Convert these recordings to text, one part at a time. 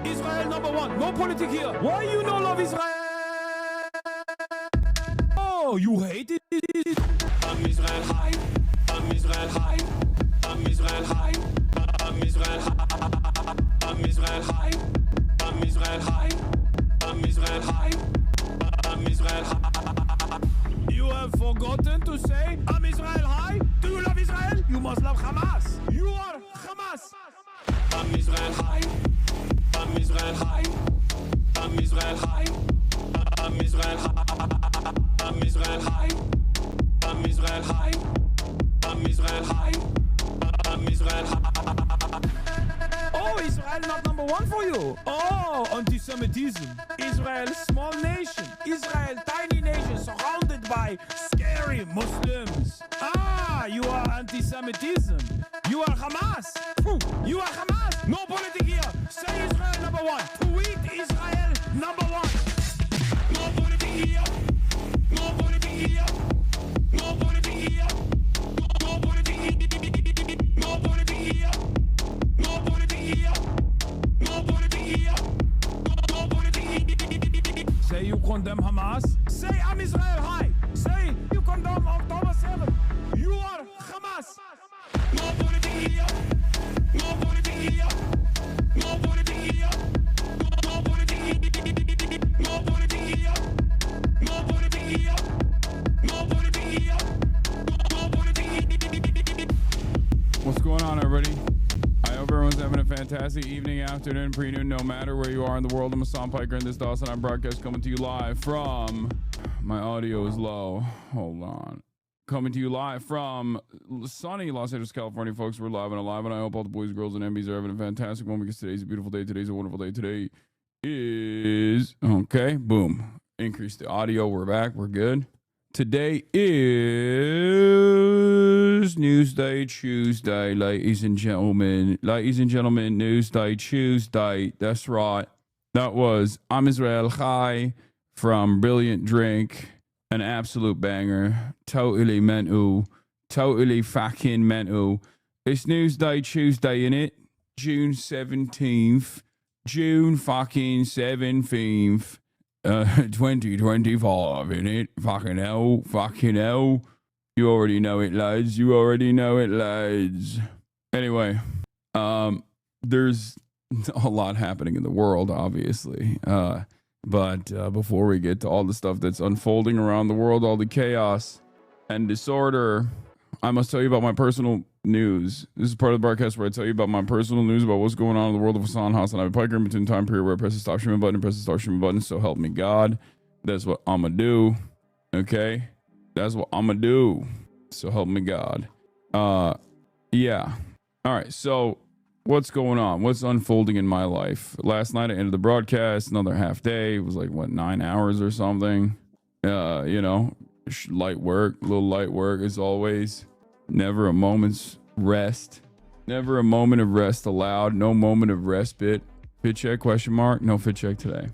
Israel number one. No politics here. Why you no love Israel? Oh, you hate it. I'm Israel high. I'm Israel high. I'm Israel high. I'm Israel high. I'm Israel high. I'm Israel high. I'm Israel high. I'm Israel high. You have forgotten to say I'm Israel high. Do you love Israel? You must love Hamas. You are Hamas. I'm Israel high. I'm Israel high. I'm Israel high. I'm Israel high. I'm Israel high. I'm Israel high. I'm Israel high. I'm Israel high. Oh, Israel not number one for you. Oh, anti-Semitism. Israel, small nation. Israel, tiny nation surrounded by scary Muslims. Ah, you are anti-Semitism. You are Hamas. You are Hamas. No politics here. Say Israel number one. Tweet Israel number one. No politics here. No politics here. No politics here. No politics here. No politics here. No politics here. No politics here. No politics here. Say you condemn Hamas. Say I'm Israel high. Say you condemn October 7. You are Hamas. No politics here. No politics here. No politics here. No politics here. No politics here. No politics here. No politics here. No politics here. What's going on, everybody? I hope everyone's having a fantastic evening, afternoon, pre-noon, no matter where you are in the world. I'm Hassan Piker, and this Dawson I'm broadcast coming to you live from... My audio is low. Hold on. Coming to you live from sunny Los Angeles, California, folks. We're live and alive, and I hope all the boys, girls, and MBs are having a fantastic one because today's a beautiful day. Today's a wonderful day. Today is... Okay, boom. Increase the audio. We're back. We're good. Today is Newsday, Tuesday, ladies and gentlemen. Ladies and gentlemen, Newsday, Tuesday. That's right. That was I'm Israel High from Brilliant Drink. An absolute banger. Totally mental. Totally fucking mental. It's Newsday, Tuesday, innit? June 17th. June fucking 17th. 2025, in it. Fucking hell. Fucking hell. You already know it, lads. You already know it, lads. Anyway, there's a lot happening in the world, obviously. But before we get to all the stuff that's unfolding around the world, all the chaos and disorder, I must tell you about my personal news. This is part of the broadcast where I tell you about my personal news about what's going on in the world of HasanAbi Piker in between time period where I press the stop streaming button and press the start streaming button. So help me God. That's what I'm going to do. Okay? That's what I'm going to do. So help me God. Yeah. All right. So what's going on? What's unfolding in my life? Last night I ended the broadcast, another half day. It was like, what, 9 hours or something? You know, light work, a little light work as always. Never a moment's rest. Never a moment of rest allowed. No moment of respite. Fit check, question mark? No fit check today.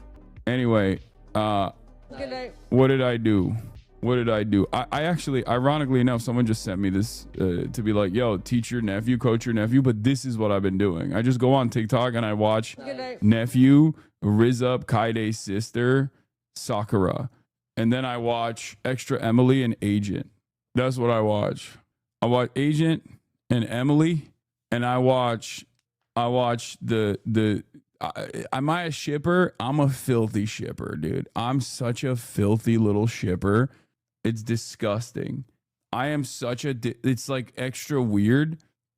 Anyway, good night. What did I do? What did I do? I actually, ironically enough, someone just sent me this to be like, yo, teach your nephew, coach your nephew. But this is what I've been doing. I just go on TikTok and I watch nephew, Riz Up, Kaide's sister, Sakura. And then I watch Extra Emily and Agent. That's what I watch. I watch Agent and Emily, and I watch the am I a shipper? I'm a filthy shipper, dude. I'm such a filthy little shipper. It's disgusting. I am such a it's like extra weird.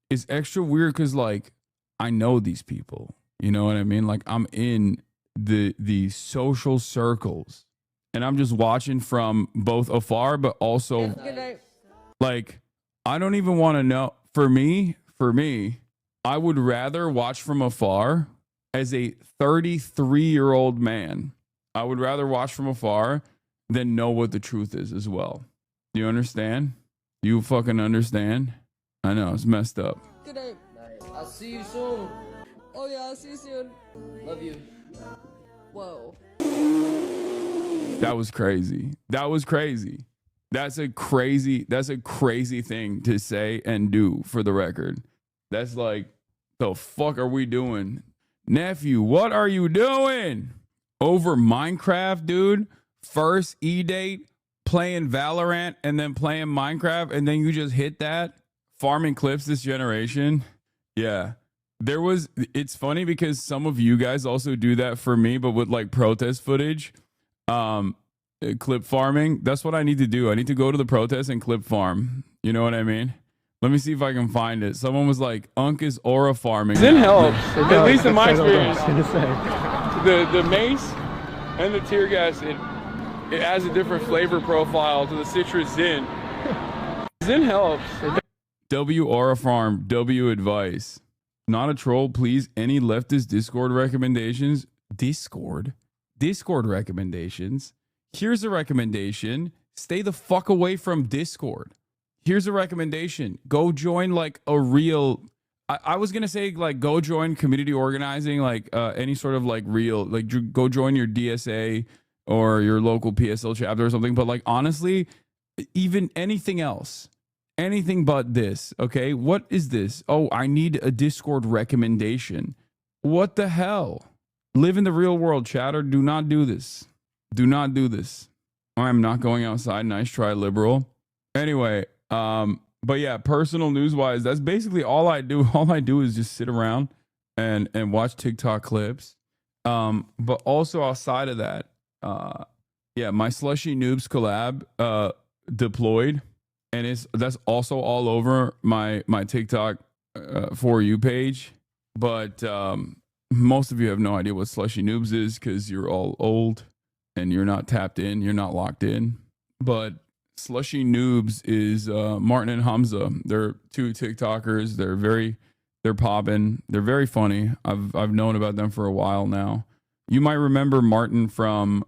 It's extra weird because like I know these people. You know what I mean? Like I'm in the social circles, and I'm just watching from both afar, but also like I don't even want to know. For me, I would rather watch from afar as a 33-year-old man. I would rather watch from afar than know what the truth is as well. Do you understand? Do you fucking understand? I know, it's messed up. Good night. I'll see you soon. Oh yeah, I'll see you soon. Love you. Whoa. That was crazy. That was crazy. That's a crazy thing to say and do, for the record. That's like, the fuck are we doing? Nephew, what are you doing? Over Minecraft, dude? First E-date, playing Valorant, and then playing Minecraft, and then you just hit that? Farming clips this generation? Yeah. It's funny because some of you guys also do that for me, but with like protest footage. Clip farming. That's what I need to do. I need to go to the protest and clip farm. You know what I mean? Let me see if I can find it. Someone was like, Unk is aura farming. Zin helps, at least in my experience. The mace and the tear gas, it adds a different flavor profile to the citrus Zin. Zin helps. W aura farm, W advice. Not a troll, please. Any leftist Discord recommendations? Discord recommendations? Here's a recommendation. Stay the fuck away from Discord. Here's a recommendation. Go join like a real, I was going to say like go join community organizing, like any sort of like real, like go join your DSA or your local PSL chapter or something. But like honestly, even anything else, anything but this. Okay. What is this? Oh, I need a Discord recommendation. What the hell? Live in the real world, chatter. Do not do this. Do not do this. I'm not going outside. Nice try, liberal. Anyway, but yeah, personal news wise, that's basically all I do. All I do is just sit around and watch TikTok clips. But also outside of that, yeah, my Slushy Noobs collab deployed, and that's also all over my TikTok For You page. But most of you have no idea what Slushy Noobs is because you're all old and you're not tapped in, you're not locked in. But Slushy Noobs is Martin and Hamza. They're two TikTokers. They're popping. They're very funny. I've known about them for a while now. You might remember Martin from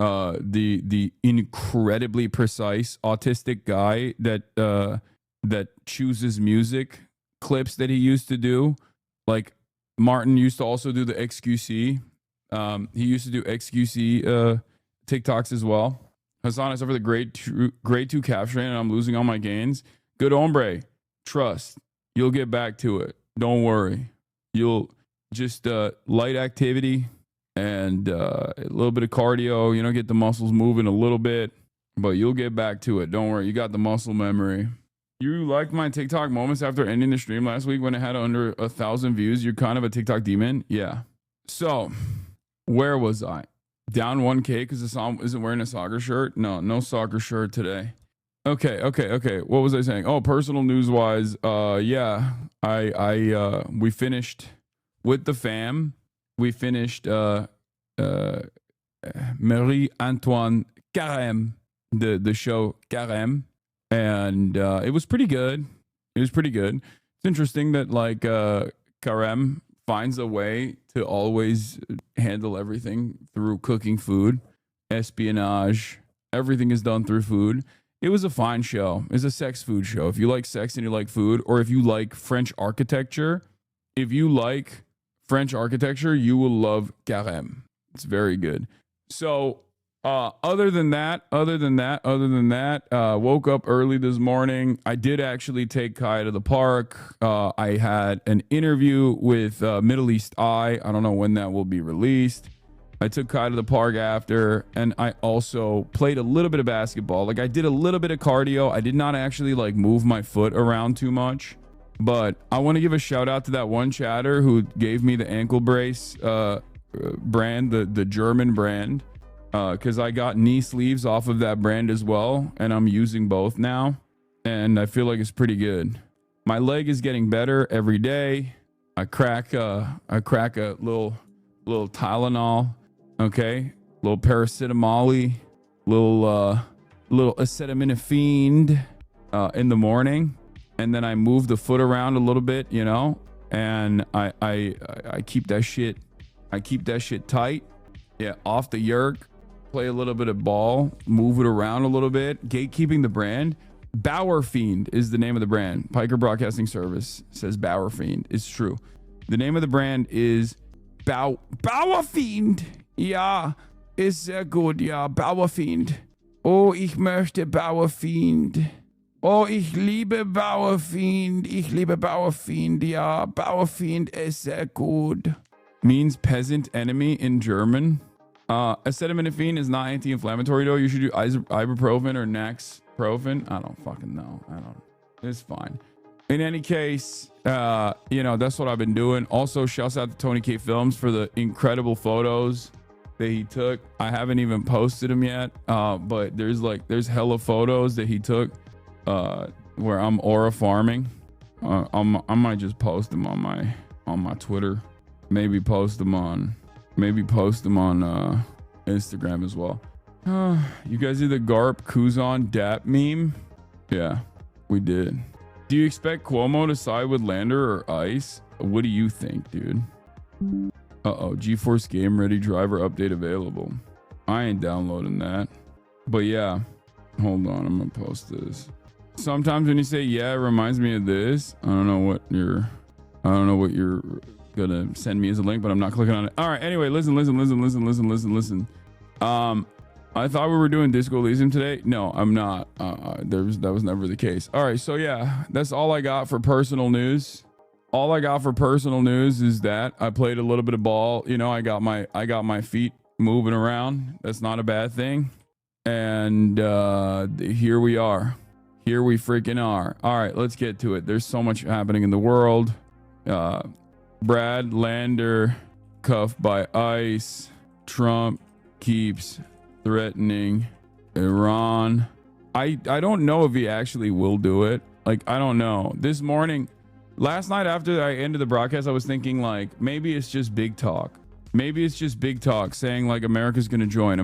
the incredibly precise autistic guy that chooses music clips that he used to do. Like Martin used to also do the XQC. He used to do XQC TikToks as well. Hasan, I suffer the grade 2 capturing and I'm losing all my gains. Good hombre. Trust. You'll get back to it. Don't worry. You'll just light activity and a little bit of cardio, you know, get the muscles moving a little bit, but you'll get back to it. Don't worry. You got the muscle memory. You liked my TikTok moments after ending the stream last week when it had under 1,000 views. You're kind of a TikTok demon. Yeah. So where was I? Down 1K because Hasan isn't wearing a soccer shirt. No soccer shirt today. Okay. What was I saying? Oh, personal news wise. Yeah, we finished with the fam. We finished Marie Antoine Carême, the show Carême, and it was pretty good. It's interesting that like Carême finds a way to always handle everything through cooking food, espionage. Everything is done through food. It was a fine show. It's a sex food show. If you like sex and you like food, or if you like French architecture, you will love Carême. It's very good. So other than that, woke up early this morning. I did actually take Kai to the park. I had an interview with Middle East Eye. I don't know when that will be released. I took Kai to the park after, and I also played a little bit of basketball. Like I did a little bit of cardio. I did not actually like move my foot around too much, but I want to give a shout out to that one chatter who gave me the ankle brace brand, the German brand. Because I got knee sleeves off of that brand as well, and I'm using both now, and I feel like it's pretty good. My leg is getting better every day. I crack a little Tylenol, okay, little paracetamol, little acetaminophen in the morning, and then I move the foot around a little bit, you know, and I keep that shit tight, yeah, off the yerk. Play a little bit of ball, move it around a little bit, gatekeeping the brand. Bauer Fiend is the name of the brand. Piker Broadcasting Service says Bauer Fiend. It's true. The name of the brand is Bauer Fiend. Ja, ist sehr gut. Ja, Bauer Fiend. Oh, ich möchte Bauer Fiend. Oh, ich liebe Bauer Fiend. Ich liebe Bauer Fiend. Ja, Bauer Fiend ist sehr gut. means peasant enemy in German. Acetaminophen is not anti-inflammatory though. You should do ibuprofen or Naxprofen. I don't fucking know. It's fine. In any case, you know, that's what I've been doing. Also, shouts out to Tony K Films for the incredible photos that he took. I haven't even posted them yet, but there's hella photos that he took where I'm aura farming. I might just post them on my Twitter. Maybe post them on Instagram as well. You guys did the Garp Kuzan Dap meme? Yeah, we did. Do you expect Cuomo to side with Lander or ICE? What do you think, dude? GeForce Game Ready driver update available. I ain't downloading that. But yeah, hold on, I'm gonna post this. Sometimes when you say yeah, it reminds me of this. I don't know what you're gonna send me as a link, but I'm not clicking on it. All right, anyway, listen. I thought we were doing Disco Elysium today. No, I'm not. That was never the case. All right, so yeah, that's all I got for personal news. All I got for personal news is that I played a little bit of ball. You know, I got my feet moving around. That's not a bad thing. And here we are. Here we freaking are. All right, let's get to it. There's so much happening in the world. Brad Lander cuffed by ICE. Trump keeps threatening Iran. I don't know if he actually will do it. Like, I don't know. Last night after I ended the broadcast, I was thinking like, maybe it's just big talk. Maybe it's just big talk saying like America's gonna join,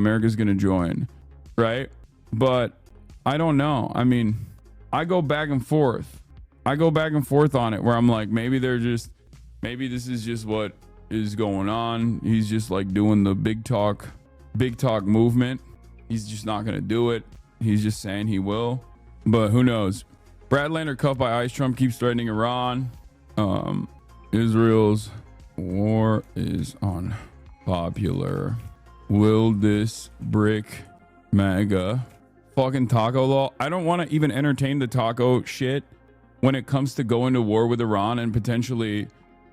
right? But I don't know. I mean, I go back and forth on it where I'm like, maybe this is just what is going on. He's just like doing the big talk movement. He's just not gonna do it. He's just saying he will, but who knows? Brad Lander cuffed by ICE. Trump keeps threatening Iran. Israel's war is unpopular. Will this brick MAGA fucking taco law? I don't want to even entertain the taco shit when it comes to going to war with Iran and potentially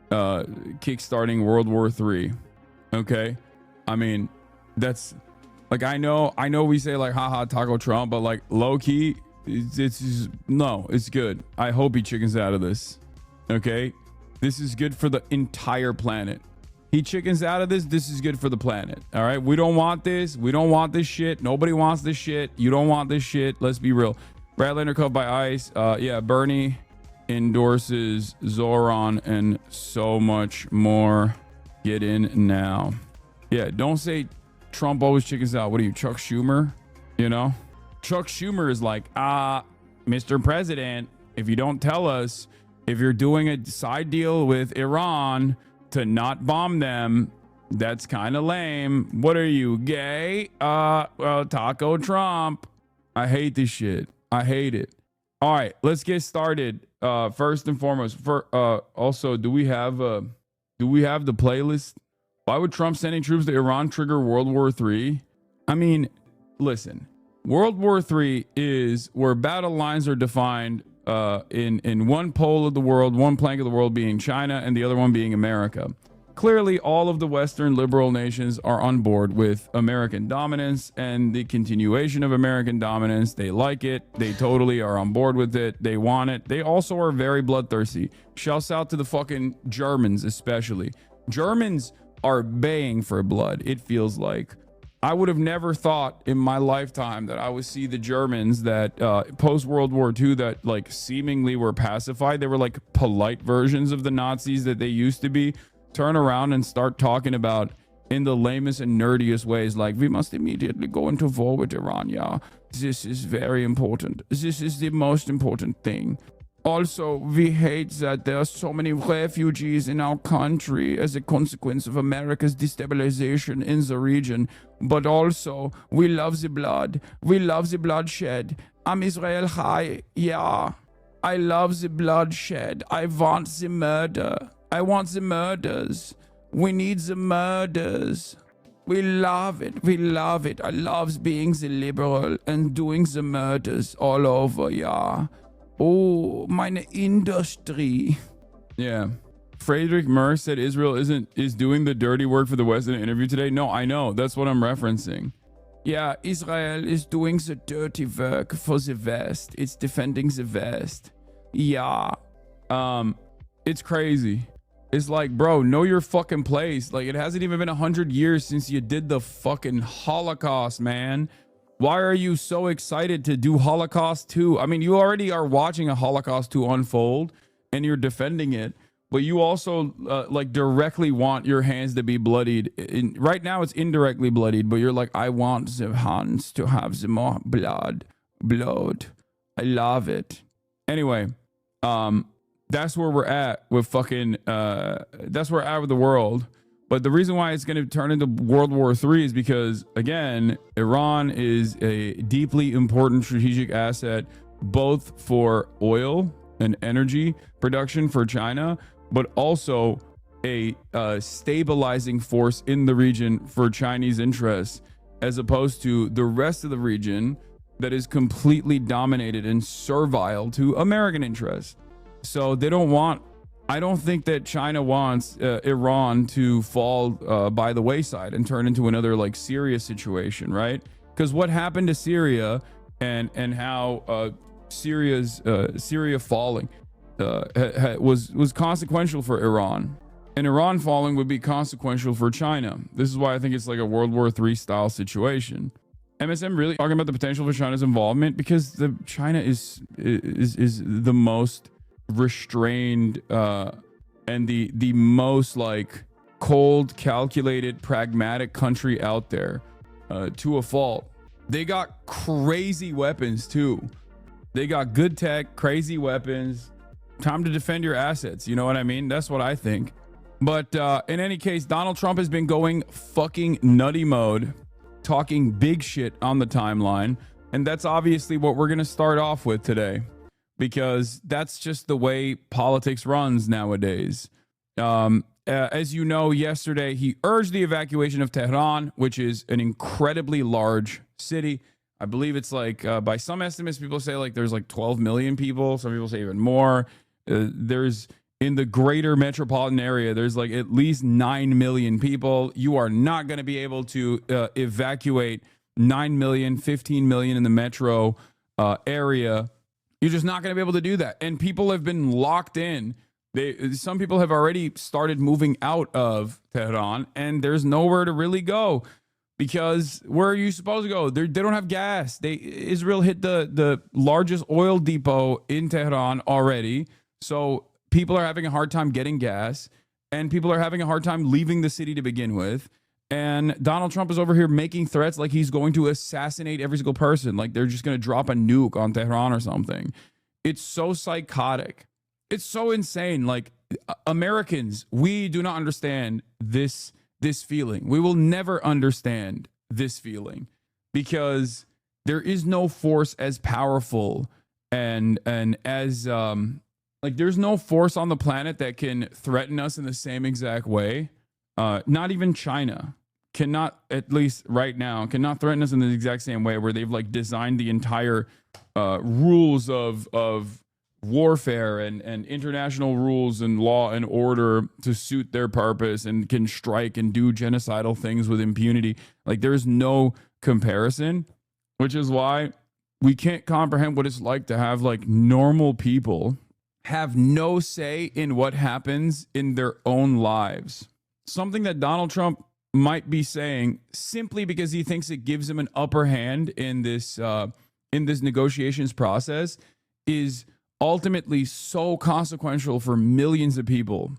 kickstarting World War III. Okay, I mean, that's like, I know we say like haha taco Trump, but like low key it's good. I hope he chickens out of this. Okay, this is good for the entire planet. He chickens out of this is good for the planet. All right, we don't want this shit. Nobody wants this shit. You don't want this shit. Let's be real. Brad Lander cuffed by ICE. Yeah, Bernie endorses Zoran and so much more. Get in now. Yeah, don't say Trump always chickens out. What are you, Chuck Schumer? You know, Chuck Schumer is like, Mr. President, if you don't tell us if you're doing a side deal with Iran to not bomb them, that's kind of lame. What are you, gay? Well, Taco Trump. I hate this shit. I hate it. All right, let's get started. First and foremost, also, do we have the playlist? Why would Trump sending troops to Iran trigger World War III? I mean, listen, World War III is where battle lines are defined in one pole of the world, one plank of the world being China and the other one being America. Clearly, all of the Western liberal nations are on board with American dominance and the continuation of American dominance. They like it. They totally are on board with it. They want it. They also are very bloodthirsty. Shouts out to the fucking Germans, especially. Germans are baying for blood, it feels like. I would have never thought in my lifetime that I would see the Germans that post World War II that like seemingly were pacified. They were like polite versions of the Nazis that they used to be. Turn around and start talking about in the lamest and nerdiest ways, like, we must immediately go into war with Iran. Yeah, this is very important. This is the most important thing. Also, we hate that there are so many refugees in our country as a consequence of America's destabilization in the region. But also, we love the blood. We love the bloodshed. I'm Israel Chai. Yeah, I love the bloodshed. I want the murder. I want the murders. We need the murders. We love it. We love it. I love being the liberal and doing the murders all over. Yeah. Oh, meine Industrie. Yeah. Friedrich Merz said Israel is doing the dirty work for the West in an interview today. No, I know. That's what I'm referencing. Yeah, Israel is doing the dirty work for the West. It's defending the West. Yeah. It's crazy. It's like, bro, know your fucking place. Like, it hasn't even been 100 years since you did the fucking Holocaust, man. Why are you so excited to do Holocaust 2? I mean, you already are watching a Holocaust 2 unfold and you're defending it, but you also like directly want your hands to be bloodied. Right now it's indirectly bloodied, but you're like, I want the hands to have the more blood. I love it. Anyway, that's where we're at with fucking, that's where we're at with the world. But the reason why it's going to turn into World War III is because, again, Iran is a deeply important strategic asset, both for oil and energy production for China, but also a stabilizing force in the region for Chinese interests, as opposed to the rest of the region that is completely dominated and servile to American interests. So they don't want, I don't think that China wants Iran to fall by the wayside and turn into another like Syria situation, right? Because what happened to Syria and how Syria falling was consequential for Iran, and Iran falling would be consequential for China. This is why I think it's like a World War III style situation. MSM really talking about the potential for China's involvement because China is the most restrained and the most like cold, calculated, pragmatic country out there to a fault. They got crazy weapons too. They got good tech, crazy weapons. Time to defend your assets. You know what I mean? That's what I think. But in any case, Donald Trump has been going fucking nutty mode, talking big shit on the timeline. And that's obviously what we're going to start off with today, because that's just the way politics runs nowadays. As you know, yesterday, he urged the evacuation of Tehran, which is an incredibly large city. I believe it's like, by some estimates, people say like there's like 12 million people. Some people say even more. There's in the greater metropolitan area, there's like at least 9 million people. You are not going to be able to evacuate 9 million, 15 million in the metro area. You're just not going to be able to do that. And people have been locked in. Some people have already started moving out of Tehran, and there's nowhere to really go. Because where are you supposed to go? They don't have gas. Israel hit the largest oil depot in Tehran already. So people are having a hard time getting gas, and people are having a hard time leaving the city to begin with. And Donald Trump is over here making threats like he's going to assassinate every single person. Like they're just going to drop a nuke on Tehran or something. It's so psychotic. It's so insane. Like Americans, we do not understand this feeling. We will never understand this feeling because there is no force as powerful and as like there's no force on the planet that can threaten us in the same exact way. Not even China cannot, at least right now, cannot threaten us in the exact same way, where they've like designed the entire rules of warfare and international rules and law and order to suit their purpose and can strike and do genocidal things with impunity. Like there's no comparison, which is why we can't comprehend what it's like to have like normal people have no say in what happens in their own lives. Something that Donald Trump might be saying simply because he thinks it gives him an upper hand in this negotiations process is ultimately so consequential for millions of people.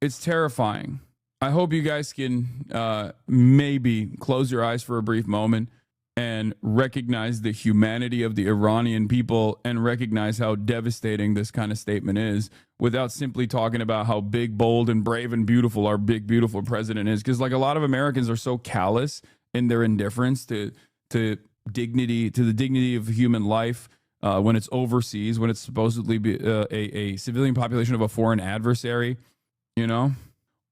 It's terrifying. I hope you guys can maybe close your eyes for a brief moment and recognize the humanity of the Iranian people and recognize how devastating this kind of statement is without simply talking about how big, bold, and brave and beautiful our big, beautiful president is. Because like a lot of Americans are so callous in their indifference to dignity, to the dignity of human life when it's overseas, when it's supposedly be a civilian population of a foreign adversary, you know?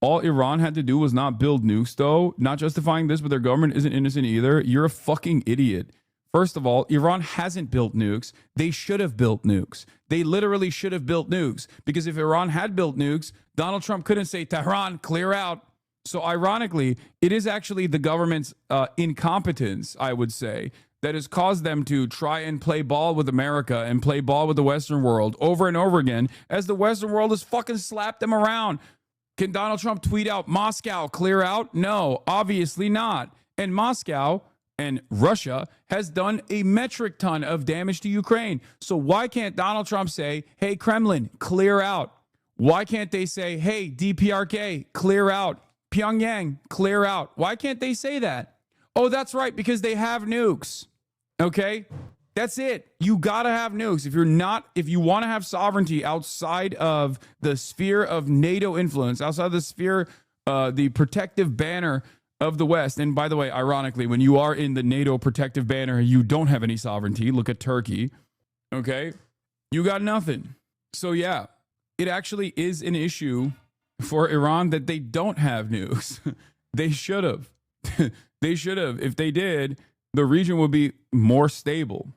All Iran had to do was not build nukes, though. Not justifying this, but their government isn't innocent either. You're a fucking idiot First of all, Iran hasn't built nukes. They should have built nukes. They literally should have built nukes, because if Iran had built nukes, Donald Trump couldn't say, Tehran, clear out. So ironically, it is actually the government's incompetence, I would say, that has caused them to try and play ball with America and play ball with the Western world over and over again, as the Western world has fucking slapped them around. Can Donald Trump tweet out, Moscow, clear out? No, obviously not. And Moscow and Russia has done a metric ton of damage to Ukraine. So why can't Donald Trump say, hey, Kremlin, clear out? Why can't they say, hey, DPRK, clear out? Pyongyang, clear out? Why can't they say that? Oh, that's right, because they have nukes. Okay? That's it. You got to have nukes. If you want to have sovereignty outside of the sphere of NATO influence, outside of the sphere, the protective banner of the West. And by the way, ironically, when you are in the NATO protective banner, you don't have any sovereignty. Look at Turkey. Okay? You got nothing. So yeah, it actually is an issue for Iran that they don't have nukes. They should have. They should have. If they did, the region would be more stable.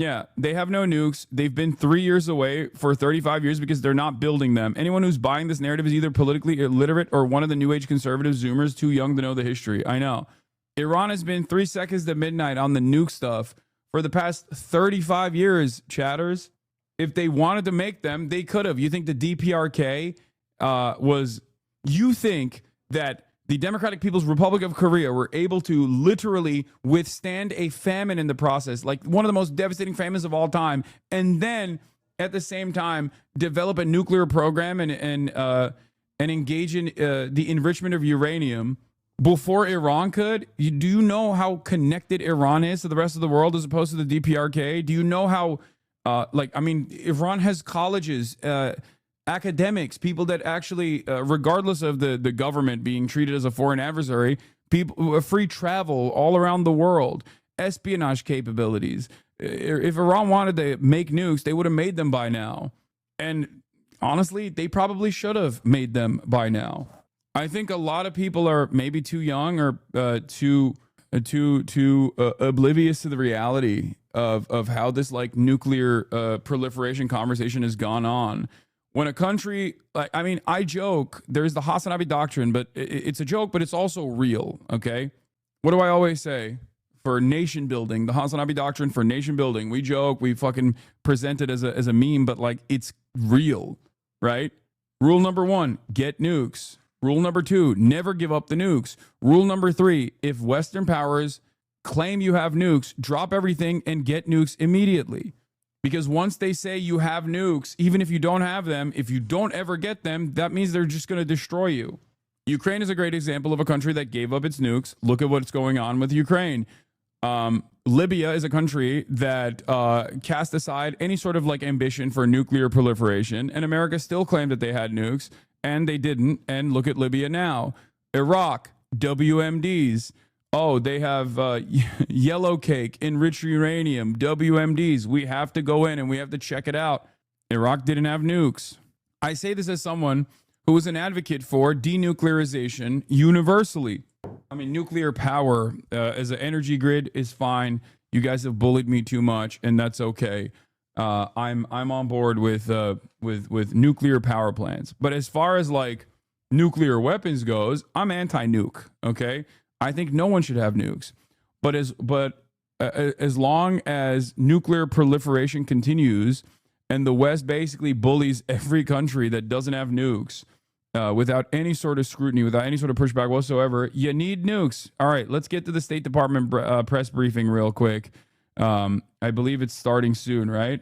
Yeah, they have no nukes. They've been 3 years away for 35 years because they're not building them. Anyone who's buying this narrative is either politically illiterate or one of the new age conservative Zoomers too young to know the history. I know. Iran has been 3 seconds to midnight on the nuke stuff for the past 35 years, chatters. If they wanted to make them, they could have. You think the DPRK you think that the Democratic People's Republic of Korea were able to literally withstand a famine in the process, like one of the most devastating famines of all time, and then at the same time develop a nuclear program and engage in the enrichment of uranium before Iran could? Do you know how connected Iran is to the rest of the world as opposed to the DPRK? Do you know how, Iran has colleges, academics, people that actually, regardless of the government being treated as a foreign adversary, people, free travel all around the world, espionage capabilities. If Iran wanted to make nukes, they would have made them by now. And honestly, they probably should have made them by now. I think a lot of people are maybe too young or too oblivious to the reality of how this like nuclear proliferation conversation has gone on. When a country, I joke, there's the HasanAbi doctrine, but it's a joke, but it's also real, okay? What do I always say? For nation building, the HasanAbi doctrine for nation building, we joke, we fucking present it as a meme, but like it's real, right? Rule number 1, get nukes. Rule number 2, never give up the nukes. Rule number 3, if Western powers claim you have nukes, drop everything and get nukes immediately. Because once they say you have nukes, even if you don't have them, if you don't ever get them, that means they're just going to destroy you. Ukraine is a great example of a country that gave up its nukes. Look at what's going on with Ukraine. Libya is a country that cast aside any sort of like ambition for nuclear proliferation, and America still claimed that they had nukes, and they didn't. And look at Libya now. Iraq, WMDs. Oh, they have yellow cake, enriched uranium, WMDs. We have to go in and we have to check it out. Iraq didn't have nukes. I say this as someone who is an advocate for denuclearization universally. I mean, nuclear power as an energy grid is fine. You guys have bullied me too much, and that's okay. I'm on board with nuclear power plants. But as far as like nuclear weapons goes, I'm anti-nuke. Okay. I think no one should have nukes, but as long as nuclear proliferation continues and the West basically bullies every country that doesn't have nukes without any sort of scrutiny, without any sort of pushback whatsoever, you need nukes. All right, let's get to the State Department press briefing real quick. I believe it's starting soon, right?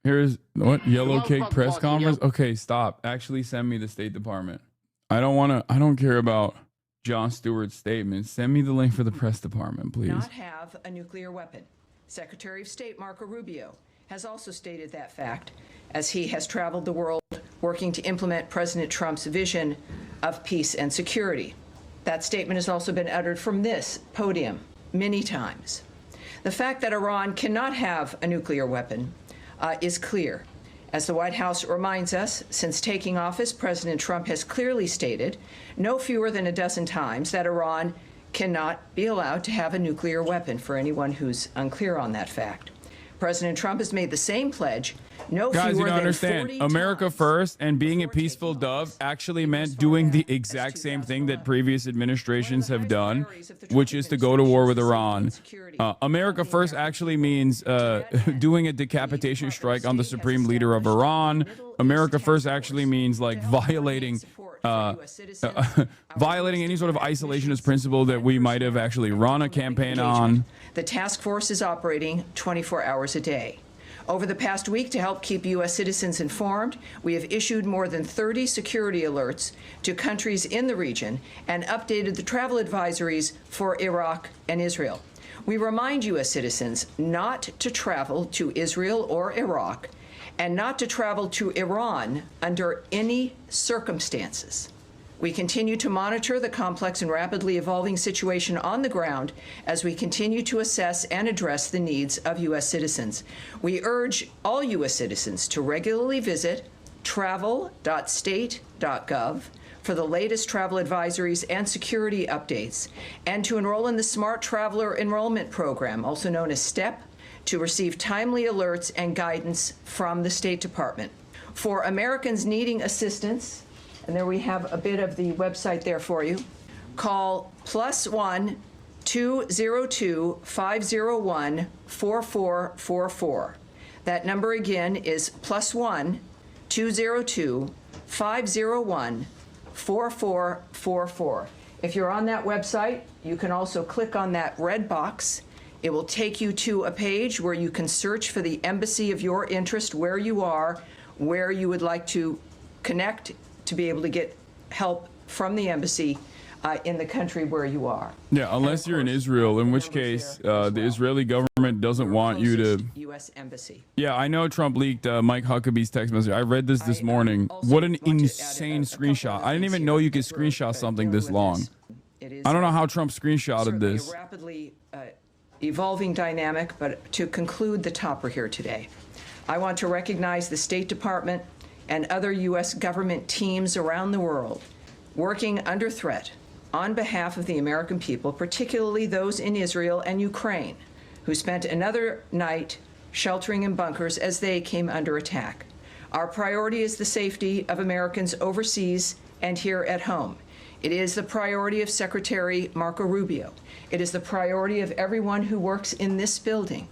Here's what yellow cake press conference. Okay, stop. Actually, send me the State Department. I don't care about Jon Stewart's statement. Send me the link for the press department, please. Not have a nuclear weapon. Secretary of State Marco Rubio has also stated that fact as he has traveled the world working to implement President Trump's vision of peace and security. That statement has also been uttered from this podium many times. The fact that Iran cannot have a nuclear weapon is clear. As the White House reminds us, since taking office, President Trump has clearly stated no fewer than a dozen times that Iran cannot be allowed to have a nuclear weapon, for anyone who's unclear on that fact. President Trump has made the same pledge. No Guys, you fewer don't than understand. 40 America times first and being a before peaceful taking dove office. actually It meant was doing far the back as exact same thing that 2011. previous administrations have done, priorities of the which Trump is to go to war with administration's Iran. safety and security America of the first American actually people. means doing a decapitation strike on the supreme leader of Iran. America first actually means like violating violating any sort of isolationist principle that we might have actually run a campaign on. The task force is operating 24 hours a day. Over the past week, to help keep U.S. citizens informed, we have issued more than 30 security alerts to countries in the region and updated the travel advisories for Iraq and Israel. We remind U.S. citizens not to travel to Israel or Iraq and not to travel to Iran under any circumstances. We continue to monitor the complex and rapidly evolving situation on the ground as we continue to assess and address the needs of U.S. citizens. We urge all U.S. citizens to regularly visit travel.state.gov for the latest travel advisories and security updates, and to enroll in the Smart Traveler Enrollment Program, also known as STEP, to receive timely alerts and guidance from the State Department. For Americans needing assistance, and there we have a bit of the website there for you, call +1 202 501 4444. That number again is +1 202 501 4444. If you're on that website, you can also click on that red box. It will take you to a page where you can search for the embassy of your interest, where you are, where you would like to connect to be able to get help from the embassy in the country where you are. Yeah, unless you're in Israel, in which case the Israeli government doesn't want you to. U.S. Embassy. Yeah, I know Trump leaked Mike Huckabee's text message. I read this morning. What an insane screenshot. I didn't even know you could screenshot something this long. I don't know how Trump screenshotted this. A rapidly evolving dynamic, but to conclude the topper here today, I want to recognize the State Department and other U.S. government teams around the world working under threat on behalf of the American people, particularly those in Israel and Ukraine, who spent another night sheltering in bunkers as they came under attack. Our priority is the safety of Americans overseas and here at home. It is the priority of Secretary Marco Rubio. It is the priority of everyone who works in this building,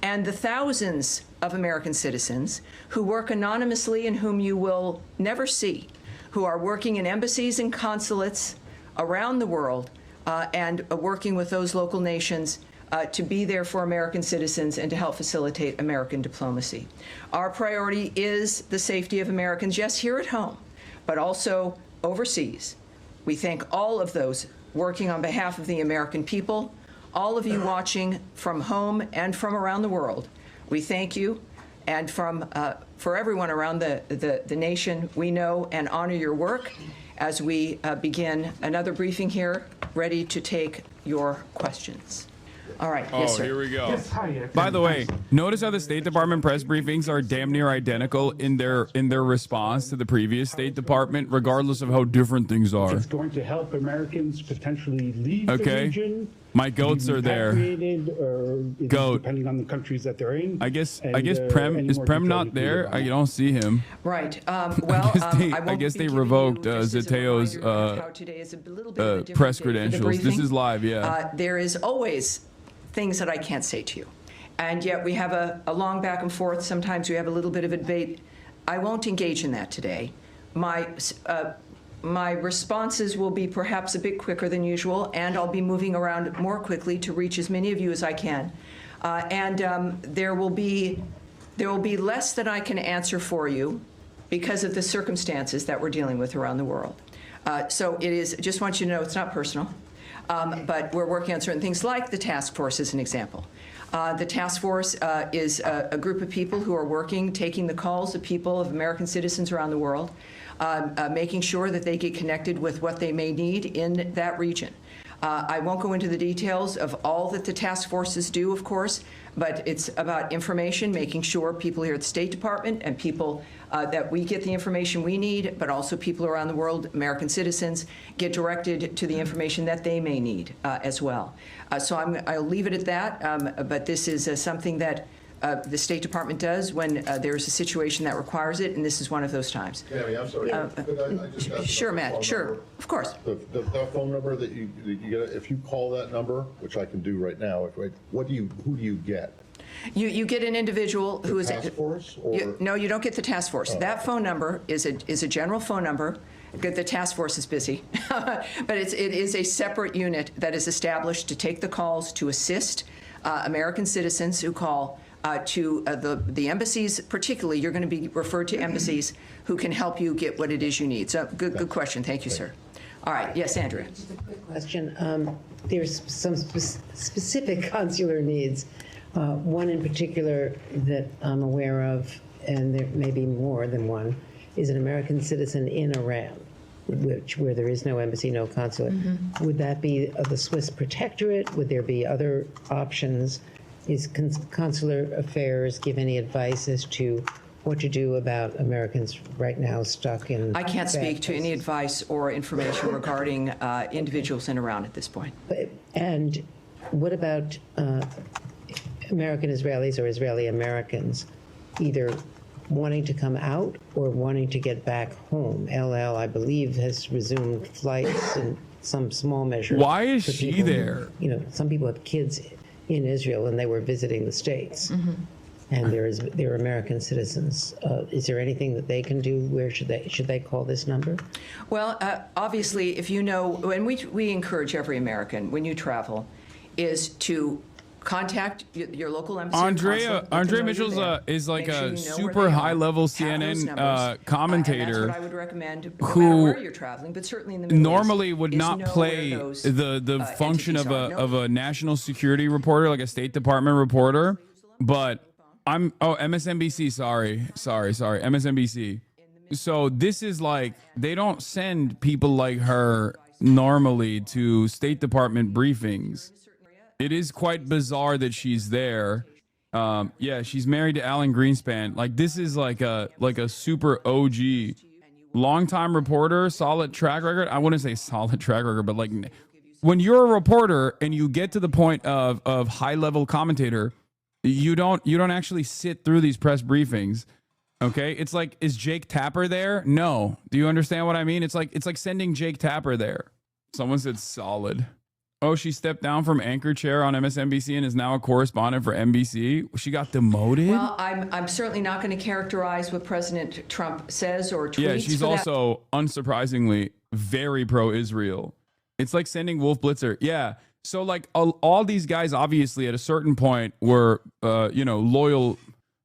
and the thousands of American citizens who work anonymously and whom you will never see, who are working in embassies and consulates around the world and working with those local nations to be there for American citizens and to help facilitate American diplomacy. Our priority is the safety of Americans, yes, here at home, but also overseas. We thank all of those working on behalf of the American people, all of you watching from home and from around the world. We thank you, and for everyone around the nation, we know and honor your work as we begin another briefing here, ready to take your questions. All right. Oh, yes, sir. here we go. Yes, hi. By the way, notice how the State Department press briefings are damn near identical in their response to the previous State Department, regardless of how different things are. It's going to help Americans potentially leave the Okay. region. My goats are there. Repatriated, or Goat. depending on the countries that they're in. I guess And, Prem any is more Prem detail not you can there. get on I that. don't see him. Right. Well, I guess they revoked Zeteo's press credentials. This is live, yeah. There is always things that I can't say to you. And yet we have a long back and forth. Sometimes we have a little bit of a debate. I won't engage in that today. My responses will be perhaps a bit quicker than usual, and I'll be moving around more quickly to reach as many of you as I can. There will be less that I can answer for you because of the circumstances that we're dealing with around the world. So it is, just want you to know, it's not personal. But we're working on certain things like the task force as an example. The task force is a group of people who are working, taking the calls of people, of American citizens around the world, making sure that they get connected with what they may need in that region. I won't go into the details of all that the task forces do, of course, but it's about information, making sure people here at the State Department and people that we get the information we need, but also people around the world, American citizens, get directed to the information that they may need as well. So I'll leave it at that, but this is something that the State Department does when there's a situation that requires it, and this is one of those times. Tammy, I'm sorry. Could I just ask Sure, about the Matt, phone sure, number? of course. The phone number that you get, if you call that number, which I can do right now, who do you get? You get an individual who is Task force, or? no, you don't get the task force. That phone number is a general phone number. The task force is busy, but it is a separate unit that is established to take the calls to assist American citizens who call to the embassies. Particularly, you're going to be referred to embassies who can help you get what it is you need. So good question. Thank you, sir. All right. Yes, Andrea. Just a quick question. There's some specific consular needs. One in particular that I'm aware of, and there may be more than one, is an American citizen in Iran, where there is no embassy, no consulate. Would that be the Swiss protectorate? Would there be other options? Is consular affairs give any advice as to what to do about Americans right now stuck in? I can't speak to any places? advice or information regarding individuals in Iran at this point. And what about American Israelis or Israeli Americans either wanting to come out or wanting to get back home? LL, I believe, has resumed flights in some small measure. Why is for she people who- there? You know, some people have kids in Israel and they were visiting the States. And they're American citizens. Is there anything that they can do? Where should they call this number? Well, obviously, if you know, and we encourage every American when you travel, is to contact your local embassy. or consulate, let them know Mitchell's you're there. is like Make sure a you know where super they are, high-level have those CNN numbers, commentator and that's what I would recommend, no who matter where you're traveling, but certainly in the Middle normally East, would is not know where play those, the function entities of are. of a national security reporter, like a State Department reporter, but MSNBC, sorry, MSNBC. So this is like, they don't send people like her normally to State Department briefings. It is quite bizarre that she's there. Yeah, she's married to Alan Greenspan. Like, this is like a super OG, longtime reporter, solid track record. I wouldn't say solid track record, but like, when you're a reporter and you get to the point of high level commentator, you don't actually sit through these press briefings. Okay, it's like, is Jake Tapper there? No. Do you understand what I mean? It's like sending Jake Tapper there. Someone said solid. Oh, she stepped down from anchor chair on MSNBC and is now a correspondent for NBC. She got demoted. Well, I'm certainly not going to characterize what President Trump says or tweets. Yeah, she's for that. also, unsurprisingly, very pro-Israel. It's like sending Wolf Blitzer. Yeah. So like all these guys obviously at a certain point were, loyal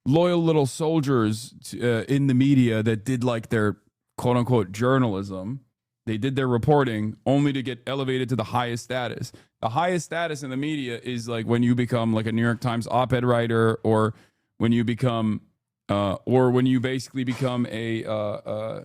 little soldiers in the media that did like their quote unquote journalism. They did their reporting only to get elevated to the highest status. The highest status in the media is like when you become like a New York Times op-ed writer, or when you become, or when you basically become a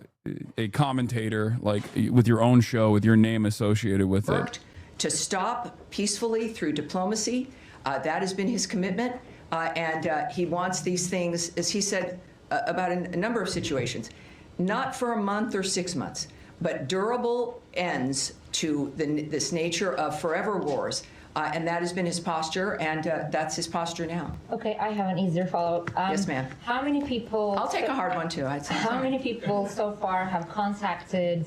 commentator, like with your own show, with your name associated with it. To stop peacefully through diplomacy. That has been his commitment. And he wants these things, as he said, about a number of situations, not for a month or 6 months, but durable ends to this nature of forever wars. And that has been his posture, and that's his posture now. Okay, I have an easier follow-up. Yes, ma'am. How many people... I'll take a hard one, too. I'd say. How many people so far have contacted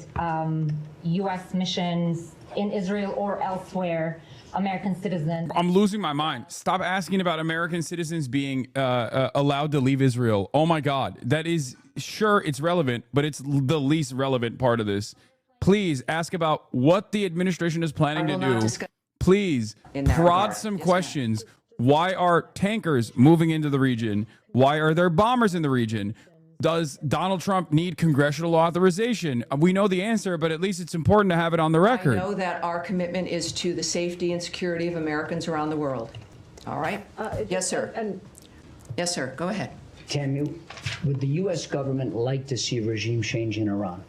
U.S. missions in Israel or elsewhere, American citizens? I'm losing my mind. Stop asking about American citizens being allowed to leave Israel. Oh my God. That is, sure, it's relevant, but it's the least relevant part of this. Please ask about what the administration is planning to do. Please prod some questions. Why are tankers moving into the region? Why are there bombers in the region? Does Donald Trump need congressional authorization? We know the answer, but at least it's important to have it on the record. I know that our commitment is to the safety and security of Americans around the world. All right? Yes, sir. Yes, sir. Go ahead. Tammy, would the U.S. government like to see a regime change in Iran?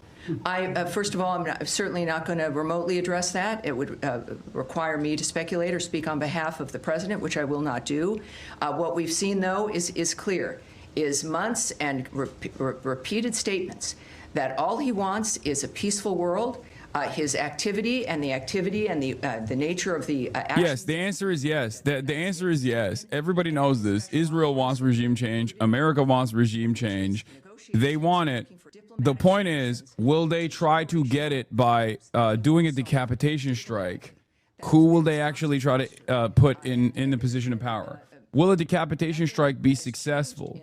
First of all, I'm certainly not going to remotely address that. It would require me to speculate or speak on behalf of the president, which I will not do. What we've seen, though, is clear, is months and repeated statements that all he wants is a peaceful world. His activity and the nature of the action. Yes, the answer is yes. The answer is yes. Everybody knows this. Israel wants regime change. America wants regime change. They want it. The point is, will they try to get it by doing a decapitation strike? Who will they actually try to put in the position of power? Will a decapitation strike be successful?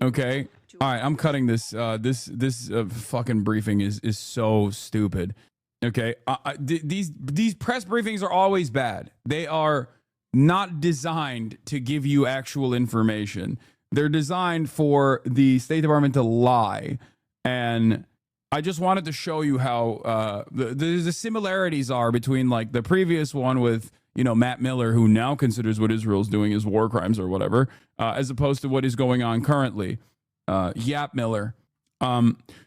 Okay. All right. I'm cutting this. This fucking briefing is so stupid. Okay. These press briefings are always bad. They are not designed to give you actual information. They're designed for the State Department to lie. And I just wanted to show you how the similarities are between like the previous one with, you know, Matt Miller, who now considers what Israel's doing as war crimes or whatever, as opposed to what is going on currently. Yap Miller.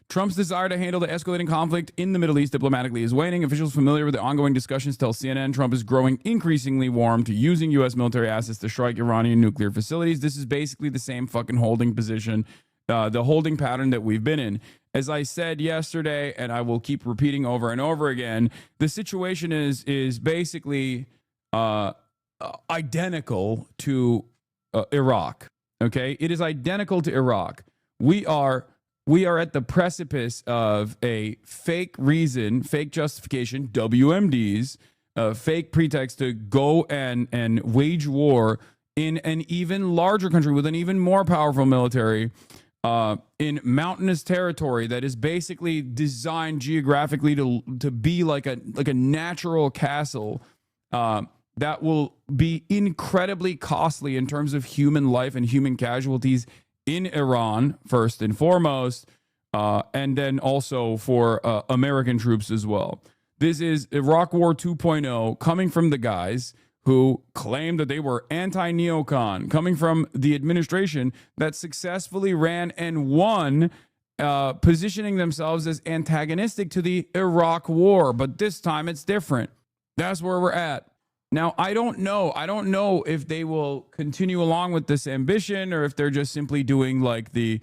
Trump's desire to handle the escalating conflict in the Middle East diplomatically is waning. Officials familiar with the ongoing discussions tell CNN Trump is growing increasingly warm to using U.S. military assets to strike Iranian nuclear facilities. This is basically the same fucking holding position, the holding pattern that we've been in. As I said yesterday, and I will keep repeating over and over again, the situation is basically identical to Iraq. Okay, it is identical to Iraq. We are at the precipice of a fake reason, fake justification, WMDs, fake pretext to go and wage war in an even larger country with an even more powerful military in mountainous territory that is basically designed geographically to be like a natural castle that will be incredibly costly in terms of human life and human casualties in Iran, first and foremost, and then also for American troops as well. This is Iraq War 2.0 coming from the guys who claimed that they were anti-neocon, coming from the administration that successfully ran and won, positioning themselves as antagonistic to the Iraq War. But this time it's different. That's where we're at. Now, I don't know if they will continue along with this ambition or if they're just simply doing like the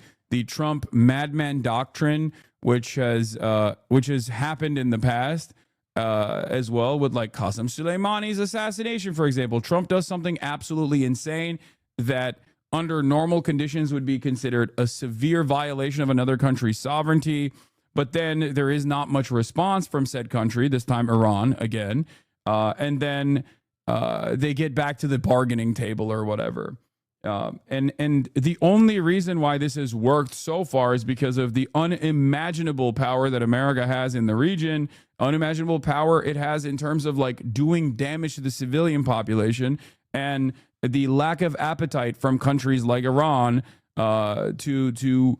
Trump madman doctrine, which has happened in the past as well with like Qasem Soleimani's assassination, for example. Trump does something absolutely insane that under normal conditions would be considered a severe violation of another country's sovereignty. But then there is not much response from said country, this time Iran again. And then they get back to the bargaining table or whatever. And the only reason why this has worked so far is because of the unimaginable power that America has in the region, unimaginable power it has in terms of like doing damage to the civilian population, and the lack of appetite from countries like Iran to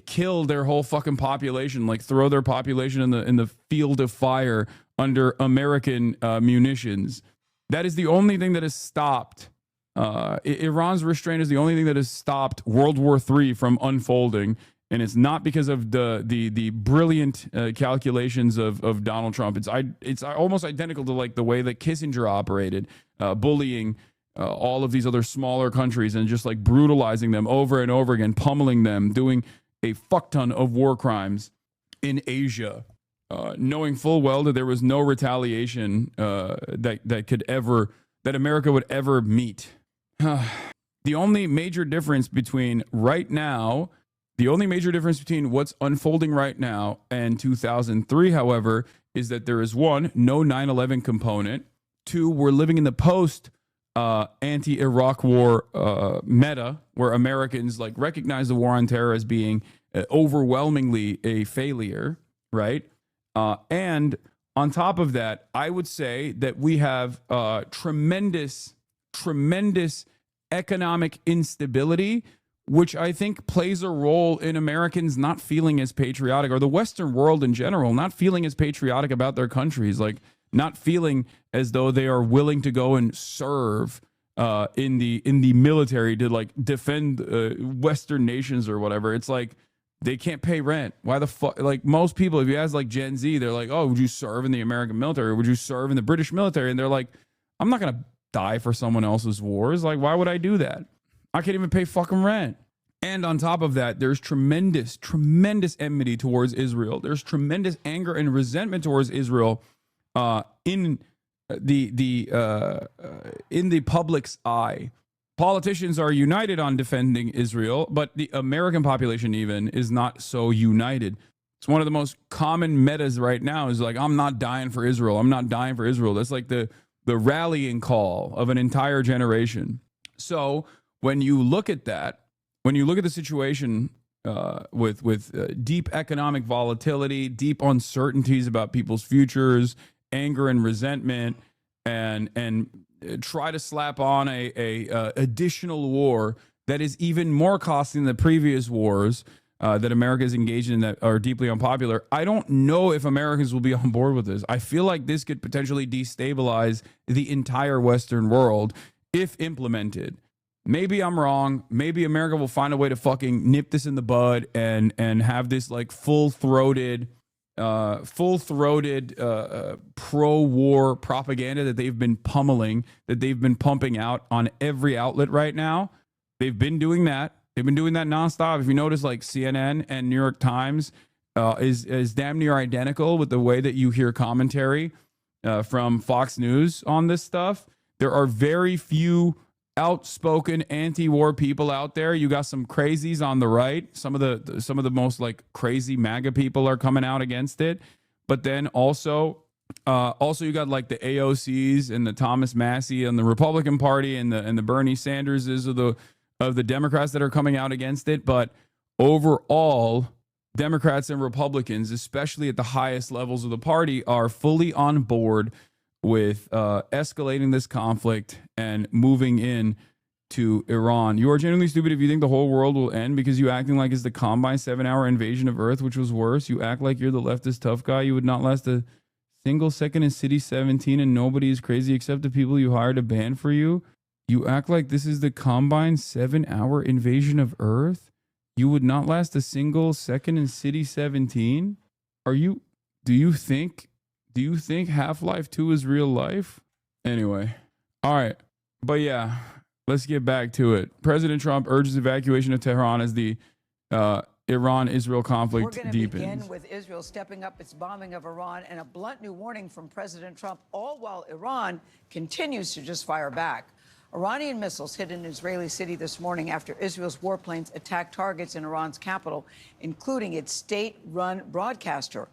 kill their whole fucking population, like throw their population in the field of fire under American munitions. That is the only thing that has stopped. Iran's restraint is the only thing that has stopped World War III from unfolding, and it's not because of the brilliant calculations of Donald Trump. It's almost identical to like the way that Kissinger operated, bullying all of these other smaller countries and just like brutalizing them over and over again, pummeling them, doing a fuck ton of war crimes in Asia. Knowing full well that there was no retaliation that America would ever meet. The only major difference between what's unfolding right now and 2003, however, is that there is one, no 9/11 component. Two, we're living in the post anti-Iraq war meta, where Americans like recognize the war on terror as being overwhelmingly a failure, right? And on top of that, I would say that we have tremendous economic instability, which I think plays a role in Americans not feeling as patriotic, or the Western world in general, not feeling as patriotic about their countries, like not feeling as though they are willing to go and serve in the military to like defend Western nations or whatever. It's like They can't pay rent. Why the fuck? Like most people, if you ask like Gen Z, they're like, oh, would you serve in the American military? Or would you serve in the British military? And they're like, I'm not going to die for someone else's wars. Like, why would I do that? I can't even pay fucking rent. And on top of that, there's tremendous enmity towards Israel. There's tremendous anger and resentment towards Israel in the public's eye. Politicians are united on defending Israel, but the American population even is not so united. It's one of the most common metas right now is like, I'm not dying for Israel. I'm not dying for Israel. That's like the rallying call of an entire generation. So when you look at that, when you look at the situation with deep economic volatility, deep uncertainties about people's futures, anger and resentment, and try to slap on a additional war that is even more costly than the previous wars that America is engaged in that are deeply unpopular. I don't know if Americans will be on board with this. I feel like this could potentially destabilize the entire Western world if implemented. Maybe I'm wrong. Maybe America will find a way to fucking nip this in the bud and have this like full-throated pro-war propaganda that they've been pummeling, that they've been pumping out on every outlet right now. They've been doing that. They've been doing that nonstop. If you notice, like CNN and New York Times is damn near identical with the way that you hear commentary from Fox News on this stuff. There are very few outspoken anti-war people out there. You got some crazies on the right. Some of the most like crazy MAGA people are coming out against it. But then also you got like the AOCs and the Thomas Massey and the Republican Party and the Bernie Sanderses of the Democrats that are coming out against it. But overall, Democrats and Republicans, especially at the highest levels of the party, are fully on board with escalating this conflict and moving in to Iran. You are genuinely stupid if you think the whole world will end because you acting like it's the combined 7-hour invasion of Earth, which was worse. You act like you're the leftist tough guy. You would not last a single second in City 17 and nobody is crazy except the people you hired to ban for you. You act like this is the combined 7-hour invasion of Earth. You would not last a single second in City 17. Do you think Half-Life 2 is real life? Anyway. All right. But yeah, let's get back to it. President Trump urges evacuation of Tehran as the Iran-Israel conflict deepens. We're going to begin with Israel stepping up its bombing of Iran and a blunt new warning from President Trump, all while Iran continues to just fire back. Iranian missiles hit an Israeli city this morning after Israel's warplanes attacked targets in Iran's capital, including its state-run broadcaster.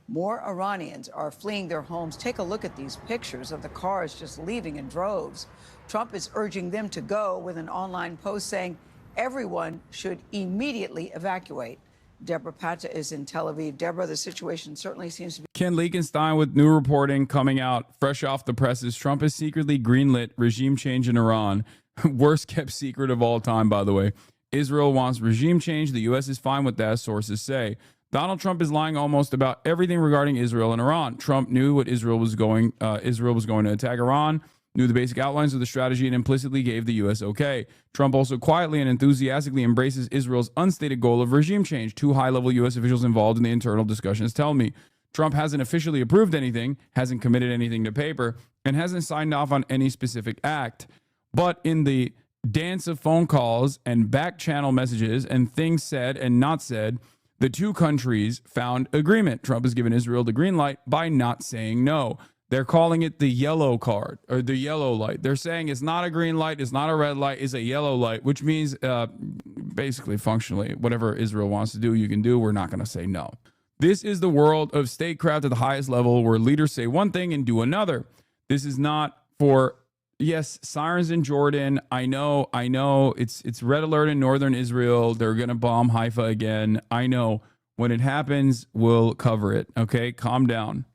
More Iranians are fleeing their homes. Take a look at these pictures of the cars just leaving in droves. Trump is urging them to go with an online post saying everyone should immediately evacuate. Deborah Patta is in Tel Aviv. Deborah, the situation certainly seems to be... Ken Leakenstein with new reporting coming out fresh off the presses. Trump has secretly greenlit regime change in Iran. Worst kept secret of all time, by the way. Israel wants regime change. The U.S. is fine with that, sources say. Donald Trump is lying almost about everything regarding Israel and Iran. Trump knew what Israel was going to attack Iran, knew the basic outlines of the strategy, and implicitly gave the U.S. okay. Trump also quietly and enthusiastically embraces Israel's unstated goal of regime change. 2 high-level U.S. officials involved in the internal discussions tell me. Trump hasn't officially approved anything, hasn't committed anything to paper, and hasn't signed off on any specific act. But in the dance of phone calls and back channel messages and things said and not said, the two countries found agreement. Trump has given Israel the green light by not saying no. They're calling it the yellow card or the yellow light. They're saying it's not a green light, it's not a red light, it's a yellow light, which means basically functionally whatever Israel wants to do, you can do. We're not going to say no. This is the world of statecraft at the highest level where leaders say one thing and do another. This is not for, yes, sirens in Jordan. I know. It's red alert in northern Israel. They're going to bomb Haifa again. I know. When it happens, we'll cover it. Okay, calm down.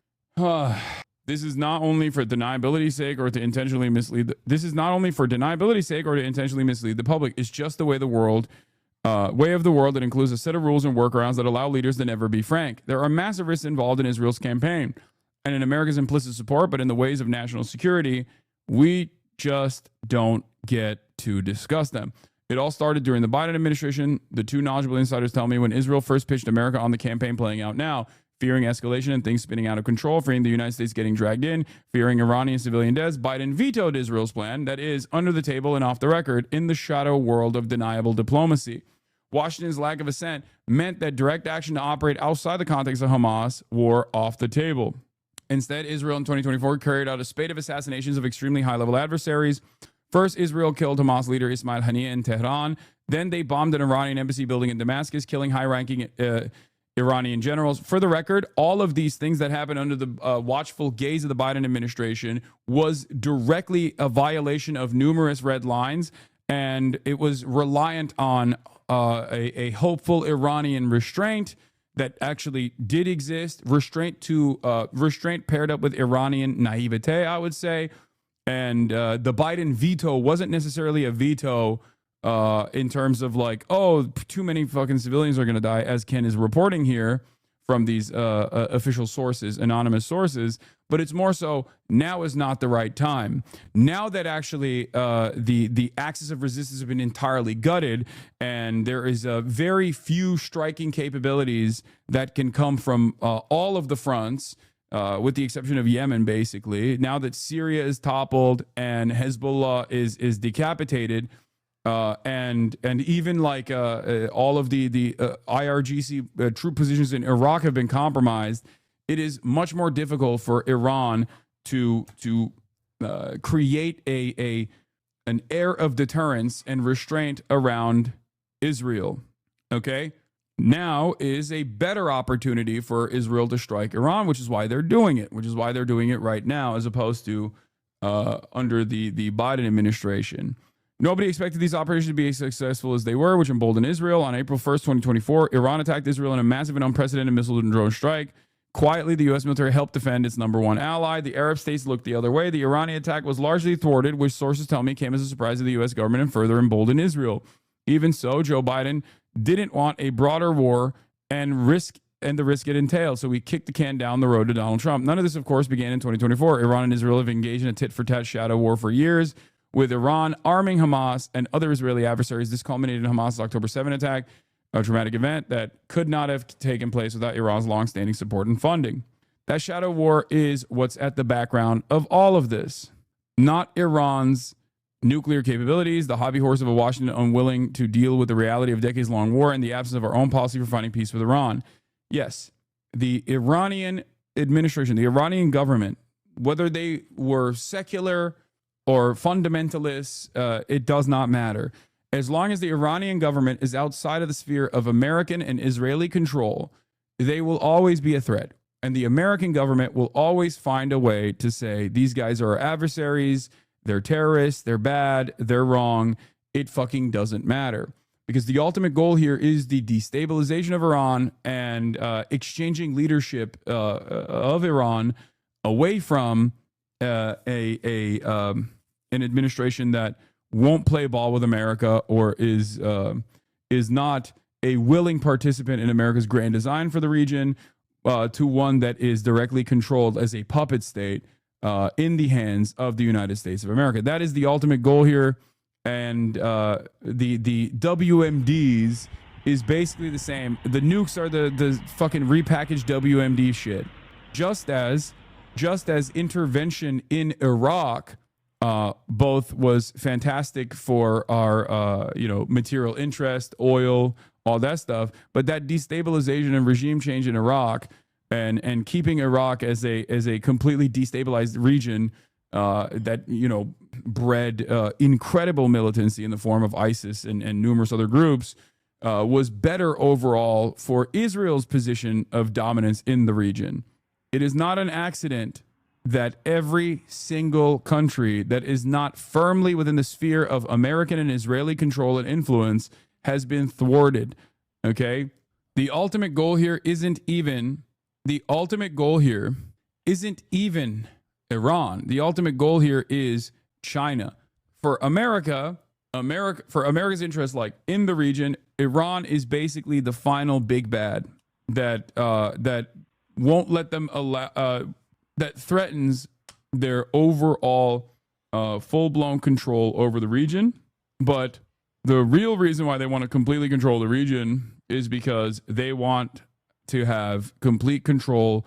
This is not only for deniability's sake or to intentionally mislead. This is not only for deniability's sake or to intentionally mislead the public. It's just the way of the world that includes a set of rules and workarounds that allow leaders to never be frank. There are massive risks involved in Israel's campaign and in America's implicit support, but in the ways of national security, we just don't get to discuss them. It all started during the Biden administration. The two knowledgeable insiders tell me when Israel first pitched America on the campaign playing out now, fearing escalation and things spinning out of control, fearing the United States getting dragged in, fearing Iranian civilian deaths, Biden vetoed Israel's plan that is under the table and off the record in the shadow world of deniable diplomacy. Washington's lack of assent meant that direct action to operate outside the context of Hamas were off the table. Instead, Israel in 2024 carried out a spate of assassinations of extremely high-level adversaries. First, Israel killed Hamas leader Ismail Haniyeh in Tehran. Then they bombed an Iranian embassy building in Damascus, killing high-ranking Iranian generals. For the record, all of these things that happened under the watchful gaze of the Biden administration was directly a violation of numerous red lines, and it was reliant on a hopeful Iranian restraint that actually did exist. Restraint paired up with Iranian naivete, I would say. And the Biden veto wasn't necessarily a veto in terms of like, oh, too many fucking civilians are going to die, as Ken is reporting here from these official sources, anonymous sources. But it's more so now is not the right time. Now that actually the axis of resistance have been entirely gutted, and there is very few striking capabilities that can come from all of the fronts, with the exception of Yemen, basically. Now that Syria is toppled and Hezbollah is decapitated, and even like all of the IRGC troop positions in Iraq have been compromised, it is much more difficult for Iran to create an air of deterrence and restraint around Israel. Okay? Now is a better opportunity for Israel to strike Iran, which is why they're doing it, right now, as opposed to under the Biden administration. Nobody expected these operations to be as successful as they were, which emboldened Israel. On April 1st, 2024, Iran attacked Israel in a massive and unprecedented missile and drone strike. Quietly, the U.S. military helped defend its number one ally. The Arab states looked the other way. The Iranian attack was largely thwarted, which sources tell me came as a surprise to the U.S. government and further emboldened Israel. Even so, Joe Biden didn't want a broader war and the risk it entailed, so we kicked the can down the road to Donald Trump. None of this, of course, began in 2024. Iran and Israel have engaged in a tit-for-tat shadow war for years, with Iran arming Hamas and other Israeli adversaries. This culminated in Hamas' October 7 attack, a traumatic event that could not have taken place without Iran's longstanding support and funding. That shadow war is what's at the background of all of this, not Iran's nuclear capabilities, the hobby horse of a Washington unwilling to deal with the reality of decades-long war and the absence of our own policy for finding peace with Iran. Yes, the Iranian administration, the Iranian government, whether they were secular or fundamentalists, it does not matter. As long as the Iranian government is outside of the sphere of American and Israeli control, they will always be a threat. And the American government will always find a way to say, these guys are our adversaries, they're terrorists, they're bad, they're wrong. It fucking doesn't matter. Because the ultimate goal here is the destabilization of Iran and exchanging leadership of Iran away from an administration that won't play ball with America or is not a willing participant in America's grand design for the region, to one that is directly controlled as a puppet state in the hands of the United States of America. That is the ultimate goal here. And the WMDs is basically the same. The nukes are the fucking repackaged WMD shit. Just as intervention in Iraq both was fantastic for our material interest, oil, all that stuff, but that destabilization and regime change in Iraq and keeping Iraq as a completely destabilized region that bred incredible militancy in the form of ISIS and numerous other groups was better overall for Israel's position of dominance in the region. It is not an accident that every single country that is not firmly within the sphere of American and Israeli control and influence has been thwarted. Okay? The ultimate goal here isn't even Iran. The ultimate goal here is China. For America's interest, like in the region, Iran is basically the final big bad that won't let them allow, that threatens their overall full-blown control over the region. But The real reason why they want to completely control the region is because they want to have complete control.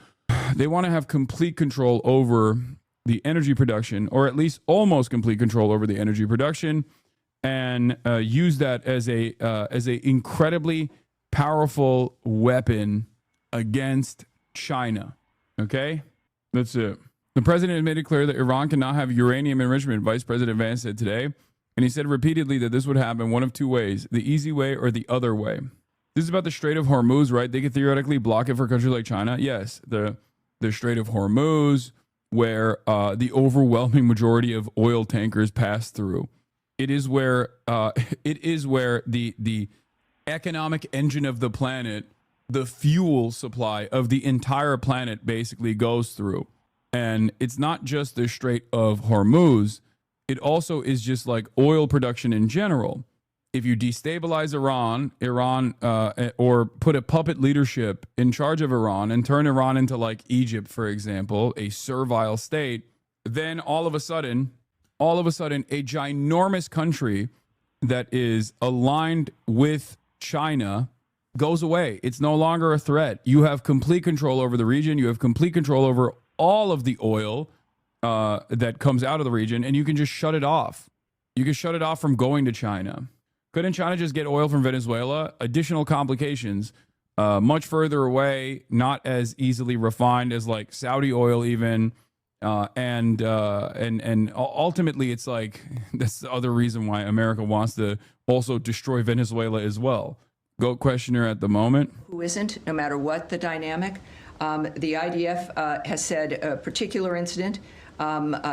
They want to have complete control over the energy production, or at least almost complete control over the energy production, and use that as a incredibly powerful weapon against China. Okay, that's it. The president has made it clear that Iran cannot have uranium enrichment, Vice President Vance said today. And he said repeatedly that this would happen one of two ways, the easy way or the other way. This is about the Strait of Hormuz, right? They could theoretically block it for countries like China. Yes, the Strait of Hormuz, where the overwhelming majority of oil tankers pass through. It is where the economic engine of the planet, the fuel supply of the entire planet basically goes through. And it's not just the Strait of Hormuz. It also is just like oil production in general. If you destabilize Iran, or put a puppet leadership in charge of Iran and turn Iran into like Egypt, for example, a servile state, then all of a sudden, a ginormous country that is aligned with China goes away. It's no longer a threat. You have complete control over the region. You have complete control over all of the oil that comes out of the region, and you can just shut it off. You can shut it off from going to China. Couldn't China just get oil from Venezuela? Additional complications, much further away, not as easily refined as like Saudi oil even, and ultimately it's like that's the other reason why America wants to also destroy Venezuela as well. Goat questioner at the moment. Who isn't, no matter what the dynamic. The IDF has said a particular incident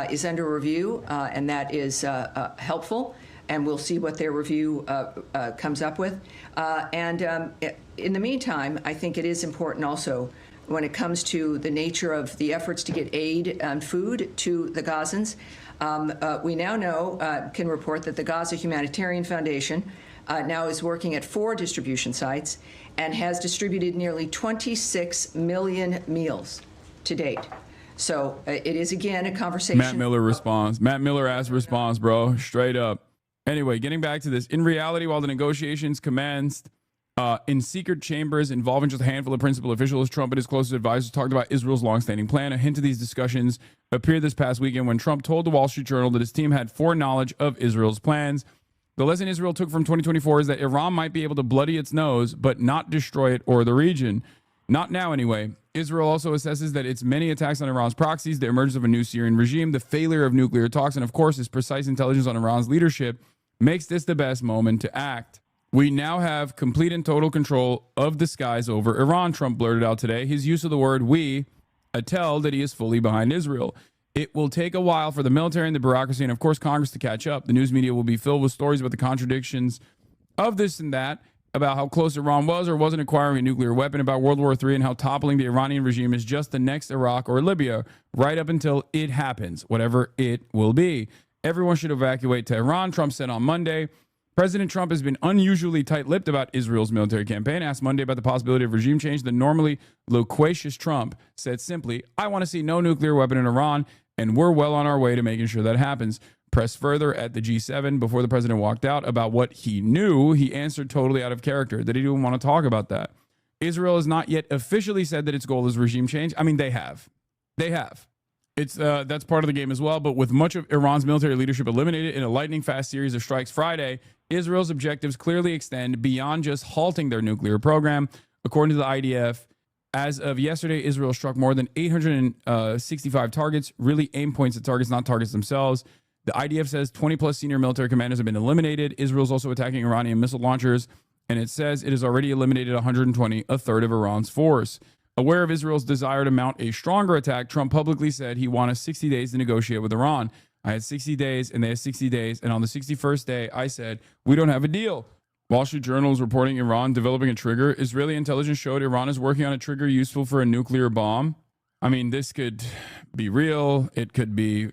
is under review, and that is helpful, and we'll see what their review comes up with. In the meantime, I think it is important also when it comes to the nature of the efforts to get aid and food to the Gazans. We now know, can report that the Gaza Humanitarian Foundation now is working at 4 distribution sites and has distributed nearly 26 million meals to date. So it is, again, a conversation. Matt Miller responds. Matt Miller ass response, bro. Straight up. Anyway, getting back to this. In reality, while the negotiations commenced in secret chambers involving just a handful of principal officials, Trump and his closest advisors talked about Israel's longstanding plan. A hint of these discussions appeared this past weekend when Trump told the Wall Street Journal that his team had foreknowledge of Israel's plans. The lesson Israel took from 2024 is that Iran might be able to bloody its nose, but not destroy it or the region. Not now, anyway. Israel also assesses that its many attacks on Iran's proxies, the emergence of a new Syrian regime, the failure of nuclear talks, and of course, its precise intelligence on Iran's leadership makes this the best moment to act. We now have complete and total control of the skies over Iran, Trump blurted out today. His use of the word we tell that he is fully behind Israel. It will take a while for the military and the bureaucracy and, of course, Congress to catch up. The news media will be filled with stories about the contradictions of this and that, about how close Iran was or wasn't acquiring a nuclear weapon, about World War III, and how toppling the Iranian regime is just the next Iraq or Libya, right up until it happens, whatever it will be. Everyone should evacuate Tehran, Trump said on Monday. President Trump has been unusually tight-lipped about Israel's military campaign. Asked Monday about the possibility of regime change, the normally loquacious Trump said simply, I want to see no nuclear weapon in Iran, and we're well on our way to making sure that happens. Pressed further at the G7 before the president walked out about what he knew, he answered totally out of character that he didn't want to talk about that. Israel has not yet officially said that its goal is regime change. I mean, they have. It's that's part of the game as well. But with much of Iran's military leadership eliminated in a lightning-fast series of strikes Friday, Israel's objectives clearly extend beyond just halting their nuclear program. According to the IDF, as of yesterday, Israel struck more than 865 targets, really aim points at targets, not targets themselves. The IDF says 20-plus senior military commanders have been eliminated. Israel's also attacking Iranian missile launchers, and it says it has already eliminated 120, a third of Iran's force. Aware of Israel's desire to mount a stronger attack, Trump publicly said he wanted 60 days to negotiate with Iran. I had 60 days, and they had 60 days, and on the 61st day, I said, we don't have a deal. Wall Street Journal is reporting Iran developing a trigger. Israeli intelligence showed Iran is working on a trigger useful for a nuclear bomb. I mean, this could be real. It could be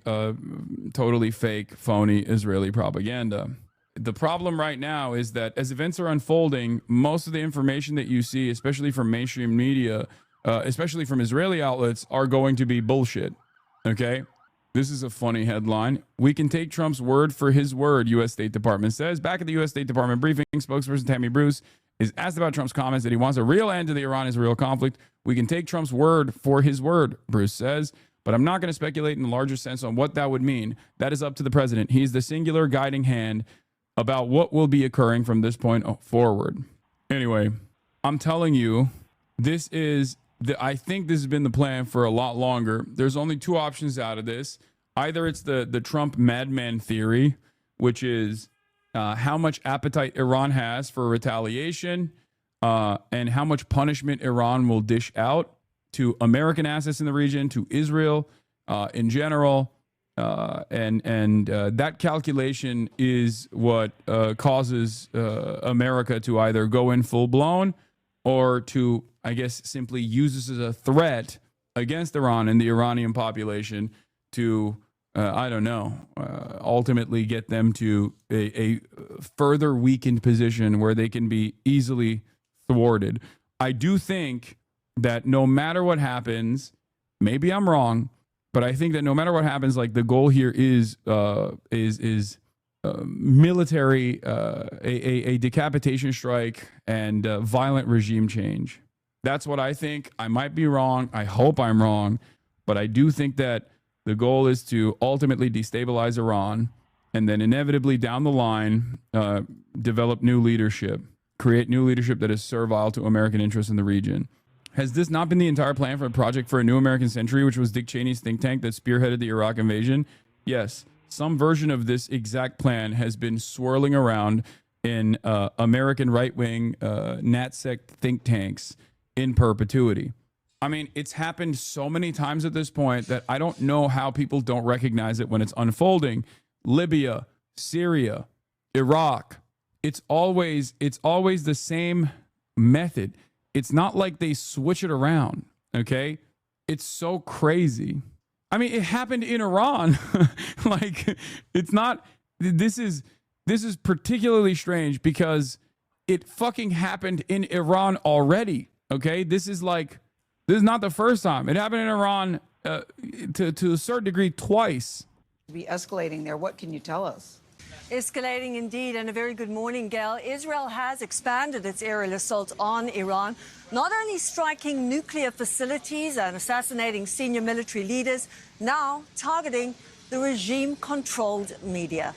totally fake, phony Israeli propaganda. The problem right now is that as events are unfolding, most of the information that you see, especially from mainstream media, especially from Israeli outlets, are going to be bullshit. Okay? This is a funny headline. We can take Trump's word for his word, U.S. State Department says. Back at the U.S. State Department briefing, spokesperson Tammy Bruce is asked about Trump's comments that he wants a real end to the Iran-Israel conflict. We can take Trump's word for his word, Bruce says, but I'm not going to speculate in the larger sense on what that would mean. That is up to the president. He's the singular guiding hand about what will be occurring from this point forward. Anyway, I'm telling you, I think this has been the plan for a lot longer. There's only two options out of this. Either it's the Trump madman theory, which is how much appetite Iran has for retaliation and how much punishment Iran will dish out to American assets in the region, to Israel in general. And that calculation is what causes America to either go in full blown or to, I guess, simply use this as a threat against Iran and the Iranian population to, I don't know, ultimately get them to a further weakened position where they can be easily thwarted. I do think that no matter what happens, maybe I'm wrong, but I think that no matter what happens, like the goal here is military, a decapitation strike and violent regime change. That's what I think. I might be wrong. I hope I'm wrong, but I do think that the goal is to ultimately destabilize Iran and then inevitably down the line develop new leadership, create new leadership that is servile to American interests in the region. Has this not been the entire plan for a project for a new American century, which was Dick Cheney's think tank that spearheaded the Iraq invasion? Yes, some version of this exact plan has been swirling around in American right-wing NatSec think tanks in perpetuity. I mean, it's happened so many times at this point that I don't know how people don't recognize it when it's unfolding. Libya, Syria, Iraq, it's always the same method. It's not like they switch it around, okay? It's so crazy. I mean, it happened in Iran. Like, it's not, this is particularly strange because it fucking happened in Iran already, okay? This is not the first time. It happened in Iran to a certain degree twice. Be escalating there. What can you tell us? Escalating indeed, and a very good morning, Gail. Israel has expanded its aerial assault on Iran, not only striking nuclear facilities and assassinating senior military leaders, now targeting the regime-controlled media.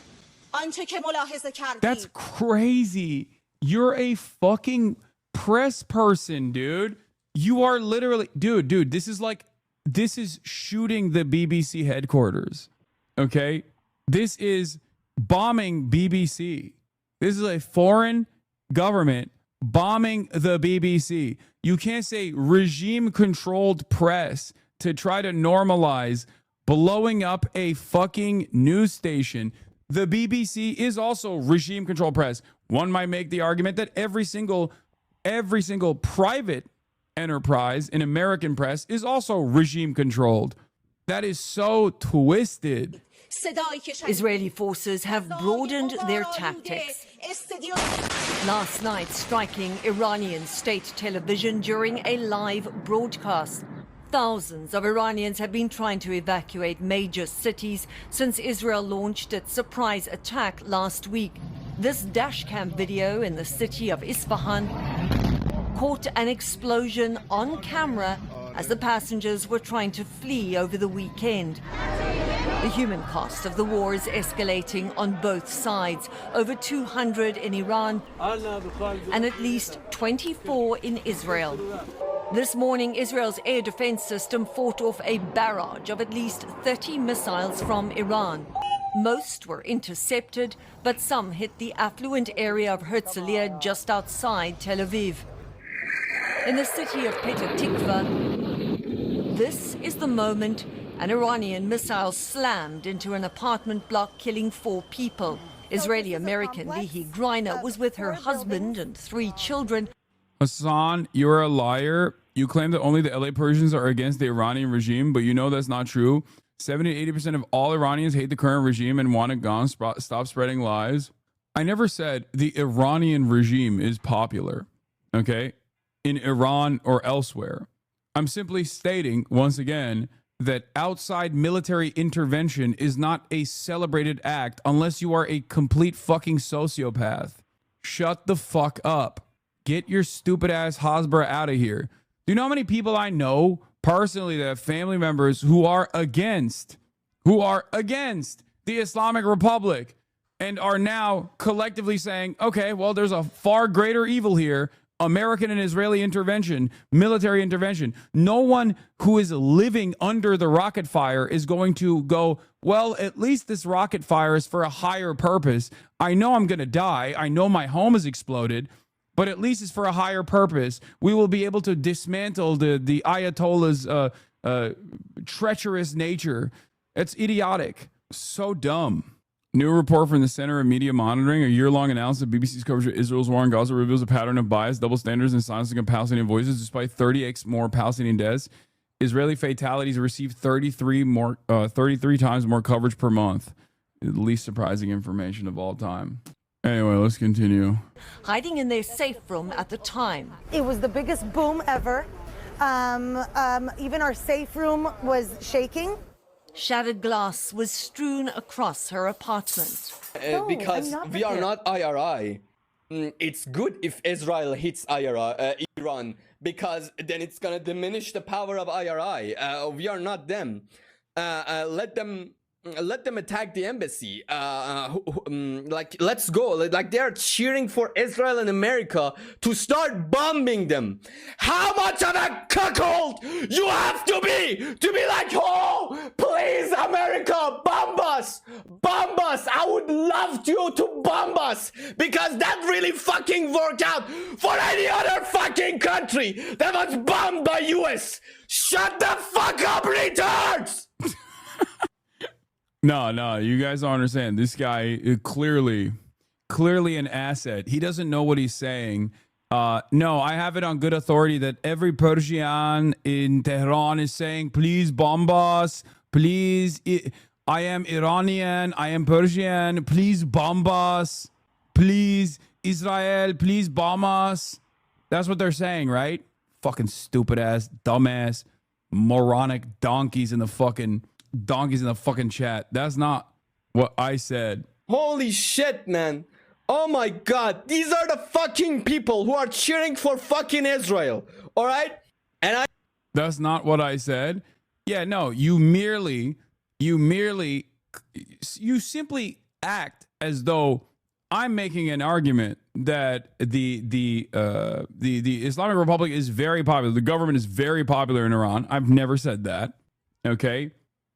That's crazy. You're a fucking press person, dude. You are literally, dude, this is shooting the BBC headquarters, okay? This is bombing BBC. This is a foreign government bombing the BBC. You can't say regime-controlled press to try to normalize blowing up a fucking news station. The BBC is also regime-controlled press. One might make the argument that every single private enterprise in American press is also regime-controlled. That is so twisted. Israeli forces have broadened their tactics. Last night, striking Iranian state television during a live broadcast. Thousands of Iranians have been trying to evacuate major cities since Israel launched its surprise attack last week. This dashcam video in the city of Isfahan caught an explosion on camera as the passengers were trying to flee over the weekend. The human cost of the war is escalating on both sides. Over 200 in Iran and at least 24 in Israel. This morning, Israel's air defense system fought off a barrage of at least 30 missiles from Iran. Most were intercepted, but some hit the affluent area of Herzliya just outside Tel Aviv. In the city of Petah Tikva, this is the moment an Iranian missile slammed into an apartment block, killing 4 people. Israeli-American Lihi Greiner was with her husband and 3 children. Hassan, you're a liar. You claim that only the LA Persians are against the Iranian regime, but you know that's not true. 70 to 80% of all Iranians hate the current regime and want it gone. Stop spreading lies. I never said the Iranian regime is popular, okay, in Iran or elsewhere. I'm simply stating, once again, that outside military intervention is not a celebrated act unless you are a complete fucking sociopath. Shut the fuck up. Get your stupid ass Hasbara out of here. Do you know how many people I know personally that have family members who are against the Islamic Republic and are now collectively saying, okay, well, there's a far greater evil here. American and Israeli intervention, military intervention. No one who is living under the rocket fire is going to go, well, at least this rocket fire is for a higher purpose. I know I'm going to die. I know my home has exploded, but at least it's for a higher purpose. We will be able to dismantle the Ayatollah's treacherous nature. It's idiotic. So dumb. New report from the Center of Media Monitoring, a year-long analysis of BBC's coverage of Israel's war on Gaza reveals a pattern of bias, double standards, and silencing of Palestinian voices. Despite 38 more Palestinian deaths, Israeli fatalities received 33 times more coverage per month. The least surprising information of all time. Anyway, let's continue. Hiding in their safe room at the time. It was the biggest boom ever. Even our safe room was shaking. Shattered glass was strewn across her apartment. Because we are not IRI. It's good if Israel hits Iran, because then it's gonna diminish the power of IRI. We are not them. Let them attack the embassy. Like, let's go. Like, they're cheering for Israel and America to start bombing them. How much of a cuckold you have to be like, oh, please, America, bomb us. Bomb us. I would love you to bomb us, because that really fucking worked out for any other fucking country that was bombed by US. Shut the fuck up, retards! No, you guys don't understand. This guy is clearly an asset. He doesn't know what he's saying. No, I have it on good authority that every Persian in Tehran is saying, please bomb us. Please, I am Iranian. I am Persian. Please bomb us. Please, Israel, please bomb us. That's what they're saying, right? Fucking stupid ass, dumbass, moronic donkeys in the fucking chat. That's not what I said. Holy shit, man. Oh my god. These are the fucking people who are cheering for fucking Israel. All right? And That's not what I said. Yeah, no, you simply act as though I'm making an argument that the Islamic Republic is very popular. The government is very popular in Iran. I've never said that. Okay?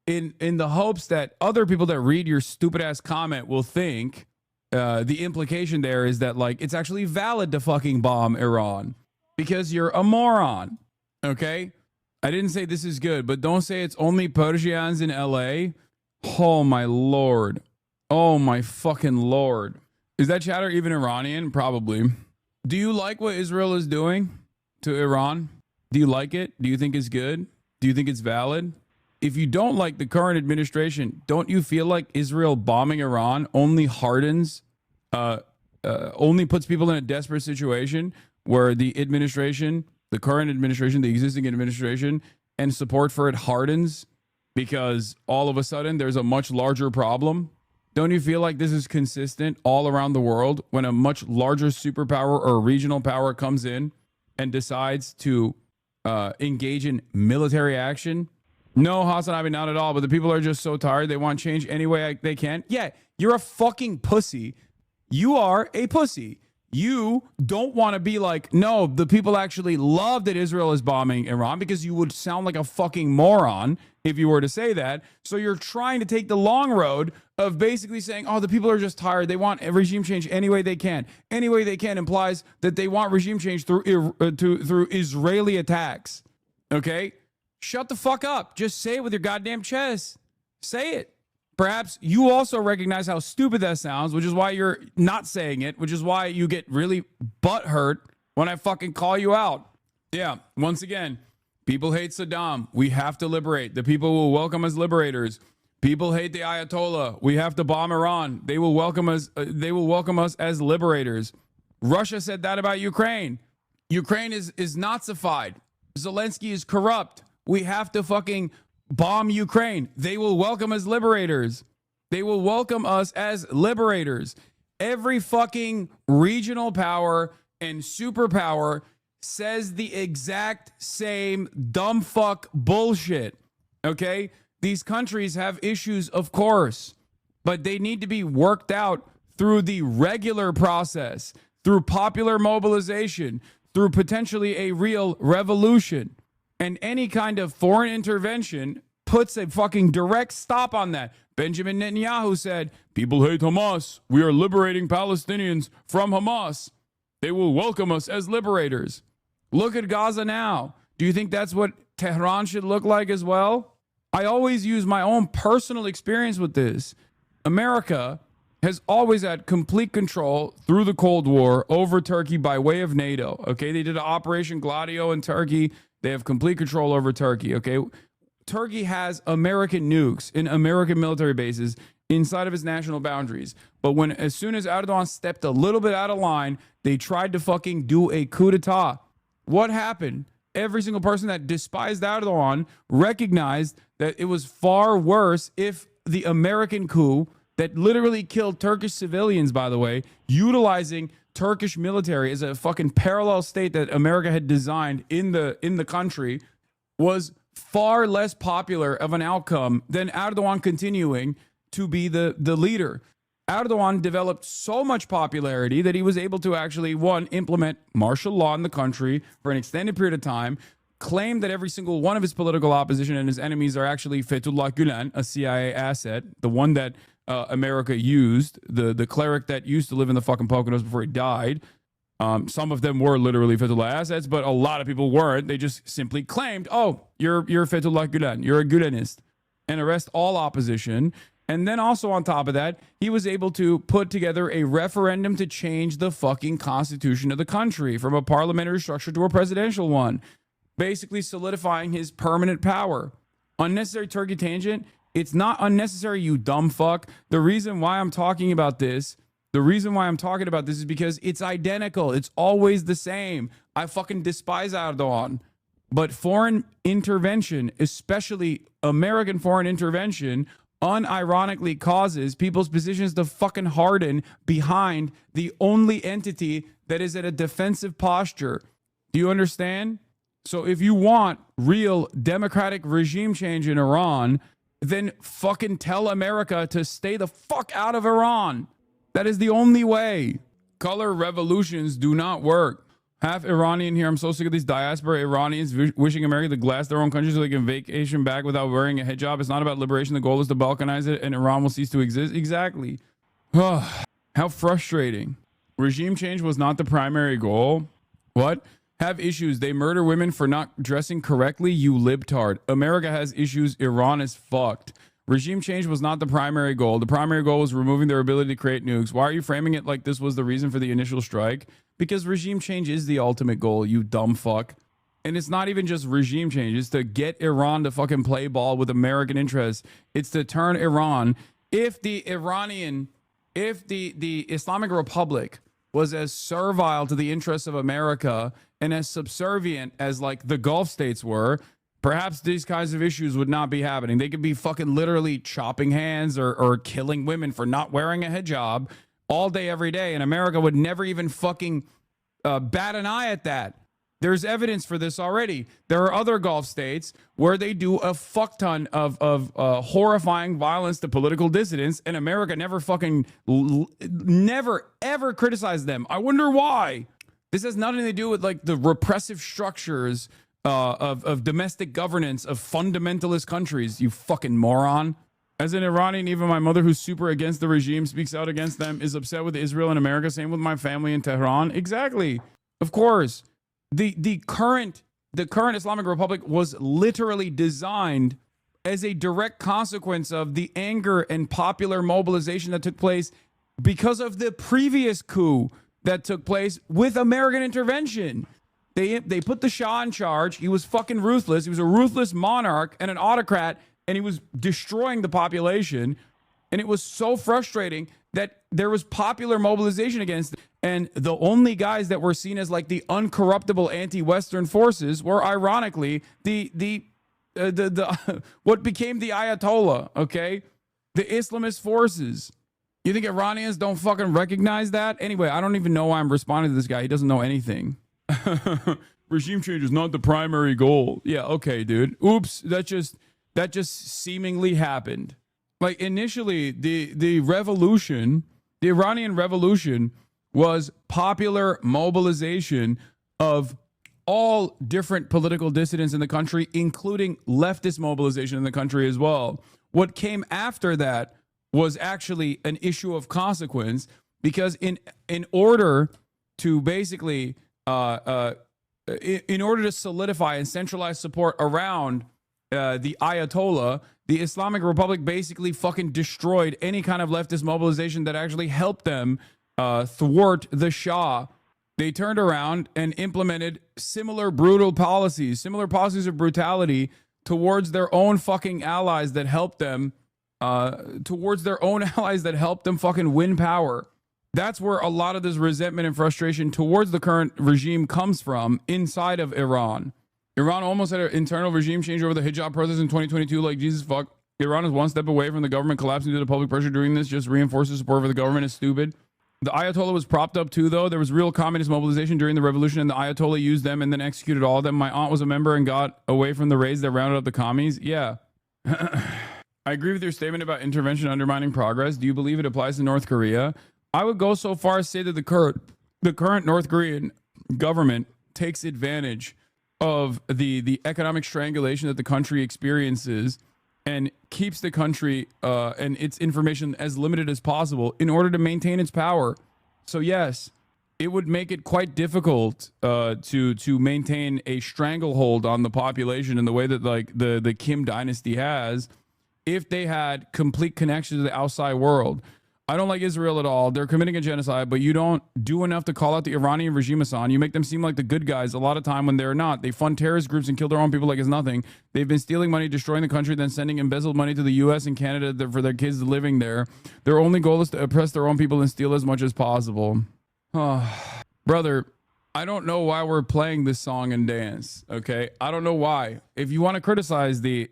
In the hopes that other people that read your stupid ass comment will think the implication there is that, like, it's actually valid to fucking bomb Iran because you're a moron. Okay? I didn't say this is good, but don't say it's only Persians in LA. Oh my lord. Oh my fucking lord. Is that chatter even Iranian? Probably. Do you like what Israel is doing to Iran? Do you like it? Do you think it's good? Do you think it's valid? If you don't like the current administration, don't you feel like Israel bombing Iran only hardens, only puts people in a desperate situation where the administration, the current administration, the existing administration, and support for it hardens because all of a sudden there's a much larger problem? Don't you feel like this is consistent all around the world when a much larger superpower or regional power comes in and decides to engage in military action? No, HasanAbi, not at all. But the people are just so tired. They want change any way they can. Yeah, you're a fucking pussy. You are a pussy. You don't want to be like, no, the people actually love that Israel is bombing Iran, because you would sound like a fucking moron if you were to say that. So you're trying to take the long road of basically saying, oh, the people are just tired. They want a regime change any way they can. Any way they can implies that they want regime change through Israeli attacks. Okay? Shut the fuck up. Just say it with your goddamn chest. Say it. Perhaps you also recognize how stupid that sounds, which is why you're not saying it, which is why you get really butthurt when I fucking call you out. Yeah, once again, people hate Saddam. We have to liberate. The people will welcome us liberators. People hate the Ayatollah. We have to bomb Iran. They will welcome us. They will welcome us as liberators. Russia said that about Ukraine. Ukraine is Nazified. Zelensky is corrupt. We have to fucking bomb Ukraine. They will welcome as liberators. They will welcome us as liberators. Every fucking regional power and superpower says the exact same dumb fuck bullshit. Okay? These countries have issues, of course, but they need to be worked out through the regular process, through popular mobilization, through potentially a real revolution. And any kind of foreign intervention puts a fucking direct stop on that. Benjamin Netanyahu said, people hate Hamas. We are liberating Palestinians from Hamas. They will welcome us as liberators. Look at Gaza now. Do you think that's what Tehran should look like as well? I always use my own personal experience with this. America has always had complete control through the Cold War over Turkey by way of NATO. Okay, they did an Operation Gladio in Turkey. They have complete control over Turkey. Okay, Turkey has American nukes in American military bases inside of its national boundaries. But as soon as Erdogan stepped a little bit out of line, they tried to fucking do a coup d'etat. What happened? Every single person that despised Erdogan recognized that it was far worse if the American coup that literally killed Turkish civilians, by the way, utilizing Turkish military as a fucking parallel state that America had designed in the country, was far less popular of an outcome than Erdogan continuing to be the leader. Erdogan developed so much popularity that he was able to actually, one, implement martial law in the country for an extended period of time, claim that every single one of his political opposition and his enemies are actually Fethullah Gulen, a CIA asset, the one that America used, the cleric that used to live in the fucking Poconos before he died. Some of them were literally Fethullah assets, but a lot of people weren't. They just simply claimed, oh, you're Fethullah Gulen, you're a Gulenist, and arrest all opposition. And then also on top of that, he was able to put together a referendum to change the fucking constitution of the country from a parliamentary structure to a presidential one, basically solidifying his permanent power. Unnecessary Turkey tangent. It's not unnecessary, you dumb fuck. The reason why I'm talking about this is because it's identical. It's always the same. I fucking despise Erdogan. But foreign intervention, especially American foreign intervention, unironically causes people's positions to fucking harden behind the only entity that is at a defensive posture. Do you understand? So if you want real democratic regime change in Iran, then fucking tell America to stay the fuck out of Iran. That is the only way. Color revolutions do not work. Half Iranian here. I'm so sick of these diaspora Iranians wishing America to glass their own country so they can vacation back without wearing a hijab. It's not about liberation. The goal is to Balkanize it and Iran will cease to exist. Exactly. How frustrating. Regime change was not the primary goal. What? Have issues. They murder women for not dressing correctly, you libtard. America has issues. Iran is fucked. Regime change was not the primary goal. The primary goal was removing their ability to create nukes. Why are you framing it like this was the reason for the initial strike? Because regime change is the ultimate goal, you dumb fuck. And it's not even just regime change. It's to get Iran to fucking play ball with American interests. It's to turn Iran. If the Islamic Republic was as servile to the interests of America and as subservient as like the Gulf states were, perhaps these kinds of issues would not be happening. They could be fucking literally chopping hands or killing women for not wearing a hijab all day, every day. And America would never even fucking bat an eye at that. There's evidence for this already. There are other Gulf states where they do a fuck ton of horrifying violence to political dissidents, and America never fucking, never ever criticized them. I wonder why. This has nothing to do with like the repressive structures of domestic governance of fundamentalist countries, you fucking moron. As an Iranian, even my mother, who's super against the regime, speaks out against them, is upset with Israel and America. Same with my family in Tehran. Exactly. Of course. The current Islamic Republic was literally designed as a direct consequence of the anger and popular mobilization that took place because of the previous coup that took place with American intervention. They put the Shah in charge. He was fucking ruthless. He was a ruthless monarch and an autocrat, and he was destroying the population. And it was so frustrating that there was popular mobilization against it. And the only guys that were seen as like the uncorruptible anti-Western forces were ironically the what became the Ayatollah, okay? The Islamist forces. You think Iranians don't fucking recognize that? Anyway, I don't even know why I'm responding to this guy. He doesn't know anything. Regime change is not the primary goal. Yeah, okay, dude. Oops, that just seemingly happened. Like initially, the revolution, the Iranian revolution was popular mobilization of all different political dissidents in the country, including leftist mobilization in the country as well. What came after that was actually an issue of consequence, because in order to basically in order to solidify and centralize support around the Ayatollah, the Islamic Republic basically fucking destroyed any kind of leftist mobilization that actually helped them thwart the Shah. They turned around and implemented similar policies of brutality towards their own fucking allies that helped them, fucking win power. That's where a lot of this resentment and frustration towards the current regime comes from inside of Iran. Iran almost had an internal regime change over the hijab protests in 2022. Like, Jesus fuck. Iran is one step away from the government collapsing due to public pressure. Doing this just reinforces support for the government is stupid. The Ayatollah was propped up too, though. There was real communist mobilization during the revolution, and the Ayatollah used them and then executed all of them. My aunt was a member and got away from the raids that rounded up the commies. Yeah. I agree with your statement about intervention undermining progress. Do you believe it applies to North Korea? I would go so far as to say that the current North Korean government takes advantage of the economic strangulation that the country experiences and keeps the country and its information as limited as possible in order to maintain its power. So yes, it would make it quite difficult to maintain a stranglehold on the population in the way that like the Kim dynasty has if they had complete connection to the outside world. I don't like Israel at all. They're committing a genocide, but you don't do enough to call out the Iranian regime, Hassan. You make them seem like the good guys a lot of time when they're not. They fund terrorist groups and kill their own people like it's nothing. They've been stealing money, destroying the country, then sending embezzled money to the U.S. and Canada for their kids living there. Their only goal is to oppress their own people and steal as much as possible. Oh, brother, I don't know why we're playing this song and dance, okay? I don't know why. If you want to criticize the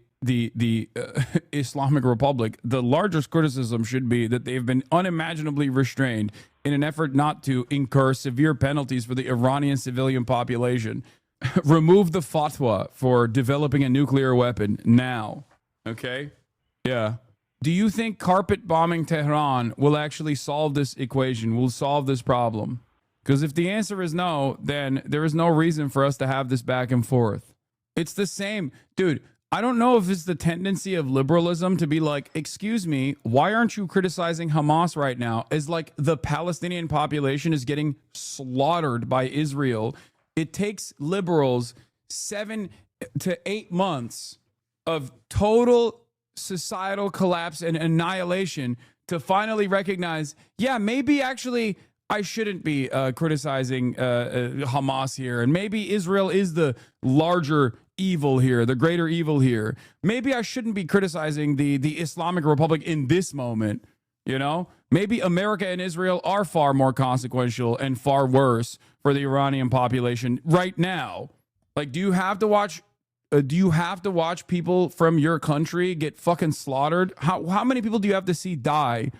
Islamic Republic, the largest criticism should be that they've been unimaginably restrained in an effort not to incur severe penalties for the Iranian civilian population. Remove the fatwa for developing a nuclear weapon now. Okay? Yeah. Do you think carpet bombing Tehran will actually solve this equation, will solve this problem? Because if the answer is no, then there is no reason for us to have this back and forth. It's the same. Dude, I don't know if it's the tendency of liberalism to be like, excuse me, why aren't you criticizing Hamas right now? As like the Palestinian population is getting slaughtered by Israel. It takes liberals 7 to 8 months of total societal collapse and annihilation to finally recognize, yeah, maybe actually I shouldn't be criticizing Hamas here. And maybe Israel is the larger evil here, the greater evil here. Maybe I shouldn't be criticizing the Islamic Republic in this moment, you know? Maybe America and Israel are far more consequential and far worse for the Iranian population right now. Like, do you have to watch people from your country get fucking slaughtered? How many people do you have to see die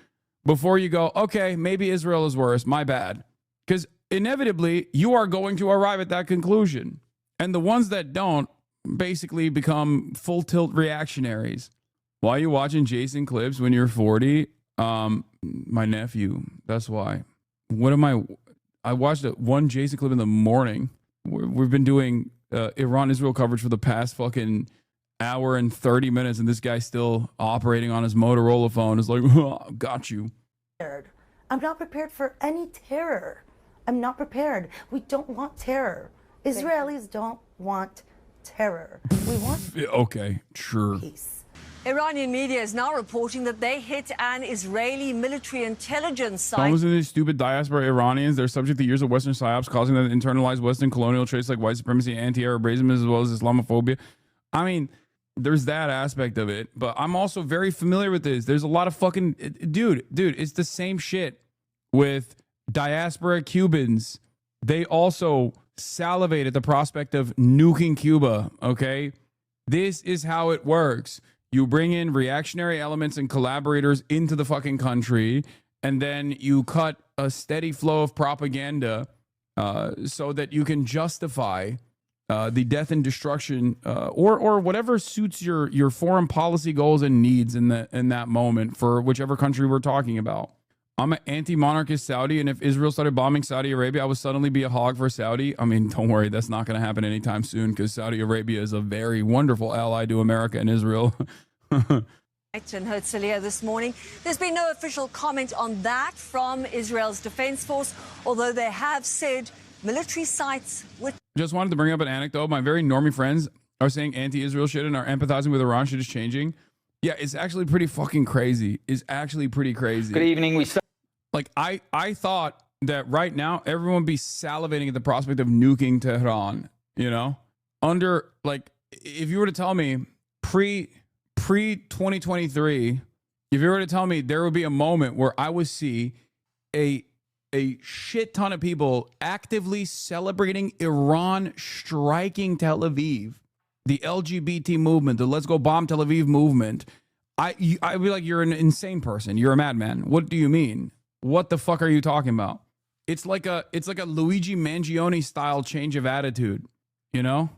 before you go, okay, maybe Israel is worse, my bad? Because inevitably, you are going to arrive at that conclusion. And the ones that don't basically become full tilt reactionaries. Why are you watching Jason clips when you're 40? My nephew, that's why. I watched one Jason clip in the morning. We've been doing Iran-Israel coverage for the past fucking hour and 30 minutes, and this guy's still operating on his Motorola phone. It's like, oh, got you. I'm not prepared for any terror. I'm not prepared. We don't want terror. Israelis don't want terror. We want okay, sure. peace. Iranian media is now reporting that they hit an Israeli military intelligence site. Some of these stupid diaspora Iranians, they're subject to years of Western psyops, causing them to internalize Western colonial traits like white supremacy, anti-Arab racism, as well as Islamophobia. I mean, there's that aspect of it, but I'm also very familiar with this. There's a lot of fucking... Dude, it's the same shit with diaspora Cubans. They also salivate at the prospect of nuking Cuba, okay? This is how it works. You bring in reactionary elements and collaborators into the fucking country, and then you cut a steady flow of propaganda so that you can justify the death and destruction or whatever suits your foreign policy goals and needs in that moment for whichever country we're talking about. I'm an anti-monarchist Saudi, and if Israel started bombing Saudi Arabia, I would suddenly be a hog for Saudi. I mean, don't worry, that's not going to happen anytime soon because Saudi Arabia is a very wonderful ally to America and Israel. In Herzliya this morning. There's been no official comment on that from Israel's Defense Force, although they have said military sites with... Just wanted to bring up an anecdote. My very normie friends are saying anti-Israel shit and are empathizing with Iran shit is changing. Yeah, it's actually pretty fucking crazy. It's actually pretty crazy. Good evening. Like, I thought that right now everyone would be salivating at the prospect of nuking Tehran, you know? Under, like, if you were to tell me pre-2023, if you were to tell me there would be a moment where I would see a shit ton of people actively celebrating Iran striking Tel Aviv, the LGBT movement, the Let's Go Bomb Tel Aviv movement, I'd be like, you're an insane person. You're a madman. What do you mean? What the fuck are you talking about? It's like a Luigi Mangione style change of attitude, you know?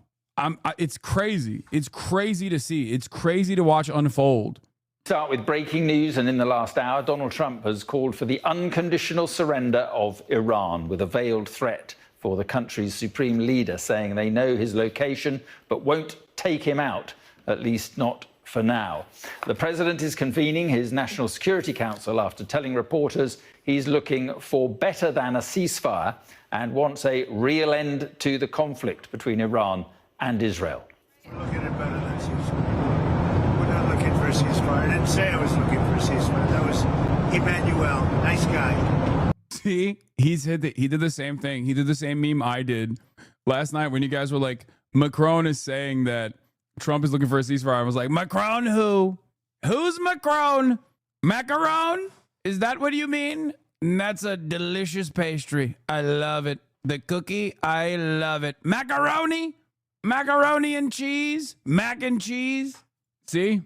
It's crazy. It's crazy to see. It's crazy to watch unfold. Start with breaking news, and in the last hour, Donald Trump has called for the unconditional surrender of Iran with a veiled threat for the country's supreme leader, saying they know his location but won't take him out, at least not for now. The president is convening his National Security Council after telling reporters he's looking for better than a ceasefire and wants a real end to the conflict between Iran and Israel. Looking at better than ceasefire. We're not looking for a ceasefire. I didn't say I was looking for a ceasefire. That was Emmanuel, nice guy. See, he did the same thing. He did the same meme I did last night when you guys were like, Macron is saying that Trump is looking for a ceasefire. I was like, Macron who? Who's Macron? Macaron? Is that what you mean? And that's a delicious pastry. I love it. The cookie, I love it. Macaroni? Macaroni and cheese? Mac and cheese? See?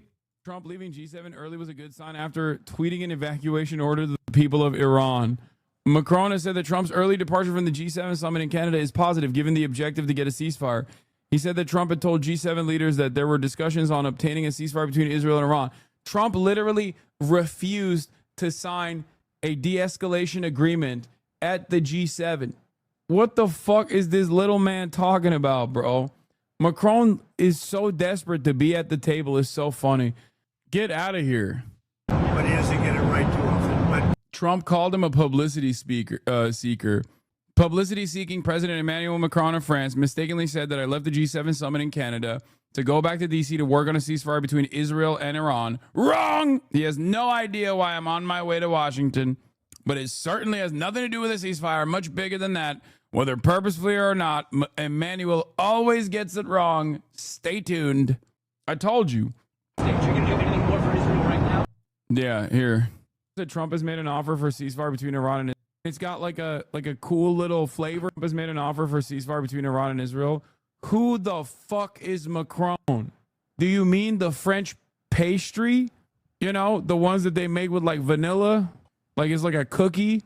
Trump leaving G7 early was a good sign after tweeting an evacuation order to the people of Iran. Macron has said that Trump's early departure from the G7 summit in Canada is positive, given the objective to get a ceasefire. He said that Trump had told G7 leaders that there were discussions on obtaining a ceasefire between Israel and Iran. Trump literally refused to sign a de-escalation agreement at the G7. What the fuck is this little man talking about, bro? Macron is so desperate to be at the table. It's so funny. Get out of here. But he doesn't get it right too often. But Trump called him a publicity seeker. Publicity-seeking President Emmanuel Macron of France mistakenly said that I left the G7 summit in Canada to go back to D.C. to work on a ceasefire between Israel and Iran. Wrong! He has no idea why I'm on my way to Washington, but it certainly has nothing to do with a ceasefire, much bigger than that. Whether purposefully or not, Emmanuel always gets it wrong. Stay tuned. I told you. Are you going to do anything more for Israel right now? Yeah, here. Trump has made an offer for a ceasefire between Iran and Israel. It's got like a cool little flavor. Trump has made an offer for a ceasefire between Iran and Israel. Who the fuck is Macron? Do you mean the French pastry? You know, the ones that they make with like vanilla? Like it's like a cookie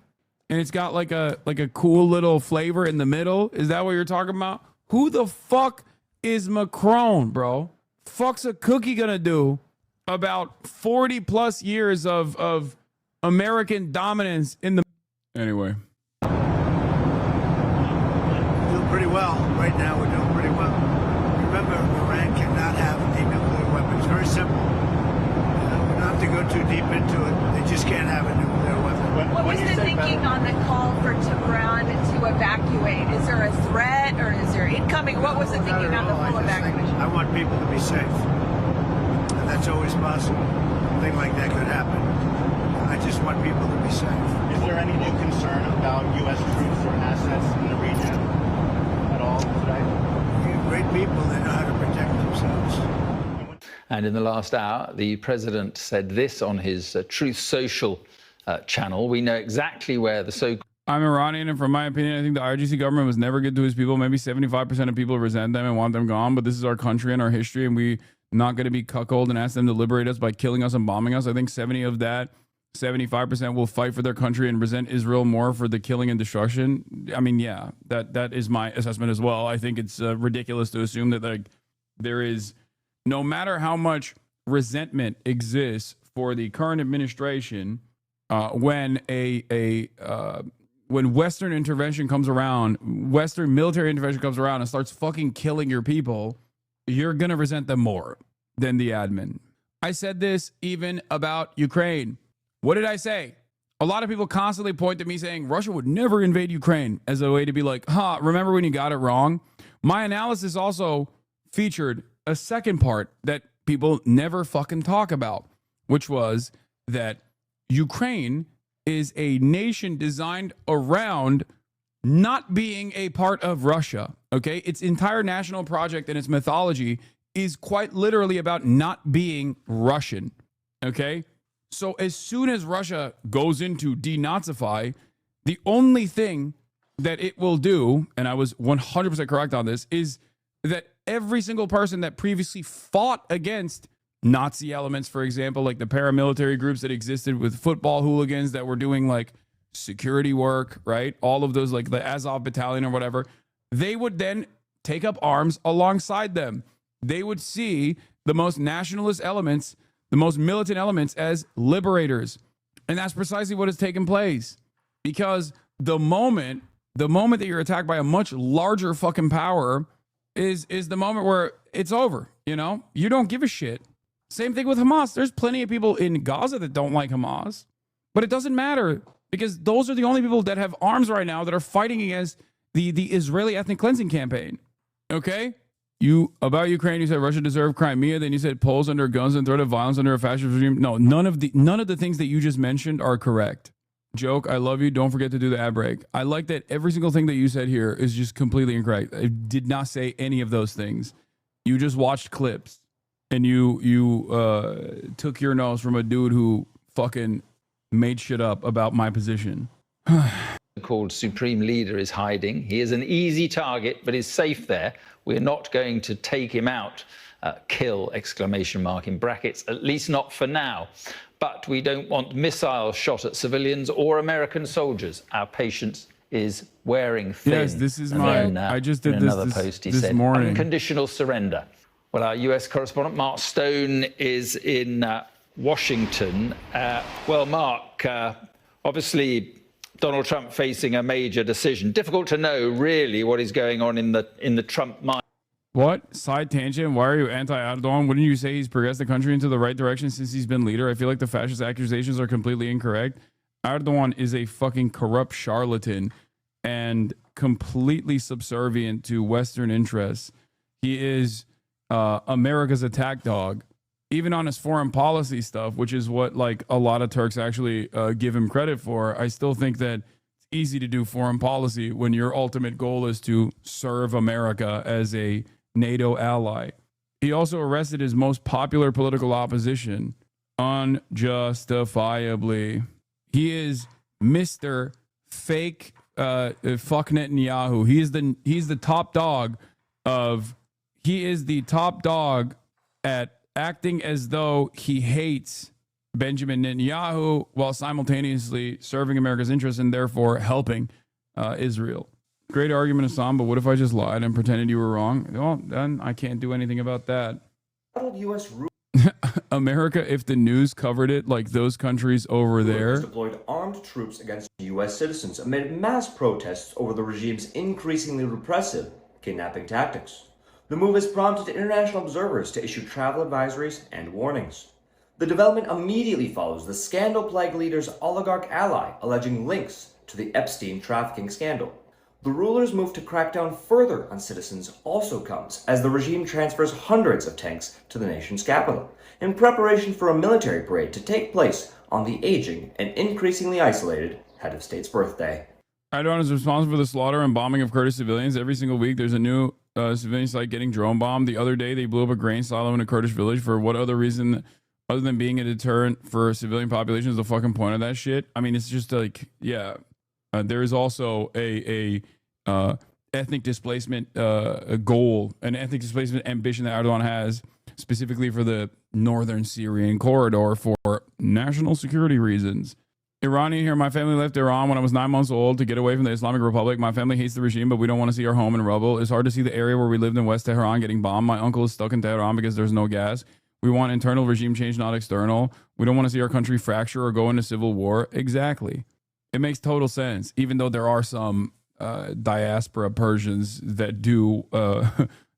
and it's got like a cool little flavor in the middle. Is that what you're talking about? Who the fuck is Macron, bro? Fuck's a cookie gonna do about 40 plus years of American dominance in the... Anyway. we're doing pretty well. Right now, we're doing pretty well. Remember, Iran cannot have a nuclear weapon. It's very simple. We don't have to go too deep into it. They just can't have a nuclear weapon. What was the thinking on the call for Tehran to evacuate? Is there a threat or is there incoming? What was the thinking on the full evacuation? I want people to be safe. And that's always possible. A thing like that could happen. I just want people to be safe. Is there any new concern about U.S. troops or assets in the region at all today? Great people, they know how to protect themselves. And in the last hour, the president said this on his Truth Social channel. We know exactly where the so I'm Iranian, and from my opinion, I think the IRGC government was never good to his people. Maybe 75% of people resent them and want them gone, but this is our country and our history, and we not going to be cuckold and ask them to liberate us by killing us and bombing us. I think 75% will fight for their country and resent Israel more for the killing and destruction. I mean, yeah, that is my assessment as well. I think it's ridiculous to assume that like there is, no matter how much resentment exists for the current administration, when when Western intervention comes around, Western military intervention comes around and starts fucking killing your people, you're going to resent them more than the admin. I said this even about Ukraine. What did I say? A lot of people constantly point to me saying Russia would never invade Ukraine as a way to be like, remember when you got it wrong? My analysis also featured a second part that people never fucking talk about, which was that Ukraine is a nation designed around not being a part of Russia, okay? Its entire national project and its mythology is quite literally about not being Russian, okay? So as soon as Russia goes into denazify, the only thing that it will do, and I was 100% correct on this, is that every single person that previously fought against Nazi elements, for example, like the paramilitary groups that existed with football hooligans that were doing like security work, right? All of those, like the Azov battalion or whatever, they would then take up arms alongside them. They would see the most nationalist elements, the most militant elements as liberators. And that's precisely what has taken place. Because the moment that you're attacked by a much larger fucking power is the moment where it's over, you know? You don't give a shit. Same thing with Hamas. There's plenty of people in Gaza that don't like Hamas, but it doesn't matter because those are the only people that have arms right now that are fighting against the Israeli ethnic cleansing campaign. Okay? About Ukraine, you said Russia deserved Crimea. Then you said Poles under guns and threat of violence under a fascist regime. No, none of the things that you just mentioned are correct. Joke, I love you. Don't forget to do the ad break. I like that every single thing that you said here is just completely incorrect. I did not say any of those things. You just watched clips. And you took your nose from a dude who fucking made shit up about my position. Called Supreme Leader is hiding. He is an easy target, but is safe there. We're not going to take him out. Kill, exclamation mark in brackets, at least not for now. But we don't want missiles shot at civilians or American soldiers. Our patience is wearing thin. Yes, this is I just did another post. He said, morning. Unconditional surrender. Well, our US correspondent Mark Stone is in Washington. Well, Mark, obviously Donald Trump facing a major decision. Difficult to know really what is going on in the Trump mind. What? Side tangent? Why are you anti-Erdogan? Wouldn't you say he's progressed the country into the right direction since he's been leader? I feel like the fascist accusations are completely incorrect. Erdogan is a fucking corrupt charlatan and completely subservient to Western interests. He is America's attack dog, even on his foreign policy stuff, which is what like a lot of Turks actually give him credit for. I still think that it's easy to do foreign policy when your ultimate goal is to serve America as a NATO ally. He also arrested his most popular political opposition unjustifiably. He is Mr. Fake fuck Netanyahu. He's the top dog of. He is the top dog at acting as though he hates Benjamin Netanyahu while simultaneously serving America's interests and therefore helping Israel. Great argument, Hassan, but what if I just lied and pretended you were wrong? Well, then I can't do anything about that. America, if the news covered it like those countries over there. Deployed armed troops against U.S. citizens amid mass protests over the regime's increasingly repressive kidnapping tactics. The move has prompted international observers to issue travel advisories and warnings. The development immediately follows the scandal-plagued leader's oligarch ally alleging links to the Epstein trafficking scandal. The ruler's move to crack down further on citizens also comes as the regime transfers hundreds of tanks to the nation's capital in preparation for a military parade to take place on the aging and increasingly isolated head of state's birthday. Erdogan is responsible for the slaughter and bombing of Kurdish civilians. Every single week there's a new civilian site getting drone bombed. The other day they blew up a grain silo in a Kurdish village. For what other reason other than being a deterrent for civilian populations? The fucking point of that shit. I mean, it's just like, yeah, There is also a ethnic displacement goal, an ethnic displacement ambition that Erdogan has specifically for the northern Syrian corridor for national security reasons. Iranian here. My family left Iran when I was 9 months old to get away from the Islamic Republic. My family hates the regime, but we don't want to see our home in rubble. It's hard to see the area where we lived in West Tehran getting bombed. My uncle is stuck in Tehran because there's no gas. We want internal regime change, not external. We don't want to see our country fracture or go into civil war. Exactly. It makes total sense, even though there are some diaspora Persians that do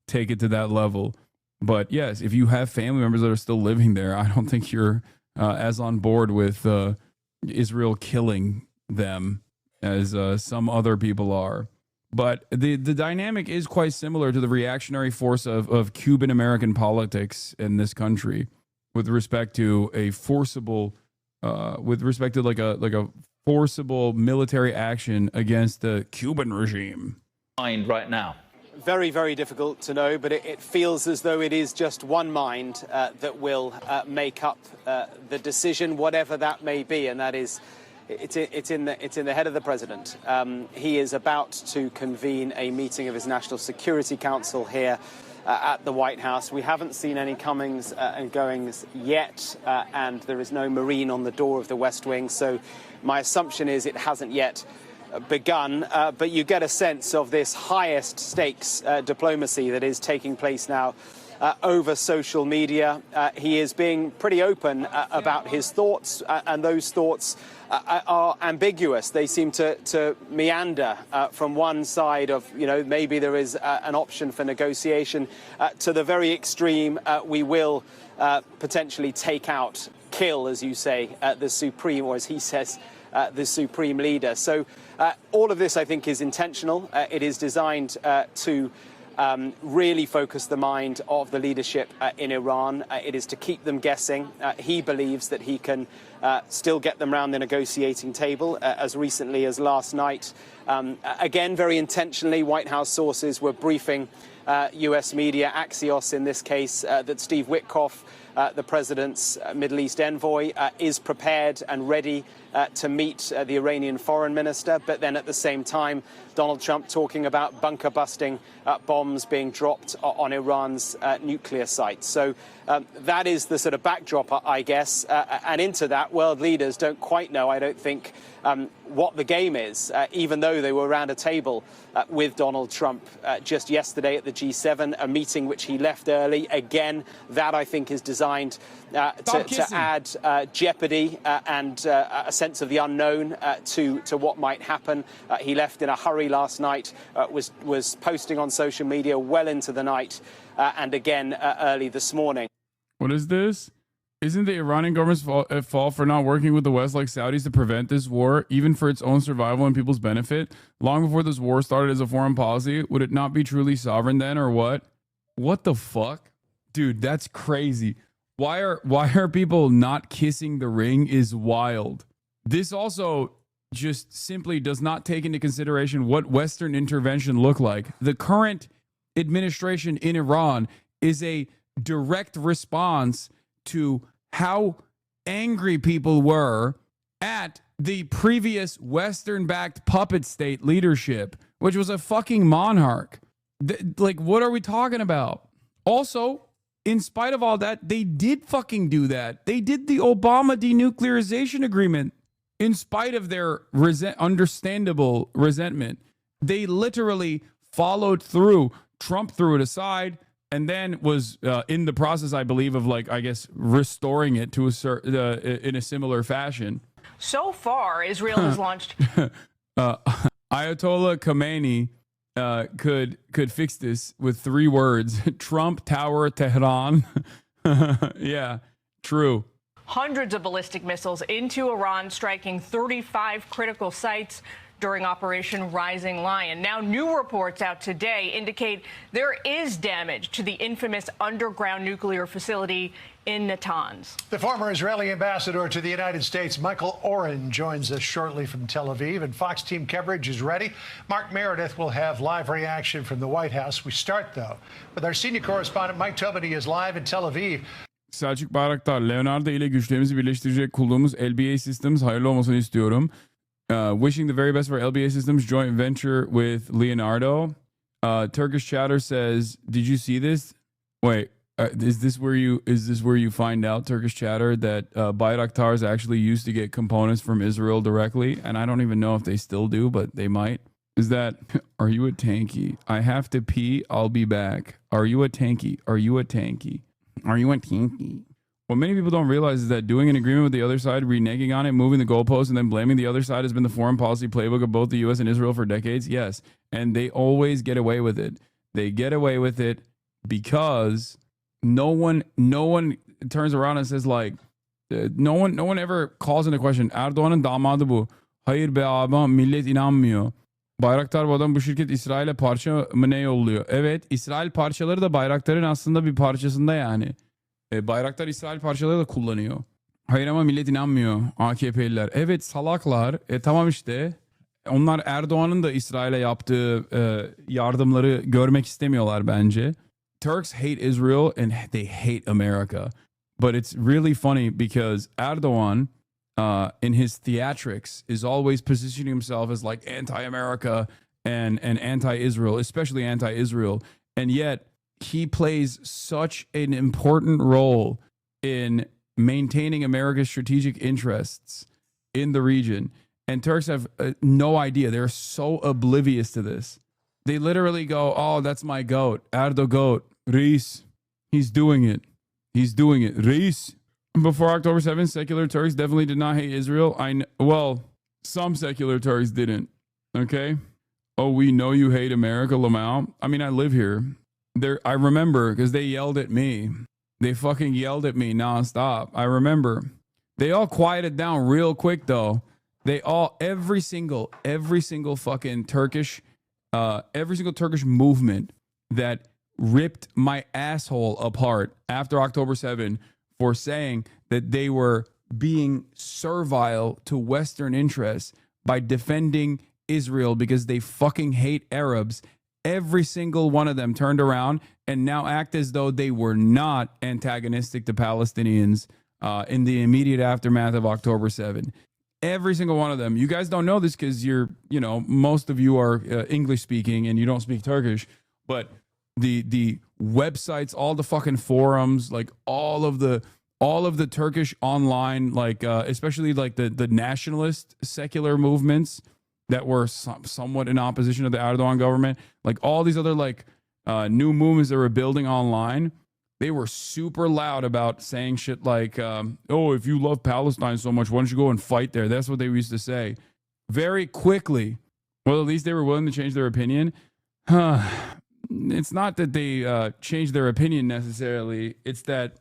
take it to that level. But yes, if you have family members that are still living there, I don't think you're as on board with Israel killing them as some other people are. But the dynamic is quite similar to the reactionary force of Cuban American politics in this country with respect to a forcible forcible military action against the Cuban regime. Right now. Very, very difficult to know, but it feels as though it is just one mind that will make up the decision, whatever that may be, and that is, it's in the head of the president. He is about to convene a meeting of his National Security Council here at the White House. We haven't seen any comings and goings yet, and there is no Marine on the door of the West Wing, so my assumption is it hasn't yet begun, but you get a sense of this highest stakes diplomacy that is taking place now over social media. He is being pretty open about his thoughts, and those thoughts are ambiguous. They seem to meander from one side of, maybe there is an option for negotiation to the very extreme. We will potentially take out, kill, as you say, the supreme, or as he says, the supreme leader. So all of this, I think, is intentional. It is designed to really focus the mind of the leadership in Iran. It is to keep them guessing. He believes that he can still get them round the negotiating table as recently as last night. Again, very intentionally, White House sources were briefing U.S. media, Axios in this case, that Steve Witkoff, the president's Middle East envoy, is prepared and ready to meet the Iranian foreign minister. But then at the same time, Donald Trump talking about bunker busting bombs being dropped on Iran's nuclear sites. So that is the sort of backdrop, I guess. And into that, world leaders don't quite know, I don't think, what the game is, even though they were around a table with Donald Trump just yesterday at the G7, a meeting which he left early. Again, that I think is designed to add jeopardy and a sense of the unknown to what might happen. He left in a hurry last night, was posting on social media well into the night, and again early this morning. What is this? Isn't the Iranian government's fault for not working with the West like Saudis to prevent this war, even for its own survival and people's benefit? Long before this war started as a foreign policy, would it not be truly sovereign then, or what? What the fuck? Dude, that's crazy. Why are people not kissing the ring is wild. This also just simply does not take into consideration what Western intervention looked like. The current administration in Iran is a direct response to how angry people were at the previous Western-backed puppet state leadership, which was a fucking monarch. Like, what are we talking about? Also, in spite of all that, they did fucking do that. They did the Obama denuclearization agreement. In spite of their understandable resentment, they literally followed through. Trump threw it aside, and then was in the process, I believe, of restoring it to in a similar fashion. So far, Israel has launched. Ayatollah Khamenei could fix this with 3 words: Trump Tower Tehran. Yeah, true. Hundreds of ballistic missiles into Iran, striking 35 critical sites during Operation Rising Lion. Now, new reports out today indicate there is damage to the infamous underground nuclear facility in Natanz. The former Israeli ambassador to the United States, Michael Oren, joins us shortly from Tel Aviv, and Fox team coverage is ready. Mark Meredith will have live reaction from the White House. We start, though, with our senior correspondent, Mike Tobin, is live in Tel Aviv. Selçuk Bayraktar, Leonardo ile güçlerimizi birleştirecek kullanımız LBA Systems hayırlı olmasını istiyorum. Wishing the very best for LBA Systems joint venture with Leonardo. Turkish chatter says, did you see this? Wait, is this where you find out, Turkish chatter, that Bayraktars actually used to get components from Israel directly? And I don't even know if they still do, but they might. Is that, are you a tanky? I have to pee, I'll be back. Are you a tanky? Are you a tanky? Are you a tanky? What many people don't realize is that doing an agreement with the other side, reneging on it, moving the goalposts, and then blaming the other side has been the foreign policy playbook of both the U.S. and Israel for decades. Yes, and they always get away with it. They get away with it because no one turns around and says like, no one ever calls into question. Erdoğan'ın damadı bu. Hayır be abi, millet inanmıyor. Bayraktar bu adam bu şirket İsrail'e parça mı ne yolluyor? Evet, İsrail parçaları da Bayraktar'ın aslında bir parçasında yani. Bayraktar İsrail parçaları da kullanıyor. Hayır ama millet inanmıyor, AKP'liler. Evet, salaklar. Tamam işte. Onlar Erdoğan'ın da İsrail'e yaptığı yardımları görmek istemiyorlar bence. Turks hate Israel and they hate America. But it's really funny because Erdoğan, in his theatrics, is always positioning himself as like anti-America and anti-Israel, especially anti-Israel. And yet, he plays such an important role in maintaining America's strategic interests in the region. And Turks have no idea. They're so oblivious to this. They literally go, oh, that's my goat. Erdo goat. Reis. He's doing it. He's doing it. Reis. Before October 7th, secular Turks definitely did not hate Israel. Well, some secular Turks didn't. Okay? Oh, we know you hate America, Lamau. I mean, I live here. I remember because they yelled at me. They fucking yelled at me nonstop. I remember. They all quieted down real quick though. They all, every single fucking Turkish, every single Turkish movement that ripped my asshole apart after October 7 for saying that they were being servile to Western interests by defending Israel because they fucking hate Arabs. Every single one of them turned around and now act as though they were not antagonistic to Palestinians in the immediate aftermath of October 7. Every single one of them. You guys don't know this because most of you are English speaking and you don't speak Turkish, but the websites, all the fucking forums, like all of the Turkish online, like especially like the nationalist secular movements that were somewhat in opposition to the Erdogan government, like all these other like new movements that were building online, they were super loud about saying shit like, oh, if you love Palestine so much, why don't you go and fight there? That's what they used to say. Very quickly, well, at least they were willing to change their opinion. It's not that they changed their opinion necessarily. It's that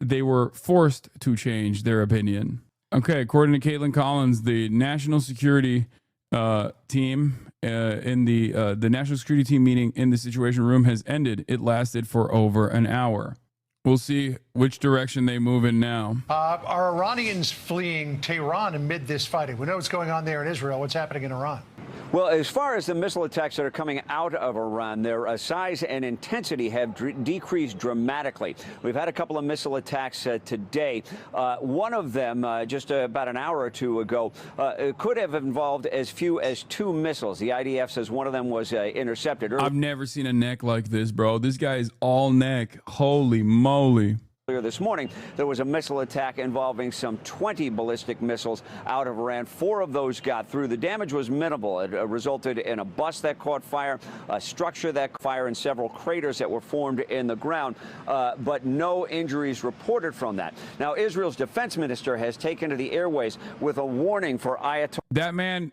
they were forced to change their opinion. Okay, according to Caitlin Collins, the national security team in the national security team meeting in the Situation Room has ended. It lasted for over an hour. We'll see which direction they move in now. Are Iranians fleeing Tehran amid this fighting? We know what's going on there in Israel. What's happening in Iran? Well, as far as the missile attacks that are coming out of Iran, their size and intensity have decreased dramatically. We've had a couple of missile attacks today. One of them, just about an hour or two ago, could have involved as few as 2 missiles. The IDF says one of them was intercepted. I've never seen a neck like this, bro. This guy is all neck. Holy moly. Earlier this morning, there was a missile attack involving some 20 ballistic missiles out of Iran. 4 of those got through. The damage was minimal. It resulted in a bus that caught fire, a structure that caught fire, and several craters that were formed in the ground, but no injuries reported from that. Now, Israel's defense minister has taken to the airways with a warning for Ayatollah. That man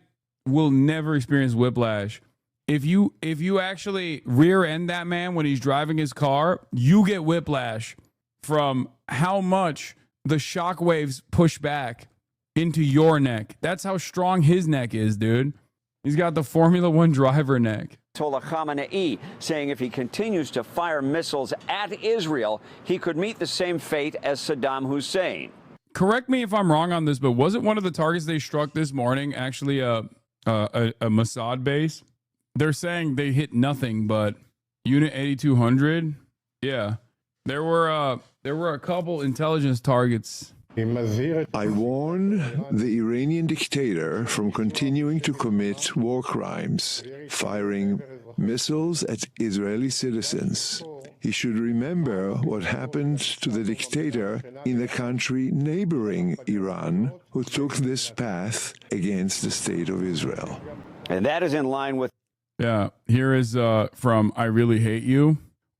will never experience whiplash. If you actually rear end that man when he's driving his car, you get whiplash from how much the shock waves push back into your neck. That's how strong his neck is, dude. He's got the Formula One driver neck. Ayatollah Khamenei saying if he continues to fire missiles at Israel, he could meet the same fate as Saddam Hussein. Correct me if I'm wrong on this, but wasn't one of the targets they struck this morning actually a Mossad base? They're saying they hit nothing but Unit 8200. Yeah. There were a couple intelligence targets I warn the Iranian dictator from continuing to commit war crimes, firing missiles at Israeli citizens. He should remember what happened to the dictator in the country neighboring Iran, who took this path against the state of Israel. And that is in line with... Yeah, here is from I Really Hate You.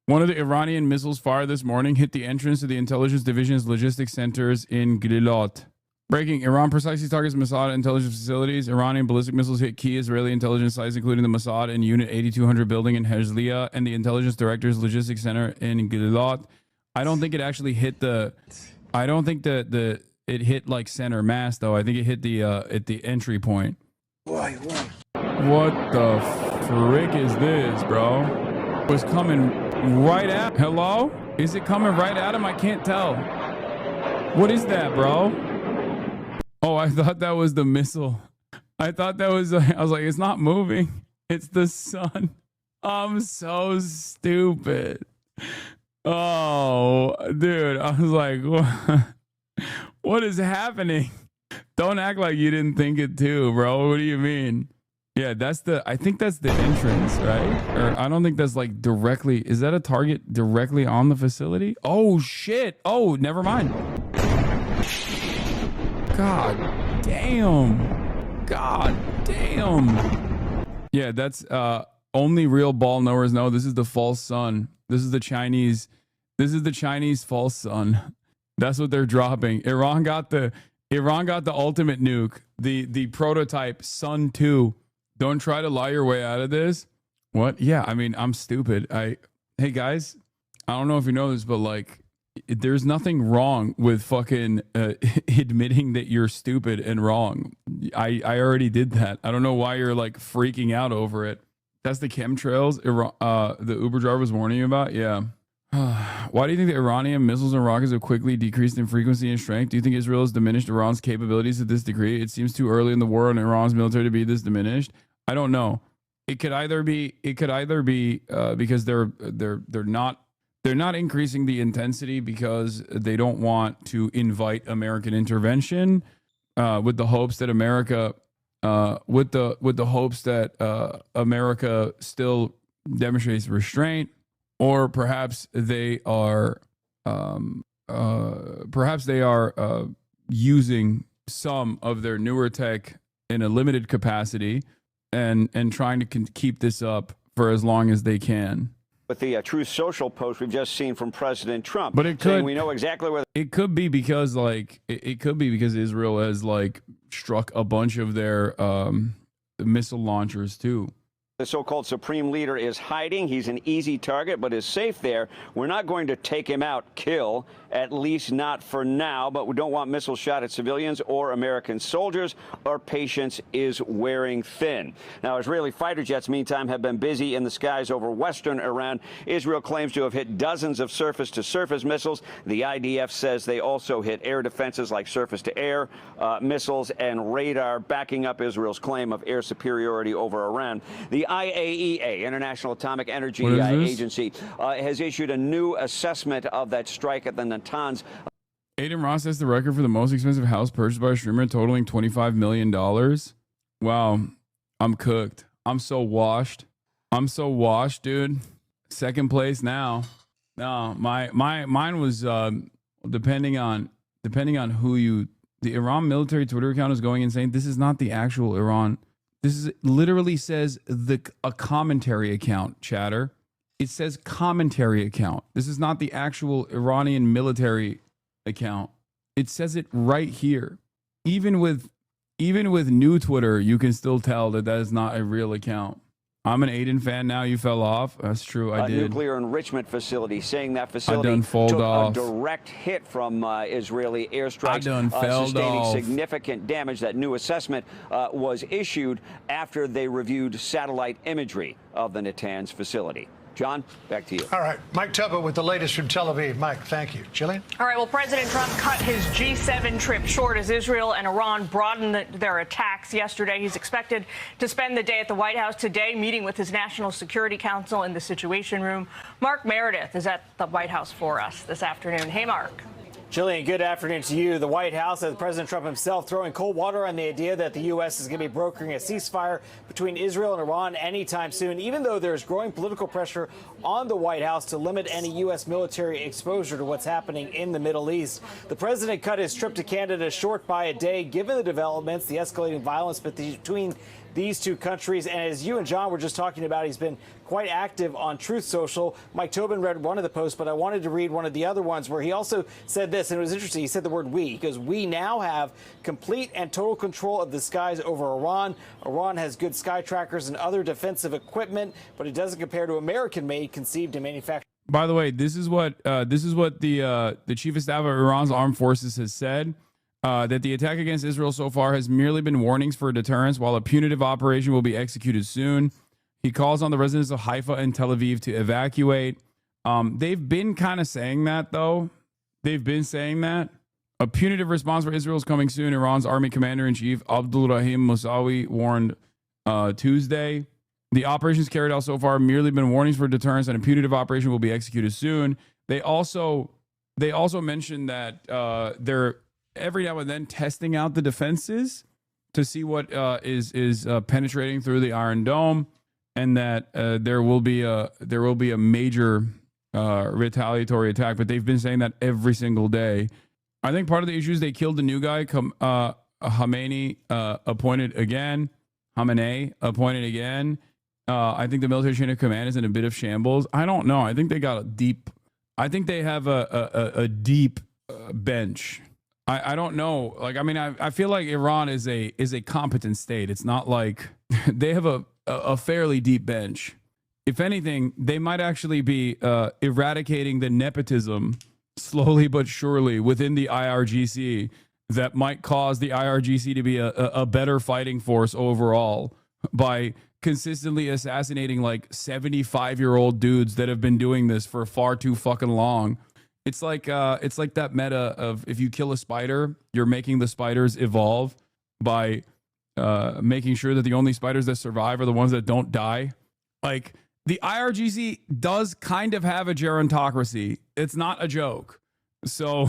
One of the Iranian missiles fired this morning hit the entrance to the intelligence division's logistics centers in Gililot. Breaking, Iran precisely targets Mossad intelligence facilities. Iranian ballistic missiles hit key Israeli intelligence sites, including the Mossad and Unit 8200 building in Herzliya and the intelligence director's logistics center in Gililot. I don't think it actually hit the... I don't think it hit like center mass, though. I think it hit the at the entry point. What the frick is this, bro? It was coming right at... Hello? Is it coming right at him? I can't tell. What is that, bro? Oh, I thought that was the missile. I thought that was... I was like, it's not moving. It's the sun. I'm so stupid. Oh, dude. I was like, what is happening? Don't act like you didn't think it too, bro. What do you mean? Yeah, that's the... I think that's the entrance, right? Or I don't think that's like directly... Is that a target directly on the facility? Oh, shit. Oh, never mind. God damn. God damn. Yeah, that's only real ball knowers know. This is the false sun. This is the Chinese false sun. That's what they're dropping. Iran got the ultimate nuke, the prototype Sun 2. Don't try to lie your way out of this. What? Yeah, I mean, I'm stupid. Hey guys, I don't know if you know this, but like, there's nothing wrong with fucking admitting that you're stupid and wrong. I already did that. I don't know why you're like freaking out over it. That's the chemtrails the Uber driver was warning you about. Yeah. Why do you think the Iranian missiles and rockets have quickly decreased in frequency and strength? Do you think Israel has diminished Iran's capabilities to this degree? It seems too early in the war on Iran's military to be this diminished. I don't know. It could either be because they're not increasing the intensity because they don't want to invite American intervention, with the hopes that America America still demonstrates restraint, or perhaps they are using some of their newer tech in a limited capacity and trying to keep this up for as long as they can. With the Truth Social post we've just seen from President Trump, but it could, we know exactly where it could be because it could be because Israel has like struck a bunch of their missile launchers too. The so-called supreme leader is hiding. He's an easy target, but is safe there. We're not going to take him out, kill, at least not for now, but we don't want missiles shot at civilians or American soldiers. Our patience is wearing thin. Now, Israeli fighter jets, meantime, have been busy in the skies over western Iran. Israel claims to have hit dozens of surface-to-surface missiles. The IDF says they also hit air defenses like surface-to-air missiles and radar, backing up Israel's claim of air superiority over Iran. The IAEA, International Atomic Energy Agency, has issued a new assessment of that strike at the Natanz. Aiden Ross has the record for the most expensive house purchased by a streamer, totaling $25 million. Wow, I'm cooked. I'm so washed. Dude. Second place now. No, mine was depending on who you. The Iran military Twitter account is going insane. This is not the actual Iran. This is literally says a commentary account, chatter. It says commentary account. This is not the actual Iranian military account. It says it right here. Even with new Twitter, you can still tell that is not a real account. I'm an Aiden fan now. You fell off. That's true. I did. Nuclear enrichment facility, saying that facility took a direct hit from Israeli airstrikes, sustaining significant damage. That new assessment was issued after they reviewed satellite imagery of the Natanz facility. John, back to you. All right. Mike Tubba with the latest from Tel Aviv. Mike, thank you. Jillian? All right. Well, President Trump cut his G7 trip short as Israel and Iran broadened their attacks yesterday. He's expected to spend the day at the White House today, meeting with his National Security Council in the Situation Room. Mark Meredith is at the White House for us this afternoon. Hey, Mark. Jillian, good afternoon to you. The White House and President Trump himself throwing cold water on the idea that the U.S. is going to be brokering a ceasefire between Israel and Iran anytime soon, even though there's growing political pressure on the White House to limit any U.S. military exposure to what's happening in the Middle East. The president cut his trip to Canada short by a day, given the developments, the escalating violence between these two countries. And as you and John were just talking about, he's been quite active on Truth Social. Mike Tobin read one of the posts, but I wanted to read one of the other ones where he also said this, and it was interesting. He said the word we, because we now have complete and total control of the skies over Iran. Iran has good sky trackers and other defensive equipment, but it doesn't compare to American-made, conceived and manufactured. By the way, this is what the chief of staff of Iran's armed forces has said. That the attack against Israel so far has merely been warnings for deterrence, while a punitive operation will be executed soon. He calls on the residents of Haifa and Tel Aviv to evacuate. They've been kind of saying that, though. They've been saying that. A punitive response for Israel is coming soon. Iran's army commander-in-chief Abdul Rahim Musawi warned Tuesday. The operations carried out so far have merely been warnings for deterrence, and a punitive operation will be executed soon. They also mentioned that they're every now and then testing out the defenses to see what is penetrating through the Iron Dome, and that there will be a major retaliatory attack. But they've been saying that every single day. I think part of the issue is they killed the new guy, Khamenei appointed again. I think the military chain of command is in a bit of shambles. I don't know. I think they got a deep. I think they have a deep bench. I don't know. Like, I mean, I feel like Iran is a competent state. It's not like they have a fairly deep bench. If anything, they might actually be eradicating the nepotism slowly but surely within the IRGC that might cause the IRGC to be a better fighting force overall by consistently assassinating like 75-year-old dudes that have been doing this for far too fucking long. It's like that meta of if you kill a spider, you're making the spiders evolve by making sure that the only spiders that survive are the ones that don't die. Like, the IRGC does kind of have a gerontocracy. It's not a joke. So,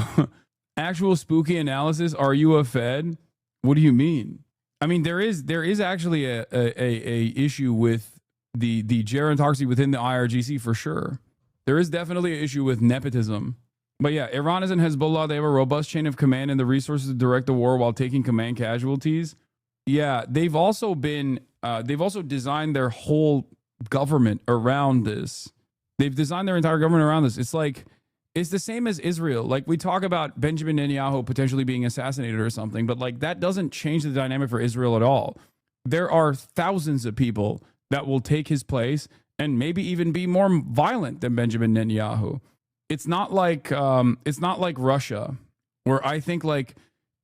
actual spooky analysis. Are you a Fed? What do you mean? I mean, there is actually a issue with the gerontocracy within the IRGC for sure. There is definitely an issue with nepotism. But yeah, Iran and Hezbollah, they have a robust chain of command and the resources to direct the war while taking command casualties. Yeah, they've also designed their whole government around this. They've designed their entire government around this. It's the same as Israel. Like, we talk about Benjamin Netanyahu potentially being assassinated or something, but like, that doesn't change the dynamic for Israel at all. There are thousands of people that will take his place and maybe even be more violent than Benjamin Netanyahu. It's not like Russia, where I think, like,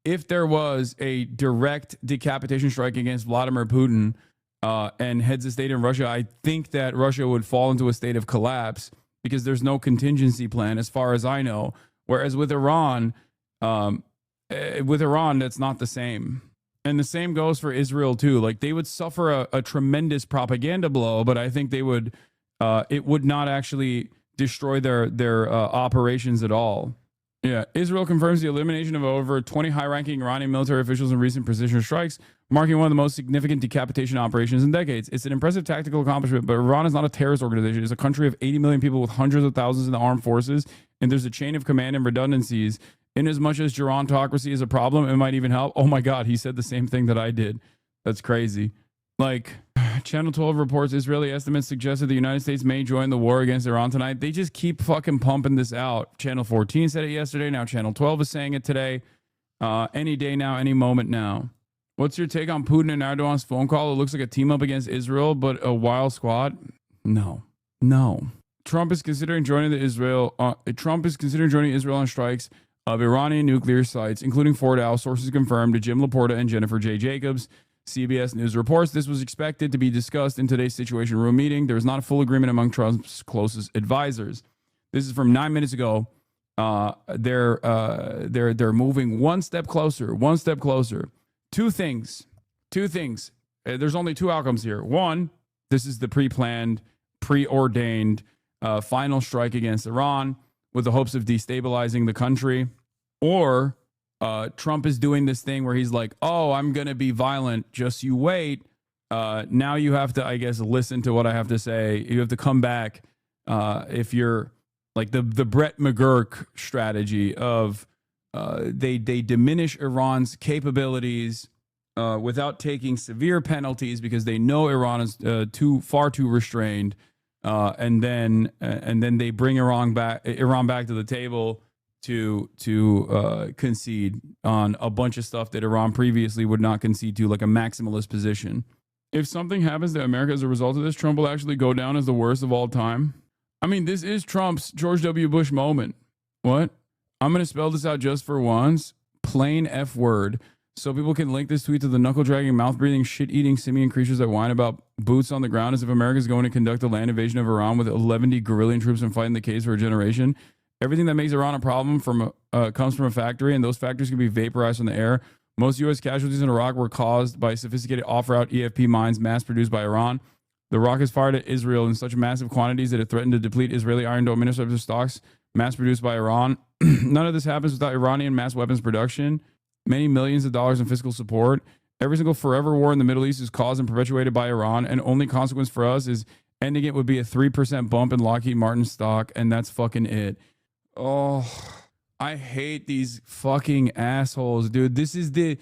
if there was a direct decapitation strike against Vladimir Putin and heads of state in Russia, I think that Russia would fall into a state of collapse because there's no contingency plan, as far as I know. Whereas with Iran, that's not the same. And the same goes for Israel too. Like, they would suffer a tremendous propaganda blow, but I think they would. It would not actually destroy their operations at all. Yeah, Israel confirms the elimination of over 20 high-ranking Iranian military officials in recent precision strikes, marking one of the most significant decapitation operations in decades. It's an impressive tactical accomplishment, but Iran is not a terrorist organization. It's a country of 80 million people with hundreds of thousands in the armed forces, and there's a chain of command and redundancies. In as much as gerontocracy is a problem, it might even help. Oh my God, he said the same thing that I did. That's crazy. Like, Channel 12 reports Israeli estimates suggested the United States may join the war against Iran tonight. They just keep fucking pumping this out. Channel 14 said it yesterday. Now Channel 12 is saying it today. Any day now, any moment now. What's your take on Putin and Erdogan's phone call? It looks like a team up against Israel, but a wild squad. No. Trump is considering joining Israel on strikes of Iranian nuclear sites, including Fordow. Sources confirmed to Jim Laporta and Jennifer J. Jacobs. CBS News reports this was expected to be discussed in today's Situation Room meeting. There is not a full agreement among Trump's closest advisors. This is from 9 minutes ago. They're moving one step closer. Two things. There's only two outcomes here. One, this is the pre-planned, preordained final strike against Iran with the hopes of destabilizing the country. Or Trump is doing this thing where he's like, oh, I'm going to be violent. Just you wait. Now you have to, I guess, listen to what I have to say. You have to come back if you're like the Brett McGurk strategy of they diminish Iran's capabilities without taking severe penalties because they know Iran is far too restrained, and then they bring Iran back to the table to concede on a bunch of stuff that Iran previously would not concede to, like a maximalist position. If something happens to America as a result of this, Trump will actually go down as the worst of all time. I mean, this is Trump's George W. Bush moment. What? I'm going to spell this out just for once. Plain F word. So people can link this tweet to the knuckle-dragging, mouth-breathing, shit-eating simian creatures that whine about boots on the ground as if America is going to conduct a land invasion of Iran with 11 guerrillian troops and fighting the case for a generation. Everything that makes Iran a problem comes from a factory, and those factories can be vaporized from the air. Most U.S. casualties in Iraq were caused by sophisticated off-route EFP mines mass-produced by Iran. The rockets fired at Israel in such massive quantities that it threatened to deplete Israeli Iron Dome interceptor stocks mass-produced by Iran. None of this happens without Iranian mass weapons production, many millions of dollars in fiscal support. Every single forever war in the Middle East is caused and perpetuated by Iran, and only consequence for us is ending it would be a 3% bump in Lockheed Martin stock, and that's fucking it. Oh, I hate these fucking assholes, dude. This is the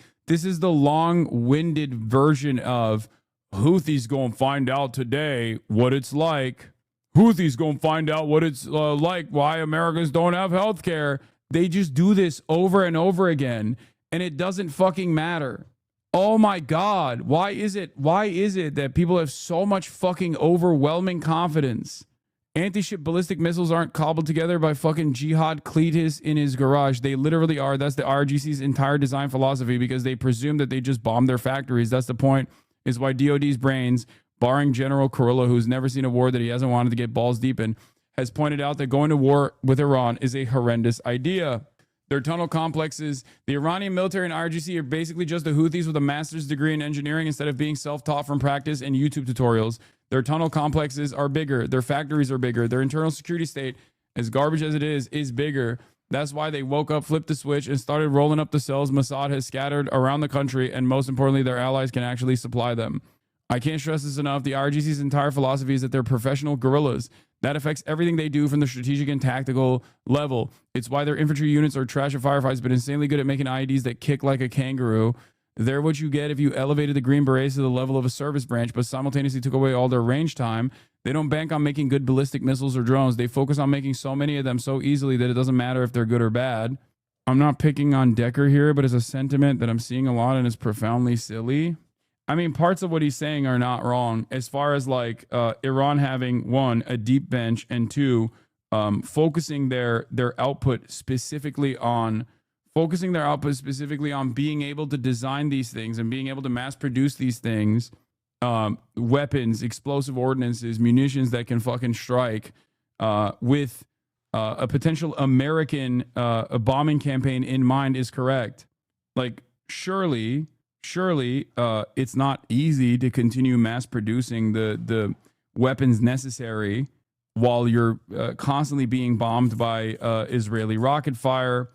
long-winded version of Houthis gonna find out today what it's like. Houthis gonna find out what it's like, why Americans don't have health care. They just do this over and over again, and it doesn't fucking matter. Oh my God. Why is it that people have so much fucking overwhelming confidence? Anti-ship ballistic missiles aren't cobbled together by fucking Jihad Cletus in his garage. They literally are. That's the RGC's entire design philosophy, because they presume that they just bomb their factories. That's the point, is why DOD's brains, barring General Kurilla, who's never seen a war that he hasn't wanted to get balls deep in, has pointed out that going to war with Iran is a horrendous idea. Their tunnel complexes, the Iranian military and RGC are basically just the Houthis with a master's degree in engineering instead of being self-taught from practice and YouTube tutorials. Their tunnel complexes are bigger. Their factories are bigger. Their internal security state, as garbage as it is bigger. That's why they woke up, flipped the switch, and started rolling up the cells Mossad has scattered around the country, and most importantly, their allies can actually supply them. I can't stress this enough. The RGC's entire philosophy is that they're professional guerrillas. That affects everything they do from the strategic and tactical level. It's why their infantry units are trash at firefights, but insanely good at making IEDs that kick like a kangaroo. They're what you get if you elevated the Green Berets to the level of a service branch, but simultaneously took away all their range time. They don't bank on making good ballistic missiles or drones. They focus on making so many of them so easily that it doesn't matter if they're good or bad. I'm not picking on Decker here, but it's a sentiment that I'm seeing a lot and it's profoundly silly. I mean, parts of what he's saying are not wrong as far as like Iran having, one, a deep bench, and two, focusing their output specifically on being able to design these things and being able to mass produce these things, weapons, explosive ordinances, munitions that can fucking strike, with a potential American bombing campaign in mind is correct. Like, surely it's not easy to continue mass producing the weapons necessary while you're constantly being bombed by Israeli rocket fire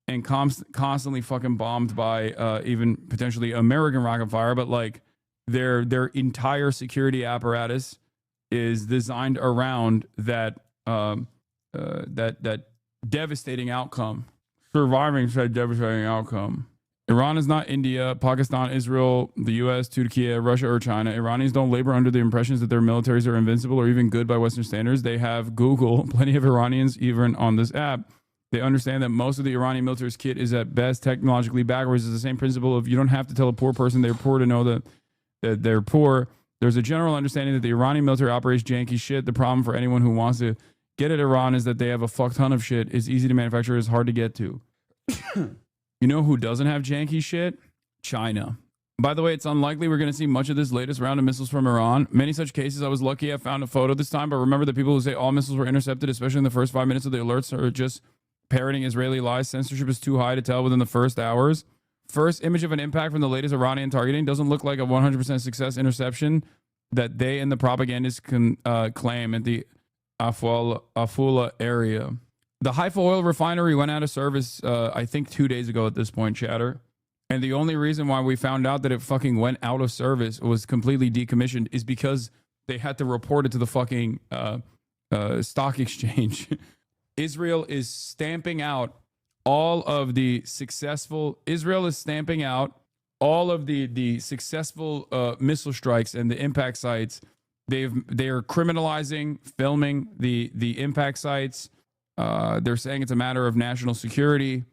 and constantly fucking bombed by even potentially American rocket fire. But like their entire security apparatus is designed around that devastating outcome. Surviving said devastating outcome. Iran is not India, Pakistan, Israel, the US, Turkey, Russia, or China. Iranians don't labor under the impressions that their militaries are invincible or even good by Western standards. They have Google, plenty of Iranians even on this app. They understand that most of the Iranian military's kit is at best technologically backwards. It's the same principle of you don't have to tell a poor person they're poor to know that they're poor. There's a general understanding that the Iranian military operates janky shit. The problem for anyone who wants to get at Iran is that they have a fuck ton of shit. It's easy to manufacture. It's hard to get to. You know who doesn't have janky shit? China. By the way, it's unlikely we're going to see much of this latest round of missiles from Iran. Many such cases, I was lucky I found a photo this time, but remember the people who say all missiles were intercepted, especially in the first 5 minutes of the alerts, are just parroting Israeli lies. Censorship is too high to tell within the first hours. First image of an impact from the latest Iranian targeting doesn't look like a 100% success interception that they and the propagandists can claim at the Afula area. The Haifa oil refinery went out of service, I think 2 days ago at this point, chatter. And the only reason why we found out that it fucking went out of service, was completely decommissioned, is because they had to report it to the fucking stock exchange. Israel is stamping out all of the successful missile strikes and the impact sites. They are criminalizing filming the impact sites. They're saying it's a matter of national security.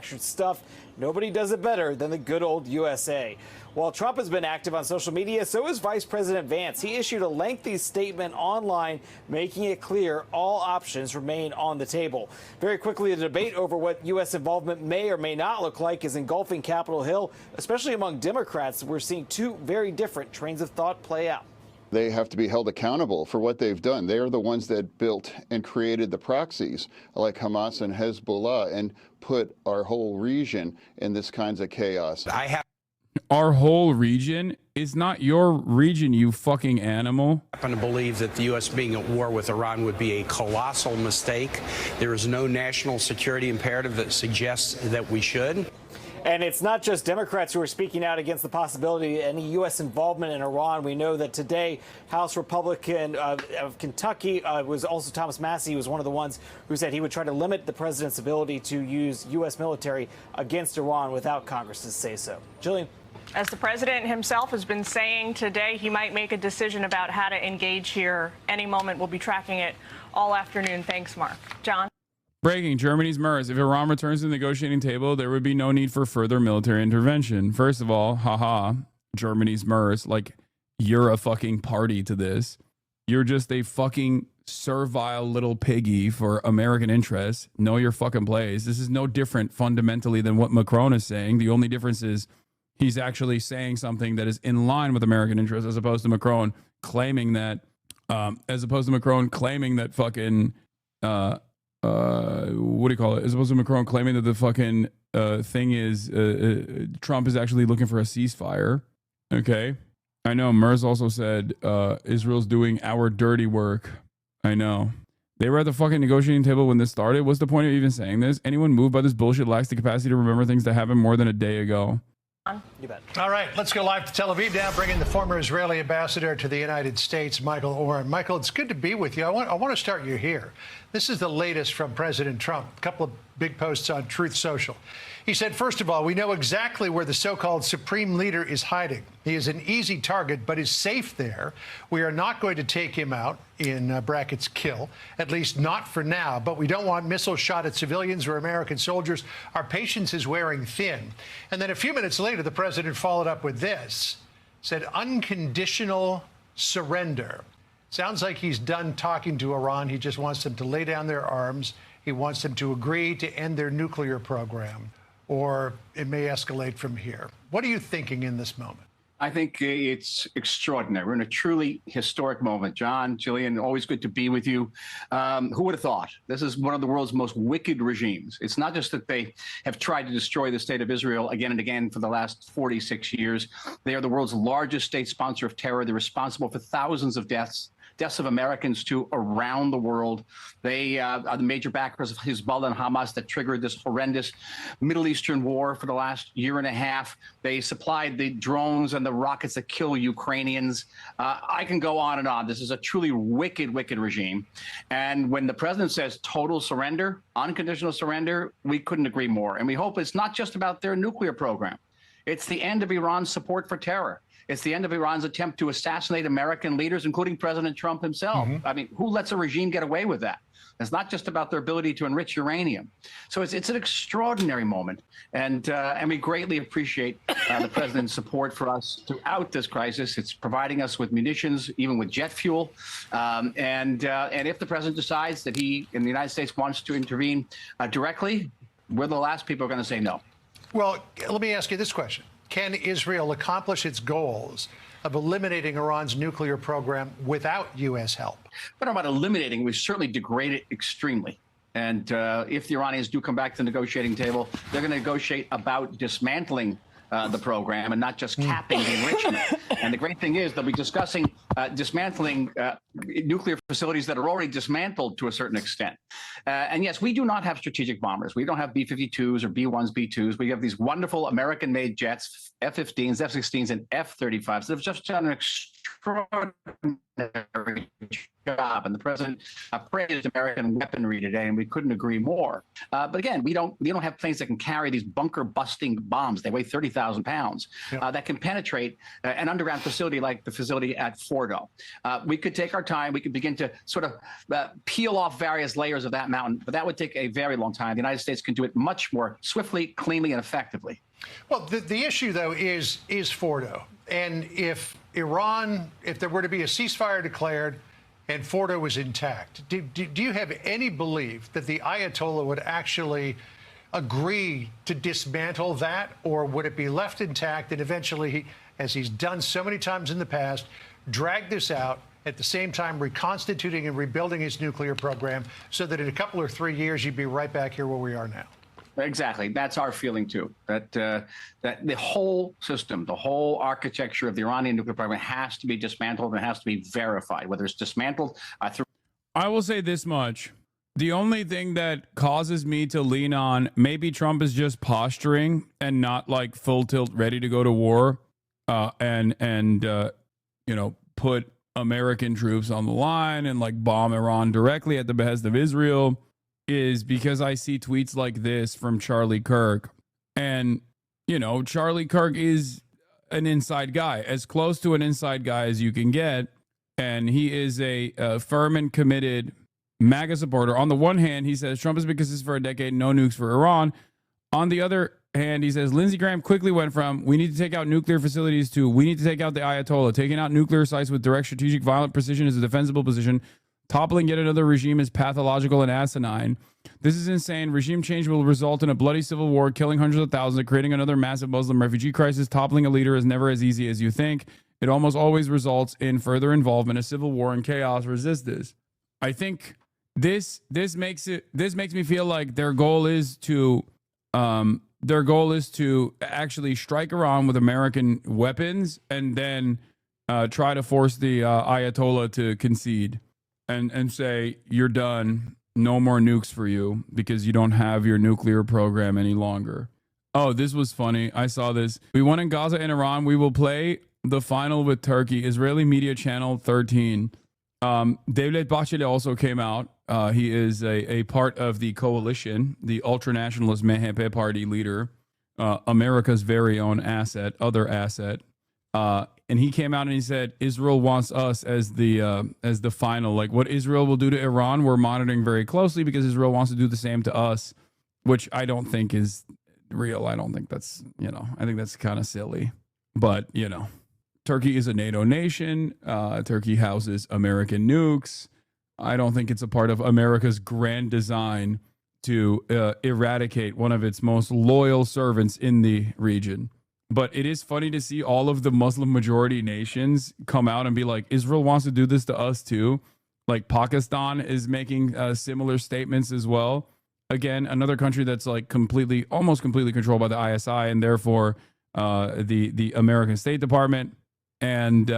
Stuff. Nobody does it better than the good old USA. While Trump has been active on social media, so is Vice President Vance. He issued a lengthy statement online, making it clear all options remain on the table. Very quickly, the debate over what U.S. involvement may or may not look like is engulfing Capitol Hill, especially among Democrats. We're seeing two very different trains of thought play out. They have to be held accountable for what they've done. They are the ones that built and created the proxies like Hamas and Hezbollah and put our whole region in this kinds of chaos. Our whole region is not your region, you fucking animal. I happen to believe that the U.S. being at war with Iran would be a colossal mistake. There is no national security imperative that suggests that we should. And it's not just Democrats who are speaking out against the possibility of any U.S. involvement in Iran. We know that today, House Republican of Kentucky was also Thomas Massie, was one of the ones who said he would try to limit the president's ability to use U.S. military against Iran without Congress's say-so. Jillian. As the president himself has been saying today, he might make a decision about how to engage here any moment. We'll be tracking it all afternoon. Thanks, Mark. John? Breaking, Germany's MERS. If Iran returns to the negotiating table, there would be no need for further military intervention. First of all, haha, Germany's MERS. Like, you're a fucking party to this. You're just a fucking servile little piggy for American interests. Know your fucking place. This is no different fundamentally than what Macron is saying. The only difference is he's actually saying something that is in line with American interests, as opposed to Macron claiming that, fucking, what do you call it? As opposed to Macron claiming that the fucking thing is Trump is actually looking for a ceasefire. Okay. I know. MERS also said Israel's doing our dirty work. I know. They were at the fucking negotiating table when this started. What's the point of even saying this? Anyone moved by this bullshit lacks the capacity to remember things that happened more than a day ago. You bet. All right, let's go live to Tel Aviv now, bring in the former Israeli ambassador to the United States, Michael Oren. Michael, it's good to be with you. I want to start you here. This is the latest from President Trump. A couple of big posts on Truth Social. He said, first of all, we know exactly where the so-called supreme leader is hiding. He is an easy target, but is safe there. We are not going to take him out, in brackets, kill, at least not for now. But we don't want missiles shot at civilians or American soldiers. Our patience is wearing thin. And then a few minutes later, the president followed up with this, said unconditional surrender. Sounds like he's done talking to Iran. He just wants them to lay down their arms. He wants them to agree to end their nuclear program, or it may escalate from here. What are you thinking in this moment? I think it's extraordinary. We're in a truly historic moment. John, Jillian, always good to be with you. Who would have thought? This is one of the world's most wicked regimes. It's not just that they have tried to destroy the state of Israel again and again for the last 46 years. They are the world's largest state sponsor of terror. They're responsible for thousands of deaths of Americans too around the world. They are the major backers of Hezbollah and Hamas that triggered this horrendous Middle Eastern war for the last year and a half. They supplied the drones and the rockets that kill Ukrainians. I can go on and on. This is a truly wicked, wicked regime. And when the president says total surrender, unconditional surrender, we couldn't agree more. And we hope it's not just about their nuclear program. It's the end of Iran's support for terror. It's the end of Iran's attempt to assassinate American leaders, including President Trump himself. I mean, who lets a regime get away with that? It's not just about their ability to enrich uranium. So it's an extraordinary moment. And we greatly appreciate the president's support for us throughout this crisis. It's providing us with munitions, even with jet fuel. And if the president decides that he, in the United States, wants to intervene directly, we're the last people who are going to say no. Well, let me ask you this question. Can Israel accomplish its goals of eliminating Iran's nuclear program without U.S. help? But about eliminating, we certainly degrade it extremely. And if the Iranians do come back to the negotiating table, they're going to negotiate about dismantling the program and not just capping the enrichment. And the great thing is they'll be discussing dismantling nuclear facilities that are already dismantled to a certain extent. And yes, we do not have strategic bombers. We don't have B-52s or B-1s, B-2s. We have these wonderful American-made jets, F-15s, F-16s, and F-35s that have just done an extraordinary job. And the president praised American weaponry today, and we couldn't agree more. But again, we don't have planes that can carry these bunker-busting bombs. They weigh 30,000 pounds that can penetrate an underground facility like the facility at Fordo. We could take our time. We could begin to sort of peel off various layers of that mountain, but that would take a very long time. The United States can do it much more swiftly, cleanly, and effectively. Well, the issue, though, is Fordo. And if Iran, if there were to be a ceasefire declared and Fordo was intact, do you have any belief that the Ayatollah would actually agree to dismantle that, or would it be left intact and eventually, as he's done so many times in the past, drag this out, at the same time reconstituting and rebuilding his nuclear program so that in a couple or 3 years, you'd be right back here where we are now? Exactly. That's our feeling, too, that that the whole system, the whole architecture of the Iranian nuclear program has to be dismantled and has to be verified, whether it's dismantled through. I will say this much. The only thing that causes me to lean on maybe Trump is just posturing and not like full tilt ready to go to war and you know, put American troops on the line and like bomb Iran directly at the behest of Israel, is because I see tweets like this from Charlie Kirk. And, you know, Charlie Kirk is an inside guy, as close to an inside guy as you can get. And he is a firm and committed MAGA supporter. On the one hand, he says Trump has been consistent for a decade, no nukes for Iran. On the other hand, he says Lindsey Graham quickly went from we need to take out nuclear facilities to we need to take out the Ayatollah. Taking out nuclear sites with direct strategic violent precision is a defensible position. Toppling yet another regime is pathological and asinine. This is insane. Regime change will result in a bloody civil war, killing hundreds of thousands, creating another massive Muslim refugee crisis. Toppling a leader is never as easy as you think. It almost always results in further involvement, a civil war, and chaos. Resist this. I think this makes me feel like their goal is to actually strike Iran with American weapons and then try to force the Ayatollah to concede and say, you're done. No more nukes for you because you don't have your nuclear program any longer. Oh, this was funny. I saw this. We won in Gaza and Iran. We will play the final with Turkey. Israeli media channel 13. Devlet Bahçeli also came out. He is a part of the coalition, the ultranationalist MHP party leader, America's very own other asset. And he came out and he said, Israel wants us as the final, like what Israel will do to Iran, we're monitoring very closely because Israel wants to do the same to us, which I don't think is real. I don't think that's, I think that's kind of silly, but Turkey is a NATO nation. Turkey houses American nukes. I don't think it's a part of America's grand design to eradicate one of its most loyal servants in the region. But it is funny to see all of the Muslim majority nations come out and be like, Israel wants to do this to us too. Like Pakistan is making similar statements as well. Again, another country that's like almost completely controlled by the ISI and therefore the American State Department. And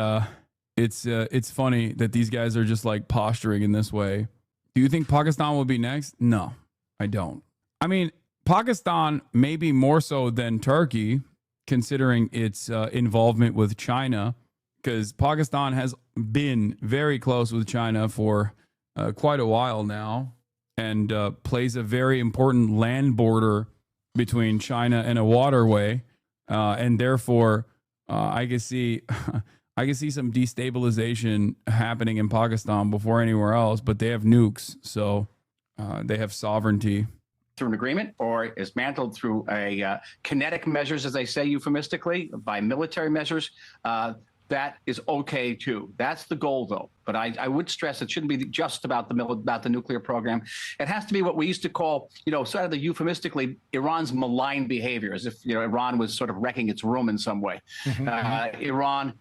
it's funny that these guys are just like posturing in this way. Do you think Pakistan will be next? No, I don't. I mean, Pakistan maybe more so than Turkey, considering its involvement with China, because Pakistan has been very close with China for quite a while now and plays a very important land border between China and a waterway. And therefore, I can see some destabilization happening in Pakistan before anywhere else, but they have nukes, so they have sovereignty. Through an agreement or is dismantled through a kinetic measures, as they say euphemistically, by military measures, that is okay too. That's the goal, though. But I would stress it shouldn't be just about the nuclear program. It has to be what we used to call, sort of the euphemistically, Iran's malign behavior, as if Iran was sort of wrecking its room in some way. Iran.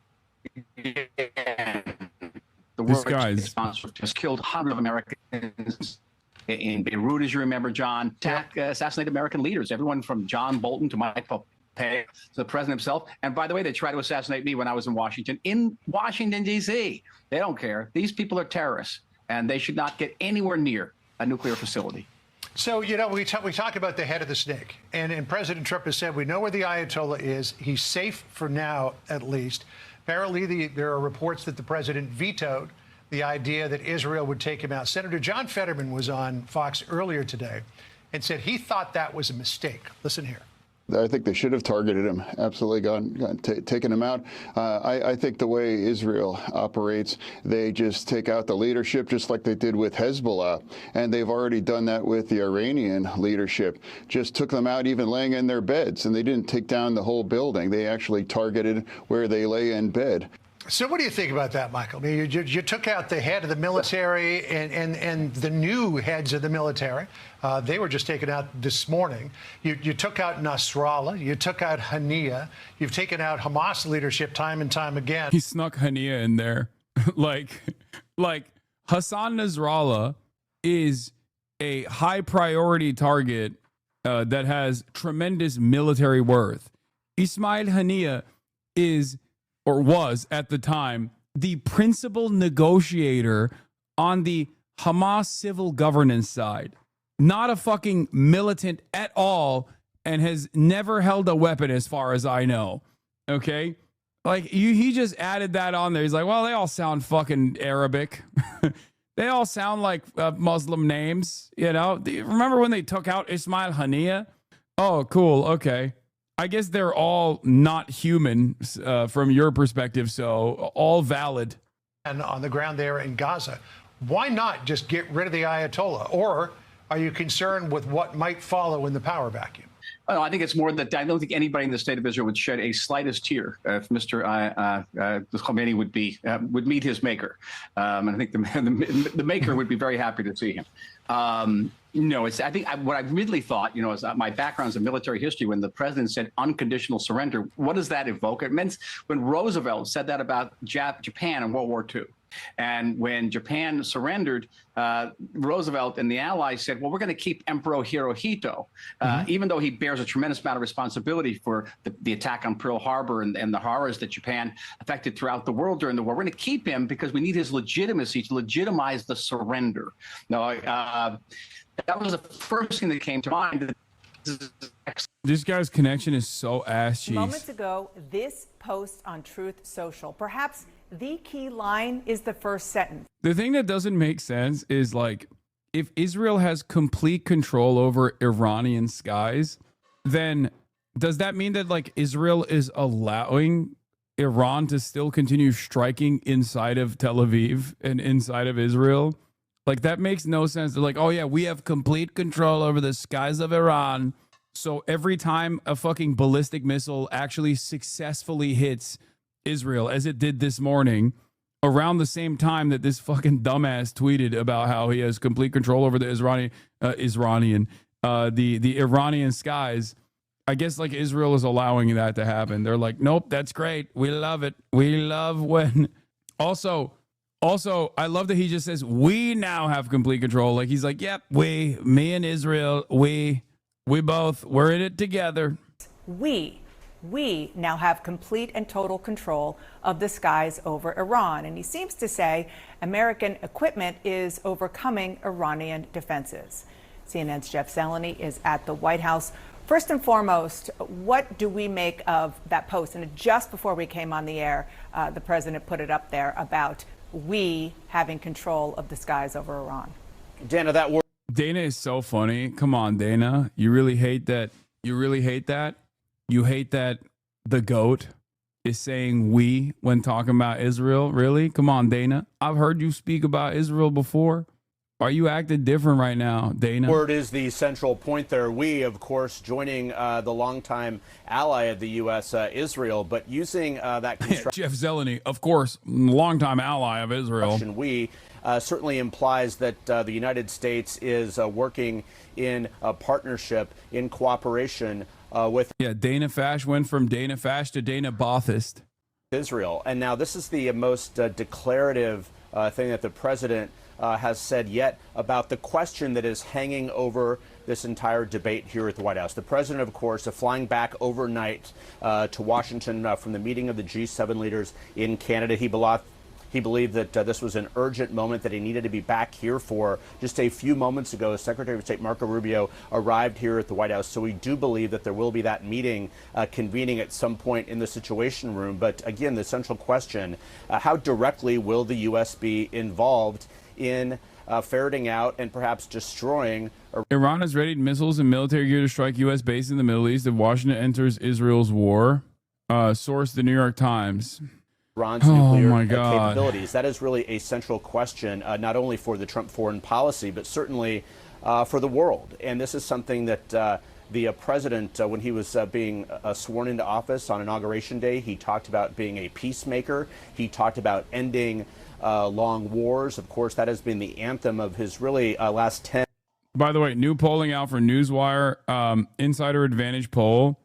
This guy's just killed hundreds of Americans. In Beirut, as you remember, John, assassinated American leaders, everyone from John Bolton to Michael pay the president himself. And by the way, they tried to assassinate me when I was in Washington, D.C. They don't care. These people are terrorists, and they should not get anywhere near a nuclear facility. So, you know, we talk about the head of the snake, and President Trump has said we know where the Ayatollah is. He's safe for now, at least. Apparently, there are reports that the president vetoed the idea that Israel would take him out. Senator John Fetterman was on Fox earlier today and said he thought that was a mistake. Listen here. I think they should have targeted him, absolutely taken him out. I think the way Israel operates, they just take out the leadership just like they did with Hezbollah. And they've already done that with the Iranian leadership, just took them out even laying in their beds. And they didn't take down the whole building. They actually targeted where they lay in bed. So what do you think about that, Michael? I mean, you took out the head of the military and the new heads of the military. They were just taken out this morning. You took out Nasrallah. You took out Haniyeh. You've taken out Hamas leadership time and time again. He snuck Haniyeh in there. like Hassan Nasrallah is a high priority target that has tremendous military worth. Ismail Haniyeh is, or was at the time, the principal negotiator on the Hamas civil governance side. Not a fucking militant at all, and has never held a weapon as far as I know. Okay? Like, he just added that on there. He's like, well, they all sound fucking Arabic. They all sound like Muslim names, you know? Do you remember when they took out Ismail Haniyeh? Oh, cool. Okay. I guess they're all not human from your perspective, so all valid. And on the ground there in Gaza, why not just get rid of the Ayatollah? Or are you concerned with what might follow in the power vacuum? Well, I think it's more that I don't think anybody in the state of Israel would shed a slightest tear if Mr. Khomeini would meet his maker. And I think the maker would be very happy to see him. No, I think what I really thought, you know, is my background is in military history. When the president said unconditional surrender, what does that evoke? It meant when Roosevelt said that about Japan in World War II. And when Japan surrendered, Roosevelt and the Allies said, well, we're going to keep Emperor Hirohito, even though he bears a tremendous amount of responsibility for the attack on Pearl Harbor and the horrors that Japan affected throughout the world during the war. We're going to keep him because we need his legitimacy to legitimize the surrender. Now, that was the first thing that came to mind. This guy's connection is so ass cheese. Moments ago, this post on Truth Social, perhaps the key line is the first sentence. The thing that doesn't make sense is, like, if Israel has complete control over Iranian skies, then does that mean that, like, Israel is allowing Iran to still continue striking inside of Tel Aviv and inside of Israel? Like, that makes no sense. They're like, oh yeah, we have complete control over the skies of Iran. So every time a fucking ballistic missile actually successfully hits Israel, as it did this morning, around the same time that this fucking dumbass tweeted about how he has complete control over the the Iranian skies, I guess, like, Israel is allowing that to happen. They're like, nope, that's great. We love it. We love when... Also, I love that he just says, we now have complete control. Like, he's like, yep, me and Israel, we both, we're in it together. We now have complete and total control of the skies over Iran. And he seems to say American equipment is overcoming Iranian defenses. CNN's Jeff Zeleny is at the White House. First and foremost, what do we make of that post? And just before we came on the air, the president put it up there about we having control of the skies over Iran. Dana is so funny. Come on, Dana. You really hate that. You really hate that. You hate that the GOAT is saying we when talking about Israel. Really? Come on, Dana. I've heard you speak about Israel before. Are you acting different right now, Dana? Word is the central point there. We, of course, joining the longtime ally of the U.S., Israel, but using that construction. Jeff Zeleny, of course, longtime ally of Israel. We certainly implies that the United States is working in a partnership, in cooperation with. Yeah, Dana Fash went from Dana Fash to Dana Bothist. Israel. And now this is the most declarative thing that the president has said yet about the question that is hanging over this entire debate here at the White House. The president, of course, flying back overnight to Washington from the meeting of the G7 leaders in Canada. He believed that this was an urgent moment that he needed to be back here for. Just a few moments ago, Secretary of State Marco Rubio arrived here at the White House. So we do believe that there will be that meeting convening at some point in the Situation Room. But again, the central question, how directly will the U.S. be involved in ferreting out and perhaps destroying? Iran has readied missiles and military gear to strike U.S. bases in the Middle East if Washington enters Israel's war. Source, the New York Times. Iran's nuclear capabilities. That is really a central question, not only for the Trump foreign policy, but certainly for the world. And this is something that the president, when he was being sworn into office on Inauguration Day, he talked about being a peacemaker. He talked about ending long wars. Of course, that has been the anthem of his really last 10. By the way, new polling out for Newswire, Insider Advantage poll.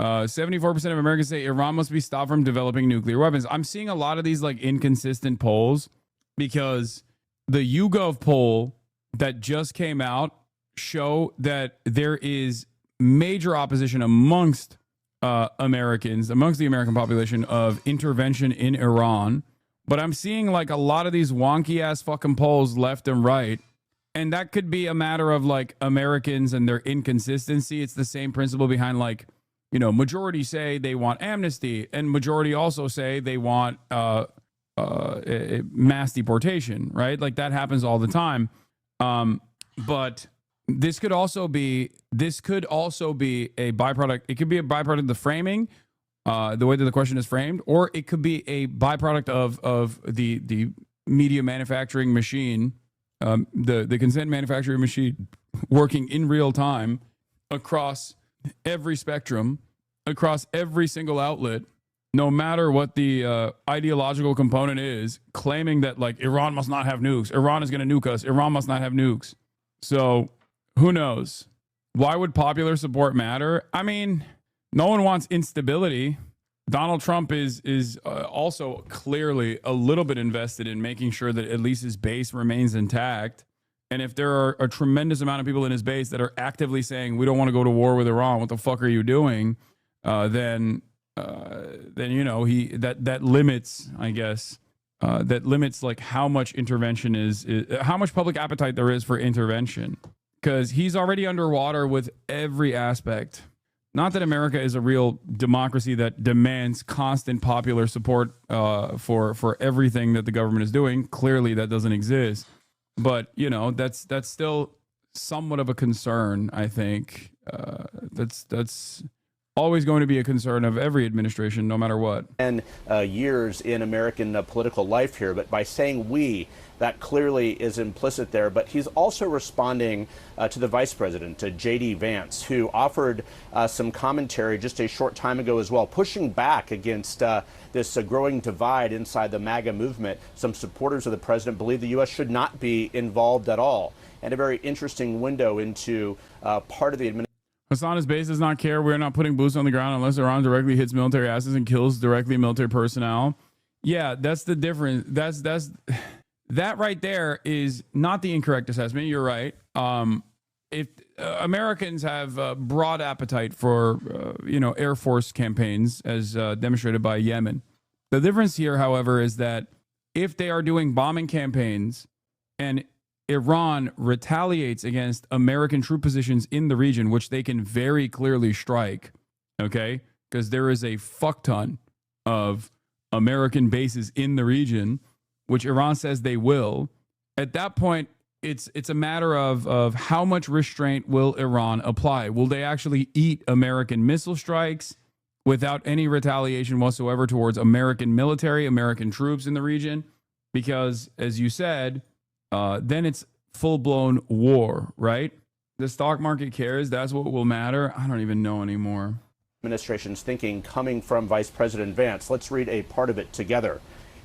74% of Americans say Iran must be stopped from developing nuclear weapons. I'm seeing a lot of these like inconsistent polls because the YouGov poll that just came out show that there is major opposition amongst Americans, amongst the American population of intervention in Iran. But I'm seeing like a lot of these wonky ass fucking polls left and right. And that could be a matter of like Americans and their inconsistency. It's the same principle behind like, you know, majority say they want amnesty and majority also say they want mass deportation, right? Like that happens all the time. But this could also be a byproduct. It could be a byproduct of the framing, the way that the question is framed, or it could be a byproduct of the media manufacturing machine, the consent manufacturing machine working in real time across every spectrum, across every single outlet, no matter what the ideological component is, claiming that like Iran must not have nukes, Iran is going to nuke us, Iran must not have nukes. So who knows? Why would popular support matter? I mean, no one wants instability. Donald Trump is also clearly a little bit invested in making sure that at least his base remains intact. And if there are a tremendous amount of people in his base that are actively saying, we don't want to go to war with Iran, what the fuck are you doing? Then you know, that limits, I guess, that limits like how much intervention is how much public appetite there is for intervention. Because he's already underwater with every aspect. Not that America is a real democracy that demands constant popular support for everything that the government is doing. Clearly, that doesn't exist. But, you know, that's still somewhat of a concern, I think. That's always going to be a concern of every administration, no matter what. And years in American political life here, but by saying we, that clearly is implicit there. But he's also responding to the vice president, to J.D. Vance, who offered some commentary just a short time ago as well, pushing back against this growing divide inside the MAGA movement. Some supporters of the president believe the U.S. should not be involved at all. And a very interesting window into part of the administration. Hassan's base does not care. We're not putting boots on the ground unless Iran directly hits military assets and kills directly military personnel. Yeah, that's the difference. That right there is not the incorrect assessment. You're right. If Americans have a broad appetite for, Air Force campaigns as demonstrated by Yemen. The difference here, however, is that if they are doing bombing campaigns and Iran retaliates against American troop positions in the region, which they can very clearly strike, okay? Because there is a fuck ton of American bases in the region, which Iran says they will. At that point, it's a matter of how much restraint will Iran apply? Will they actually eat American missile strikes without any retaliation whatsoever towards American military, American troops in the region? Because, as you said, then it's full-blown war, right? The stock market cares. That's what will matter. I don't even know anymore. Administration's thinking coming from Vice President Vance. Let's read a part of it together.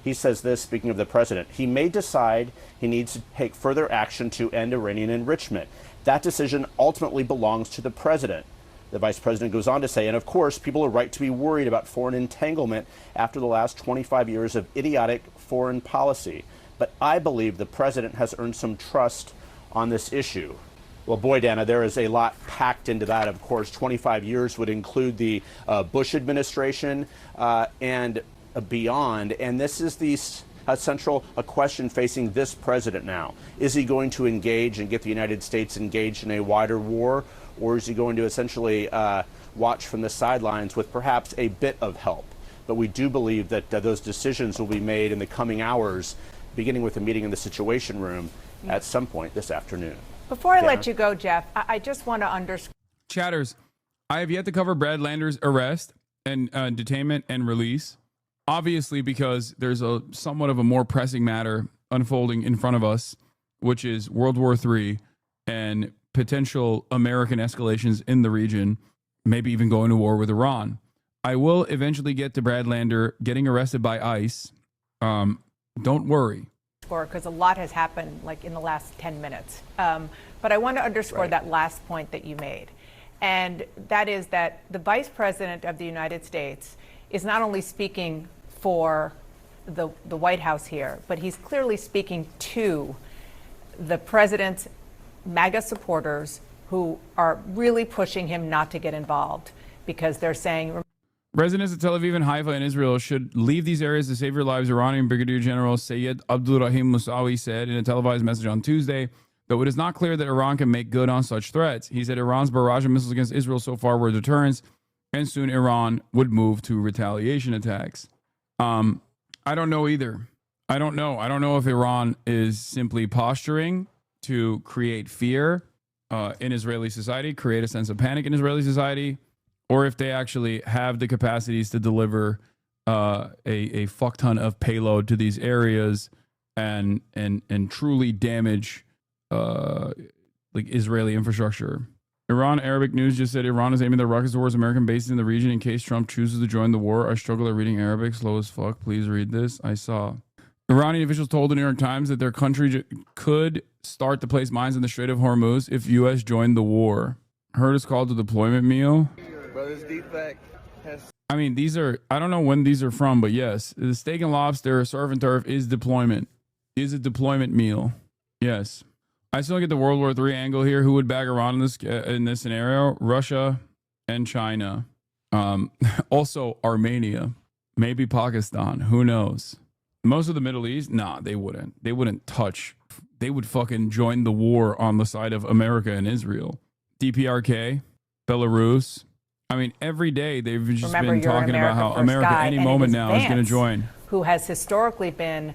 He says this, speaking of the president, he may decide he needs to take further action to end Iranian enrichment. That decision ultimately belongs to the president. The vice president goes on to say, and of course, people are right to be worried about foreign entanglement after the last 25 years of idiotic foreign policy. But I believe the president has earned some trust on this issue. Well, boy, Dana, there is a lot packed into that. Of course, 25 years would include the Bush administration and beyond. And this is the central question facing this president now. Is he going to engage and get the United States engaged in a wider war, or is he going to essentially watch from the sidelines with perhaps a bit of help? But we do believe that those decisions will be made in the coming hours, beginning with a meeting in the Situation Room at some point this afternoon. Before I let you go, Jeff, I just want to underscore. Chatters, I have yet to cover Brad Lander's arrest and detainment and release. Obviously, because there's a somewhat of a more pressing matter unfolding in front of us, which is World War III and potential American escalations in the region, maybe even going to war with Iran. I will eventually get to Brad Lander getting arrested by ICE. Don't worry. Because a lot has happened like in the last 10 minutes. But I want to underscore that last point that you made. And that is that the Vice President of the United States is not only speaking for the White House here, but he's clearly speaking to the president's MAGA supporters who are really pushing him not to get involved because they're saying... Residents of Tel Aviv and Haifa in Israel should leave these areas to save your lives, Iranian Brigadier General Sayed Abdulrahim Musawi said in a televised message on Tuesday, though it is not clear that Iran can make good on such threats. He said Iran's barrage of missiles against Israel so far were deterrents, and soon Iran would move to retaliation attacks. I don't know either. I don't know. I don't know if Iran is simply posturing to create fear in Israeli society, create a sense of panic in Israeli society, or if they actually have the capacities to deliver a fuck ton of payload to these areas and truly damage like Israeli infrastructure. Iran Arabic News just said Iran is aiming their rockets towards American bases in the region in case Trump chooses to join the war. I struggle at reading Arabic, slow as fuck. Please read this. I saw. Iranian officials told the New York Times that their country could start to place mines in the Strait of Hormuz if U.S. joined the war. Heard it's called the deployment meal. Brothers defect. I mean, these are, I don't know when these are from, but yes, the steak and lobster, surf and turf is deployment. Is a deployment meal. Yes. I still get the World War III angle here. Who would back Iran in this scenario? Russia and China. Also Armenia. Maybe Pakistan. Who knows? Most of the Middle East? Nah, they wouldn't. They wouldn't touch. They would fucking join the war on the side of America and Israel. DPRK, Belarus. I mean, every day they've just been talking about how America any moment now is going to join. Who has historically been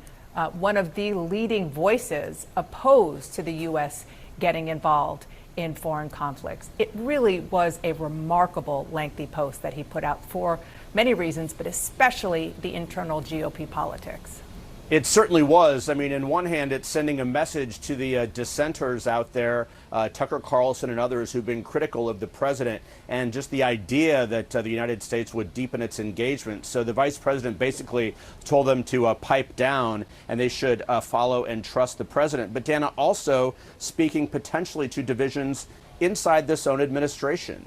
one of the leading voices opposed to the U.S. getting involved in foreign conflicts. It really was a remarkable, lengthy post that he put out for many reasons, but especially the internal GOP politics. It certainly was. I mean, in one hand, it's sending a message to the dissenters out there, Tucker Carlson and others who've been critical of the president, and just the idea that the United States would deepen its engagement. So the vice president basically told them to pipe down, and they should follow and trust the president. But Dana, also speaking potentially to divisions inside this own administration.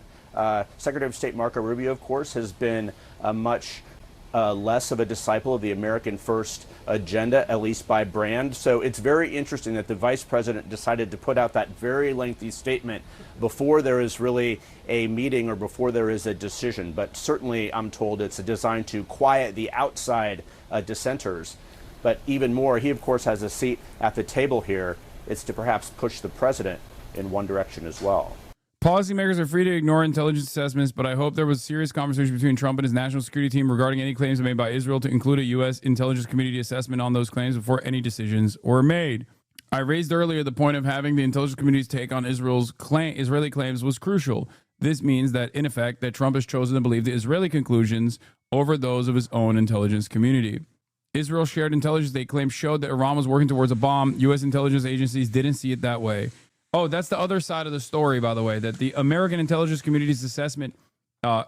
Secretary of State Marco Rubio, of course, has been much less of a disciple of the American First agenda, at least by brand. So it's very interesting that the vice president decided to put out that very lengthy statement before there is really a meeting or before there is a decision. But certainly, I'm told it's designed to quiet the outside dissenters. But even more, he, of course, has a seat at the table here. It's to perhaps push the president in one direction as well. Policymakers are free to ignore intelligence assessments, but I hope there was serious conversation between Trump and his national security team regarding any claims made by Israel to include a U.S. intelligence community assessment on those claims before any decisions were made. I raised earlier the point of having the intelligence community's take on Israeli claims was crucial. This means that, in effect, that Trump has chosen to believe the Israeli conclusions over those of his own intelligence community. Israel's shared intelligence they claim showed that Iran was working towards a bomb. U.S. intelligence agencies didn't see it that way. Oh, that's the other side of the story, by the way, that the American intelligence community's assessment,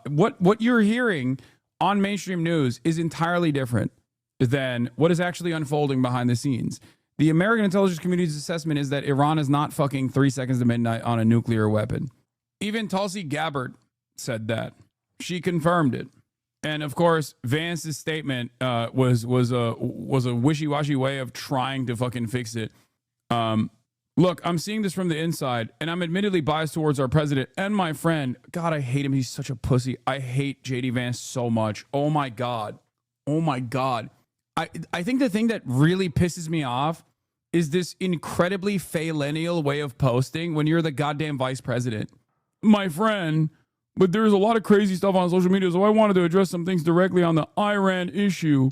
what you're hearing on mainstream news is entirely different than what is actually unfolding behind the scenes. The American intelligence community's assessment is that Iran is not fucking 3 seconds to midnight on a nuclear weapon. Even Tulsi Gabbard said that. She confirmed it. And of course, Vance's statement was a wishy-washy way of trying to fucking fix it. Look, I'm seeing this from the inside, and I'm admittedly biased towards our president and my friend. God, I hate him. He's such a pussy. I hate JD Vance so much. Oh my God. Oh my God. I think the thing that really pisses me off is this incredibly millennial way of posting when you're the goddamn vice president. My friend, but there's a lot of crazy stuff on social media, so I wanted to address some things directly on the Iran issue.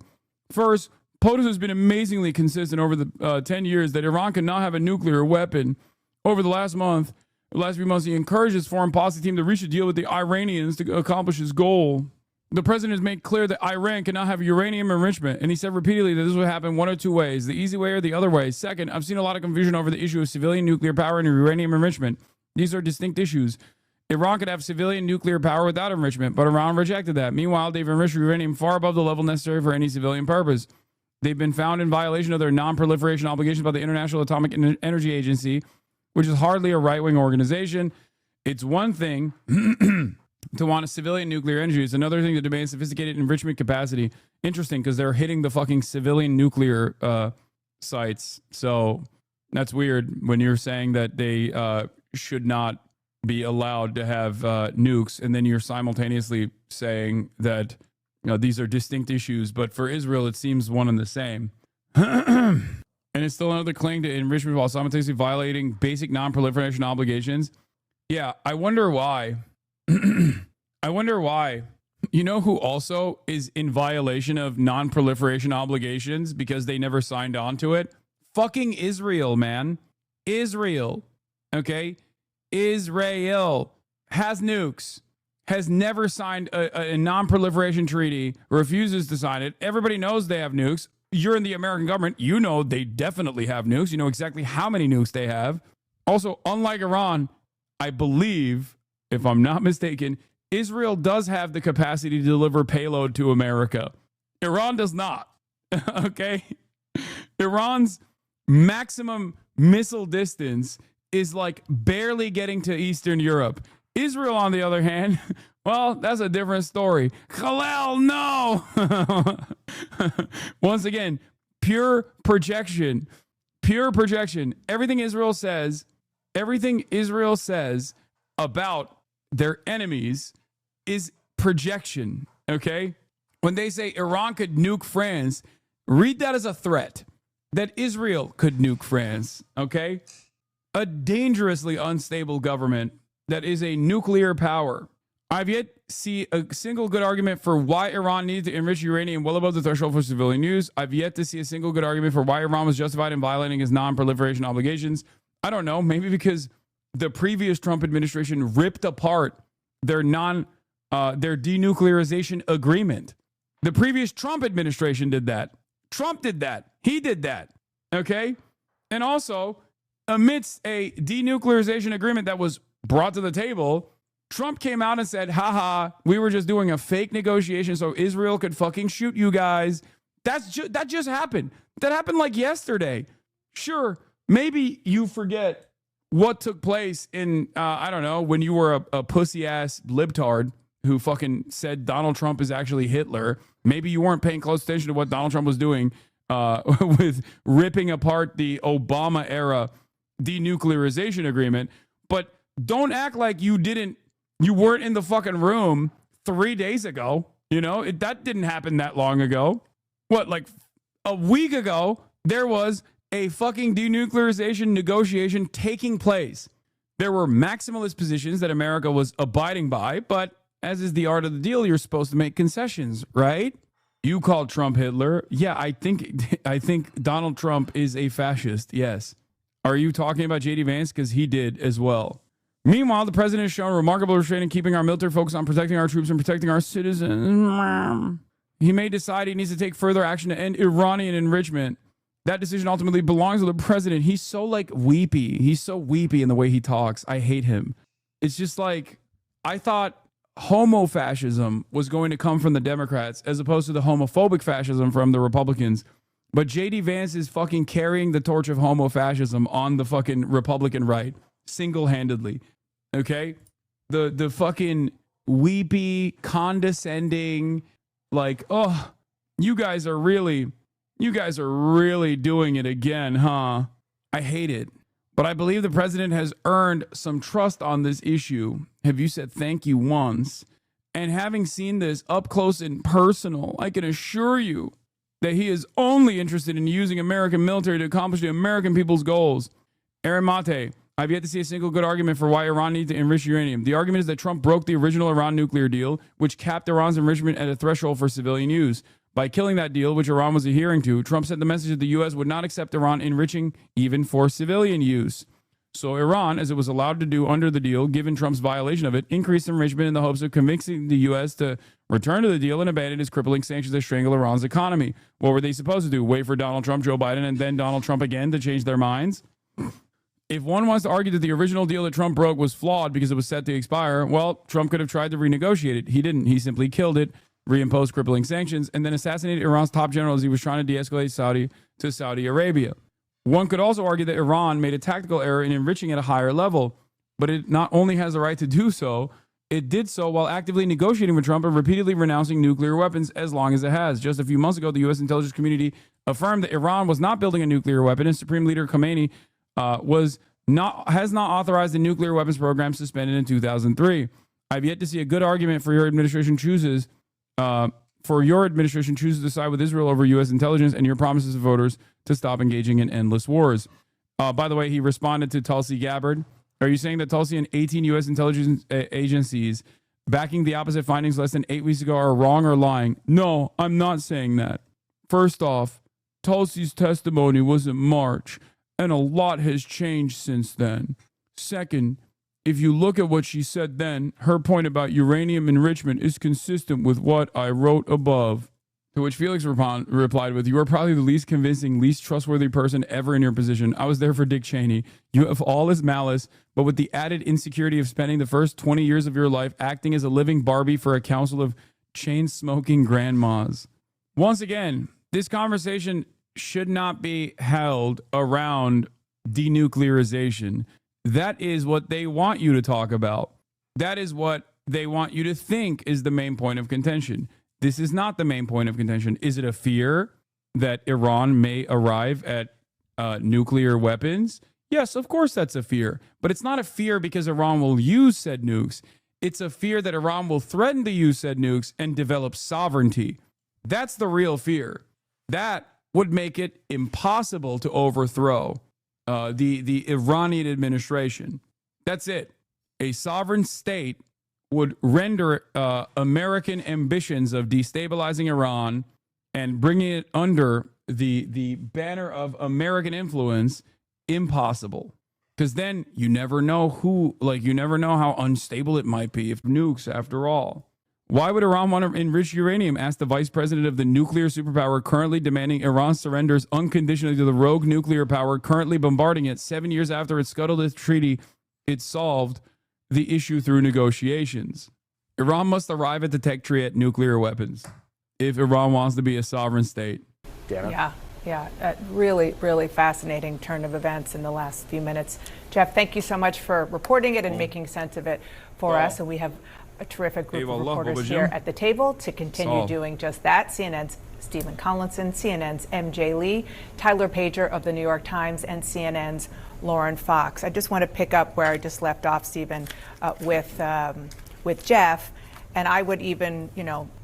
First, POTUS has been amazingly consistent over the 10 years that Iran cannot have a nuclear weapon. Over the last few months, he encouraged his foreign policy team to reach a deal with the Iranians to accomplish his goal. The president has made clear that Iran cannot have uranium enrichment, and he said repeatedly that this would happen one of two ways, the easy way or the other way. Second, I've seen a lot of confusion over the issue of civilian nuclear power and uranium enrichment. These are distinct issues. Iran could have civilian nuclear power without enrichment, but Iran rejected that. Meanwhile, they've enriched uranium far above the level necessary for any civilian purpose. They've been found in violation of their non-proliferation obligations by the International Atomic Energy Agency, which is hardly a right-wing organization. It's one thing to want a civilian nuclear energy. It's another thing to demand sophisticated enrichment capacity. Interesting, because they're hitting the fucking civilian nuclear sites. So that's weird when you're saying that they should not be allowed to have nukes, and then you're simultaneously saying that these are distinct issues, but for Israel, it seems one and the same. And it's still another claim to enrichment while simultaneously violating basic non-proliferation obligations. Yeah, I wonder why. I wonder why. You know who also is in violation of non-proliferation obligations because they never signed on to it? Fucking Israel, man. Israel. Okay? Israel has nukes, has never signed a non-proliferation treaty, refuses to sign it. Everybody knows they have nukes. You're in the American government. You know they definitely have nukes. You know exactly how many nukes they have. Also, unlike Iran, I believe, if I'm not mistaken, Israel does have the capacity to deliver payload to America. Iran does not. Okay? Iran's maximum missile distance is like barely getting to Eastern Europe. Israel, on the other hand, well, that's a different story. Khalil, no! Once again, pure projection. Pure projection. Everything Israel says about their enemies is projection, okay? When they say Iran could nuke France, read that as a threat that Israel could nuke France, okay? A dangerously unstable government that is a nuclear power. I've yet to see a single good argument for why Iran needs to enrich uranium well above the threshold for civilian use. I've yet to see a single good argument for why Iran was justified in violating his non-proliferation obligations. I don't know, maybe because the previous Trump administration ripped apart their denuclearization agreement. The previous Trump administration did that. Trump did that. He did that. Okay? And also, amidst a denuclearization agreement that was brought to the table, Trump came out and said, haha, we were just doing a fake negotiation so Israel could fucking shoot you guys. That just happened. That happened like yesterday. Sure, maybe you forget what took place in, I don't know, when you were a pussy-ass libtard who fucking said Donald Trump is actually Hitler. Maybe you weren't paying close attention to what Donald Trump was doing with ripping apart the Obama-era denuclearization agreement. But don't act like you weren't in the fucking room 3 days ago. That didn't happen that long ago. What, like a week ago, there was a fucking denuclearization negotiation taking place. There were maximalist positions that America was abiding by, but as is the art of the deal, you're supposed to make concessions, right? You called Trump Hitler. Yeah, I think Donald Trump is a fascist. Yes. Are you talking about JD Vance? Because he did as well. Meanwhile, the president has shown remarkable restraint in keeping our military focused on protecting our troops and protecting our citizens. He may decide he needs to take further action to end Iranian enrichment. That decision ultimately belongs to the president. He's so weepy. He's so weepy in the way he talks. I hate him. It's just like, I thought homo-fascism was going to come from the Democrats as opposed to the homophobic fascism from the Republicans. But JD Vance is fucking carrying the torch of homo-fascism on the fucking Republican right, single-handedly. Okay? The fucking weepy, condescending, like, oh, you guys are really doing it again, huh? I hate it. But I believe the president has earned some trust on this issue. Have you said thank you once? And having seen this up close and personal, I can assure you that he is only interested in using American military to accomplish the American people's goals. Aaron Mate, I've yet to see a single good argument for why Iran needs to enrich uranium. The argument is that Trump broke the original Iran nuclear deal, which capped Iran's enrichment at a threshold for civilian use. By killing that deal, which Iran was adhering to, Trump sent the message that the U.S. would not accept Iran enriching even for civilian use. So Iran, as it was allowed to do under the deal, given Trump's violation of it, increased enrichment in the hopes of convincing the U.S. to return to the deal and abandon its crippling sanctions that strangle Iran's economy. What were they supposed to do? Wait for Donald Trump, Joe Biden, and then Donald Trump again to change their minds? If one wants to argue that the original deal that Trump broke was flawed because it was set to expire, well, Trump could have tried to renegotiate it. He didn't. He simply killed it, reimposed crippling sanctions, and then assassinated Iran's top general as he was trying to de-escalate Saudi Arabia. One could also argue that Iran made a tactical error in enriching at a higher level, but it not only has the right to do so, it did so while actively negotiating with Trump and repeatedly renouncing nuclear weapons as long as it has. Just a few months ago, the U.S. intelligence community affirmed that Iran was not building a nuclear weapon, and Supreme Leader Khamenei has not authorized the nuclear weapons program suspended in 2003. I've yet to see a good argument for your administration chooses to side with Israel over U.S. intelligence and your promises to voters to stop engaging in endless wars. By the way, he responded to Tulsi Gabbard. Are you saying that Tulsi and 18 U.S. intelligence agencies backing the opposite findings less than 8 weeks ago are wrong or lying? No, I'm not saying that. First off, Tulsi's testimony was in March, and a lot has changed since then. Second, if you look at what she said then, her point about uranium enrichment is consistent with what I wrote above. To which Felix replied with, you are probably the least convincing, least trustworthy person ever in your position. I was there for Dick Cheney. You have all his malice, but with the added insecurity of spending the first 20 years of your life acting as a living Barbie for a council of chain-smoking grandmas. Once again, this conversation should not be held around denuclearization. That is what they want you to talk about. That is what they want you to think is the main point of contention. This is not the main point of contention. Is it a fear that Iran may arrive at nuclear weapons? Yes, of course that's a fear. But it's not a fear because Iran will use said nukes. It's a fear that Iran will threaten to use said nukes and develop sovereignty. That's the real fear. That would make it impossible to overthrow the Iranian administration. That's it. A sovereign state would render American ambitions of destabilizing Iran and bringing it under the banner of American influence impossible. Because then you never know you never know how unstable it might be if nukes, after all. Why would Iran want to enrich uranium? Asked the vice president of the nuclear superpower currently demanding Iran surrenders unconditionally to the rogue nuclear power currently bombarding it 7 years after it scuttled its treaty. It solved the issue through negotiations. Iran must arrive at the tech tree at nuclear weapons if Iran wants to be a sovereign state. Yeah. Really, really fascinating turn of events in the last few minutes. Jeff, thank you so much for reporting it and making sense of it for us. And we have a terrific group of reporters here at the table to continue doing just that. CNN's Stephen Collinson, CNN's MJ Lee, Tyler Pager of the New York Times, and CNN's Lauren Fox. I just want to pick up where I just left off, Stephen, with Jeff. And I would even,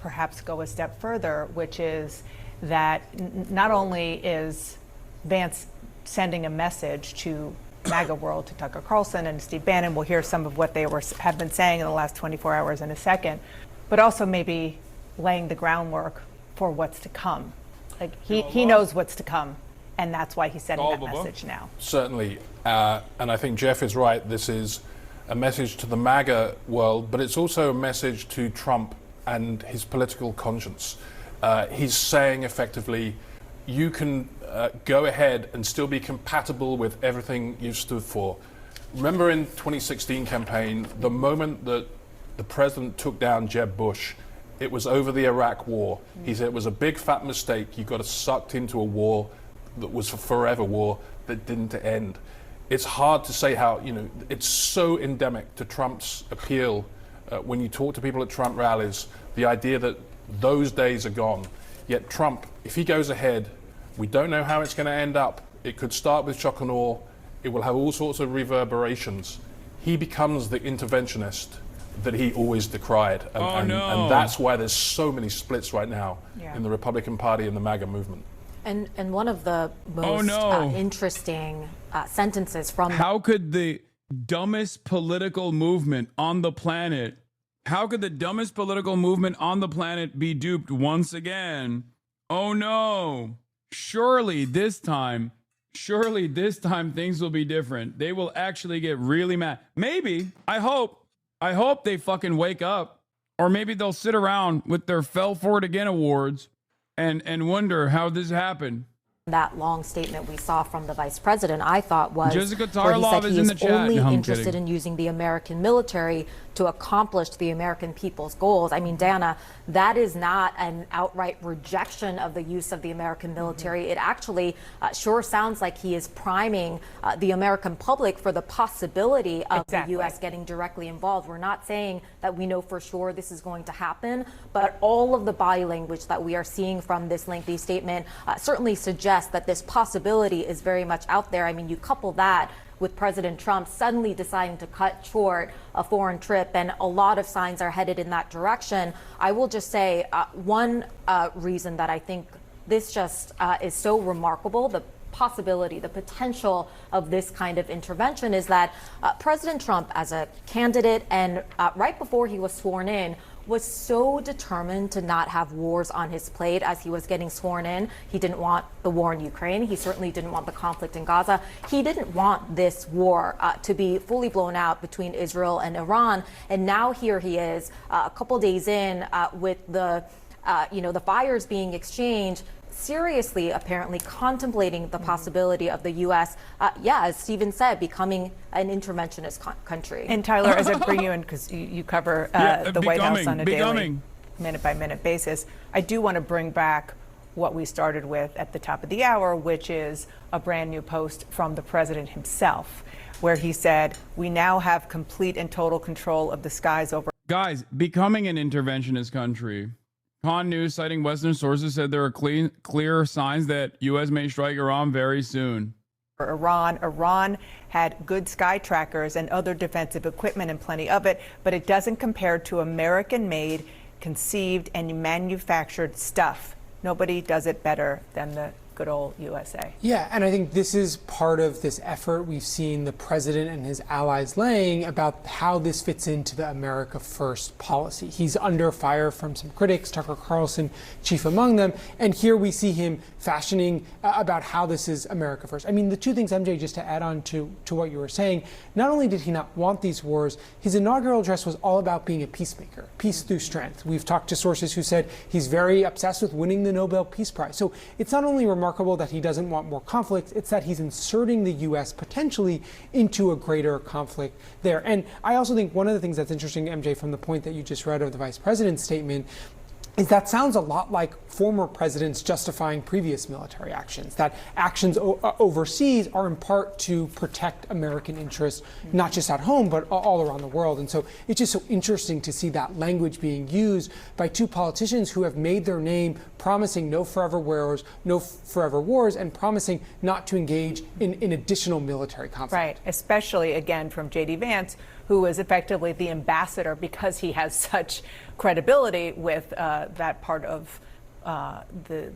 perhaps go a step further, which is that not only is Vance sending a message to MAGA world, to Tucker Carlson and Steve Bannon, we'll hear some of what they have been saying in the last 24 hours in a second, but also maybe laying the groundwork for what's to come. Like he knows what's to come, and that's why he's sending that message now. Certainly, and I think Jeff is right. This is a message to the MAGA world, but it's also a message to Trump and his political conscience. He's saying effectively, you can go ahead and still be compatible with everything you've stood for. Remember in 2016 campaign, the moment that the president took down Jeb Bush, it was over the Iraq war. He said it was a big fat mistake. You got sucked into a war that was a forever war that didn't end. It's hard to say how, it's so endemic to Trump's appeal when you talk to people at Trump rallies, the idea that those days are gone. Yet Trump, if he goes ahead, we don't know how it's going to end up. It could start with shock and awe, It will have all sorts of reverberations. He becomes the interventionist that he always decried. And that's why there's so many splits right now in the Republican Party and the MAGA movement. And one of the most interesting sentences from... How could the dumbest political movement on the planet, be duped once again? Oh no. Surely this time things will be different. They will actually get really mad. Maybe, I hope they fucking wake up, or maybe they'll sit around with their Fell For It Again awards and wonder how this happened. That long statement we saw from the vice president, I thought, was Jessica where he said Tarlov is he in is the chat. only No, I'm interested kidding. in using the American military to accomplish the American people's goals. I mean, Dana, that is not an outright rejection of the use of the American military. It actually sure sounds like he is priming the American public for the possibility of the U.S. getting directly involved. We're not saying that we know for sure this is going to happen, but all of the body language that we are seeing from this lengthy statement certainly suggests that this possibility is very much out there. I mean, you couple that with President Trump suddenly deciding to cut short a foreign trip, and a lot of signs are headed in that direction. I will just say one reason that I think this just is so remarkable, the possibility, the potential of this kind of intervention, is that President Trump, as a candidate and right before he was sworn in, was so determined to not have wars on his plate as he was getting sworn in. He didn't want the war in Ukraine. He certainly didn't want the conflict in Gaza. He didn't want this war to be fully blown out between Israel and Iran. And now here he is, a couple days in, with the fires being exchanged, seriously, apparently contemplating the possibility of the U.S., as Stephen said, becoming an interventionist country. And Tyler, as I bring you in, because you cover the White House on a daily, minute-by-minute basis, I do want to bring back what we started with at the top of the hour, which is a brand new post from the president himself, where he said, "We now have complete and total control of the skies over..." Guys, becoming an interventionist country. Con News, citing Western sources, said there are clear signs that U.S. may strike Iran very soon. Iran had good sky trackers and other defensive equipment and plenty of it, but it doesn't compare to American-made, conceived, and manufactured stuff. Nobody does it better than the good old USA. Yeah, and I think this is part of this effort we've seen the president and his allies laying about how this fits into the America First policy. He's under fire from some critics, Tucker Carlson chief among them, and here we see him fashioning about how this is America First. I mean, the two things, MJ, just to add on to what you were saying, not only did he not want these wars, his inaugural address was all about being a peacemaker, peace through strength. We've talked to sources who said he's very obsessed with winning the Nobel Peace Prize. So it's not only remarkable that he doesn't want more conflict, it's that he's inserting the U.S. potentially into a greater conflict there. And I also think one of the things that's interesting, MJ, from the point that you just read of the vice president's statement, is that sounds a lot like former presidents justifying previous military actions, that actions overseas are in part to protect American interests, not just at home, but all around the world. And so it's just so interesting to see that language being used by two politicians who have made their name promising no forever wars, and promising not to engage in additional military conflict. Right, especially, again, from J.D. Vance, who is effectively the ambassador because he has such credibility with that part of the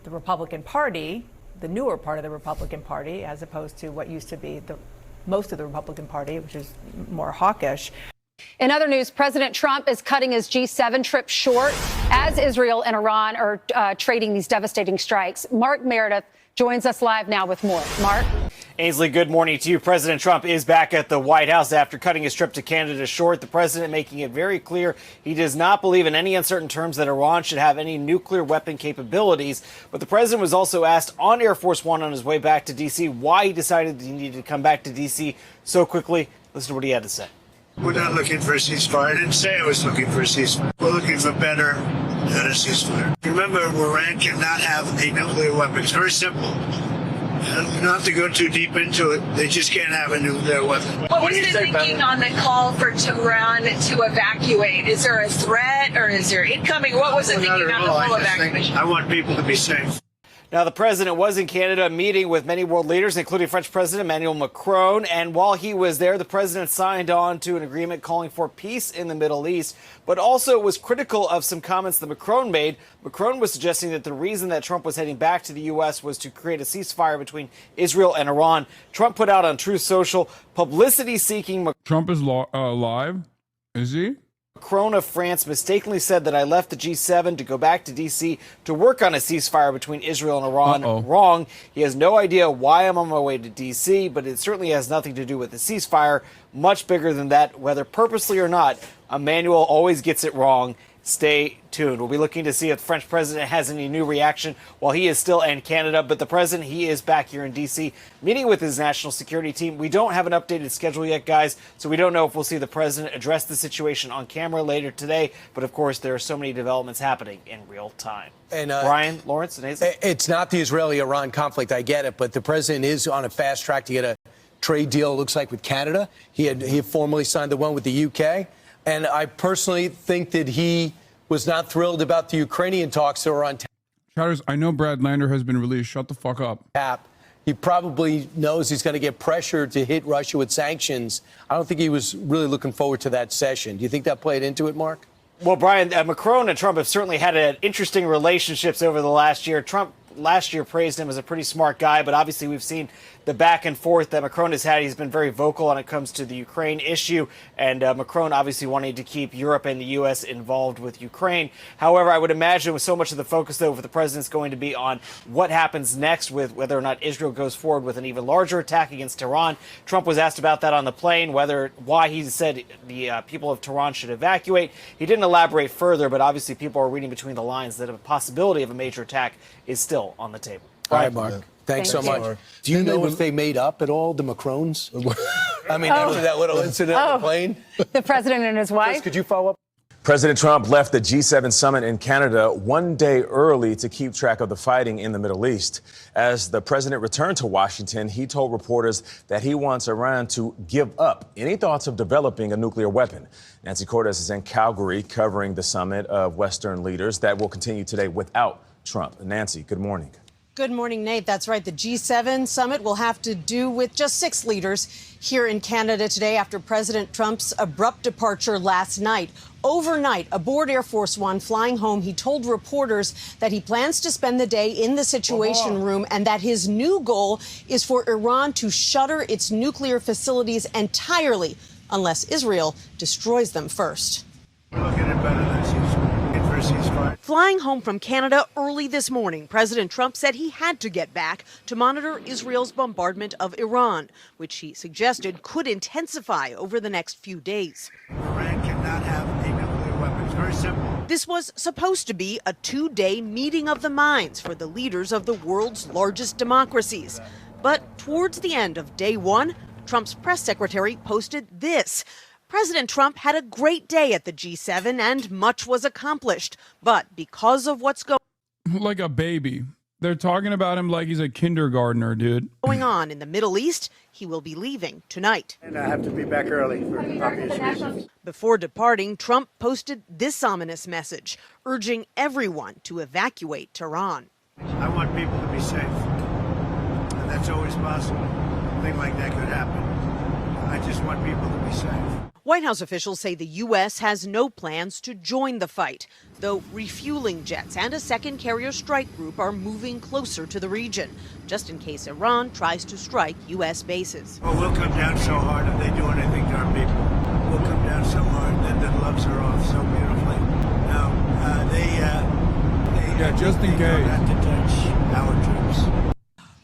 Republican Party, the newer part of the Republican Party, as opposed to what used to be most of the Republican Party, which is more hawkish. In other news, President Trump is cutting his G7 trip short as Israel and Iran are trading these devastating strikes. Mark Meredith joins us live now with more. Mark? Ainsley, good morning to you. President Trump is back at the White House after cutting his trip to Canada short. The president making it very clear he does not believe in any uncertain terms that Iran should have any nuclear weapon capabilities. But the president was also asked on Air Force One on his way back to D.C. why he decided he needed to come back to D.C. so quickly. Listen to what he had to say. We're not looking for a ceasefire. I didn't say I was looking for a ceasefire. We're looking for better than a ceasefire. Remember, Iran cannot have a nuclear weapon. It's very simple. You don't have to go too deep into it. They just can't have a nuclear weapon. What was the thinking on the call for Tehran to evacuate? Is there a threat or is there incoming? What was the thinking on the full evacuation? I want people to be safe. Now, the president was in Canada meeting with many world leaders, including French President Emmanuel Macron. And while he was there, the president signed on to an agreement calling for peace in the Middle East, but also was critical of some comments that Macron made. Macron was suggesting that the reason that Trump was heading back to the U.S. was to create a ceasefire between Israel and Iran. Trump put out on Truth Social, publicity-seeking. Trump is live? Is he? Macron of France mistakenly said that I left the G7 to go back to D.C. to work on a ceasefire between Israel and Iran. Wrong. He has no idea why I'm on my way to D.C., but it certainly has nothing to do with the ceasefire. Much bigger than that, whether purposely or not. Emmanuel always gets it wrong. Stay tuned. We'll be looking to see if the French president has any new reaction while he is still in Canada. But the president, he is back here in D.C. meeting with his national security team. We don't have an updated schedule yet, guys, so we don't know if we'll see the president address the situation on camera later today. But, of course, there are so many developments happening in real time. And Brian, Lawrence, and Hazen? It's not the Israeli-Iran conflict. I get it. But the president is on a fast track to get a trade deal, it looks like, with Canada. He had formally signed the one with the U.K., and I personally think that he was not thrilled about the Ukrainian talks that were on tap. Chatters, I know Brad Lander has been released. Shut the fuck up. He probably knows he's going to get pressured to hit Russia with sanctions. I don't think he was really looking forward to that session. Do you think that played into it, Mark? Well, Brian, Macron and Trump have certainly had interesting relationships over the last year. Trump last year praised him as a pretty smart guy, but obviously we've seen the back and forth that Macron has had. He's been very vocal when it comes to the Ukraine issue, and Macron obviously wanting to keep Europe and the U.S. involved with Ukraine. However, I would imagine with so much of the focus, though, for the president's going to be on what happens next with whether or not Israel goes forward with an even larger attack against Tehran. Trump was asked about that on the plane, why he said the people of Tehran should evacuate. He didn't elaborate further, but obviously people are reading between the lines that a possibility of a major attack is still on the table. All right, Mark. Thanks so much. Do you know if they made up at all, the Macrons? I mean, after that little incident on the plane? The president and his wife? Chris, could you follow up? President Trump left the G7 summit in Canada one day early to keep track of the fighting in the Middle East. As the president returned to Washington, he told reporters that he wants Iran to give up any thoughts of developing a nuclear weapon. Nancy Cortez is in Calgary covering the summit of Western leaders that will continue today without Trump. Nancy, good morning. Good morning, Nate. That's right. The G7 summit will have to do with just 6 leaders here in Canada today after President Trump's abrupt departure last night. Overnight, aboard Air Force One flying home, he told reporters that he plans to spend the day in the Situation Room and that his new goal is for Iran to shutter its nuclear facilities entirely unless Israel destroys them first. Flying home from Canada early this morning, President Trump said he had to get back to monitor Israel's bombardment of Iran, which he suggested could intensify over the next few days. Iran cannot have a nuclear weapon. It's very simple. This was supposed to be a 2-day meeting of the minds for the leaders of the world's largest democracies. But towards the end of day one, Trump's press secretary posted this. President Trump had a great day at the G7 and much was accomplished. But because of what's going Like a baby. They're talking about him like he's a kindergartner, dude. on in the Middle East, he will be leaving tonight. And I have to be back early for obvious reasons. Before departing, Trump posted this ominous message, urging everyone to evacuate Tehran. I want people to be safe. And that's always possible. A thing like that could happen. I just want people to be safe. White House officials say the U.S. has no plans to join the fight, though refueling jets and a second carrier strike group are moving closer to the region, just in case Iran tries to strike U.S. bases. Well, we'll come down so hard if they do anything to our people. We'll come down so hard, then the gloves are off so beautifully. No, they just in case. don't have to touch our troops.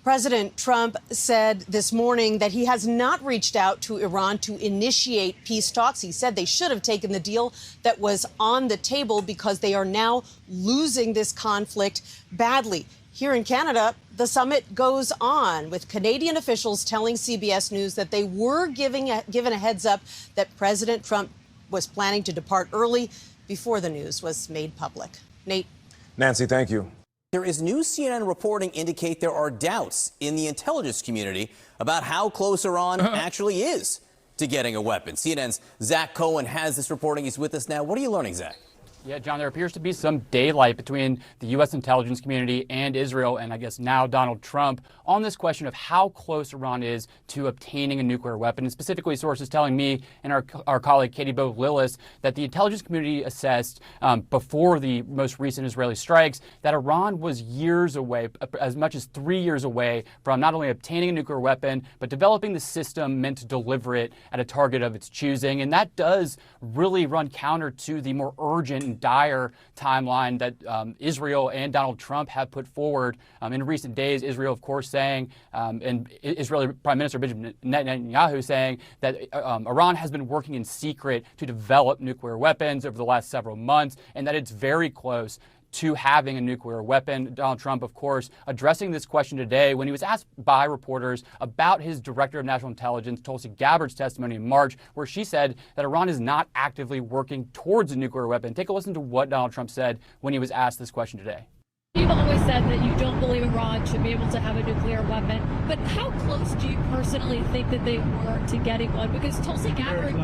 President Trump said this morning that he has not reached out to Iran to initiate peace talks. He said they should have taken the deal that was on the table because they are now losing this conflict badly. Here in Canada, the summit goes on, with Canadian officials telling CBS News that they were given a heads up that President Trump was planning to depart early before the news was made public. Nate. Nancy, thank you. There is new CNN reporting indicate there are doubts in the intelligence community about how close Iran actually is to getting a weapon. CNN's Zach Cohen has this reporting. He's with us now. What are you learning, Zach? Yeah, John, there appears to be some daylight between the U.S. intelligence community and Israel, and I guess now Donald Trump, on this question of how close Iran is to obtaining a nuclear weapon. And specifically, sources telling me and our colleague Katie Bo-Lillis that the intelligence community assessed before the most recent Israeli strikes that Iran was years away, as much as 3 years away, from not only obtaining a nuclear weapon, but developing the system meant to deliver it at a target of its choosing. And that does really run counter to the more urgent and dire timeline that Israel and Donald Trump have put forward in recent days. Israel, of course, saying, and Israeli Prime Minister Benjamin Netanyahu saying that Iran has been working in secret to develop nuclear weapons over the last several months, and that it's very close to having a nuclear weapon. Donald Trump, of course, addressing this question today when he was asked by reporters about his Director of National Intelligence, Tulsi Gabbard's testimony in March, where she said that Iran is not actively working towards a nuclear weapon. Take a listen to what Donald Trump said when he was asked this question today. You've always said that you don't believe Iran should be able to have a nuclear weapon, but how close do you personally think that they were to getting one? Because Tulsi Gabbard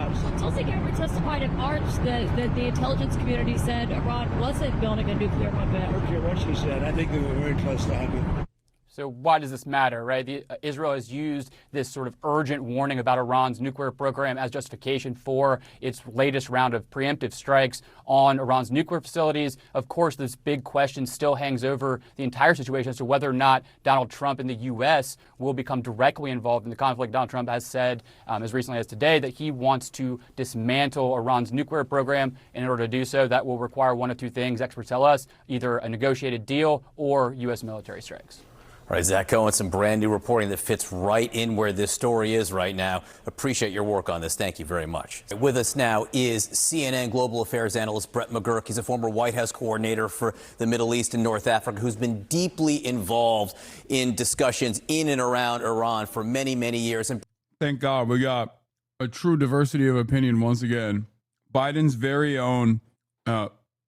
testified in March that the intelligence community said Iran wasn't building a nuclear weapon. I don't care what she said. I think they were very close to having it. So why does this matter, right? Israel has used this sort of urgent warning about Iran's nuclear program as justification for its latest round of preemptive strikes on Iran's nuclear facilities. Of course, this big question still hangs over the entire situation as to whether or not Donald Trump and the U.S. will become directly involved in the conflict. Donald Trump has said as recently as today that he wants to dismantle Iran's nuclear program. In order to do so, that will require one of two things, experts tell us, either a negotiated deal or U.S. military strikes. All right, Zach Cohen, some brand new reporting that fits right in where this story is right now. Appreciate your work on this. Thank you very much. With us now is CNN Global Affairs analyst Brett McGurk. He's a former White House coordinator for the Middle East and North Africa who's been deeply involved in discussions in and around Iran for many, many years. And thank God we got a true diversity of opinion once again. Biden's very own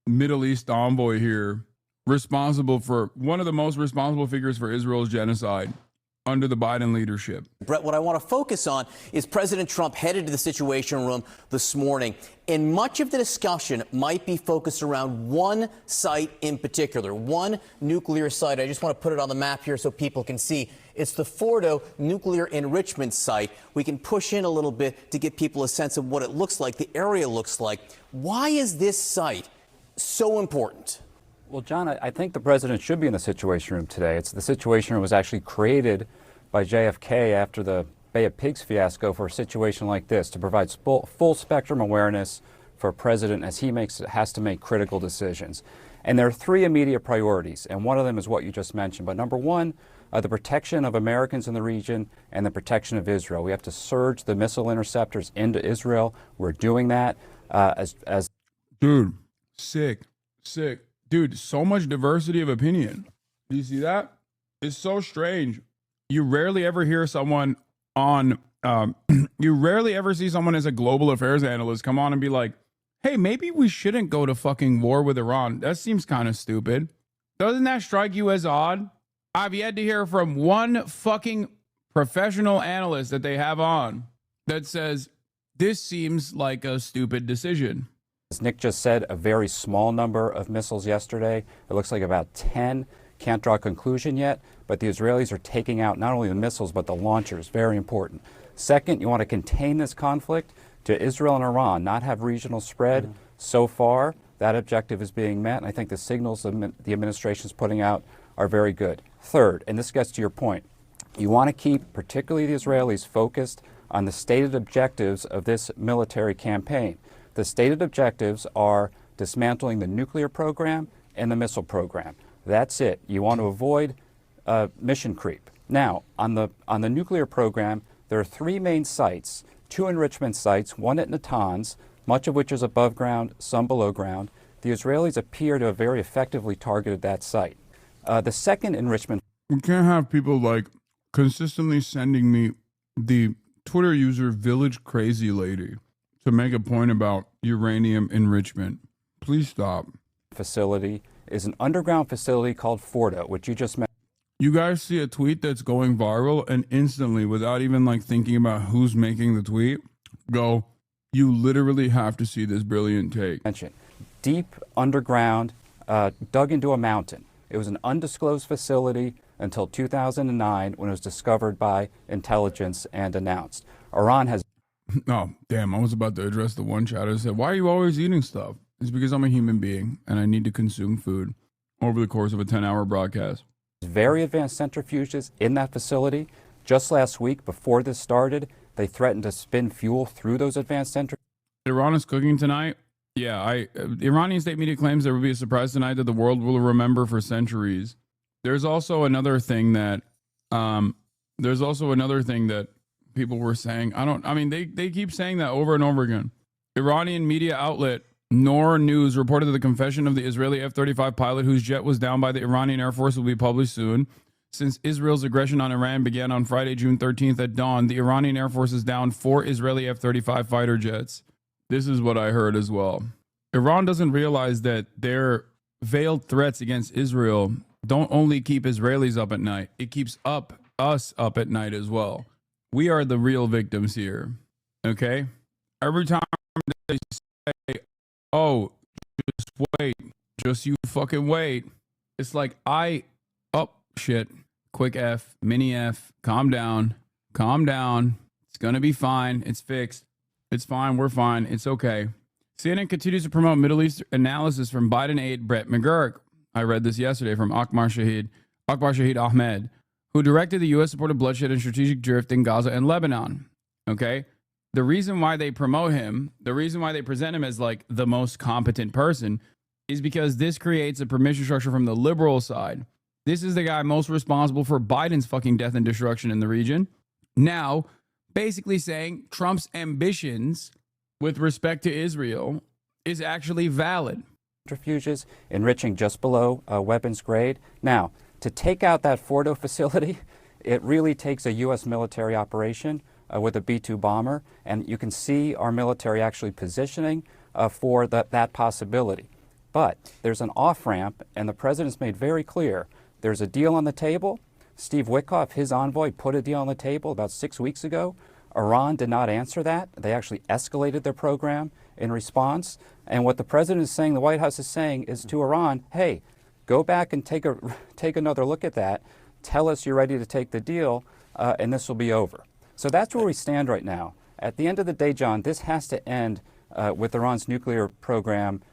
Middle East envoy here, responsible for one of the most responsible figures for Israel's genocide under the Biden leadership. Brett, what I want to focus on is President Trump headed to the Situation Room this morning, and much of the discussion might be focused around one site in particular, one nuclear site. I just want to put it on the map here so people can see. It's the Fordo nuclear enrichment site. We can push in a little bit to give people a sense of what it looks like, the area looks like. Why is this site so important? Well, John, I think the president should be in the Situation Room today. The Situation Room was actually created by JFK after the Bay of Pigs fiasco for a situation like this, to provide full spectrum awareness for a president as he has to make critical decisions. And there are three immediate priorities, and one of them is what you just mentioned. But number one, the protection of Americans in the region and the protection of Israel. We have to surge the missile interceptors into Israel. We're doing that as Dude, sick. Dude, so much diversity of opinion. Do you see that? It's so strange. You rarely ever hear someone on, you rarely ever see someone as a global affairs analyst come on and be like, hey, maybe we shouldn't go to fucking war with Iran. That seems kind of stupid. Doesn't that strike you as odd? I've yet to hear from one fucking professional analyst that they have on that says, this seems like a stupid decision. As Nick just said, a very small number of missiles yesterday. It looks like about 10. Can't draw a conclusion yet, but the Israelis are taking out not only the missiles, but the launchers. Very important. Second, you want to contain this conflict to Israel and Iran, not have regional spread. So far, that objective is being met, and I think the signals the administration is putting out are very good. Third, and this gets to your point, you want to keep particularly the Israelis focused on the stated objectives of this military campaign. The stated objectives are dismantling the nuclear program and the missile program. That's it. You want to avoid mission creep. Now, on the nuclear program, there are three main sites, two enrichment sites, one at Natanz, much of which is above ground, some below ground. The Israelis appear to have very effectively targeted that site. The second enrichment... We can't have people like consistently sending me the Twitter user Village Crazy Lady to make a point about uranium enrichment. Please stop. Facility is an underground facility called Fordo, which you just mentioned. You guys see a tweet that's going viral and instantly, without even like thinking about who's making the tweet, go, you literally have to see this brilliant take. deep underground, dug into a mountain. It was an undisclosed facility until 2009 when it was discovered by intelligence and announced. Iran has... Oh, damn. I was about to address the one chatter that said, why are you always eating stuff? It's because I'm a human being and I need to consume food over the course of a 10-hour broadcast. Very advanced centrifuges in that facility. Just last week, before this started, they threatened to spin fuel through those advanced centrifuges. Iran is cooking tonight. Yeah, the Iranian state media claims there will be a surprise tonight that the world will remember for centuries. There's also another thing that people were saying. They keep saying that over and over again. Iranian media outlet Noor News reported that the confession of the Israeli F-35 pilot whose jet was downed by the Iranian Air Force will be published soon. Since Israel's aggression on Iran began on Friday, June 13th at dawn, the Iranian Air Force has downed 4 Israeli F-35 fighter jets. This is what I heard as well. Iran doesn't realize that their veiled threats against Israel don't only keep Israelis up at night, it keeps us up at night as well. We are the real victims here. Okay? Every time they say, oh, just wait, just you fucking wait. It's like shit, quick F, mini F, calm down. It's going to be fine. It's fixed. It's fine. We're fine. It's okay. CNN continues to promote Middle East analysis from Biden aide Brett McGurk. I read this yesterday from Akbar Shahid Ahmed, who directed the U.S. supported bloodshed and strategic drift in Gaza and Lebanon. Okay? The reason why they promote him, the reason why they present him as like the most competent person is because this creates a permission structure from the liberal side. This is the guy most responsible for Biden's fucking death and destruction in the region. Now, basically saying Trump's ambitions with respect to Israel is actually valid. Centrifuges enriching just below weapons grade. Now, to take out that Fordo facility, it really takes a U.S. military operation with a B-2 bomber, and you can see our military actually positioning for that possibility. But there's an off-ramp, and the president's made very clear there's a deal on the table. Steve Witkoff, his envoy, put a deal on the table about 6 weeks ago. Iran did not answer that. They actually escalated their program in response. And what the president is saying, the White House is saying, is to Iran, hey, go back and take another look at that. Tell us you're ready to take the deal, and this will be over. So that's where we stand right now. At the end of the day, John, this has to end with Iran's nuclear program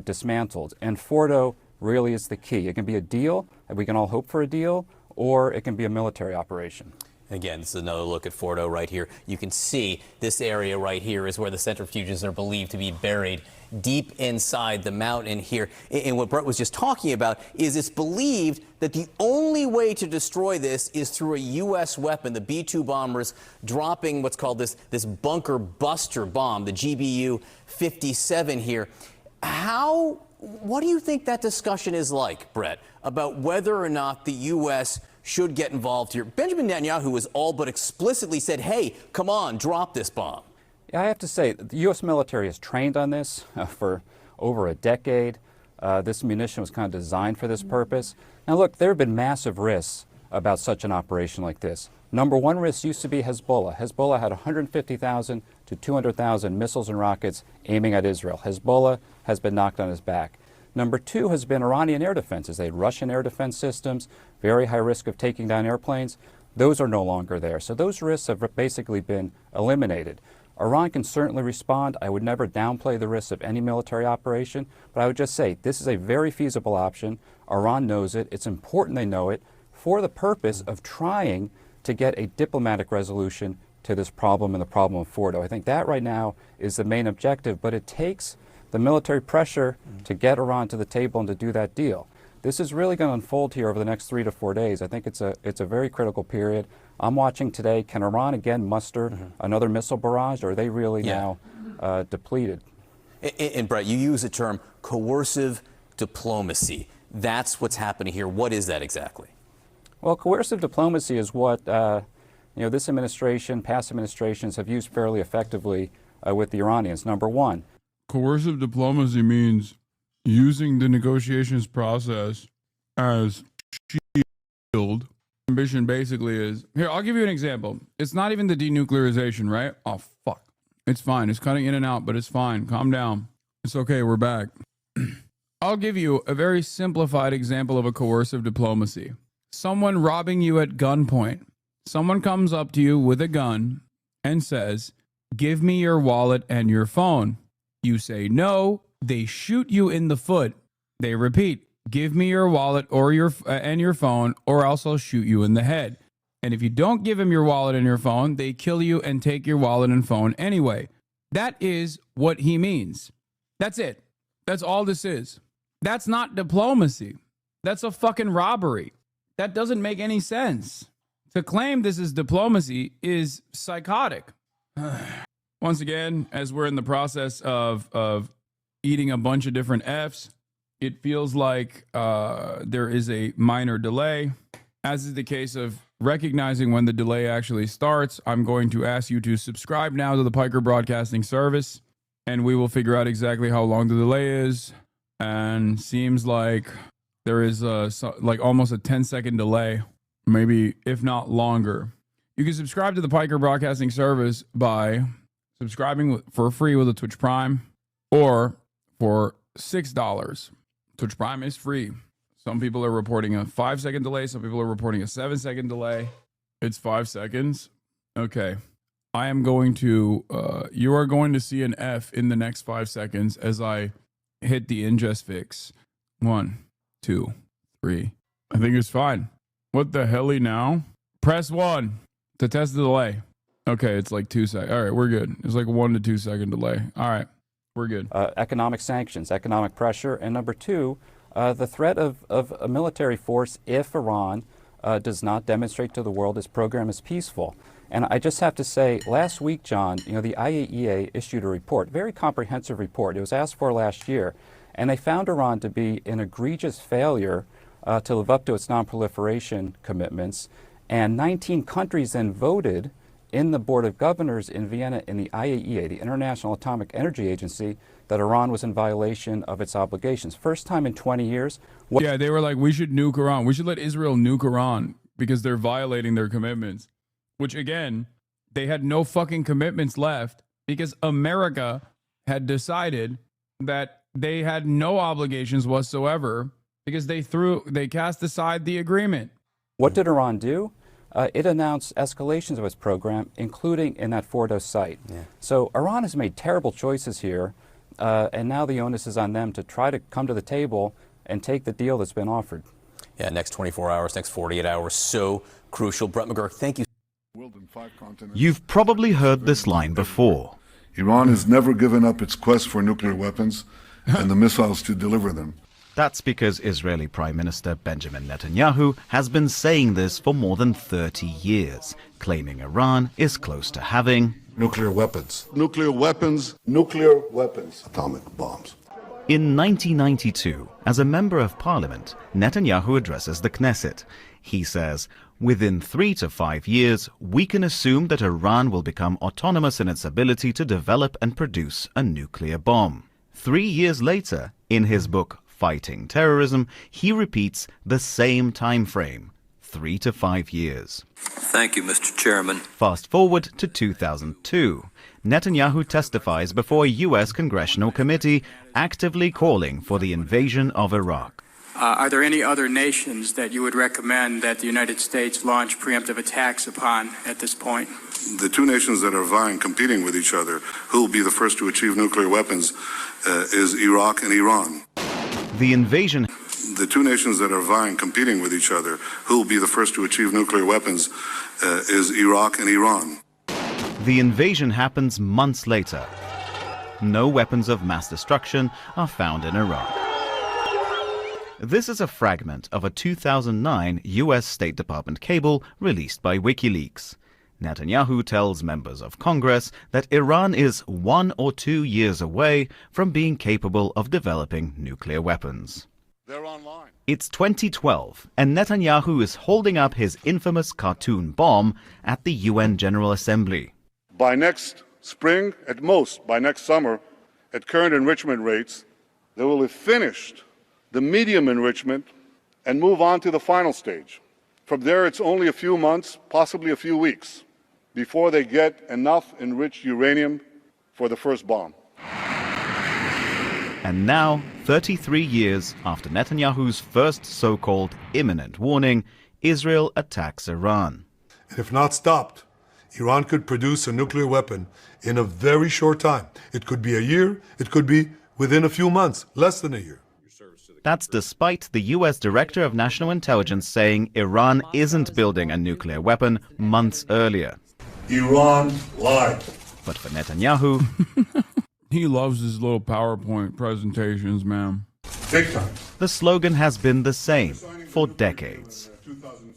dismantled. And Fordo really is the key. It can be a deal, and we can all hope for a deal, or it can be a military operation. Again, this is another look at Fordo right here. You can see this area right here is where the centrifuges are believed to be buried deep inside the mountain here. And what Brett was just talking about is it's believed that the only way to destroy this is through a U.S. weapon, the B-2 bombers dropping what's called this bunker buster bomb, the GBU-57 here. What do you think that discussion is like, Brett, about whether or not the U.S. should get involved here? Benjamin Netanyahu has all but explicitly said, hey, come on, drop this bomb. Yeah, I have to say, the U.S. military has trained on this for over a decade. This munition was kind of designed for this purpose. Now, look, there have been massive risks about such an operation like this. Number one risk used to be Hezbollah. Hezbollah had 150,000 to 200,000 missiles and rockets aiming at Israel. Hezbollah has been knocked on his back. Number two has been Iranian air defenses. They had Russian air defense systems, very high risk of taking down airplanes. Those are no longer there. So those risks have basically been eliminated. Iran can certainly respond. I would never downplay the risks of any military operation, but I would just say this is a very feasible option. Iran knows it. It's important they know it for the purpose of trying to get a diplomatic resolution to this problem and the problem of Fordo. I think that right now is the main objective, but it takes the military pressure to get Iran to the table and to do that deal. This is really going to unfold here over the next 3 to 4 days. I think it's a very critical period. I'm watching today. Can Iran again muster another missile barrage, or are they really now depleted? And Brett, you use the term coercive diplomacy. That's what's happening here. What is that exactly? Well, coercive diplomacy is what this administration, past administrations have used fairly effectively with the Iranians. Number one, coercive diplomacy means using the negotiations process as shield. Ambition basically is, here, I'll give you an example. It's not even the denuclearization, right? Oh, fuck. It's fine. It's cutting in and out, but it's fine. Calm down. It's okay. We're back. I'll give you a very simplified example of a coercive diplomacy. Someone robbing you at gunpoint. Someone comes up to you with a gun and says, "Give me your wallet and your phone." You say no. They shoot you in the foot. They repeat, "Give me your wallet or your phone, or else I'll shoot you in the head." And if you don't give him your wallet and your phone, they kill you and take your wallet and phone anyway. That is what he means. That's it. That's all this is. That's not diplomacy. That's a fucking robbery. That doesn't make any sense. To claim this is diplomacy is psychotic. Once again, as we're in the process of eating a bunch of different Fs, it feels like there is a minor delay. As is the case of recognizing when the delay actually starts, I'm going to ask you to subscribe now to the Piker Broadcasting Service, and we will figure out exactly how long the delay is. And seems like there is like almost a 10-second delay, maybe if not longer. You can subscribe to the Piker Broadcasting Service by subscribing for free with a Twitch Prime, or for $6. Twitch Prime is free. Some people are reporting a 5-second delay. Some people are reporting a 7-second delay. It's 5 seconds. Okay. I am going to, you are going to see an F in the next 5 seconds as I hit the ingest fix. 1, 2, 3. I think it's fine. What the helly now? Press 1 to test the delay. Okay, it's like 2 seconds. All right, we're good. It's like 1 to 2 second delay. All right, we're good. Economic sanctions, economic pressure, and number 2, the threat of a military force if Iran does not demonstrate to the world its program is peaceful. And I just have to say, last week, John, the IAEA issued a report, very comprehensive report. It was asked for last year, and they found Iran to be an egregious failure to live up to its nonproliferation commitments. And 19 countries then voted in the Board of Governors in Vienna in the IAEA, the International Atomic Energy Agency, that Iran was in violation of its obligations. First time in 20 years. Yeah, they were like, we should nuke Iran. We should let Israel nuke Iran because they're violating their commitments. Which, again, they had no fucking commitments left because America had decided that they had no obligations whatsoever because they cast aside the agreement. What did Iran do? It announced escalations of its program, including in that Fordo site. Yeah. So Iran has made terrible choices here, and now the onus is on them to try to come to the table and take the deal that's been offered. Yeah, next 24 hours, next 48 hours, so crucial. Brett McGurk, thank you. You've probably heard this line before. Iran has never given up its quest for nuclear weapons and the missiles to deliver them. That's because Israeli Prime Minister Benjamin Netanyahu has been saying this for more than 30 years, claiming Iran is close to having nuclear weapons. Nuclear weapons. Nuclear weapons. Atomic bombs. In 1992, as a member of parliament, Netanyahu addresses the Knesset. He says, within 3 to 5 years, we can assume that Iran will become autonomous in its ability to develop and produce a nuclear bomb. 3 years later, in his book Fighting Terrorism, he repeats the same time frame, 3 to 5 years. Thank you, Mr. Chairman. Fast forward to 2002. Netanyahu testifies before a U.S. congressional committee actively calling for the invasion of Iraq. Are there any other nations that you would recommend that the United States launch preemptive attacks upon at this point? The two nations that are vying, competing with each other, who will be the first to achieve nuclear weapons, is Iraq and Iran. The invasion. The two nations that are vying, competing with each other, who will be the first to achieve nuclear weapons, is Iraq and Iran. The invasion happens months later. No weapons of mass destruction are found in Iraq. This is a fragment of a 2009 U.S. State Department cable released by WikiLeaks. Netanyahu tells members of Congress that Iran is 1 or 2 years away from being capable of developing nuclear weapons. They're online. It's 2012, and Netanyahu is holding up his infamous cartoon bomb at the UN General Assembly. By next spring, at most by next summer, at current enrichment rates, they will have finished the medium enrichment and move on to the final stage. From there, it's only a few months, possibly a few weeks, before they get enough enriched uranium for the first bomb. And now, 33 years after Netanyahu's first so-called imminent warning, Israel attacks Iran. And if not stopped, Iran could produce a nuclear weapon in a very short time. It could be a year, it could be within a few months, less than a year. That's despite the US Director of National Intelligence saying Iran isn't building a nuclear weapon months earlier. Iran lied. But for Netanyahu, he loves his little PowerPoint presentations, man. Big time. The slogan has been the same for decades.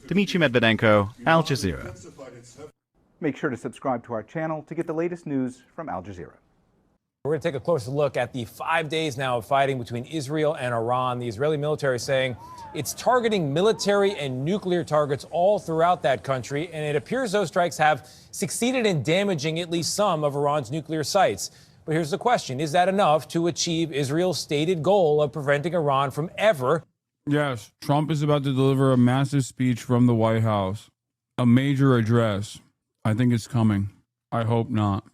Dmitry Medvedenko, Al Jazeera. Make sure to subscribe to our channel to get the latest news from Al Jazeera. We're going to take a closer look at the 5 days now of fighting between Israel and Iran. The Israeli military saying it's targeting military and nuclear targets all throughout that country, and it appears those strikes have succeeded in damaging at least some of Iran's nuclear sites. But here's the question. Is that enough to achieve Israel's stated goal of preventing Iran from ever? Yes, Trump is about to deliver a massive speech from the White House, a major address. I think it's coming. I hope not.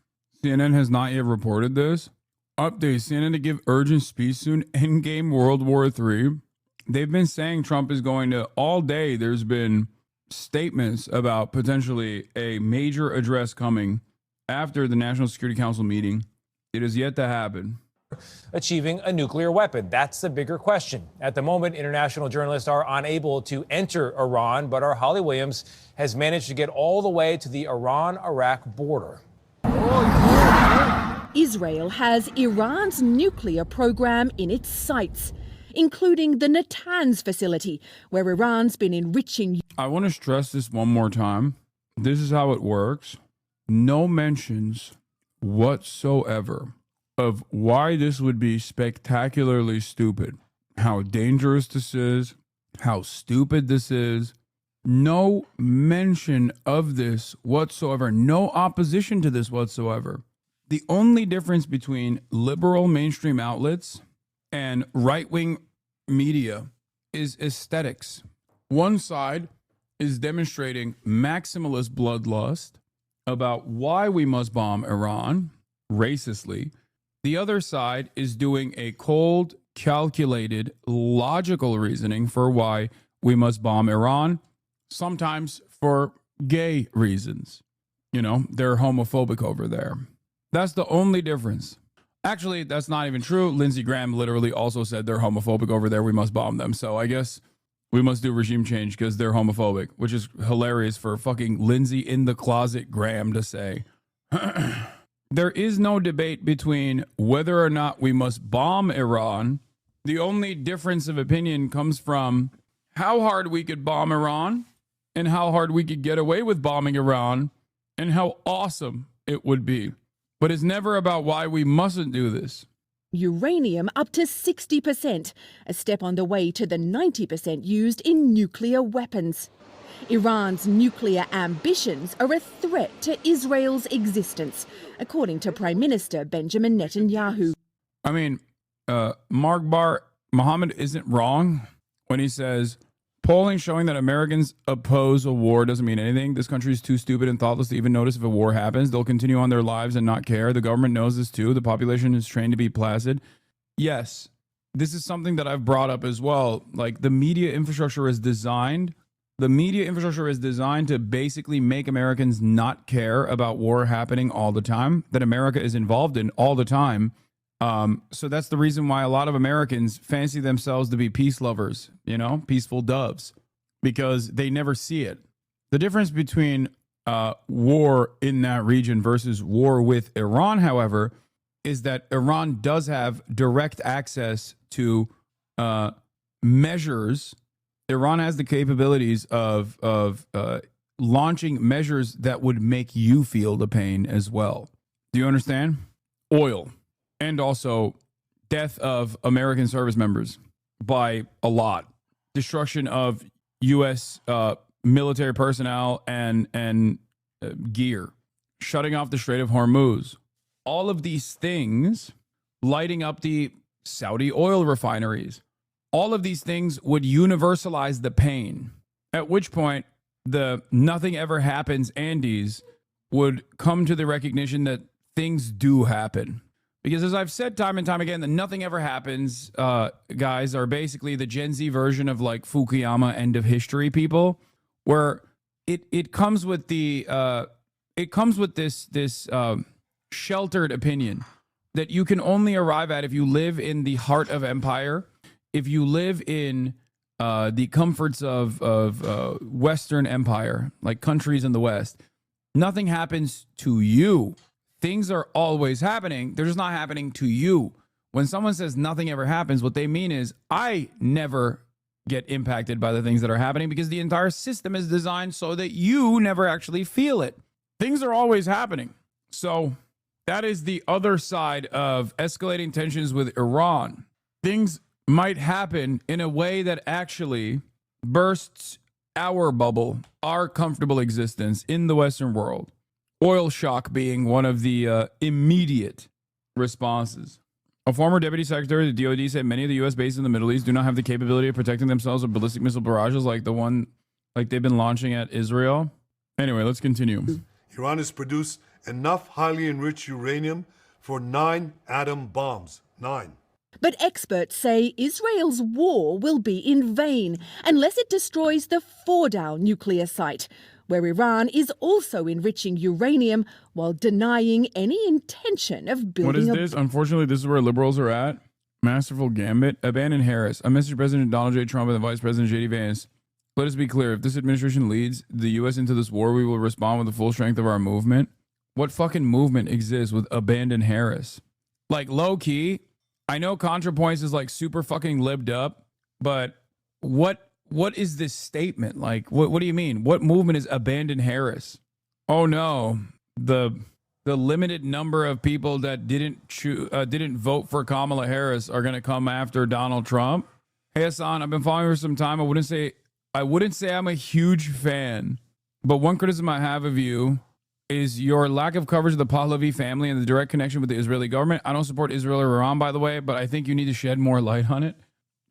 CNN has not yet reported this. Update, CNN to give urgent speech soon. Endgame World War III. They've been saying Trump is going to, all day there's been statements about potentially a major address coming after the National Security Council meeting. It is yet to happen. Achieving a nuclear weapon. That's the bigger question. At the moment, international journalists are unable to enter Iran, but our Holly Williams has managed to get all the way to the Iran-Iraq border. Israel has Iran's nuclear program in its sights, including the Natanz facility, where Iran's been enriching. I want to stress this one more time. This is how it works. No mentions whatsoever of why this would be spectacularly stupid, how dangerous this is, how stupid this is. No mention of this whatsoever. No opposition to this whatsoever. The only difference between liberal mainstream outlets and right-wing media is aesthetics. One side is demonstrating maximalist bloodlust about why we must bomb Iran racistly. The other side is doing a cold, calculated, logical reasoning for why we must bomb Iran, sometimes for gay reasons. You know, they're homophobic over there. That's the only difference. Actually, that's not even true. Lindsey Graham literally also said they're homophobic over there. We must bomb them. So I guess we must do regime change because they're homophobic, which is hilarious for fucking Lindsey in the closet Graham to say. There is no debate between whether or not we must bomb Iran. The only difference of opinion comes from how hard we could bomb Iran and how hard we could get away with bombing Iran and how awesome it would be. But it's never about why we mustn't do this. Uranium up to 60%, a step on the way to the 90% used in nuclear weapons. Iran's nuclear ambitions are a threat to Israel's existence, according to Prime Minister Benjamin Netanyahu. I mean, Mark Bar Mohammed isn't wrong when he says polling showing that Americans oppose a war doesn't mean anything. This country is too stupid and thoughtless to even notice if a war happens. They'll continue on their lives and not care. The government knows this too. The population is trained to be placid. Yes, this is something that I've brought up as well. Like the media infrastructure is designed. The media infrastructure is designed to basically make Americans not care about war happening all the time, that America is involved in all the time. So that's the reason why a lot of Americans fancy themselves to be peace lovers, you know, peaceful doves, because they never see it. The difference between war in that region versus war with Iran, however, is that Iran does have direct access to measures. Iran has the capabilities of launching measures that would make you feel the pain as well. Do you understand? Oil. And also death of American service members by a lot. Destruction of U.S. Military personnel and gear. Shutting off the Strait of Hormuz. All of these things, lighting up the Saudi oil refineries. All of these things would universalize the pain. At which point, the nothing ever happens Andes would come to the recognition that things do happen. Because as I've said time and time again, that nothing ever happens, guys, are basically the Gen Z version of like Fukuyama end of history people, where it comes with the this sheltered opinion that you can only arrive at if you live in the heart of empire, if you live in the comforts of Western empire, like countries in the West. Nothing happens to you. Things are always happening. They're just not happening to you. When someone says nothing ever happens, what they mean is I never get impacted by the things that are happening because the entire system is designed so that you never actually feel it. Things are always happening. So that is the other side of escalating tensions with Iran. Things might happen in a way that actually bursts our bubble, our comfortable existence in the Western world. Oil shock being one of the immediate responses. A former deputy secretary of the DoD said many of the U.S. bases in the Middle East do not have the capability of protecting themselves with ballistic missile barrages like the one like they've been launching at Israel. Anyway, let's continue. Iran has produced enough highly enriched uranium for 9 atom bombs. 9. But experts say Israel's war will be in vain unless it destroys the Fordow nuclear site, where Iran is also enriching uranium while denying any intention of building. What is this? Unfortunately, this is where liberals are at. Masterful gambit. Abandon Harris. A message to President Donald J. Trump and the Vice President J.D. Vance. Let us be clear. If this administration leads the U.S. into this war, we will respond with the full strength of our movement. What fucking movement exists with Abandon Harris? Like, low-key, I know ContraPoints is like super fucking libbed up, but what is this statement? Like, what do you mean? What movement is Abandon Harris? Oh no, the limited number of people that didn't vote for Kamala Harris are gonna come after Donald Trump. Hey Hasan, I've been following you for some time. I wouldn't say I'm a huge fan, but one criticism I have of you is your lack of coverage of the Pahlavi family and the direct connection with the Israeli government. I don't support Israel or Iran, by the way, but I think you need to shed more light on it.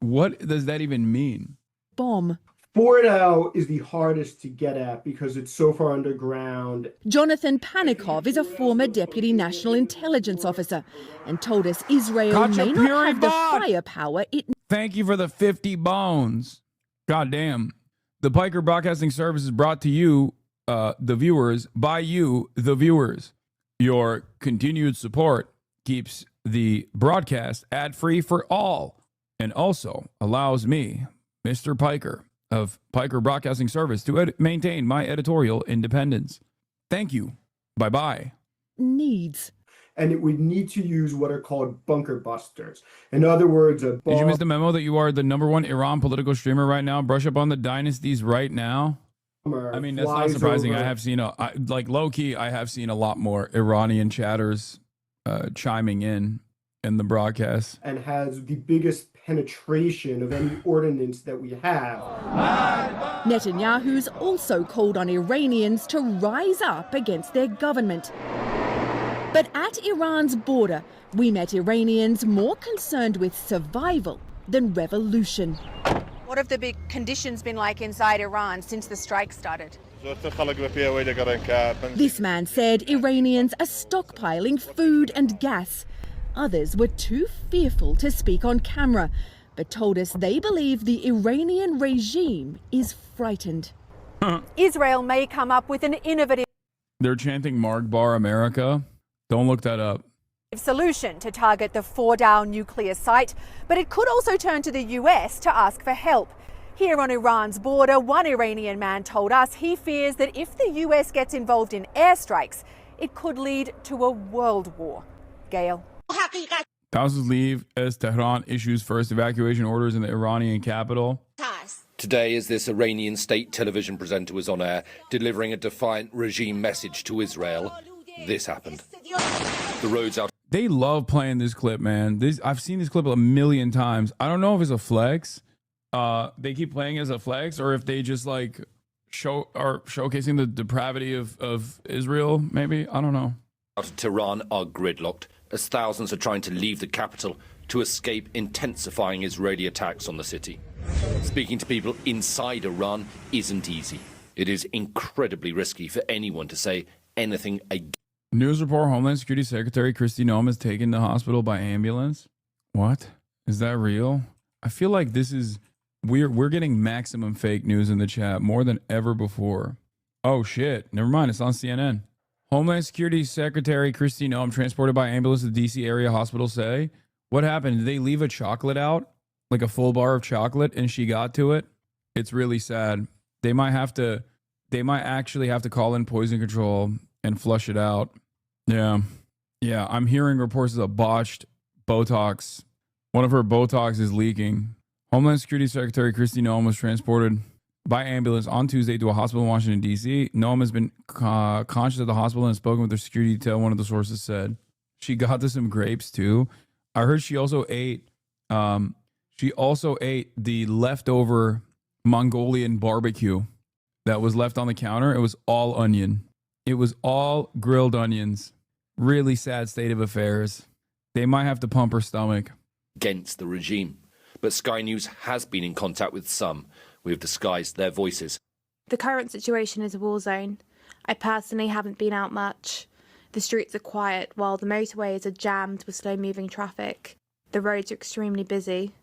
What does that even mean? Bomb. Fordow is the hardest to get at because it's so far underground. Jonathan Panikov is a former deputy national intelligence officer and told us Israel may not have the firepower it... Thank you for the 50 bones. God damn. The Piker Broadcasting Service is brought to you, the viewers, by you, the viewers. Your continued support keeps the broadcast ad-free for all and also allows me, Mr. Piker of Piker Broadcasting Service, to maintain my editorial independence. Thank you. Bye-bye. Needs. And it would need to use what are called bunker busters. In other words, a bomb... Did you miss the memo that you are the #1 Iran political streamer right now? Brush up on the dynasties right now. I mean, that's not surprising. I have seen like low-key, I have seen a lot more Iranian chatters chiming in the broadcast. And has the biggest penetration of any ordinance that we have. Netanyahu's also called on Iranians to rise up against their government. But at Iran's border, we met Iranians more concerned with survival than revolution. What have the big conditions been like inside Iran since the strike started? This man said Iranians are stockpiling food and gas. Others were too fearful to speak on camera, but told us they believe the Iranian regime is frightened. Israel may come up with an innovative They're chanting Margbar America. Don't look that up. solution to target the Fordow nuclear site, but it could also turn to the US to ask for help. Here on Iran's border, one Iranian man told us he fears that if the US gets involved in airstrikes, it could lead to a world war. Gail. Thousands leave as Tehran issues first evacuation orders in the Iranian capital. Today, as this Iranian state television presenter was on air, delivering a defiant regime message to Israel, this happened. The roads out. They love playing this clip, man. I've seen this clip a million times. I don't know if it's a flex. They keep playing as a flex, or if they just like are showcasing the depravity of Israel. Maybe, I don't know. Out of Tehran are gridlocked as thousands are trying to leave the capital to escape intensifying Israeli attacks on the city. Speaking to people inside Iran isn't easy. It is incredibly risky for anyone to say anything against. News report, Homeland Security Secretary Kristi Noem is taken to hospital by ambulance. What? Is that real? I feel like this is... We're getting maximum fake news in the chat more than ever before. Oh, shit. Never mind. It's on CNN. Homeland Security Secretary Kristi Noem transported by ambulance to the D.C. area hospital say. What happened? Did they leave a chocolate out? Like a full bar of chocolate and she got to it? It's really sad. They might actually have to call in poison control and flush it out. Yeah. Yeah, I'm hearing reports of a botched Botox. One of her Botox is leaking. Homeland Security Secretary Kristi Noem was transported by ambulance on Tuesday to a hospital in Washington, D.C. Noem has been conscious at the hospital and has spoken with her security detail, one of the sources said. She got to some grapes, too. I heard she also ate the leftover Mongolian barbecue that was left on the counter. It was all onion. It was all grilled onions. Really sad state of affairs. They might have to pump her stomach. Against the regime. But Sky News has been in contact with some. We have disguised their voices. The current situation is a war zone. I personally haven't been out much. The streets are quiet while the motorways are jammed with slow-moving traffic. The roads are extremely busy.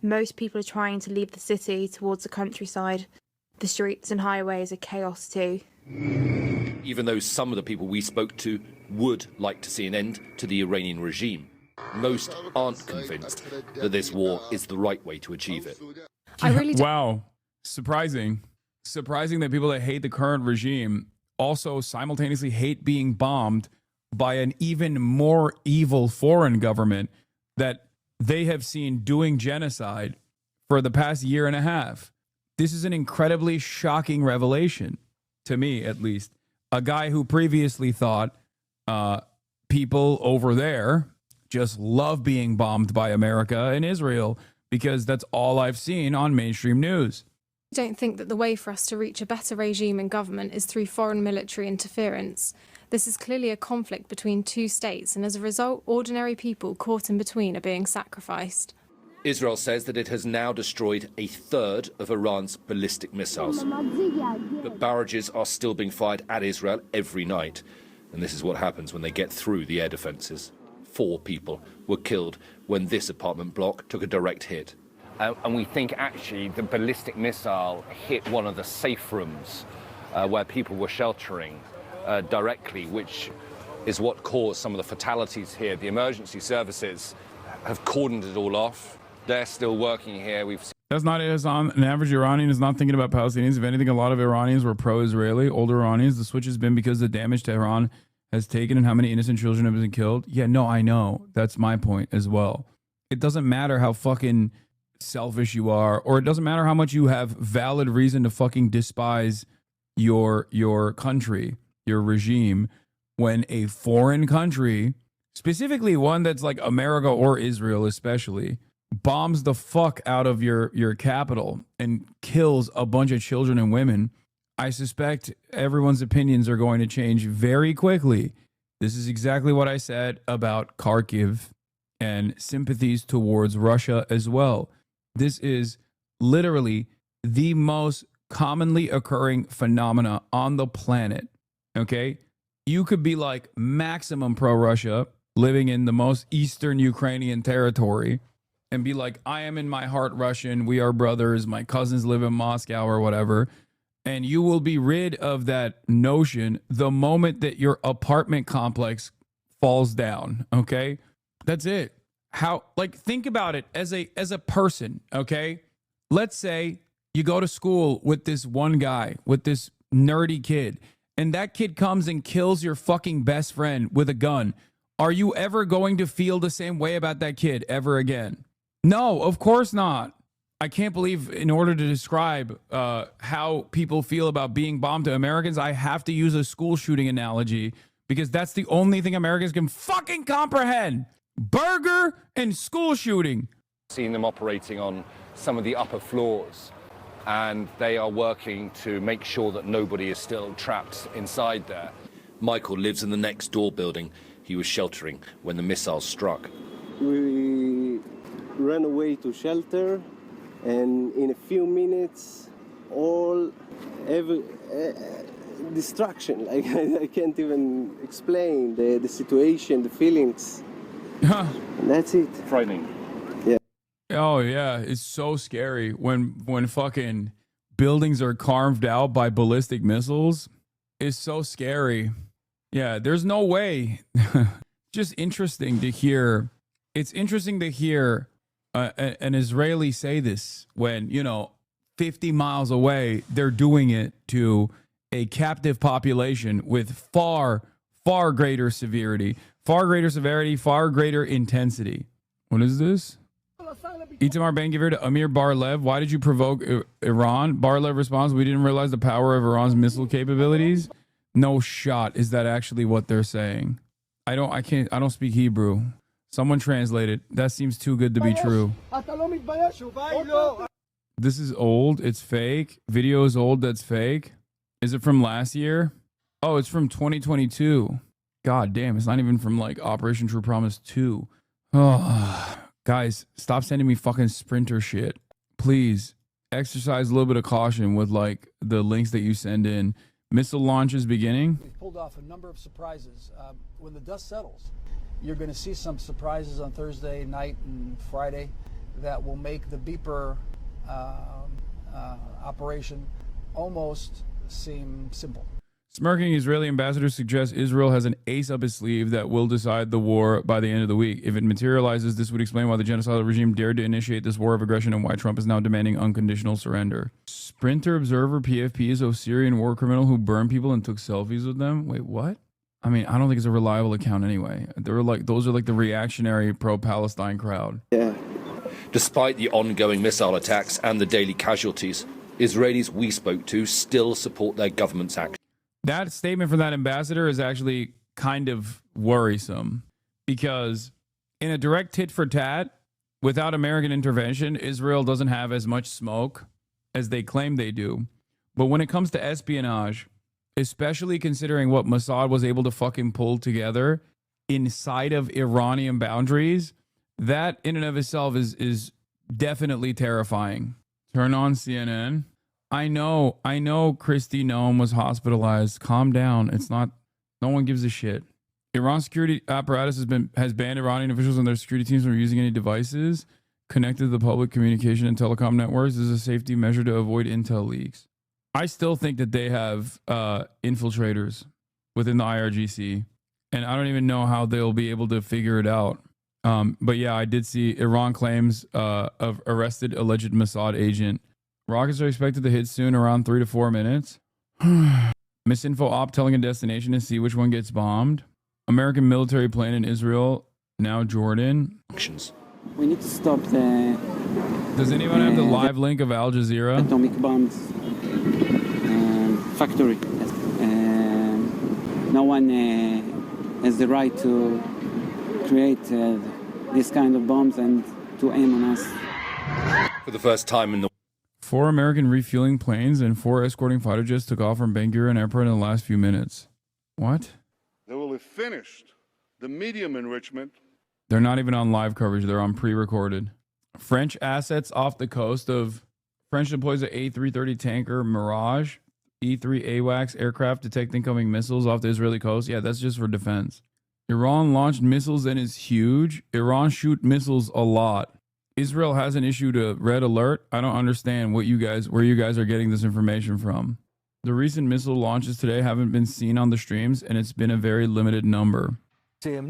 Most people are trying to leave the city towards the countryside. The streets and highways are chaos too. Even though some of the people we spoke to would like to see an end to the Iranian regime, most aren't convinced that this war is the right way to achieve it. Wow. Surprising. Surprising that people that hate the current regime also simultaneously hate being bombed by an even more evil foreign government that they have seen doing genocide for the past year and a half. This is an incredibly shocking revelation, to me at least. A guy who previously thought people over there just love being bombed by America and Israel because that's all I've seen on mainstream news. I don't think that the way for us to reach a better regime and government is through foreign military interference. This is clearly a conflict between two states, and as a result, ordinary people caught in between are being sacrificed. Israel says that it has now destroyed a third of Iran's ballistic missiles. But barrages are still being fired at Israel every night. And this is what happens when they get through the air defenses. 4 people were killed when this apartment block took a direct hit. And we think actually the ballistic missile hit one of the safe rooms where people were sheltering directly, which is what caused some of the fatalities here. The emergency services have cordoned it all off. They're still working here. That's not it, Hassan. An average Iranian is not thinking about Palestinians. If anything, a lot of Iranians were pro-Israeli, older Iranians. The switch has been because the damage Tehran has taken and how many innocent children have been killed. Yeah, no, I know. That's my point as well. It doesn't matter how fucking selfish you are, or it doesn't matter how much you have valid reason to fucking despise your country, your regime, when a foreign country, specifically one that's like America or Israel especially, bombs the fuck out of your capital and kills a bunch of children and women. I suspect everyone's opinions are going to change very quickly. This is exactly what I said about Kharkiv and sympathies towards Russia as well. This is literally the most commonly occurring phenomena on the planet. Okay? You could be like maximum pro-Russia, living in the most eastern Ukrainian territory, and be like, I am in my heart Russian, we are brothers, my cousins live in Moscow or whatever. And you will be rid of that notion the moment that your apartment complex falls down, okay? That's it. How, like, think about it as a person, okay? Let's say you go to school with this one guy, with this nerdy kid, and that kid comes and kills your fucking best friend with a gun. Are you ever going to feel the same way about that kid ever again? No, of course not. I can't believe in order to describe how people feel about being bombed to Americans, I have to use a school shooting analogy because that's the only thing Americans can fucking comprehend. Burger and school shooting. Seen them operating on some of the upper floors, and they are working to make sure that nobody is still trapped inside there. Michael lives in the next door building. He was sheltering when the missile struck. We ran away to shelter, and in a few minutes, destruction. Like I can't even explain the situation, the feelings. And that's it. Frightening. Yeah. Oh yeah, it's so scary when fucking buildings are carved out by ballistic missiles. It's so scary. Yeah, there's no way. Just interesting to hear. It's interesting to hear an Israeli say this when, 50 miles away, they're doing it to a captive population with far, far greater severity, far greater intensity. What is this? Itamar Ben-Gvir to Amir Bar-Lev. Why did you provoke Iran? Bar-Lev responds, we didn't realize the power of Iran's missile capabilities. No shot. Is that actually what they're saying? I don't speak Hebrew. Someone translate it. That seems too good to be true. This is old. It's fake. Video is old. That's fake. Is it from last year? Oh, it's from 2022. God damn. It's not even from like Operation True Promise 2. Oh, guys, stop sending me fucking Sprinter shit. Please exercise a little bit of caution with like the links that you send in. Missile launches beginning. We've pulled off a number of surprises. When the dust settles, you're going to see some surprises on Thursday night and Friday that will make the beeper operation almost seem simple. Smirking Israeli ambassador suggests Israel has an ace up its sleeve that will decide the war by the end of the week. If it materializes, this would explain why the genocidal regime dared to initiate this war of aggression and why Trump is now demanding unconditional surrender. Sprinter observer PFP is a Syrian war criminal who burned people and took selfies with them. Wait, what? I mean, I don't think it's a reliable account anyway. Those are like the reactionary pro-Palestine crowd. Yeah. Despite the ongoing missile attacks and the daily casualties, Israelis we spoke to still support their government's action. That statement from that ambassador is actually kind of worrisome because in a direct tit for tat, without American intervention, Israel doesn't have as much smoke as they claim they do. But when it comes to espionage, especially considering what Mossad was able to fucking pull together inside of Iranian boundaries, that in and of itself is definitely terrifying. Turn on CNN. I know Kristi Noem was hospitalized. Calm down. It's not, no one gives a shit. Iran's security apparatus has banned Iranian officials and their security teams from using any devices connected to the public communication and telecom networks. This is a safety measure to avoid intel leaks. I still think that they have infiltrators within the IRGC, and I don't even know how they'll be able to figure it out. But yeah, I did see Iran claims of arrested alleged Mossad agent. Rockets are expected to hit soon, around 3 to 4 minutes. Misinfo op telling a destination to see which one gets bombed. American military plane in Israel, now Jordan. We need to stop the... Does anyone have the live link of Al Jazeera? Atomic bombs factory. No one has the right to create this kind of bombs and to aim on us. For the first time in the 4 American refueling planes and 4 escorting fighter jets took off from Ben Gurion Airport in the last few minutes. What? They will have finished the medium enrichment. They're not even on live coverage. They're on pre-recorded. French assets off the coast of... French deploys an A330 tanker Mirage, E-3 AWACS aircraft detect incoming missiles off the Israeli coast. Yeah, that's just for defense. Iran launched missiles and is huge. Iran shoot missiles a lot. Israel hasn't issued a red alert. I don't understand where you guys are getting this information from. The recent missile launches today haven't been seen on the streams, and it's been a very limited number. I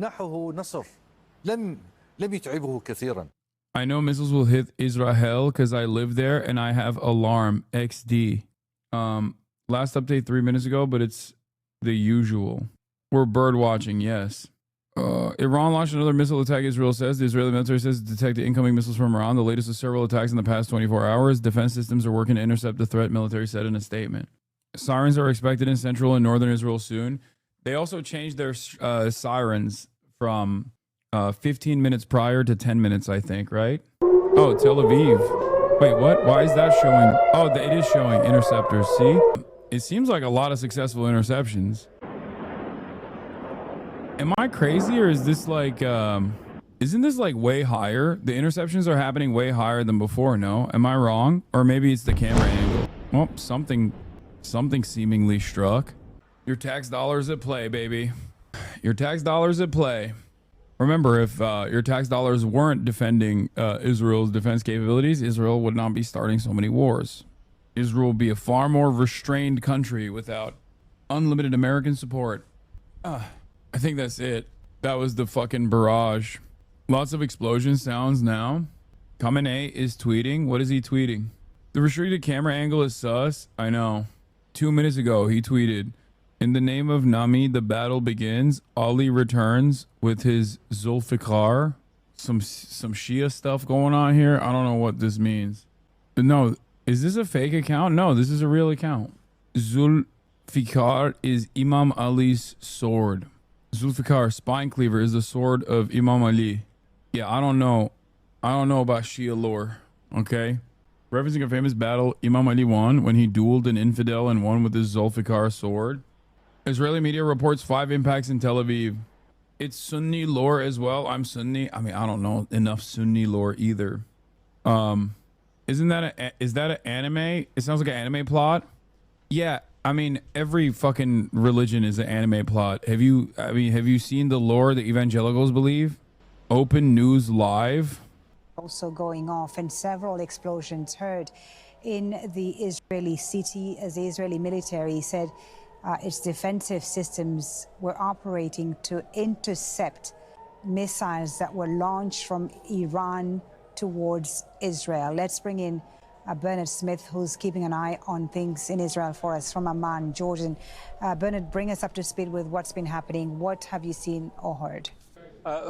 know missiles will hit Israel because I live there and I have alarm XD. Last update 3 minutes ago, but it's the usual. We're bird watching, yes. Iran launched another missile attack, Israel says. The Israeli military says it detected incoming missiles from Iran. The latest of several attacks in the past 24 hours. Defense systems are working to intercept the threat, military said in a statement. Sirens are expected in central and northern Israel soon. They also changed their sirens from 15 minutes prior to 10 minutes, I think, right? Oh, Tel Aviv. Wait, what? Why is that showing? Oh, it is showing interceptors. See? It seems like a lot of successful interceptions. Am I crazy, or is this like, isn't this like way higher? The interceptions are happening way higher than before, no? Am I wrong? Or maybe it's the camera angle. Well, something seemingly struck. Your tax dollars at play, baby. Your tax dollars at play. Remember, if your tax dollars weren't defending Israel's defense capabilities, Israel would not be starting so many wars. Israel would be a far more restrained country without unlimited American support. I think that's it. That was the fucking barrage. Lots of explosion sounds now. Khamenei is tweeting. What is he tweeting? The restricted camera angle is sus. I know. 2 minutes ago, he tweeted, "In the name of Nami, the battle begins. Ali returns with his Zulfikar." Some Shia stuff going on here. I don't know what this means. No, is this a fake account? No, this is a real account. Zulfikar is Imam Ali's sword. Zulfikar, spine cleaver, is the sword of Imam Ali. Yeah, I don't know. I don't know about Shia lore. Okay. Referencing a famous battle Imam Ali won when he dueled an infidel and won with his Zulfikar sword. Israeli media reports 5 impacts in Tel Aviv. It's Sunni lore as well. I'm Sunni. I mean, I don't know enough Sunni lore either. Is that an anime? It sounds like an anime plot. Yeah, I mean, every fucking religion is an anime plot. Have you seen the lore that evangelicals believe? Open News Live. Also going off and several explosions heard in the Israeli city as the Israeli military said its defensive systems were operating to intercept missiles that were launched from Iran towards Israel. Let's bring in Bernard Smith, who's keeping an eye on things in Israel for us from Amman, Jordan. Bernard, bring us up to speed with what's been happening. What have you seen or heard?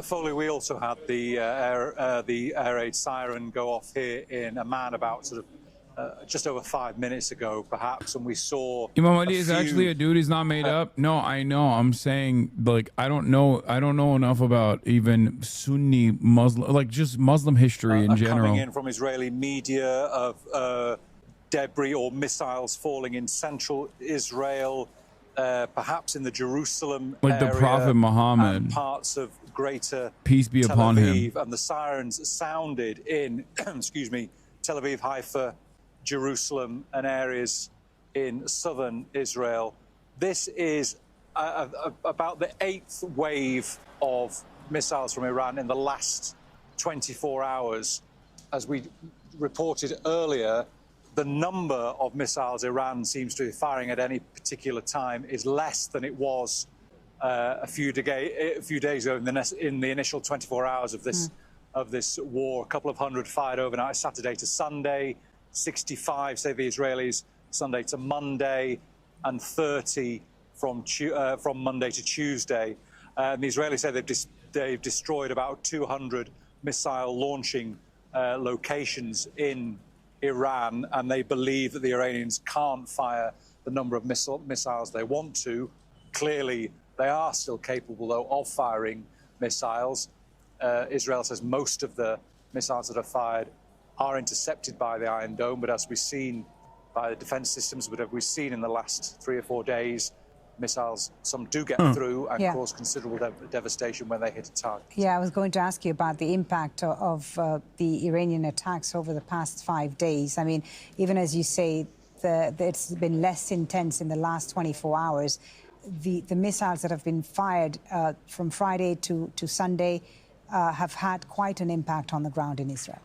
Foley, we also had the air raid siren go off here in Amman about sort of just over 5 minutes ago, perhaps, and we saw Imam Ali is actually a dude. He's not made up. No, I know. I'm saying, like, I don't know enough about even Sunni Muslim, like just Muslim history in general. Coming in from Israeli media of debris or missiles falling in central Israel, perhaps in the Jerusalem like area, the Prophet Muhammad, and parts of greater peace be Tel upon Aviv, him. and the sirens sounded in excuse me, Tel Aviv, Haifa, Jerusalem, and areas in southern Israel. This is about the 8th wave of missiles from Iran in the last 24 hours. As we reported earlier, the number of missiles Iran seems to be firing at any particular time is less than it was a few days ago in the initial 24 hours of this war. A couple of hundred fired overnight, Saturday to Sunday, 65, say the Israelis, Sunday to Monday, and 30 from Monday to Tuesday. And the Israelis say they've destroyed about 200 missile launching locations in Iran, and they believe that the Iranians can't fire the number of missiles they want to. Clearly, they are still capable, though, of firing missiles. Israel says most of the missiles that are fired are intercepted by the Iron Dome, but as we've seen by the defense systems, but as we've seen in the last 3 or 4 days, missiles, some do get through and cause considerable devastation when they hit a target. Yeah, I was going to ask you about the impact of the Iranian attacks over the past 5 days. I mean, even as you say, it's been less intense in the last 24 hours. The missiles that have been fired from Friday to Sunday have had quite an impact on the ground in Israel.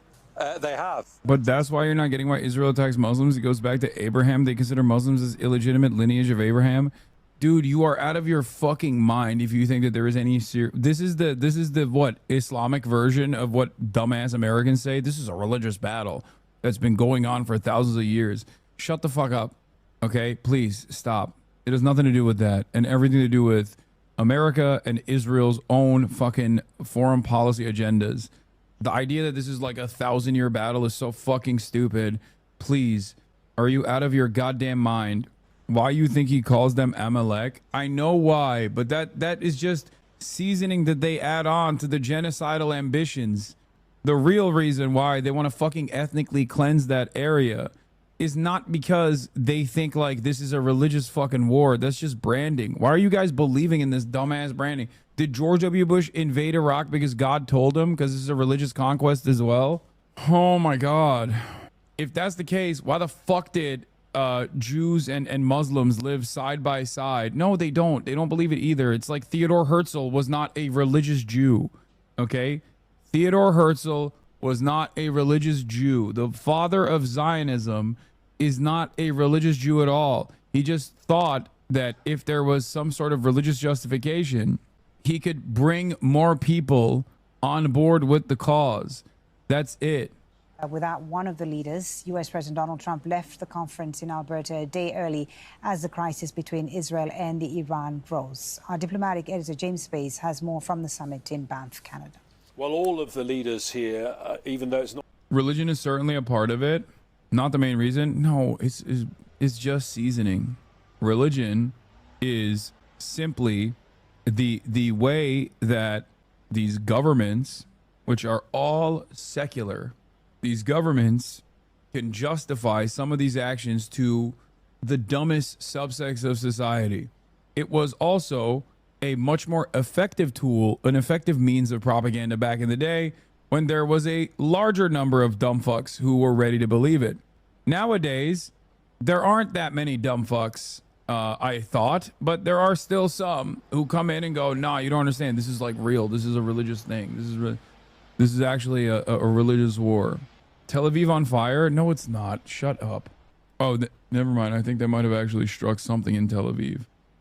They have. But that's why you're not getting why Israel attacks Muslims. It goes back to Abraham. They consider Muslims as illegitimate lineage of Abraham. Dude, you are out of your fucking mind if you think that there is any this is the what Islamic version of what dumbass Americans say. This is a religious battle that's been going on for thousands of years. Shut the fuck up. Okay? Please stop. It has nothing to do with that and everything to do with America and Israel's own fucking foreign policy agendas. The idea that this is like a 1,000-year battle is so fucking stupid. Please, are you out of your goddamn mind? Why you think he calls them Amalek? I know why, but that is just seasoning that they add on to the genocidal ambitions. The real reason why they want to fucking ethnically cleanse that area is not because they think like this is a religious fucking war. That's just branding. Why are you guys believing in this dumbass branding? Did George W. Bush invade Iraq because God told him because this is a religious conquest as well? Oh my God. If that's the case, why the fuck did Jews and Muslims live side by side. No, they don't. They don't believe it either. It's like Theodor Herzl was not a religious Jew. Okay? Theodor Herzl was not a religious Jew. The father of Zionism is not a religious Jew at all. He just thought that if there was some sort of religious justification, he could bring more people on board with the cause. That's it. Without one of the leaders, U.S. President Donald Trump left the conference in Alberta a day early as the crisis between Israel and Iran grows. Our diplomatic editor, James Space, has more from the summit in Banff, Canada. Well, all of the leaders here, even though it's not... Religion is certainly a part of it. Not the main reason. No, it's just seasoning. Religion is simply the way that these governments, which are all secular, these governments can justify some of these actions to the dumbest subsects of society. It was also a much more effective tool, an effective means of propaganda back in the day when there was a larger number of dumb fucks who were ready to believe it. Nowadays, there aren't that many dumb fucks, I thought, but there are still some who come in and go, nah, you don't understand. This is like real. This is a religious thing. This is actually a religious war. Tel Aviv on fire? No, it's not. Shut up. Oh, never mind. I think they might have actually struck something in Tel Aviv.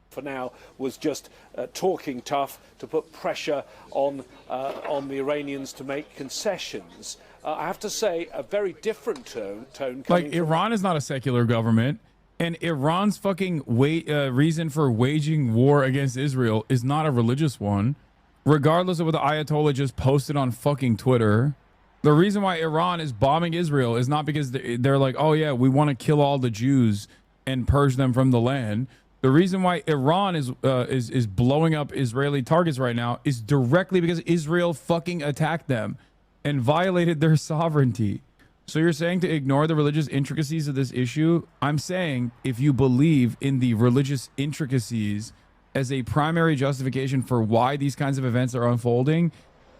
For now, was just talking tough to put pressure on the Iranians to make concessions. I have to say, a very different tone. Like, Iran is not a secular government, and Iran's fucking reason for waging war against Israel is not a religious one, regardless of what the Ayatollah just posted on fucking Twitter. The reason why Iran is bombing Israel is not because they're like, oh yeah, we want to kill all the Jews and purge them from the land. The reason why Iran is blowing up Israeli targets right now is directly because Israel fucking attacked them and violated their sovereignty. So you're saying to ignore the religious intricacies of this issue? I'm saying if you believe in the religious intricacies as a primary justification for why these kinds of events are unfolding,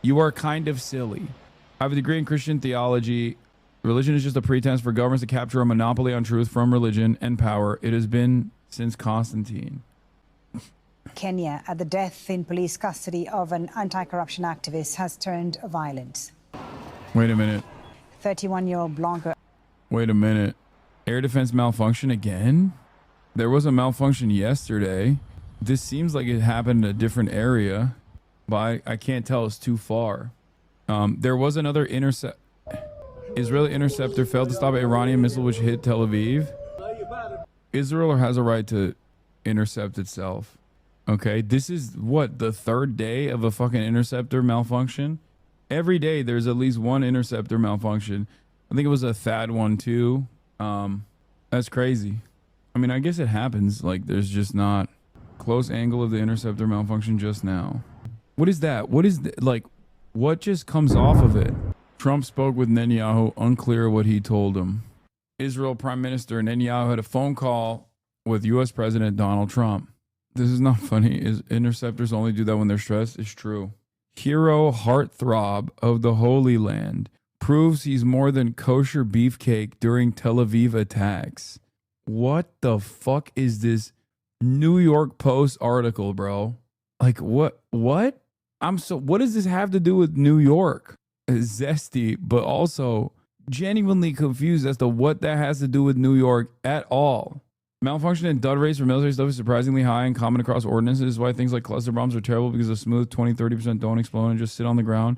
you are kind of silly. I have a degree in Christian theology. Religion is just a pretense for governments to capture a monopoly on truth from religion and power. It has been since Constantine. Kenya, the death in police custody of an anti-corruption activist has turned violent. Wait a minute. 31-year-old blogger. Wait a minute. Air defense malfunction again? There was a malfunction yesterday. This seems like it happened in a different area, but I can't tell. It's too far. There was another Israeli interceptor failed to stop an Iranian missile which hit Tel Aviv. Israel has a right to intercept itself. Okay, this is what, the third day of a fucking interceptor malfunction? Every day there's at least one interceptor malfunction. I think it was a THAAD one too. That's crazy. I mean, I guess it happens. Like, there's just not close angle of the interceptor malfunction just now. What is that? What is like, what just comes off of it? Trump spoke with Netanyahu, unclear what he told him. Israel Prime Minister Netanyahu had a phone call with U.S. President Donald Trump. This is not funny. Interceptors only do that when they're stressed. It's true. Hero heartthrob of the Holy Land proves he's more than kosher beefcake during Tel Aviv attacks. What the fuck is this New York Post article, bro? Like, what? What does this have to do with New York? It's zesty, but also genuinely confused as to what that has to do with New York at all. Malfunction and dud rates for military stuff is surprisingly high and common across ordnances. This is why things like cluster bombs are terrible, because a smooth 20-30% don't explode and just sit on the ground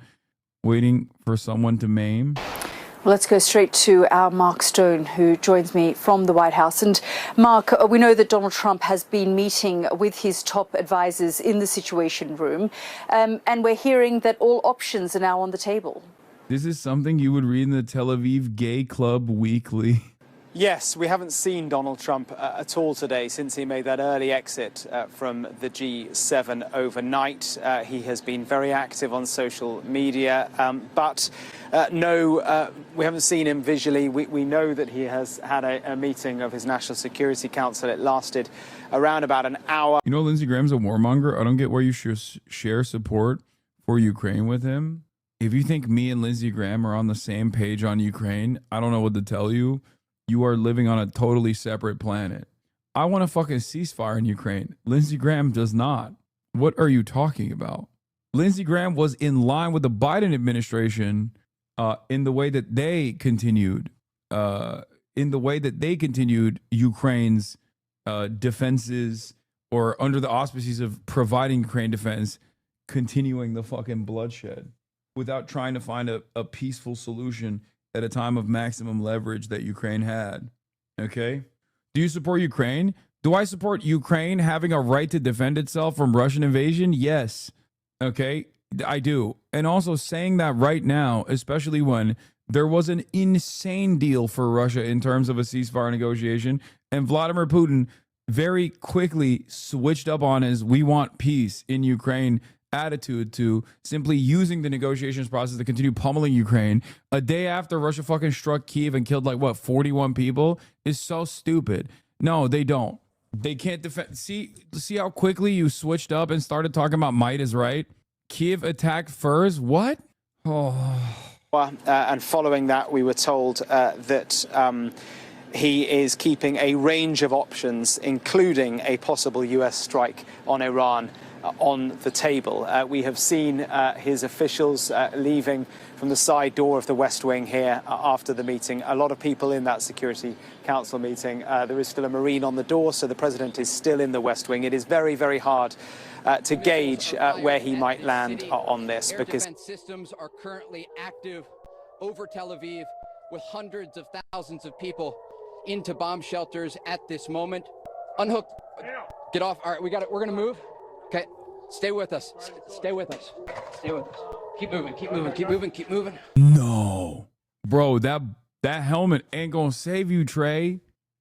waiting for someone to maim. Well, let's go straight to our Mark Stone, who joins me from the White House. And Mark, we know that Donald Trump has been meeting with his top advisors in the Situation Room, and we're hearing that all options are now on the table. This is something you would read in the Tel Aviv Gay Club Weekly. Yes, we haven't seen Donald Trump at all today since he made that early exit from the G7 overnight. He has been very active on social media, but no, we haven't seen him visually. We know that he has had a meeting of his National Security Council. It lasted around about an hour. You know, Lindsey Graham's a warmonger. I don't get why you share support for Ukraine with him. If you think me and Lindsey Graham are on the same page on Ukraine, I don't know what to tell you. you are living on a totally separate planet. I want a fucking ceasefire in Ukraine. Lindsey Graham does not. What are you talking about? Lindsey Graham was in line with the Biden administration in the way that they continued Ukraine's defenses, or under the auspices of providing Ukraine defense, continuing the fucking bloodshed without trying to find a peaceful solution at a time of maximum leverage that Ukraine had. Okay? Do you support Ukraine? Do I support Ukraine having a right to defend itself from Russian invasion? Yes. Okay? I do. And also saying that right now, especially when there was an insane deal for Russia in terms of a ceasefire negotiation, and Vladimir Putin very quickly switched up on his "we want peace in Ukraine" attitude to simply using the negotiations process to continue pummeling Ukraine a day after Russia fucking struck Kyiv and killed 41 people is so stupid. No, they don't. They can't defend. See how quickly you switched up and started talking about might is right? Kyiv attacked first? What? Oh. And following that, we were told that he is keeping a range of options, including a possible U.S. strike on Iran, on the table. We have seen his officials leaving from the side door of the West Wing here after the meeting. A lot of people in that Security Council meeting. There is still a Marine on the door, so the president is still in the West Wing. It is very, very hard to gauge where he might land on this, because defense systems are currently active over Tel Aviv, with hundreds of thousands of people into bomb shelters at this moment. Unhook. Get off. All right, we got it. We're going to move. Okay. Stay with us. Stay with us. Stay with us. Keep moving. Keep moving. Keep moving. Keep moving. No. Bro, that helmet ain't going to save you, Trey.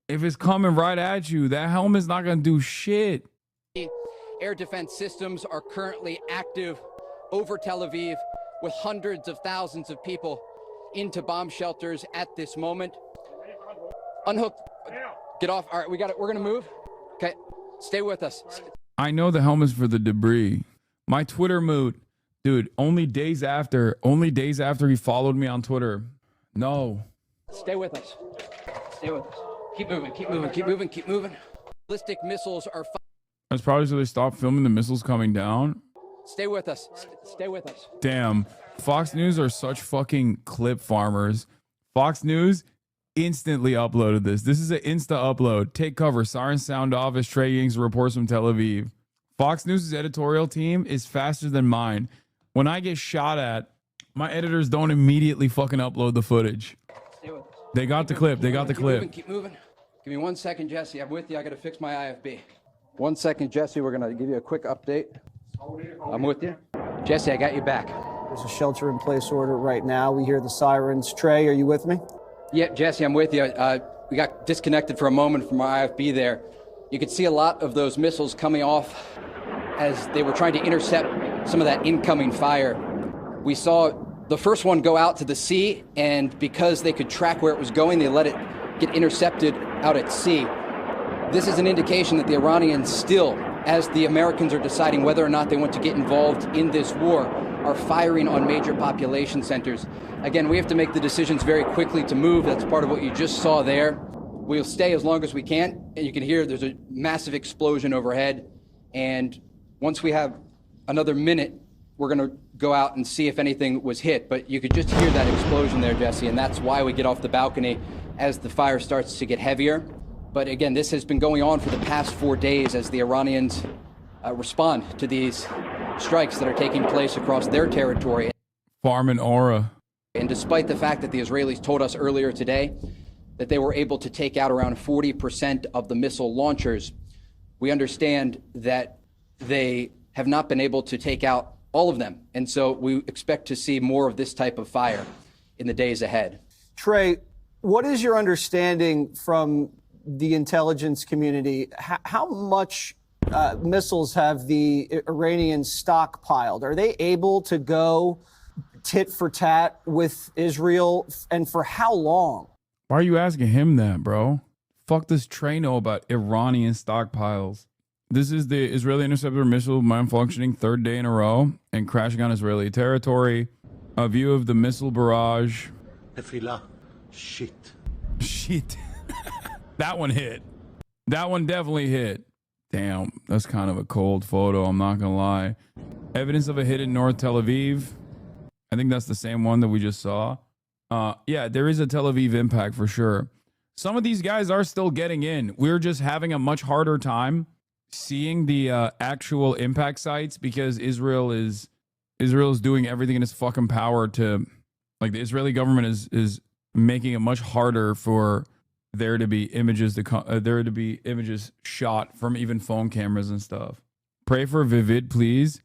If it's coming right at you, that helmet's not going to do shit. Air defense systems are currently active over Tel Aviv, with hundreds of thousands of people into bomb shelters at this moment. Unhook. Get off. All right, we got it. We're going to move. Okay. Stay with us. I know the helmet's for the debris. My Twitter mood, dude, only days after he followed me on Twitter. No. Stay with us. Stay with us. Keep moving. Keep moving. Keep moving. Keep moving. Ballistic missiles are... That's probably so they stopped filming the missiles coming down. Stay with us. Stay with us. Damn. Fox News are such fucking clip farmers. Fox News instantly uploaded this. This is an Insta upload. Take cover. Sirens sound off as Trey Ying's reports from Tel Aviv. Fox News' editorial team is faster than mine. When I get shot at, my editors don't immediately fucking upload the footage. Stay with us. They got the clip. They got the clip. Keep moving. Give me 1 second, Jesse. I'm with you. I got to fix my IFB. 1 second, Jesse. We're going to give you a quick update. I'm with you. Jesse, I got you back. There's a shelter-in-place order right now. We hear the sirens. Trey, are you with me? Yeah, Jesse, I'm with you. We got disconnected for a moment from our IFB there. You could see a lot of those missiles coming off as they were trying to intercept some of that incoming fire. We saw the first one go out to the sea, and because they could track where it was going, they let it get intercepted out at sea. This is an indication that the Iranians still, as the Americans are deciding whether or not they want to get involved in this war, are firing on major population centers. Again, we have to make the decisions very quickly to move. That's part of what you just saw there. We'll stay as long as we can, and you can hear there's a massive explosion overhead. And once we have another minute, we're going to go out and see if anything was hit. But you could just hear that explosion there, Jesse, and that's why we get off the balcony as the fire starts to get heavier. But again, this has been going on for the past 4 days as the Iranians respond to these strikes that are taking place across their territory. Farm and aura. And despite the fact that the Israelis told us earlier today that they were able to take out around 40% of the missile launchers, we understand that they have not been able to take out all of them. And so we expect to see more of this type of fire in the days ahead. Trey, what is your understanding from the intelligence community? How much missiles have the Iranians stockpiled? Are they able to go tit for tat with Israel, and for how long? Why are you asking him that, bro? Fuck does Trey know about Iranian stockpiles? This is the Israeli interceptor missile malfunctioning third day in a row and crashing on Israeli territory. A view of the missile barrage. Tefillah. Shit. Shit. That one hit. That one definitely hit. Damn, that's kind of a cold photo, I'm not gonna lie. Evidence of a hit in North Tel Aviv. I think that's the same one that we just saw. Yeah, there is a Tel Aviv impact for sure. Some of these guys are still getting in. We're just having a much harder time seeing the actual impact sites because Israel is doing everything in its fucking power to, like, the Israeli government is making it much harder for there to be images images shot from even phone cameras and stuff. Pray for Vivid, please.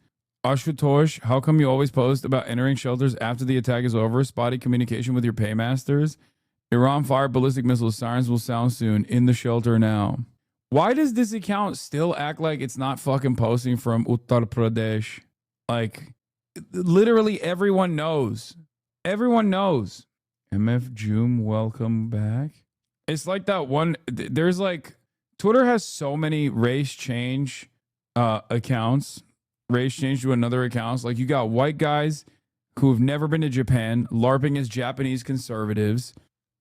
Ashutosh, how come you always post about entering shelters after the attack is over? Spotty communication with your paymasters. Iran fired ballistic missiles. Sirens will sound soon. In the shelter now. Why does this account still act like it's not fucking posting from Uttar Pradesh? Like, literally everyone knows. Everyone knows. MF Joom, welcome back. It's like that one. There's like, Twitter has so many race change accounts. Race change to another accounts. Like, you got white guys who have never been to Japan LARPing as Japanese conservatives.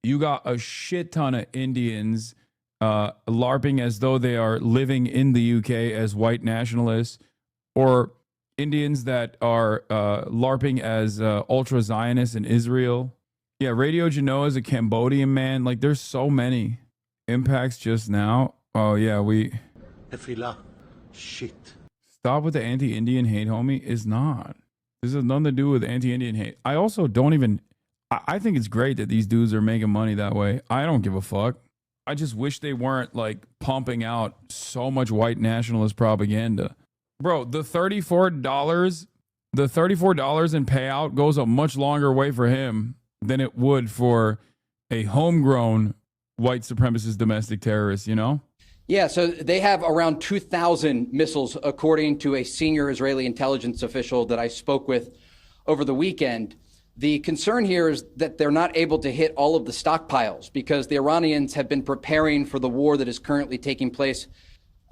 You got a shit ton of Indians LARPing as though they are living in the UK as white nationalists, or Indians that are LARPing as ultra Zionists in Israel. Yeah, Radio Genoa is a Cambodian man. Like, there's so many impacts just now. Oh yeah, Tefillah. Shit. Stop with the anti-Indian hate, homie. Is not. This has nothing to do with anti-Indian hate. I also don't even. I think it's great that these dudes are making money that way. I don't give a fuck. I just wish they weren't like pumping out so much white nationalist propaganda. Bro, the $34 in payout goes a much longer way for him than it would for a homegrown white supremacist domestic terrorist, you know? Yeah, so they have around 2,000 missiles, according to a senior Israeli intelligence official that I spoke with over the weekend. The concern here is that they're not able to hit all of the stockpiles because the Iranians have been preparing for the war that is currently taking place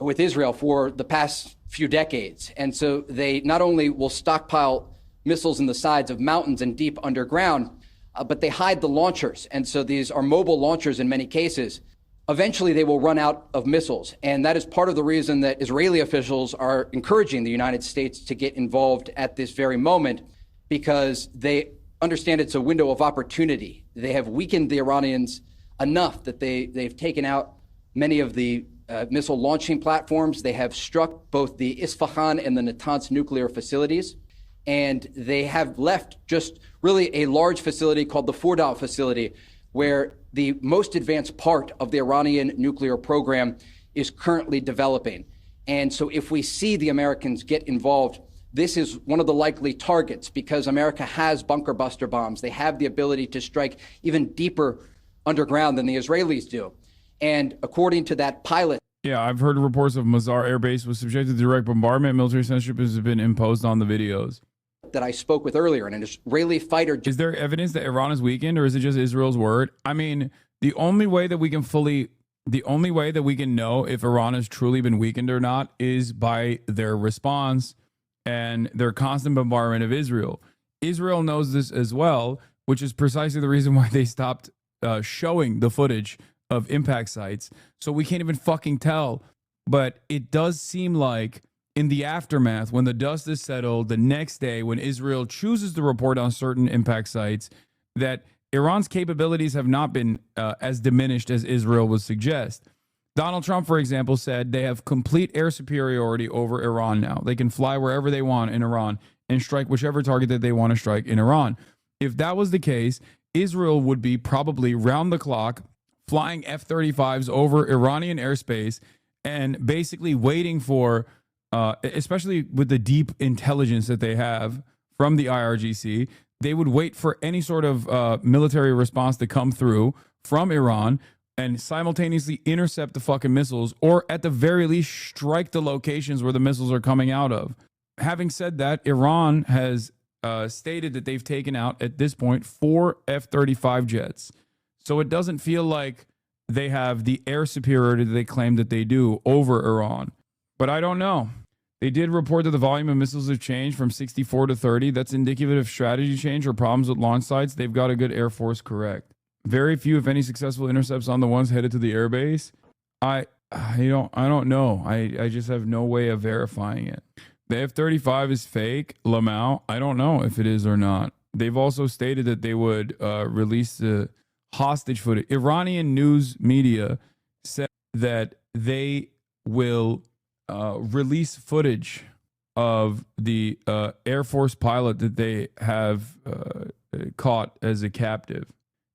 with Israel for the past few decades. And so they not only will stockpile missiles in the sides of mountains and deep underground, but they hide the launchers. And so these are mobile launchers in many cases. Eventually, they will run out of missiles. And that is part of the reason that Israeli officials are encouraging the United States to get involved at this very moment, because they understand it's a window of opportunity. They have weakened the Iranians enough that they've taken out many of the missile launching platforms. They have struck both the Isfahan and the Natanz nuclear facilities. And they have left just really a large facility called the Fordow facility, where the most advanced part of the Iranian nuclear program is currently developing. And so if we see the Americans get involved, this is one of the likely targets, because America has bunker buster bombs. They have the ability to strike even deeper underground than the Israelis do. And according to that pilot, yeah, I've heard reports of Mazar Air Base was subjected to direct bombardment. Military censorship has been imposed on the videos that I spoke with earlier, an Israeli fighter. Is there evidence that Iran is weakened, or is it just Israel's word? I mean, the only way that we can know if Iran has truly been weakened or not is by their response and their constant bombardment of Israel. Israel knows this as well, which is precisely the reason why they stopped showing the footage of impact sites. So we can't even fucking tell. But it does seem like in the aftermath, when the dust is settled, the next day when Israel chooses to report on certain impact sites, that Iran's capabilities have not been as diminished as Israel would suggest. Donald Trump, for example, said they have complete air superiority over Iran now. They can fly wherever they want in Iran and strike whichever target that they want to strike in Iran. If that was the case, Israel would be probably round the clock flying F-35s over Iranian airspace and basically waiting for, especially with the deep intelligence that they have from the IRGC, they would wait for any sort of military response to come through from Iran and simultaneously intercept the fucking missiles, or at the very least strike the locations where the missiles are coming out of. Having said that, Iran has stated that they've taken out, at this point, 4 F-35 jets. So it doesn't feel like they have the air superiority that they claim that they do over Iran. But I don't know. They did report that the volume of missiles have changed from 64 to 30. That's indicative of strategy change or problems with launch sites. They've got a good Air Force, correct. Very few, if any, successful intercepts on the ones headed to the airbase. I don't know. I just have no way of verifying it. The F-35 is fake. LAWMA, I don't know if it is or not. They've also stated that they would release the hostage footage. Iranian news media said that they will release footage of the Air Force pilot that they have caught as a captive.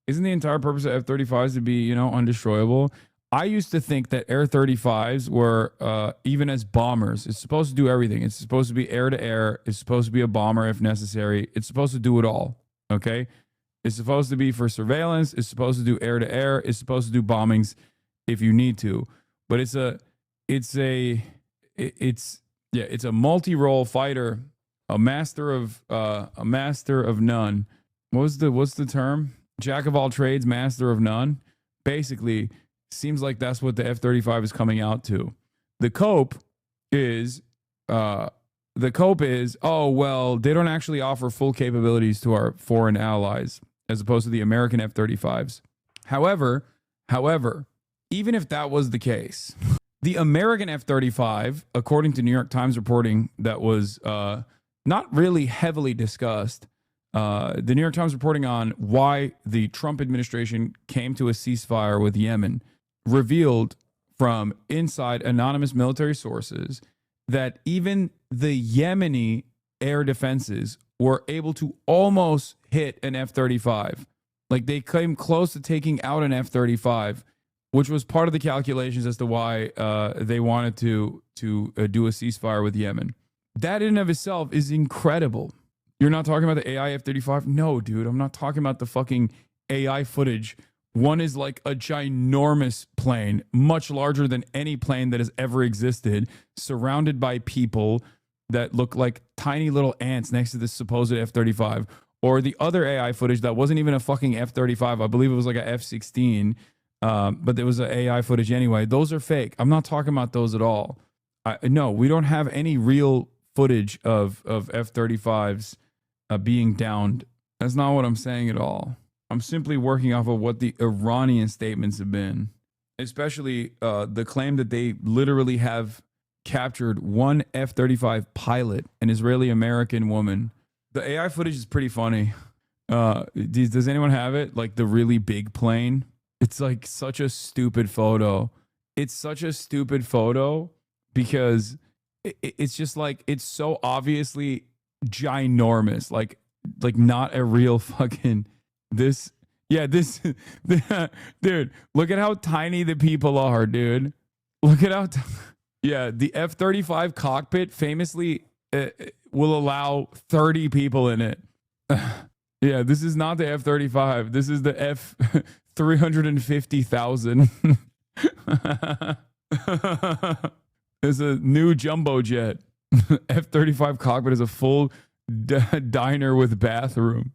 Isn't the entire purpose of F-35s to be, undestroyable? I used to think that Air-35s were, even as bombers, it's supposed to do everything. It's supposed to be air-to-air. It's supposed to be a bomber if necessary. It's supposed to do it all, okay? It's supposed to be for surveillance. It's supposed to do air-to-air. It's supposed to do bombings if you need to. But it's a multi-role fighter, a master of none. What's the term? Jack of all trades, master of none. Basically, seems like that's what the F-35 is coming out to. The cope is, oh, well, they don't actually offer full capabilities to our foreign allies as opposed to the American F-35s. However, even if that was the case, the American F-35, according to New York Times reporting that was not really heavily discussed, the New York Times reporting on why the Trump administration came to a ceasefire with Yemen revealed from inside anonymous military sources that even the Yemeni air defenses were able to almost hit an F-35. Like they came close to taking out an F-35, which was part of the calculations as to why they wanted to do a ceasefire with Yemen. That in and of itself is incredible. You're not talking about the AI F-35? No, dude, I'm not talking about the fucking AI footage. One is like a ginormous plane, much larger than any plane that has ever existed, surrounded by people that look like tiny little ants next to this supposed F-35. Or the other AI footage that wasn't even a fucking F-35. I believe it was like a F-16, but there was an AI footage anyway. Those are fake. I'm not talking about those at all. No, we don't have any real footage of F-35s being downed. That's not what I'm saying at all. I'm simply working off of what the Iranian statements have been, especially the claim that they literally have captured one F-35 pilot, an Israeli-American woman. The AI footage is pretty funny. Does anyone have it? Like the really big plane? It's like such a stupid photo. It's such a stupid photo because it's just like, it's so obviously ginormous. Like not a real fucking... dude, look at how tiny the people are, dude. Look at how, the F-35 cockpit famously will allow 30 people in it. Yeah, this is not the F-35. This is the F-350,000. It's a new jumbo jet. F-35 cockpit is a full diner with bathroom.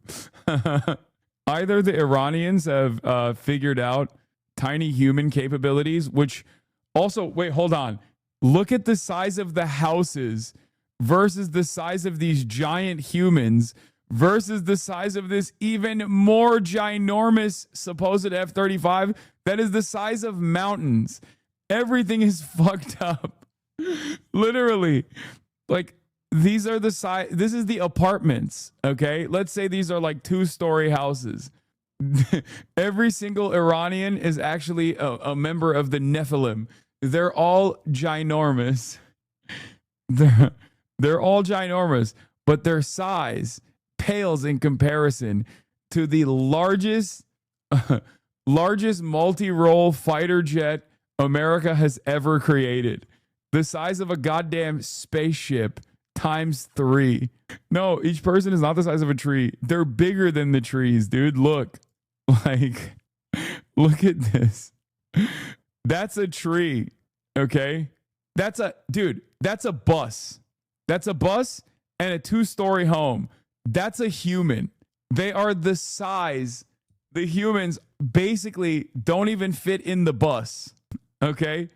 Either the Iranians have figured out tiny human capabilities, which also, wait, hold on. Look at the size of the houses versus the size of these giant humans versus the size of this even more ginormous supposed F-35 that is the size of mountains. Everything is fucked up. Literally. Like, these are the size. This is the apartments, okay? Let's say these are like 2-story houses. Every single Iranian is actually a member of the Nephilim. They're all ginormous. They're all ginormous, but their size pales in comparison to the largest multi-role fighter jet America has ever created. The size of a goddamn spaceship times 3. No, each person is not the size of a tree. They're bigger than the trees, dude. Look. Like, look at this. That's a tree, okay? That's a bus. That's a bus and a 2-story home. That's a human. They are the size. The humans basically don't even fit in the bus, okay?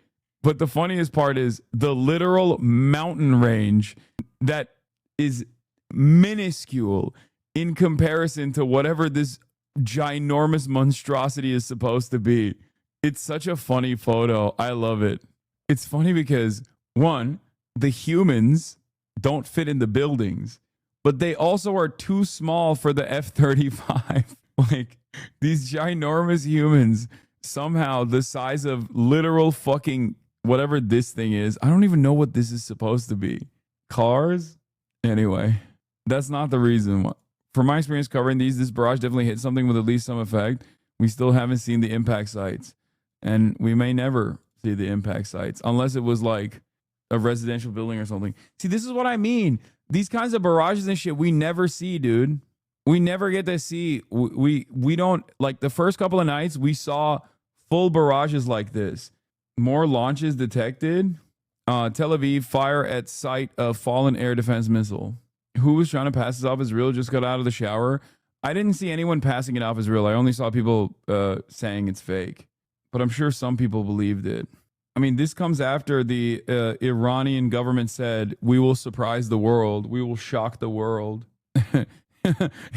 But the funniest part is the literal mountain range that is minuscule in comparison to whatever this ginormous monstrosity is supposed to be. It's such a funny photo. I love it. It's funny because, one, the humans don't fit in the buildings, but they also are too small for the F-35. Like, these ginormous humans, somehow the size of literal fucking whatever this thing is. I don't even know what this is supposed to be. Cars? Anyway, that's not the reason. From my experience covering these, this barrage definitely hit something with at least some effect. We still haven't seen the impact sites, and we may never see the impact sites unless it was like a residential building or something. See, this is what I mean. These kinds of barrages and shit we never see, dude. We never get to see. We don't, like, the first couple of nights we saw full barrages like this. More launches detected. Tel Aviv, fire at site of fallen air defense missile. Who was trying to pass this off as real? Just got out of the shower. I didn't see anyone passing it off as real. I only saw people saying it's fake. But I'm sure some people believed it. I mean, this comes after the Iranian government said, we will surprise the world. We will shock the world.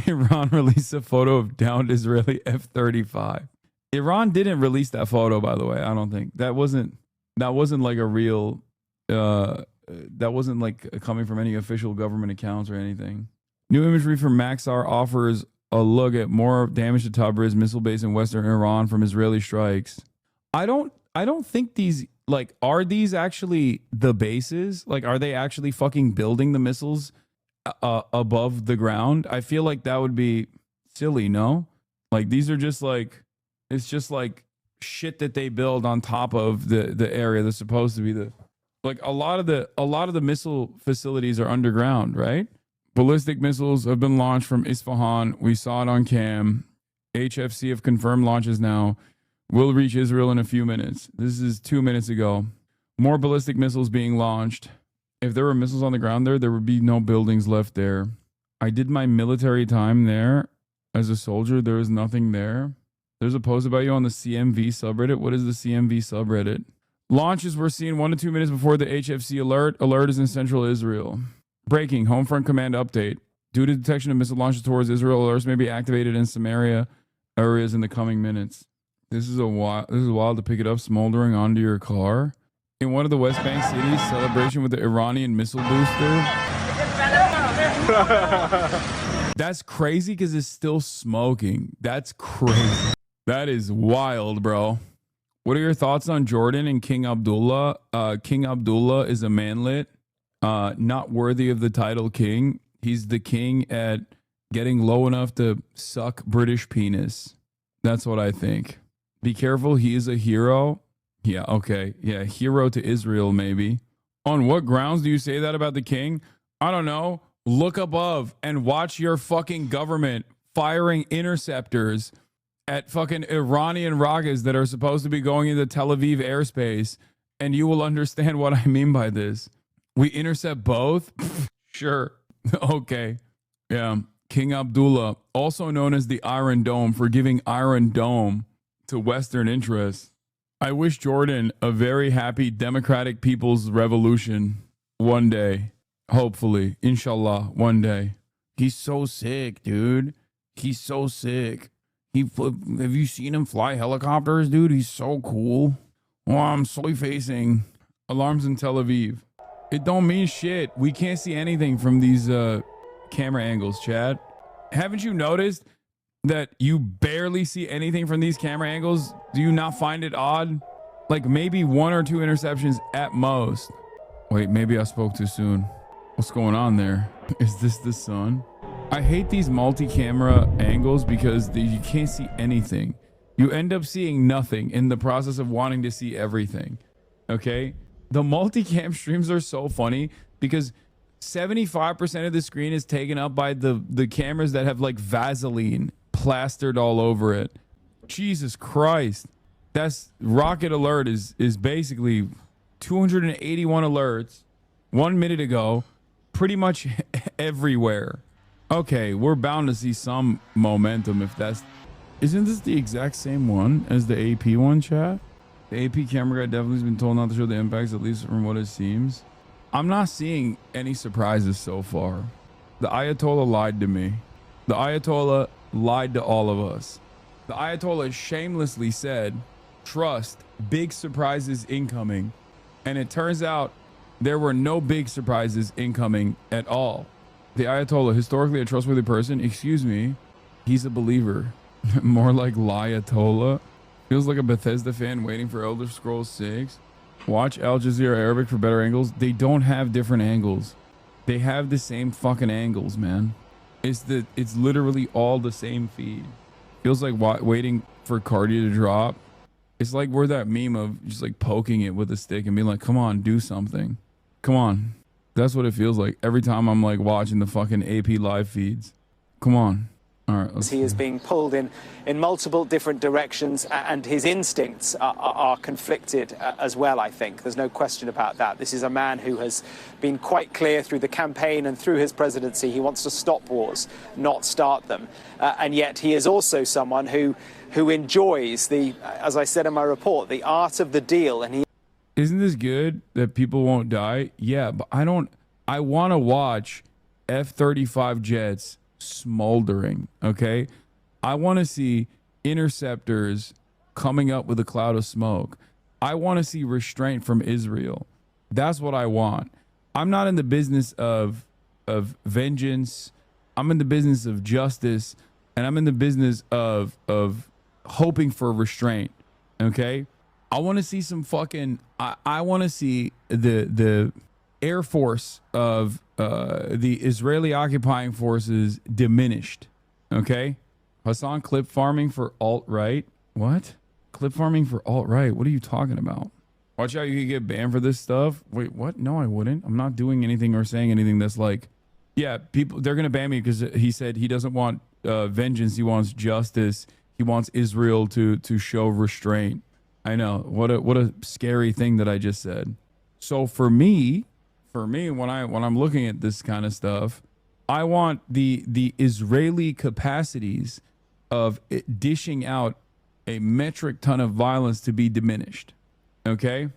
Iran released a photo of downed Israeli F-35. Iran didn't release that photo, by the way. I don't think. That wasn't like a real... that wasn't like coming from any official government accounts or anything. New imagery from Maxar offers a look at more damage to Tabriz missile base in western Iran from Israeli strikes. I don't think these, like, are these actually the bases? Like, are they actually fucking building the missiles above the ground? I feel like that would be silly, no? Like, these are just like, it's just like shit that they build on top of the area that's supposed to be the, like, a lot of the missile facilities are underground, right? Ballistic missiles have been launched from Isfahan. We saw it on cam. HFC have confirmed launches now. Will reach Israel in a few minutes. This is 2 minutes ago. More ballistic missiles being launched. If there were missiles on the ground there would be no buildings left there. I did my military time there as a soldier. There is nothing there. There's a post about you on the CMV subreddit. What is the CMV subreddit? Launches were seen 1 to 2 minutes before the HFC alert. Alert is in central Israel. Breaking. Homefront command update. Due to detection of missile launches towards Israel, alerts may be activated in Samaria areas in the coming minutes. This is wild to pick it up smoldering onto your car. In one of the West Bank cities, celebration with the Iranian missile booster. That's crazy because it's still smoking. That's crazy. That is wild, bro. What are your thoughts on Jordan and King Abdullah? King Abdullah is a manlet, not worthy of the title king. He's the king at getting low enough to suck British penis. That's what I think. Be careful, he is a hero. Yeah, okay. Yeah, hero to Israel, maybe. On what grounds do you say that about the king? I don't know. Look above and watch your fucking government firing interceptors at fucking Iranian rockets that are supposed to be going into Tel Aviv airspace, and you will understand what I mean by this. We intercept both? Sure. Okay. Yeah. King Abdullah, also known as the Iron Dome, for giving Iron Dome to Western interests. I wish Jordan a very happy democratic people's revolution one day. Hopefully. Inshallah. One day. He's so sick, dude. He's so sick. Have you seen him fly helicopters, dude? He's so cool. Oh, I'm soy facing. Alarms in Tel Aviv. It don't mean shit. We can't see anything from these camera angles, Chad. Haven't you noticed that you barely see anything from these camera angles? Do you not find it odd? Like maybe 1 or 2 interceptions at most. Wait, maybe I spoke too soon. What's going on there? Is this the sun? I hate these multi-camera angles because you can't see anything. You end up seeing nothing in the process of wanting to see everything. Okay? The multi-cam streams are so funny because 75% of the screen is taken up by the cameras that have like Vaseline plastered all over it. Jesus Christ. That's Rocket Alert is basically 281 alerts 1 minute ago, pretty much everywhere. Okay, we're bound to see some momentum if that's... Isn't this the exact same one as the AP one, chat? The AP camera guy definitely has been told not to show the impacts, at least from what it seems. I'm not seeing any surprises so far. The Ayatollah lied to me. The Ayatollah lied to all of us. The Ayatollah shamelessly said, trust, big surprises incoming. And it turns out there were no big surprises incoming at all. The Ayatollah, historically a trustworthy person, excuse me, he's a believer. More like Liatola. Feels like a Bethesda fan waiting for Elder Scrolls 6. Watch Al Jazeera Arabic for better angles. They don't have different angles. They have the same fucking angles, man. It's literally all the same feed. Feels like waiting for Cardia to drop. It's like we're that meme of just like poking it with a stick and being like, come on, do something. Come on. That's what it feels like every time I'm like watching the fucking AP live feeds. Come on. All right. He is being pulled in multiple different directions, and his instincts are conflicted as well, I think. There's no question about that. This is a man who has been quite clear through the campaign and through his presidency. He wants to stop wars, not start them. And yet he is also someone who enjoys as I said in my report, the art of the deal. And Isn't this good that people won't die? Yeah, but I want to watch F-35 jets smoldering, okay? I want to see interceptors coming up with a cloud of smoke. I want to see restraint from Israel. That's what I want. I'm not in the business of vengeance. I'm in the business of justice, and I'm in the business of hoping for restraint, okay? I want to see some fucking I want to see the Air Force of the Israeli occupying forces diminished. Okay, Hasan, clip farming for alt-right. What? Clip farming for alt-right? What are you talking about? Watch out, you could get banned for this stuff. Wait, what? No, I wouldn't. I'm not doing anything or saying anything that's like, yeah, people, they're gonna ban me because he said he doesn't want vengeance. He wants justice. He wants Israel to show restraint. I know, what a scary thing that I just said. So for me, when I'm looking at this kind of stuff, I want the Israeli capacities of dishing out a metric ton of violence to be diminished. Okay,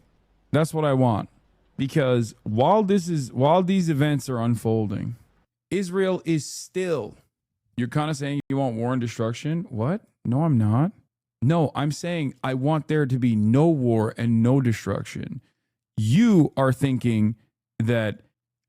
that's what I want, because while these events are unfolding, Israel is still. You're kind of saying you want war and destruction. What? No, I'm not. No, I'm saying I want there to be no war and no destruction. You are thinking that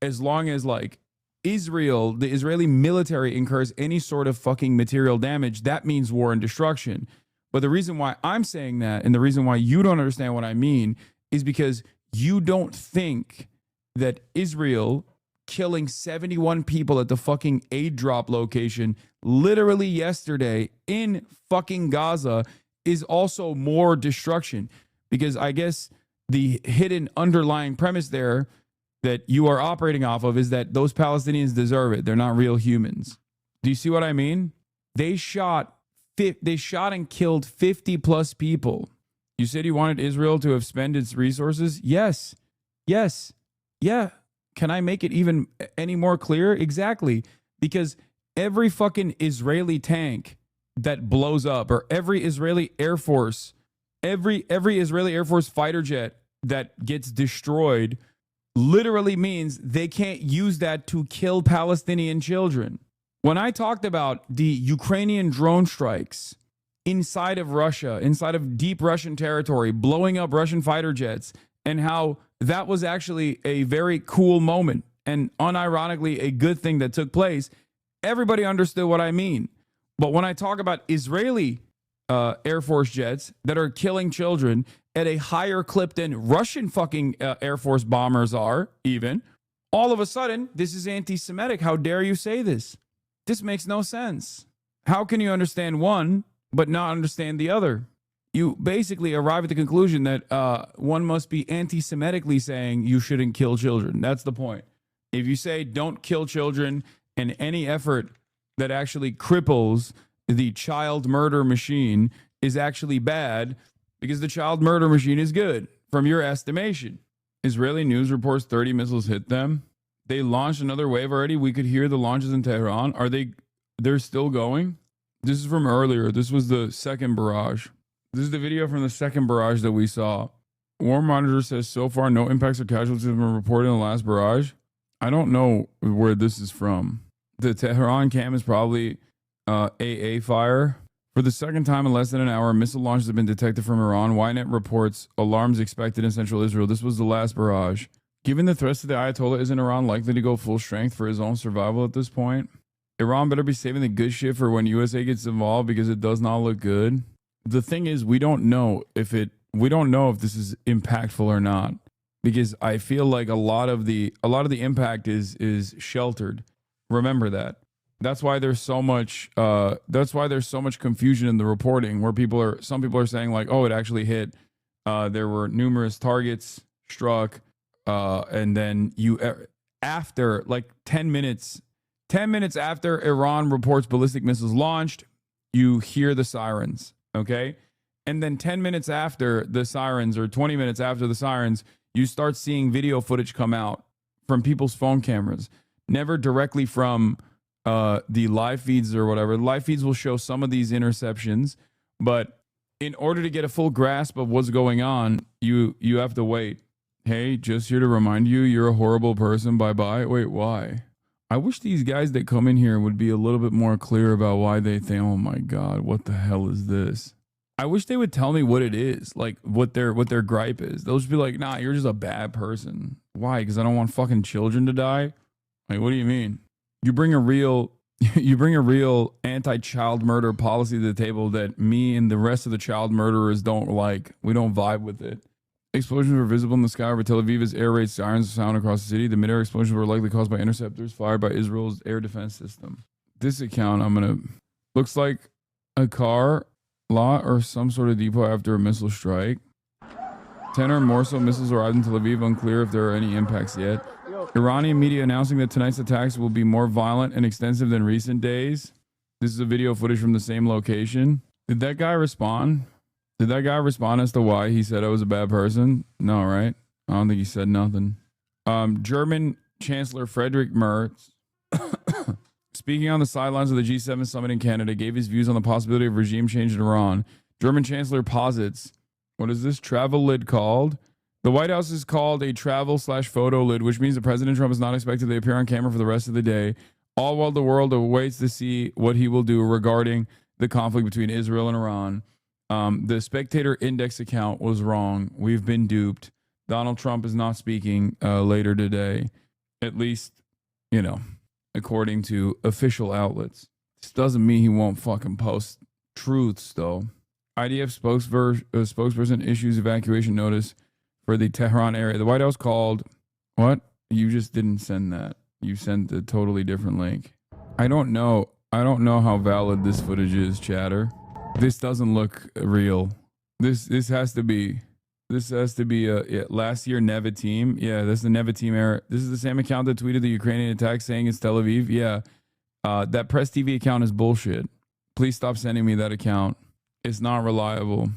as long as like Israel, the Israeli military incurs any sort of fucking material damage, that means war and destruction. But the reason why I'm saying that, and the reason why you don't understand what I mean, is because you don't think that Israel killing 71 people at the fucking aid drop location literally yesterday in fucking Gaza is also more destruction. Because I guess the hidden underlying premise there that you are operating off of is that those Palestinians deserve it. They're not real humans. Do you see what I mean? They shot and killed 50 plus people. You said you wanted Israel to have spent its resources? Yes. Yeah. Can I make it even any more clear? Exactly. Because every fucking Israeli tank that blows up, or every Israeli Air Force, every Israeli Air Force fighter jet that gets destroyed literally means they can't use that to kill Palestinian children. When I talked about the Ukrainian drone strikes inside of Russia, inside of deep Russian territory, blowing up Russian fighter jets, and how that was actually a very cool moment and unironically a good thing that took place, everybody understood what I mean. But when I talk about Israeli Air Force jets that are killing children at a higher clip than Russian fucking Air Force bombers are, even, all of a sudden, this is anti-Semitic. How dare you say this? This makes no sense. How can you understand one but not understand the other? You basically arrive at the conclusion that one must be anti-Semitically saying you shouldn't kill children. That's the point. If you say don't kill children, and any effort that actually cripples the child murder machine is actually bad, because the child murder machine is good from your estimation. Israeli news reports 30 missiles hit them. They launched another wave already. We could hear the launches in Tehran. They're still going? This is from earlier. This was the second barrage. This is the video from the second barrage that we saw. War Monitor says so far no impacts or casualties have been reported in the last barrage. I don't know where this is from. The Tehran cam is probably AA fire. For the second time in less than an hour, missile launches have been detected from Iran. Ynet reports alarms expected in central Israel. This was the last barrage. Given the threats to the Ayatollah, isn't Iran likely to go full strength for his own survival at this point? Iran better be saving the good shit for when USA gets involved because it does not look good. The thing is, we don't know if this is impactful or not, because I feel like a lot of the impact is sheltered. Remember that. That's why there's so much confusion in the reporting, where some people are saying like, oh, it actually hit. There were numerous targets struck, and then after like 10 minutes after Iran reports ballistic missiles launched, you hear the sirens, okay? And then 10 minutes after the sirens, or 20 minutes after the sirens, you start seeing video footage come out from people's phone cameras, never directly from the live feeds or whatever. Live feeds will show some of these interceptions, but in order to get a full grasp of what's going on, you have to wait. Hey, just here to remind you, you're a horrible person. Bye-bye. Wait, why? I wish these guys that come in here would be a little bit more clear about why they think, oh my God, what the hell is this? I wish they would tell me what it is, like what their gripe is. They'll just be like, nah, you're just a bad person. Why? Because I don't want fucking children to die? Like, what do you mean? You bring a real anti-child murder policy to the table that me and the rest of the child murderers don't like. We don't vibe with it. Explosions were visible in the sky over Tel Aviv as air raid sirens sound across the city. The mid-air explosions were likely caused by interceptors fired by Israel's air defense system. This account, looks like a car lot or some sort of depot after a missile strike. 10 or more so missiles arrived in Tel Aviv. Unclear if there are any impacts yet. Iranian media announcing that tonight's attacks will be more violent and extensive than recent days. This is a video footage from the same location. Did that guy respond? Did that guy respond as to why he said I was a bad person? No, right? I don't think he said nothing. German Chancellor Friedrich Merz, speaking on the sidelines of the G7 summit in Canada, gave his views on the possibility of regime change in Iran. German Chancellor posits, what is this travel lid called? The White House is called a travel/photo lid, which means that President Trump is not expected to appear on camera for the rest of the day, all while the world awaits to see what he will do regarding the conflict between Israel and Iran. The Spectator Index account was wrong. We've been duped. Donald Trump is not speaking later today, at least, according to official outlets. This doesn't mean he won't fucking post truths, though. IDF spokesperson issues evacuation notice for the Tehran area. The White House called... What? You just didn't send that. You sent a totally different link. I don't know how valid this footage is, chatter. This doesn't look real. This has to be last year Neva team. Yeah, this is the Neva team era. This is the same account that tweeted the Ukrainian attack saying it's Tel Aviv. Yeah, that Press TV account is bullshit. Please stop sending me that account. It's not reliable.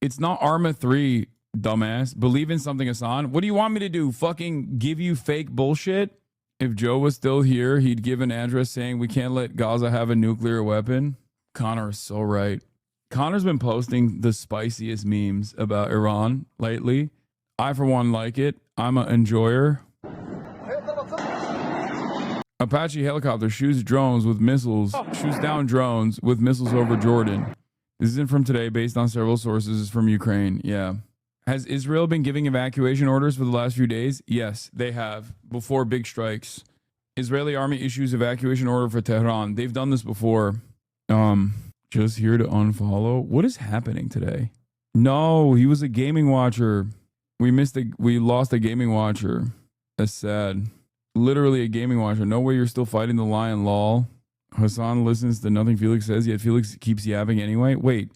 It's not Arma 3, dumbass. Believe in something, Hassan. What do you want me to do? Fucking give you fake bullshit? If Joe was still here, he'd give an address saying we can't let Gaza have a nuclear weapon. Connor is so right. Connor's been posting the spiciest memes about Iran lately. I, for one, like it. I'm an enjoyer. Apache helicopter shoots down drones with missiles over Jordan. This isn't from today, based on several sources. It's from Ukraine. Yeah. Has Israel been giving evacuation orders for the last few days? Yes, they have. Before big strikes. Israeli army issues evacuation order for Tehran. They've done this before. Just here to unfollow. What is happening today? No, he was a gaming watcher. We lost a gaming watcher. That's sad. Literally a gaming watcher. No way you're still fighting the lion, lol. Hassan listens to nothing Felix says, yet Felix keeps yapping anyway. Wait,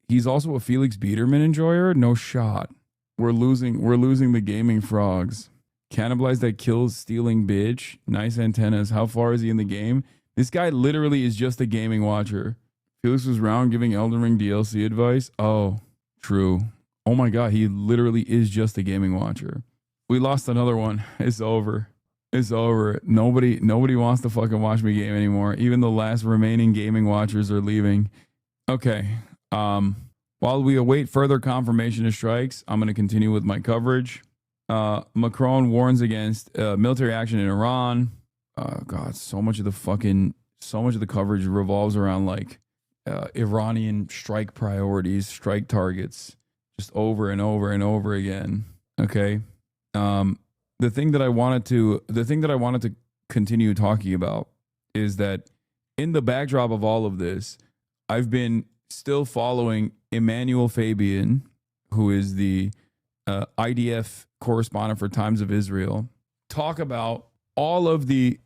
he's also a Felix Biederman enjoyer? No shot. We're losing the gaming frogs. Cannibalize that kills stealing bitch. Nice antennas. How far is he in the game? This guy literally is just a gaming watcher. Felix was round giving Elden Ring DLC advice. Oh, true. Oh my God, he literally is just a gaming watcher. We lost another one. It's over. It's over. Nobody wants to fucking watch me game anymore. Even the last remaining gaming watchers are leaving. Okay. While we await further confirmation of strikes, I'm going to continue with my coverage. Macron warns against military action in Iran. God, so much of the so much of the coverage revolves around like Iranian strike priorities, strike targets, just over and over and over again. Okay. The thing that I wanted to continue talking about is that in the backdrop of all of this, I've been still following Emmanuel Fabian, who is the IDF correspondent for Times of Israel, talk about all of the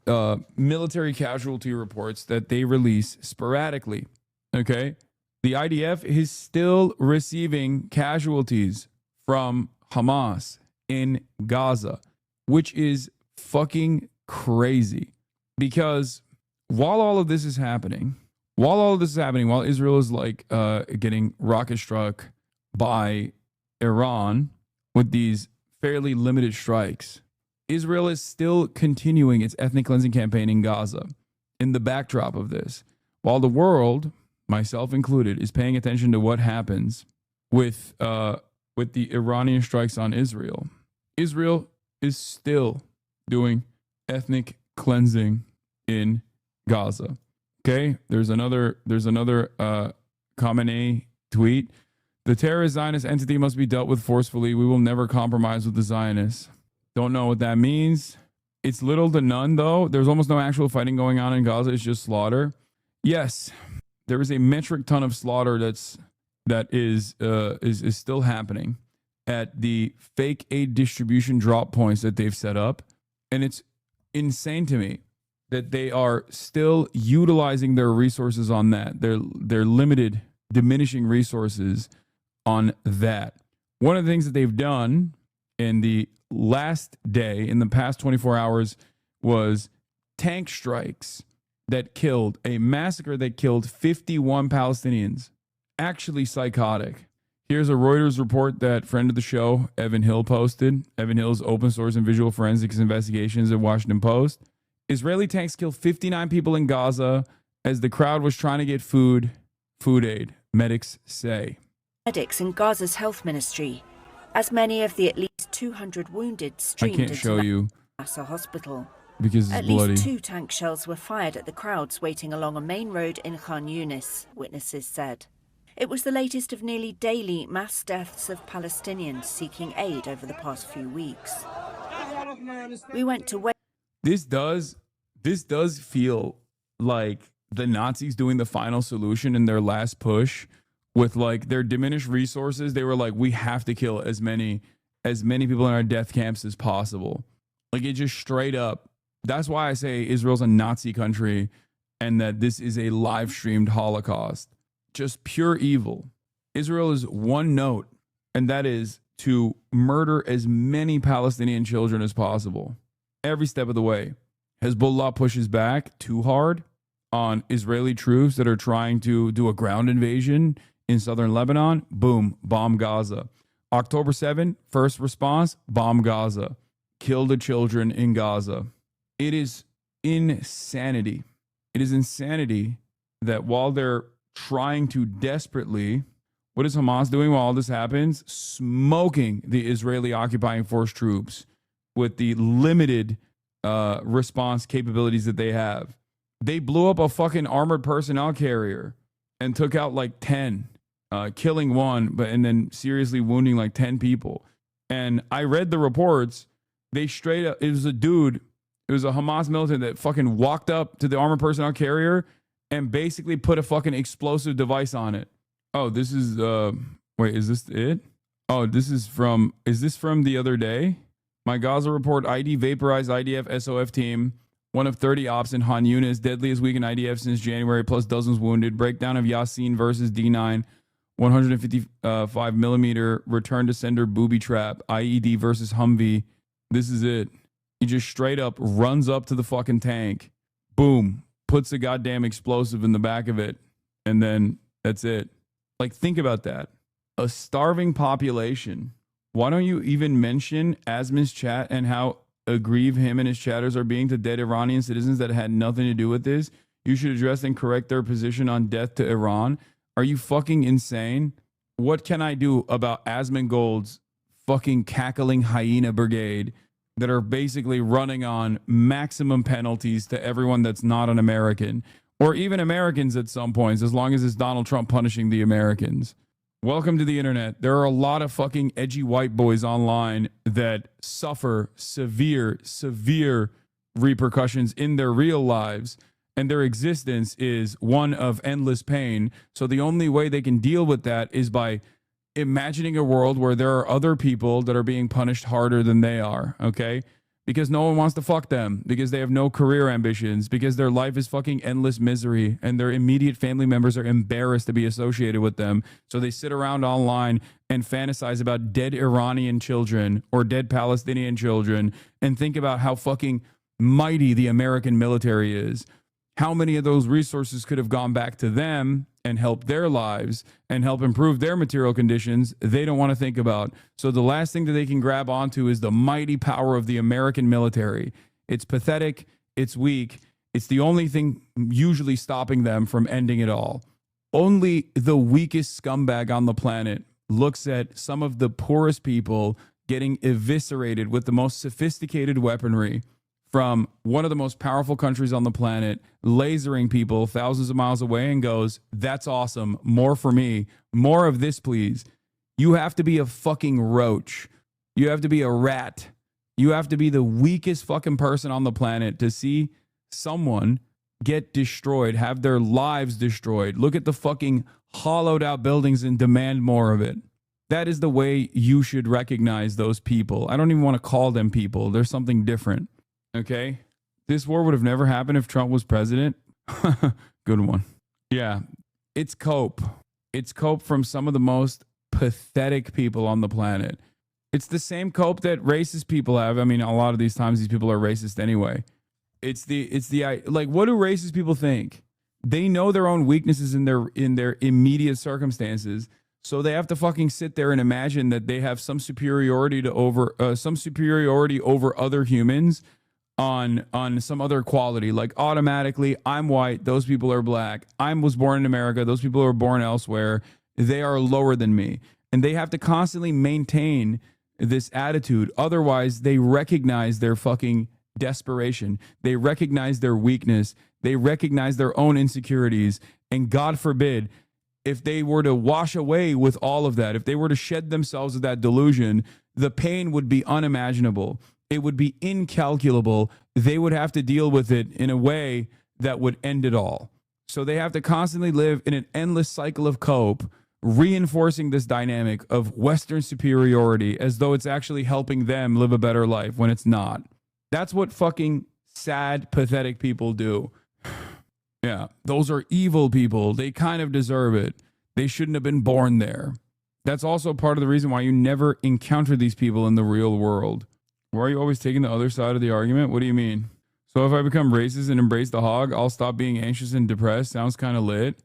military casualty reports that they release sporadically. Okay. The IDF is still receiving casualties from Hamas in Gaza, which is fucking crazy. Because while all of this is happening, while Israel is like getting rocket struck by Iran with these fairly limited strikes, Israel is still continuing its ethnic cleansing campaign in Gaza. In the backdrop of this, while the world, myself included, is paying attention to what happens with the Iranian strikes on Israel, Israel is still doing ethnic cleansing in Gaza. Okay, there's another Khamenei tweet. The terrorist Zionist entity must be dealt with forcefully. We will never compromise with the Zionists. Don't know what that means. It's little to none, though. There's almost no actual fighting going on in Gaza. It's just slaughter. Yes, there is a metric ton of slaughter that is still happening at the fake aid distribution drop points that they've set up, and it's insane to me that they are still utilizing their resources on that. Their limited, diminishing resources on that. One of the things that they've done in the last day, in the past 24 hours, was tank strikes that killed, a massacre that killed 51 Palestinians. Actually psychotic. Here's a Reuters report that friend of the show, Evan Hill, posted. Evan Hill's open source and visual forensics investigations at Washington Post. Israeli tanks killed 59 people in Gaza as the crowd was trying to get food aid, medics say. Medics in Gaza's health ministry, as many of the at least 200 wounded streamed into Nasser hospital. Because it's at bloody. least 2 tank shells were fired at the crowds waiting along a main road in Khan Yunis, witnesses said. It was the latest of nearly daily mass deaths of Palestinians seeking aid over the past few weeks. We went to This does feel like the Nazis doing the final solution in their last push with like their diminished resources. They were like, we have to kill as many people in our death camps as possible. Like it just straight up. That's why I say Israel's a Nazi country and that this is a live streamed Holocaust. Just pure evil. Israel is one note, and that is to murder as many Palestinian children as possible. Every step of the way. Hezbollah pushes back too hard on Israeli troops that are trying to do a ground invasion in southern Lebanon. Boom, bomb Gaza. October 7th, first response, bomb Gaza. Kill the children in Gaza. It is insanity. It is insanity that while they're trying to desperately, what is Hamas doing while all this happens? Smoking the Israeli occupying force troops with the limited response capabilities that they have. They blew up a fucking armored personnel carrier and took out like 10, killing 1, and then seriously wounding like 10 people. And I read the reports. They straight up, it was a dude, it was a Hamas militant that fucking walked up to the armored personnel carrier and basically put a fucking explosive device on it. Oh, this is, wait, is this it? Oh, is this from the other day? My Gaza report, ID vaporized IDF SOF team. 1 of 30 ops in Khan Yunis. Deadliest week in IDF since January, plus dozens wounded. Breakdown of Yasin versus D9. 155 millimeter return to sender booby trap. IED versus Humvee. This is it. He just straight up runs up to the fucking tank. Boom. Puts a goddamn explosive in the back of it. And then that's it. Like, think about that. A starving population. Why don't you even mention Asmin's chat and how aggrieved him and his chatters are being to dead Iranian citizens that had nothing to do with this? You should address and correct their position on death to Iran. Are you fucking insane? What can I do about Asmin Gold's fucking cackling hyena brigade that are basically running on maximum penalties to everyone that's not an American? or even Americans at some points, as long as it's Donald Trump punishing the Americans. Welcome to the internet. There are a lot of fucking edgy white boys online that suffer severe, severe repercussions in their real lives, and their existence is one of endless pain. So the only way they can deal with that is by imagining a world where there are other people that are being punished harder than they are, okay? Because no one wants to fuck them, because they have no career ambitions, because their life is fucking endless misery, and their immediate family members are embarrassed to be associated with them. So they sit around online and fantasize about dead Iranian children or dead Palestinian children and think about how fucking mighty the American military is. How many of those resources could have gone back to them and helped their lives and help improve their material conditions? They don't want to think about. So the last thing that they can grab onto is the mighty power of the American military. It's pathetic. It's weak. It's the only thing usually stopping them from ending it all. Only the weakest scumbag on the planet looks at some of the poorest people getting eviscerated with the most sophisticated weaponry from one of the most powerful countries on the planet, lasering people thousands of miles away, and goes, that's awesome. More for me. More of this, please. You have to be a fucking roach. You have to be a rat. You have to be the weakest fucking person on the planet to see someone get destroyed, have their lives destroyed. Look at the fucking hollowed out buildings and demand more of it. That is the way you should recognize those people. I don't even want to call them people. There's something different. Okay, this war would have never happened if Trump was president. Good one. Yeah, it's cope. It's cope from some of the most pathetic people on the planet. It's the same cope that racist people have. I mean, a lot of these times these people are racist anyway. It's the like, what do racist people think? They know their own weaknesses in their immediate circumstances. So they have to fucking sit there and imagine that they have some superiority over other humans on some other quality. Like, automatically, I'm white, those people are black. I was born in America, those people are born elsewhere. They are lower than me. And they have to constantly maintain this attitude. Otherwise, they recognize their fucking desperation. They recognize their weakness. They recognize their own insecurities. And God forbid, if they were to wash away with all of that, if they were to shed themselves of that delusion, the pain would be unimaginable. It would be incalculable. They would have to deal with it in a way that would end it all. So they have to constantly live in an endless cycle of cope, reinforcing this dynamic of Western superiority as though it's actually helping them live a better life when it's not. That's what fucking sad, pathetic people do. Yeah, those are evil people. They kind of deserve it. They shouldn't have been born there. That's also part of the reason why you never encounter these people in the real world. Why are you always taking the other side of the argument? What do you mean? So if I become racist and embrace the hog, I'll stop being anxious and depressed? Sounds kind of lit.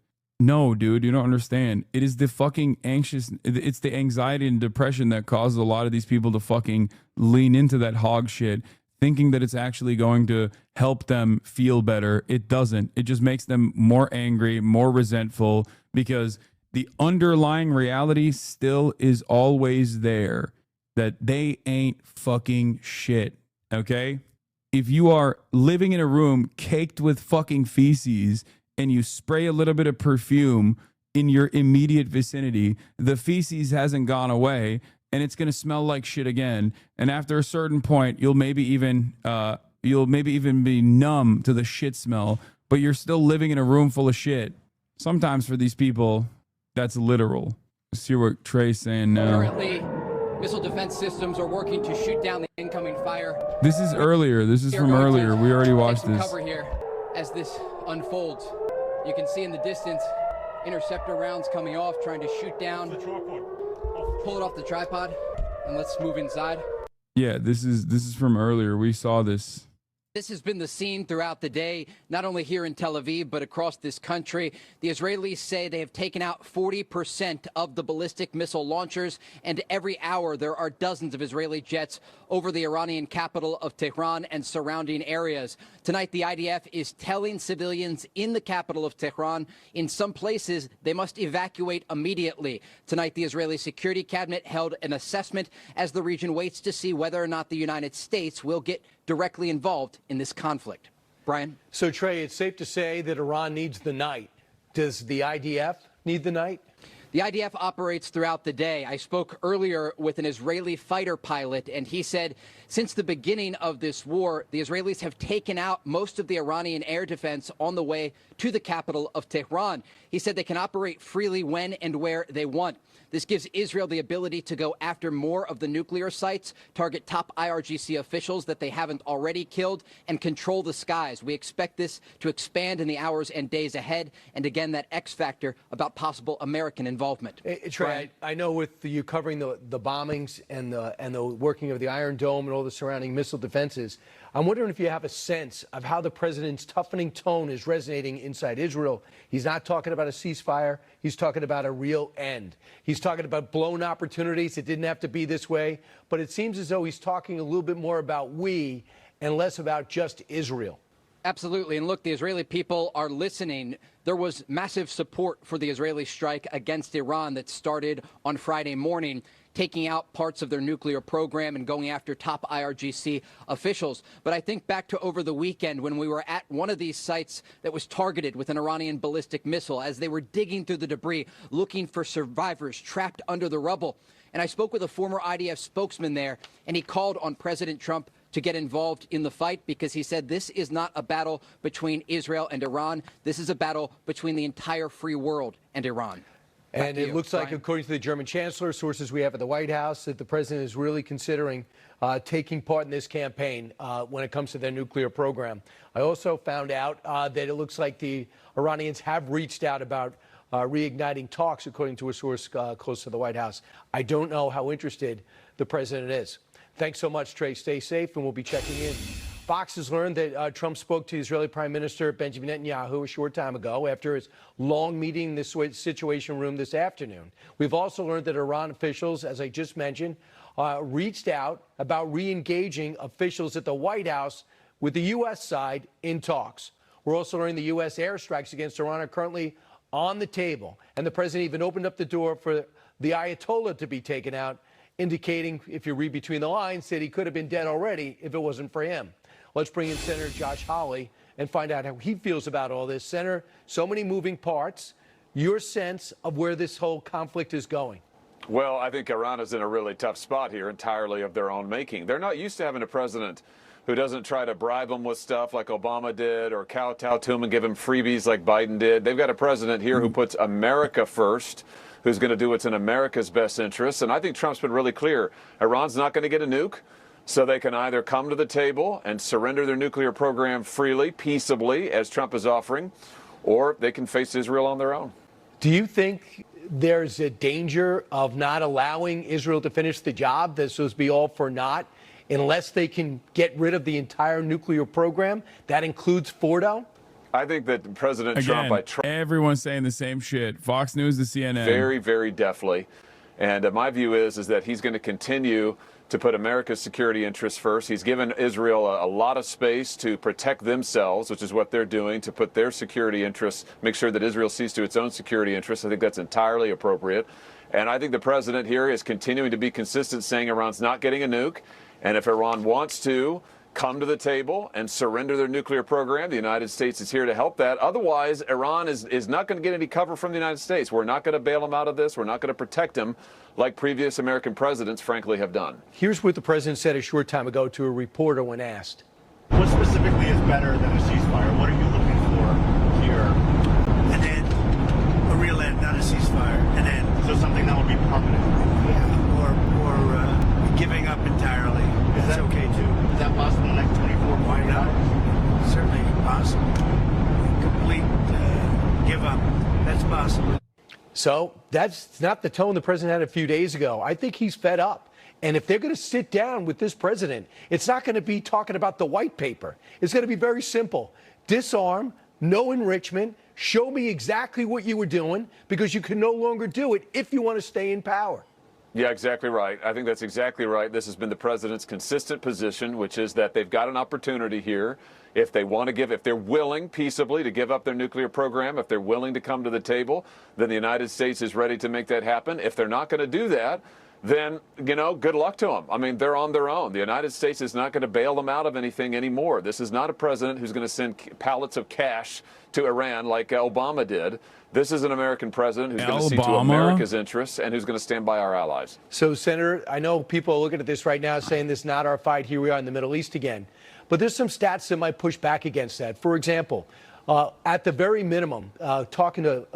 No, dude, you don't understand. It is the fucking it's the anxiety and depression that causes a lot of these people to fucking lean into that hog shit, thinking that it's actually going to help them feel better. It doesn't. It just makes them more angry, more resentful, because the underlying reality still is always there, that they ain't fucking shit, okay? If you are living in a room caked with fucking feces and you spray a little bit of perfume in your immediate vicinity, the feces hasn't gone away and it's going to smell like shit again. And after a certain point, you'll maybe even be numb to the shit smell, but you're still living in a room full of shit. Sometimes for these people, that's literal. Let's see what Trey's saying now. Currently, missile defense systems are working to shoot down the incoming fire. This is earlier. This is from earlier. We already watched this. Cover here as this unfolds. You can see in the distance interceptor rounds coming off, trying to shoot down. Pull it off the tripod, and let's move inside. Yeah, this is from earlier. We saw this. This has been the scene throughout the day, not only here in Tel Aviv, but across this country. The Israelis say they have taken out 40% of the ballistic missile launchers, and every hour there are dozens of Israeli jets over the Iranian capital of Tehran and surrounding areas. Tonight, the IDF is telling civilians in the capital of Tehran, in some places, they must evacuate immediately. Tonight, the Israeli Security Cabinet held an assessment as the region waits to see whether or not the United States will get directly involved in this conflict. Brian? So, Trey, it's safe to say that Iran needs the night. Does the IDF need the night? The IDF operates throughout the day. I spoke earlier with an Israeli fighter pilot, and he said since the beginning of this war, the Israelis have taken out most of the Iranian air defense on the way to the capital of Tehran. He said they can operate freely when and where they want. This gives Israel the ability to go after more of the nuclear sites, target top IRGC officials that they haven't already killed, and control the skies. We expect this to expand in the hours and days ahead. And again, that X factor about possible American involvement. Trey, I know with you covering the bombings and the working of the Iron Dome and all the surrounding missile defenses, I'm wondering if you have a sense of how the president's toughening tone is resonating inside Israel. He's not talking about a ceasefire. He's talking about a real end. He's talking about blown opportunities. It didn't have to be this way. But it seems as though he's talking a little bit more about we and less about just Israel. Absolutely. And look, the Israeli people are listening. There was massive support for the Israeli strike against Iran that started on Friday morning, taking out parts of their nuclear program and going after top IRGC officials. But I think back to over the weekend when we were at one of these sites that was targeted with an Iranian ballistic missile as they were digging through the debris, looking for survivors trapped under the rubble. And I spoke with a former IDF spokesman there, and he called on President Trump to get involved in the fight because he said this is not a battle between Israel and Iran. This is a battle between the entire free world and Iran. And it looks like, according to the German chancellor, sources we have at the White House, that the president is really considering taking part in this campaign when it comes to their nuclear program. I also found out that it looks like the Iranians have reached out about reigniting talks, according to a source close to the White House. I don't know how interested the president is. Thanks so much, Trey. Stay safe, and we'll be checking in. Fox has learned that Trump spoke to Israeli Prime Minister Benjamin Netanyahu a short time ago after his long meeting in this Situation Room this afternoon. We've also learned that Iran officials, as I just mentioned, reached out about re-engaging officials at the White House with the U.S. side in talks. We're also learning the U.S. airstrikes against Iran are currently on the table, and the president even opened up the door for the Ayatollah to be taken out, indicating, if you read between the lines, that he could have been dead already if it wasn't for him. Let's bring in Senator Josh Hawley and find out how he feels about all this. Senator, so many moving parts. Your sense of where this whole conflict is going? Well, I think Iran is in a really tough spot here, entirely of their own making. They're not used to having a president who doesn't try to bribe them with stuff like Obama did or kowtow to him and give him freebies like Biden did. They've got a president here who puts America first, who's going to do what's in America's best interests. And I think Trump's been really clear. Iran's not going to get a nuke, so they can either come to the table and surrender their nuclear program freely, peaceably, as Trump is offering, or they can face Israel on their own. Do you think there's a danger of not allowing Israel to finish the job? This will be all for naught unless they can get rid of the entire nuclear program? That includes Fordo? I think that President Again, Trump, everyone's saying the same shit. Fox News, the CNN. Very, very deftly. And my view is that he's going to continue to put America's security interests first. He's given Israel a lot of space to protect themselves, which is what they're doing, to put their security interests, make sure that Israel sees to its own security interests. I think that's entirely appropriate. And I think the president here is continuing to be consistent, saying Iran's not getting a nuke. And if Iran wants to come to the table and surrender their nuclear program, the United States is here to help that. Otherwise, Iran is not going to get any cover from the United States. We're not going to bail them out of this. We're not going to protect them like previous American presidents, frankly, have done. Here's what the president said a short time ago to a reporter when asked. What specifically is better than a ceasefire? What are you looking for here? And then a real end, not a ceasefire. And then so something that would be permanent. Yeah, or giving up entirely. That's okay too. Is that possible in the next 24 hours? Certainly possible. Complete give up. That's possible. So that's not the tone the president had a few days ago. I think he's fed up. And if they're going to sit down with this president, it's not going to be talking about the white paper. It's going to be very simple. Disarm, no enrichment, show me exactly what you were doing, because you can no longer do it if you want to stay in power. Yeah, exactly right. I think that's exactly right. This has been the president's consistent position, which is that they've got an opportunity here. If they want to give, if they're willing peaceably to give up their nuclear program, if they're willing to come to the table, then the United States is ready to make that happen. If they're not going to do that, then, you know, good luck to them. I mean, they're on their own. The United States is not going to bail them out of anything anymore. This is not a president who's going to send pallets of cash to Iran like Obama did. This is an American president who's going to see to America's interests and who's going to stand by our allies. So, Senator, I know people are looking at this right now saying this is not our fight. Here we are in the Middle East again. But there's some stats that might push back against that. For example, at the very minimum, talking to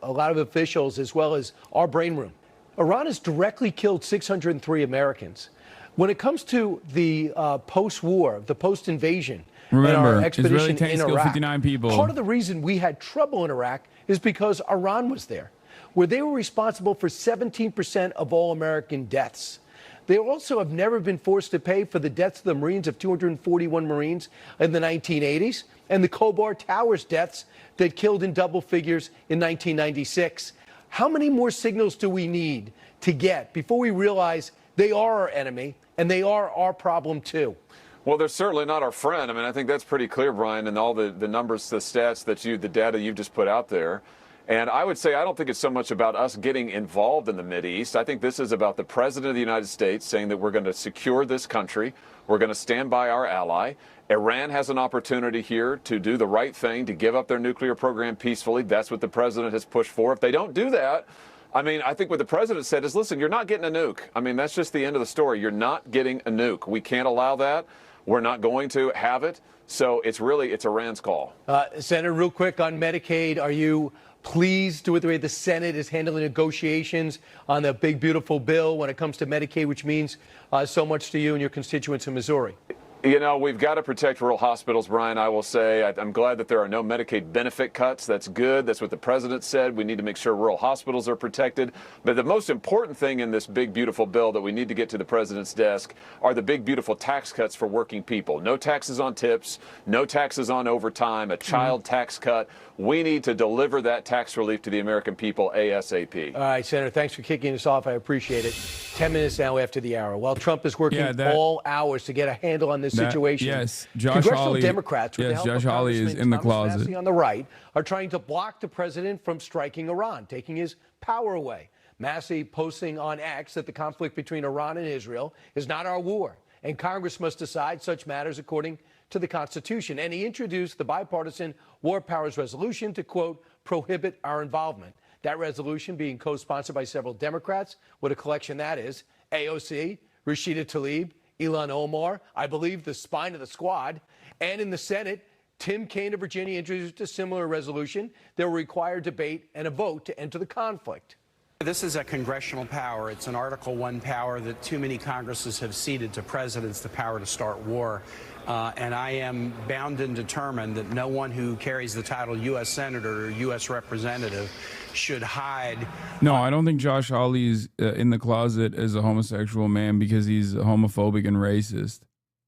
a lot of officials as well as our brain room, Iran has directly killed 603 Americans. When it comes to the post-war, the post-invasion, and our expedition in Iraq, 59 people. Part of the reason we had trouble in Iraq is because Iran was there, where they were responsible for 17% of all American deaths. They also have never been forced to pay for the deaths of the Marines, of 241 Marines in the 1980s, and the Khobar Towers deaths that killed in double figures in 1996. How many more signals do we need to get before we realize they are our enemy and they are our problem too? Well, they're certainly not our friend. I mean, I think that's pretty clear, Brian, and all the numbers, the stats that the data you've just put out there. And I would say I don't think it's so much about us getting involved in the Mideast. I think this is about the President of the United States saying that we're going to secure this country. We're going to stand by our ally. Iran has an opportunity here to do the right thing, to give up their nuclear program peacefully. That's what the President has pushed for. If they don't do that, I mean, I think what the President said is, listen, you're not getting a nuke. I mean, that's just the end of the story. You're not getting a nuke. We can't allow that. We're not going to have it. So it's Iran's call. Senator, real quick on Medicaid, are you pleased with the way the Senate is handling negotiations on the big, beautiful bill when it comes to Medicaid, which means so much to you and your constituents in Missouri? You know, we've got to protect rural hospitals, Brian, I will say. I'm glad that there are no Medicaid benefit cuts. That's good. That's what the President said. We need to make sure rural hospitals are protected. But the most important thing in this big, beautiful bill that we need to get to the President's desk are the big, beautiful tax cuts for working people. No taxes on tips, no taxes on overtime, a child tax cut. We need to deliver that tax relief to the American people ASAP. All right, Senator, thanks for kicking us off. I appreciate it. 10 minutes now after the hour. While Trump is working all hours to get a handle on this situation, yes, Josh congressional Hawley, Democrats, with the help Josh of Hawley is in the closet. Massey on the right, are trying to block the president from striking Iran, taking his power away. Massey posting on X that the conflict between Iran and Israel is not our war, and Congress must decide such matters according to the Constitution. And he introduced the bipartisan War Powers Resolution to, quote, prohibit our involvement. That resolution being co-sponsored by several Democrats. What a collection that is. AOC, Rashida Tlaib, Ilhan Omar, I believe the spine of the squad. And in the Senate, Tim Kaine of Virginia introduced a similar resolution that will require debate and a vote to enter the conflict. This is a congressional power. It's an Article I power that too many Congresses have ceded to presidents, the power to start war. And I am bound and determined that no one who carries the title U.S. Senator or U.S. Representative should hide. No, I don't think Josh Hawley is in the closet as a homosexual man because he's homophobic and racist.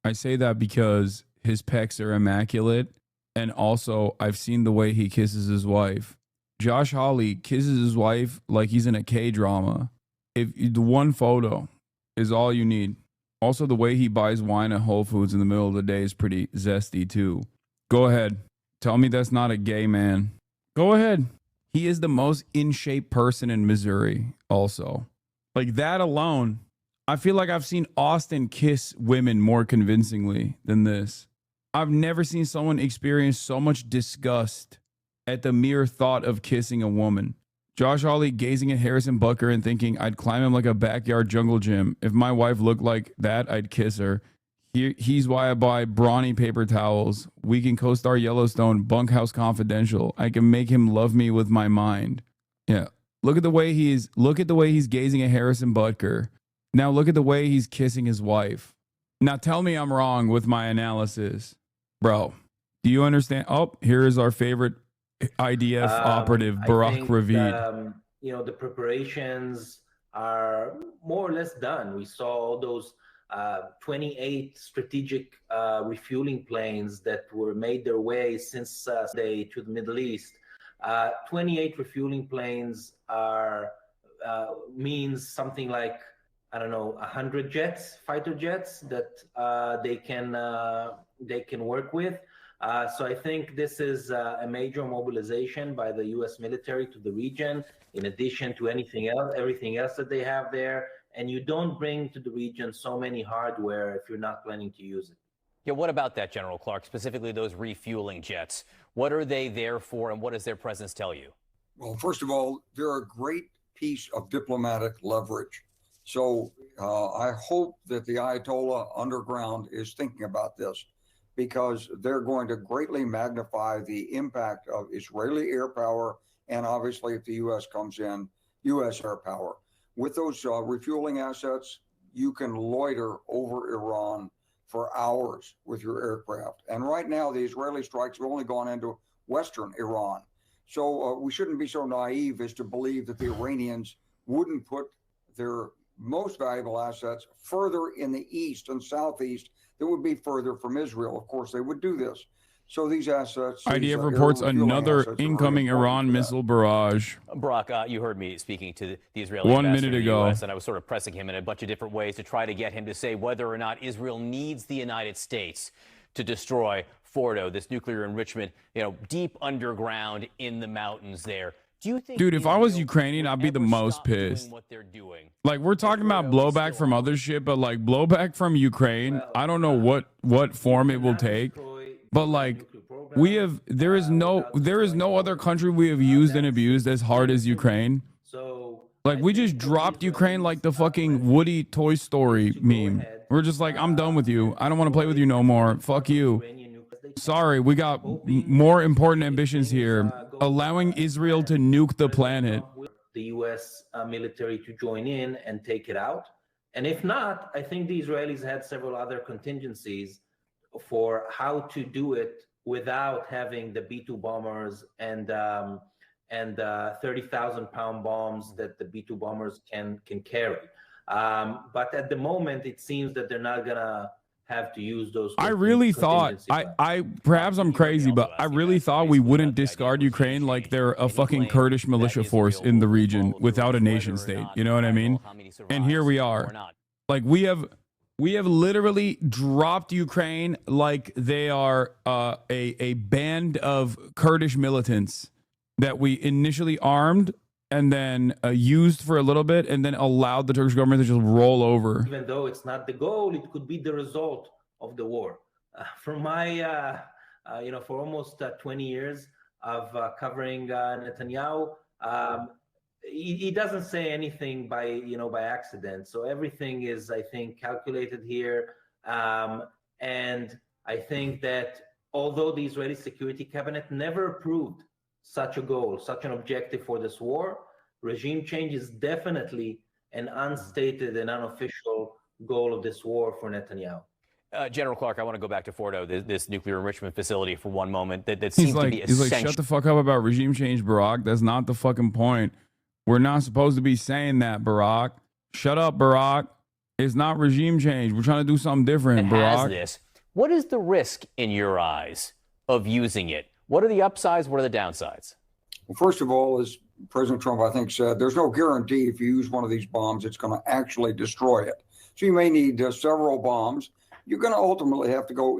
I say that because his pecs are immaculate, and also I've seen the way he kisses his wife. Josh Hawley kisses his wife like he's in a K-drama. If the one photo is all you need. Also, the way he buys wine at Whole Foods in the middle of the day is pretty zesty, too. Go ahead. Tell me that's not a gay man. Go ahead. He is the most in-shape person in Missouri, also. Like, that alone, I feel like I've seen Austin kiss women more convincingly than this. I've never seen someone experience so much disgust at the mere thought of kissing a woman. Josh Hawley gazing at Harrison Butker and thinking, I'd climb him like a backyard jungle gym. If my wife looked like that, I'd kiss her. He's why I buy brawny paper towels. We can co-star Yellowstone, Bunkhouse Confidential. I can make him love me with my mind. Yeah. Look at the way he's gazing at Harrison Butker. Now look at the way he's kissing his wife. Now tell me I'm wrong with my analysis. Bro, do you understand? Oh, here is our favorite IDF operative, Barak Ravid. The preparations are more or less done. We saw all those 28 strategic refueling planes that were made their way since to the Middle East. 28 refueling planes means something like, 100 jets, fighter jets that they can work with. So I think this is a major mobilization by the U.S. military to the region, in addition to everything else that they have there. And you don't bring to the region so many hardware if you're not planning to use it. Yeah, what about that, General Clark, specifically those refueling jets? What are they there for, and what does their presence tell you? Well, first of all, they're a great piece of diplomatic leverage. So I hope that the Ayatollah underground is thinking about this, because they're going to greatly magnify the impact of Israeli air power, and obviously if the U.S. comes in, U.S. air power. With those refueling assets, you can loiter over Iran for hours with your aircraft. And right now, the Israeli strikes have only gone into western Iran. So we shouldn't be so naive as to believe that the Iranians wouldn't put their most valuable assets further in the east and southeast that would be further from Israel. Of course, they would do this. So these assets... IDF reports another incoming Iran missile barrage. Brock, you heard me speaking to the Israeli 1 ambassador minute to the ago. US, and I was sort of pressing him in a bunch of different ways to try to get him to say whether or not Israel needs the United States to destroy Fordo, this nuclear enrichment, deep underground in the mountains there. Do you think, dude, if I was Ukrainian, I'd be the most pissed. what they're doing? Like, we're talking about blowback from other shit, but like blowback from Ukraine, I don't know what form it will take. But like, there is no other country we have used and abused as hard as Ukraine. Like, we just dropped Ukraine like the fucking Woody Toy Story meme. We're just like, I'm done with you. I don't want to play with you no more. Fuck you. Sorry, we got more important ambitions here. Allowing Israel to nuke the planet. The U.S. Military to join in and take it out. And if not, I think the Israelis had several other contingencies for how to do it without having the B-2 bombers and 30,000-pound bombs that the B-2 bombers can carry. But at the moment, it seems that they're not gonna have to use those. I really thought, perhaps I'm crazy, but I really thought we wouldn't discard Ukraine like they're a fucking Kurdish militia force in the region without a nation state. You know what I mean? And here we are. Like, we have literally dropped Ukraine like they are a band of Kurdish militants that we initially armed and then used for a little bit and then allowed the Turkish government to just roll over. Even though it's not the goal, it could be the result of the war. From my, for almost 20 years of covering Netanyahu, he doesn't say anything by accident. So everything is, I think, calculated here. And I think that although the Israeli Security Cabinet never approved such a goal, such an objective for this war, regime change is definitely an unstated and unofficial goal of this war for Netanyahu. General Clark, I want to go back to Fordo, this nuclear enrichment facility, for one moment. That seems to be essential. He's like, shut the fuck up about regime change, Barack. That's not the fucking point. We're not supposed to be saying that, Barack. Shut up, Barack. It's not regime change. We're trying to do something different, Barack. What is the risk in your eyes of using it? What are the upsides? What are the downsides? Well, first of all, as President Trump, I think, said, there's no guarantee if you use one of these bombs, it's going to actually destroy it. So you may need several bombs. You're going to ultimately have to go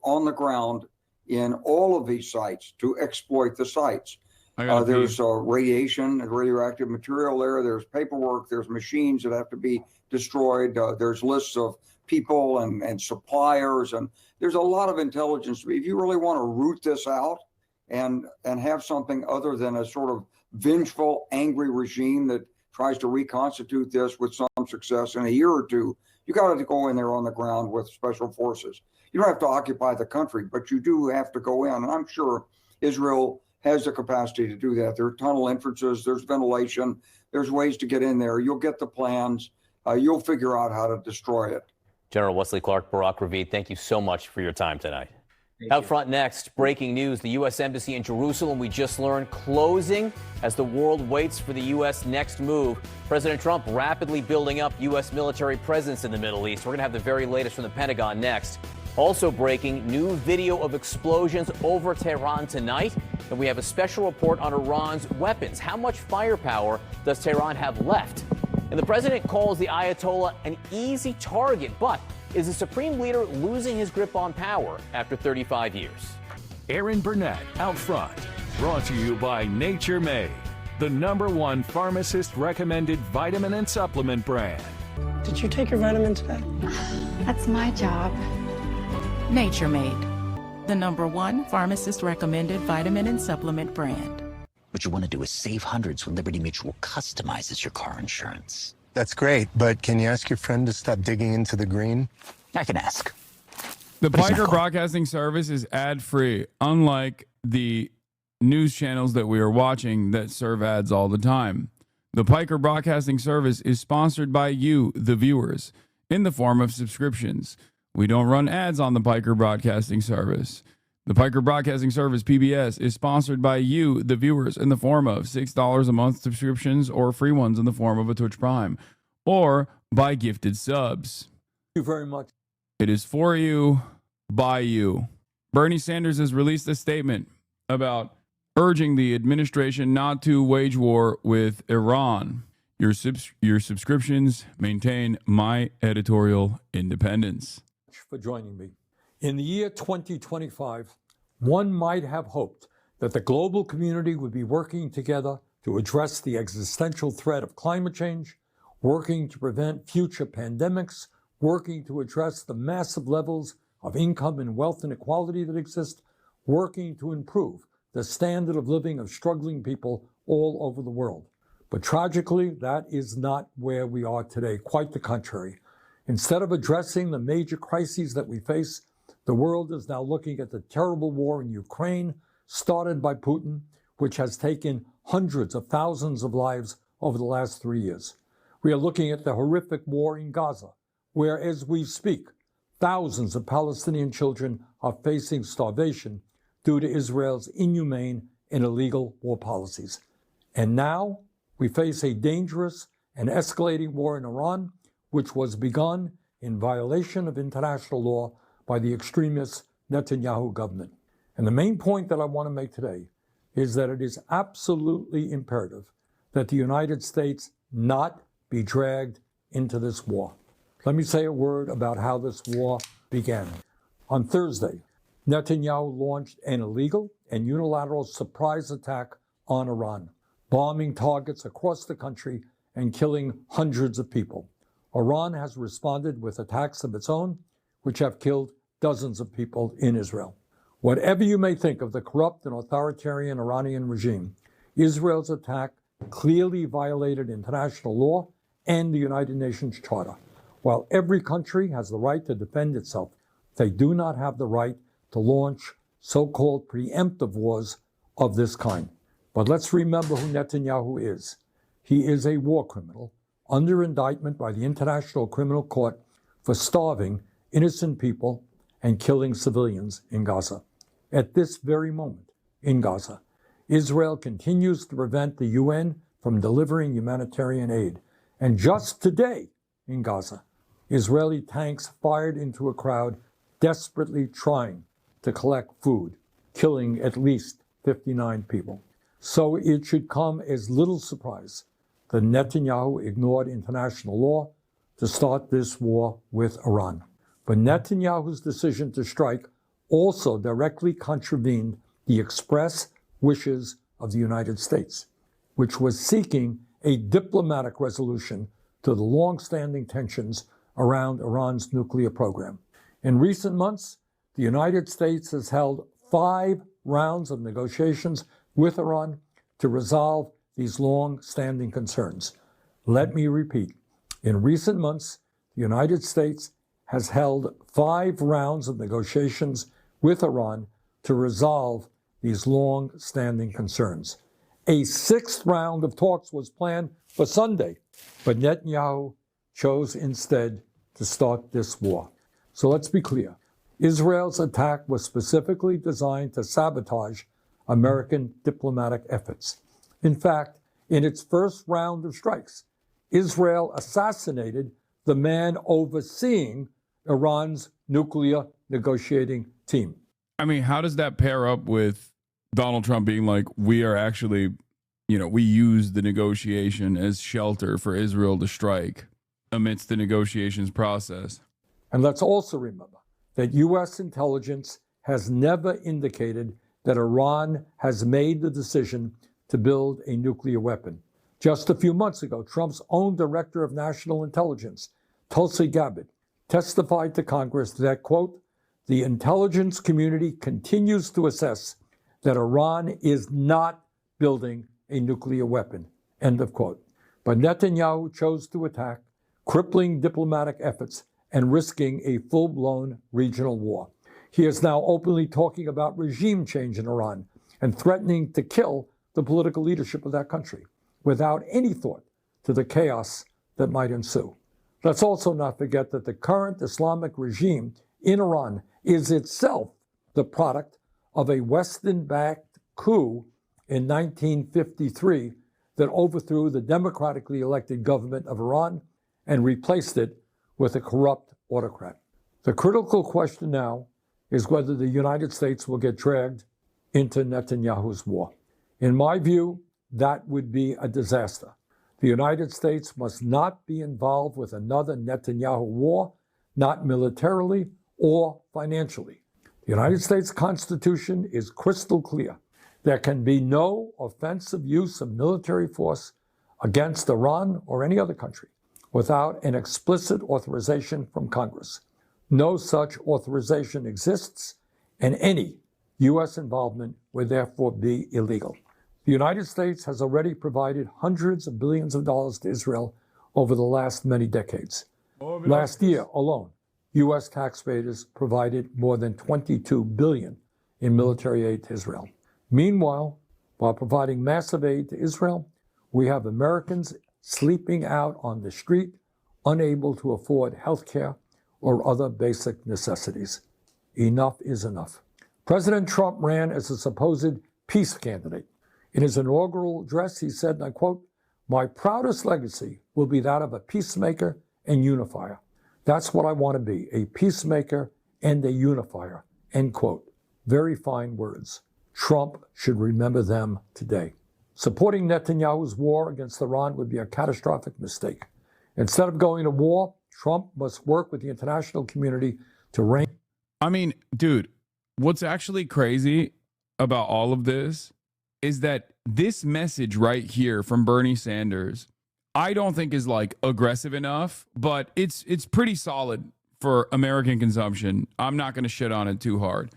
on the ground in all of these sites to exploit the sites. There's radiation and radioactive material there. There's paperwork. There's machines that have to be destroyed. There's lists of people and suppliers. And there's a lot of intelligence. If you really want to root this out and have something other than a sort of vengeful, angry regime that tries to reconstitute this with some success in a year or two, you got to go in there on the ground with special forces. You don't have to occupy the country, but you do have to go in. And I'm sure Israel has the capacity to do that. There are tunnel entrances, there's ventilation, there's ways to get in there. You'll get the plans. You'll figure out how to destroy it. General Wesley Clark, Barak Ravid, thank you so much for your time tonight. Out front next, breaking news. The U.S. Embassy in Jerusalem, we just learned, closing as the world waits for the U.S. next move. President Trump rapidly building up U.S. military presence in the Middle East. We're going to have the very latest from the Pentagon next. Also breaking, new video of explosions over Tehran tonight. And we have a special report on Iran's weapons. How much firepower does Tehran have left? And the president calls the Ayatollah an easy target, but is the supreme leader losing his grip on power after 35 years? Aaron Burnett, Out Front, brought to you by Nature Made. the #1 pharmacist-recommended vitamin and supplement brand. Did you take your vitamins today? That's my job. Nature Made, the #1 pharmacist-recommended vitamin and supplement brand. What you want to do is save hundreds when Liberty Mutual customizes your car insurance. That's great, but can you ask your friend to stop digging into the green? I can ask. The Piker Broadcasting Service is ad-free, unlike the news channels that we are watching that serve ads all the time. The Piker Broadcasting Service is sponsored by you, the viewers, in the form of subscriptions. We don't run ads on the Piker Broadcasting Service. The Piker Broadcasting Service, PBS, is sponsored by you, the viewers, in the form of $6 a month subscriptions or free ones in the form of a Twitch Prime, or by gifted subs. Thank you very much. It is for you, by you. Bernie Sanders has released a statement about urging the administration not to wage war with Iran. Your subscriptions maintain my editorial independence. For joining me. In the year 2025, one might have hoped that the global community would be working together to address the existential threat of climate change, working to prevent future pandemics, working to address the massive levels of income and wealth inequality that exist, working to improve the standard of living of struggling people all over the world. But tragically, that is not where we are today, quite the contrary. Instead of addressing the major crises that we face, the world is now looking at the terrible war in Ukraine, started by Putin, which has taken hundreds of thousands of lives over the last 3 years. We are looking at the horrific war in Gaza, where, as we speak, thousands of Palestinian children are facing starvation due to Israel's inhumane and illegal war policies. And now we face a dangerous and escalating war in Iran, which was begun in violation of international law by the extremist Netanyahu government. And the main point that I want to make today is that it is absolutely imperative that the United States not be dragged into this war. Let me say a word about how this war began. On Thursday, Netanyahu launched an illegal and unilateral surprise attack on Iran, bombing targets across the country and killing hundreds of people. Iran has responded with attacks of its own, which have killed dozens of people in Israel. Whatever you may think of the corrupt and authoritarian Iranian regime, Israel's attack clearly violated international law and the United Nations Charter. While every country has the right to defend itself, they do not have the right to launch so-called preemptive wars of this kind. But let's remember who Netanyahu is. He is a war criminal under indictment by the International Criminal Court for starving innocent people and killing civilians in Gaza. At this very moment in Gaza, Israel continues to prevent the UN from delivering humanitarian aid. And just today in Gaza, Israeli tanks fired into a crowd desperately trying to collect food, killing at least 59 people. So it should come as little surprise that Netanyahu ignored international law to start this war with Iran. But Netanyahu's decision to strike also directly contravened the express wishes of the United States, which was seeking a diplomatic resolution to the long-standing tensions around Iran's nuclear program. In recent months, the United States has held 5 rounds of negotiations with Iran to resolve these long-standing concerns. Let me repeat. In recent months, the United States has held 5 rounds of negotiations with Iran to resolve these long-standing concerns. A 6th round of talks was planned for Sunday, but Netanyahu chose instead to start this war. So let's be clear. Israel's attack was specifically designed to sabotage American diplomatic efforts. In fact, in its first round of strikes, Israel assassinated the man overseeing Iran's nuclear negotiating team. I mean, how does that pair up with Donald Trump being like, we are actually, we use the negotiation as shelter for Israel to strike amidst the negotiations process? And let's also remember that U.S. intelligence has never indicated that Iran has made the decision to build a nuclear weapon. Just a few months ago, Trump's own Director of National Intelligence, Tulsi Gabbard, testified to Congress that, quote, the intelligence community continues to assess that Iran is not building a nuclear weapon, end of quote. But Netanyahu chose to attack, crippling diplomatic efforts and risking a full-blown regional war. He is now openly talking about regime change in Iran and threatening to kill the political leadership of that country without any thought to the chaos that might ensue. Let's also not forget that the current Islamic regime in Iran is itself the product of a Western-backed coup in 1953 that overthrew the democratically elected government of Iran and replaced it with a corrupt autocrat. The critical question now is whether the United States will get dragged into Netanyahu's war. In my view, that would be a disaster. The United States must not be involved with another Netanyahu war, not militarily or financially. The United States Constitution is crystal clear. There can be no offensive use of military force against Iran or any other country without an explicit authorization from Congress. No such authorization exists, and any U.S. involvement would therefore be illegal. The United States has already provided hundreds of billions of dollars to Israel over the last many decades. Last year alone, U.S. taxpayers provided more than $22 billion in military aid to Israel. Meanwhile, while providing massive aid to Israel, we have Americans sleeping out on the street, unable to afford health care or other basic necessities. Enough is enough. President Trump ran as a supposed peace candidate. In his inaugural address, he said, and I quote, "My proudest legacy will be that of a peacemaker and unifier. That's what I want to be, a peacemaker and a unifier," end quote. Very fine words. Trump should remember them today. Supporting Netanyahu's war against Iran would be a catastrophic mistake. Instead of going to war, Trump must work with the international community to rein. I mean, dude, what's actually crazy about all of this is that this message right here from Bernie Sanders, I don't think is like aggressive enough, but it's pretty solid for American consumption. I'm not going to shit on it too hard.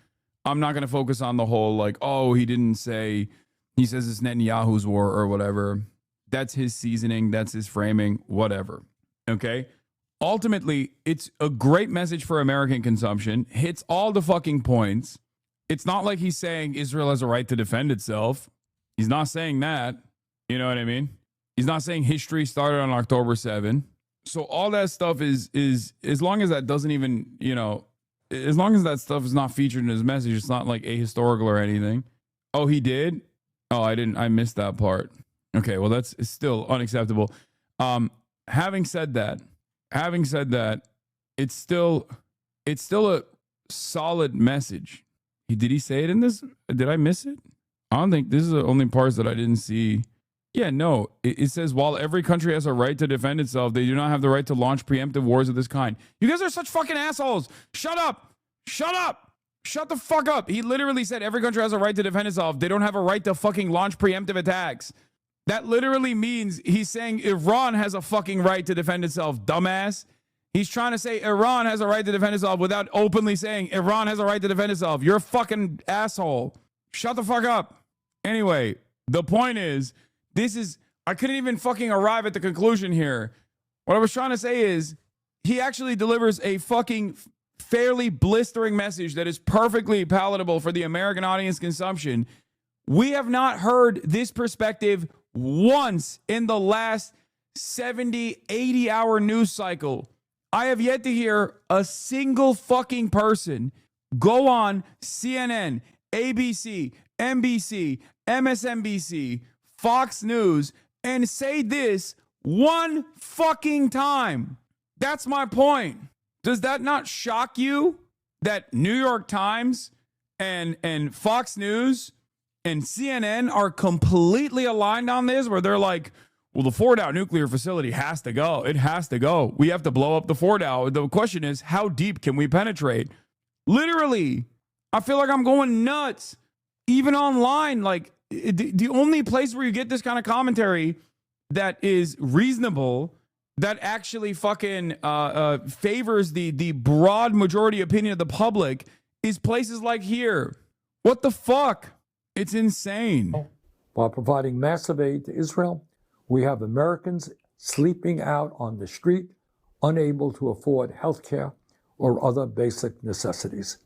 I'm not going to focus on the whole like, oh, he didn't say, he says it's Netanyahu's war or whatever. That's his seasoning. That's his framing, whatever. Okay. Ultimately, it's a great message for American consumption. Hits all the fucking points. It's not like he's saying Israel has a right to defend itself. He's not saying that. You know what I mean? He's not saying history started on October 7. So all that stuff is as long as that doesn't even, you know, as long as that stuff is not featured in his message, it's not like ahistorical or anything. Oh, he did? Oh, I missed that part. Okay, well, it's still unacceptable. Having said that, it's still a solid message. Did he say it in this? Did I miss it? I don't think this is the only parts that I didn't see. Yeah, no, it says, while every country has a right to defend itself, they do not have the right to launch preemptive wars of this kind. You guys are such fucking assholes. Shut up. Shut up. Shut the fuck up. He literally said every country has a right to defend itself. They don't have a right to fucking launch preemptive attacks. That literally means he's saying Iran has a fucking right to defend itself, dumbass. He's trying to say Iran has a right to defend itself without openly saying Iran has a right to defend itself. You're a fucking asshole. Shut the fuck up. Anyway, the point is, I couldn't even fucking arrive at the conclusion here. What I was trying to say is, he actually delivers a fucking fairly blistering message that is perfectly palatable for the American audience consumption. We have not heard this perspective once in the last 70, 80-hour news cycle. I have yet to hear a single fucking person go on CNN, ABC, NBC, MSNBC, Fox News, and say this one fucking time. That's my point. Does that not shock you that New York Times and Fox News and CNN are completely aligned on this, where they're like, well, the Fordow nuclear facility has to go. It has to go. We have to blow up the Fordow. The question is, how deep can we penetrate? Literally, I feel like I'm going nuts. Even online, like, the only place where you get this kind of commentary that is reasonable, that actually fucking favors the broad majority opinion of the public, is places like here. What the fuck? It's insane. While providing massive aid to Israel, we have Americans sleeping out on the street, unable to afford health care or other basic necessities.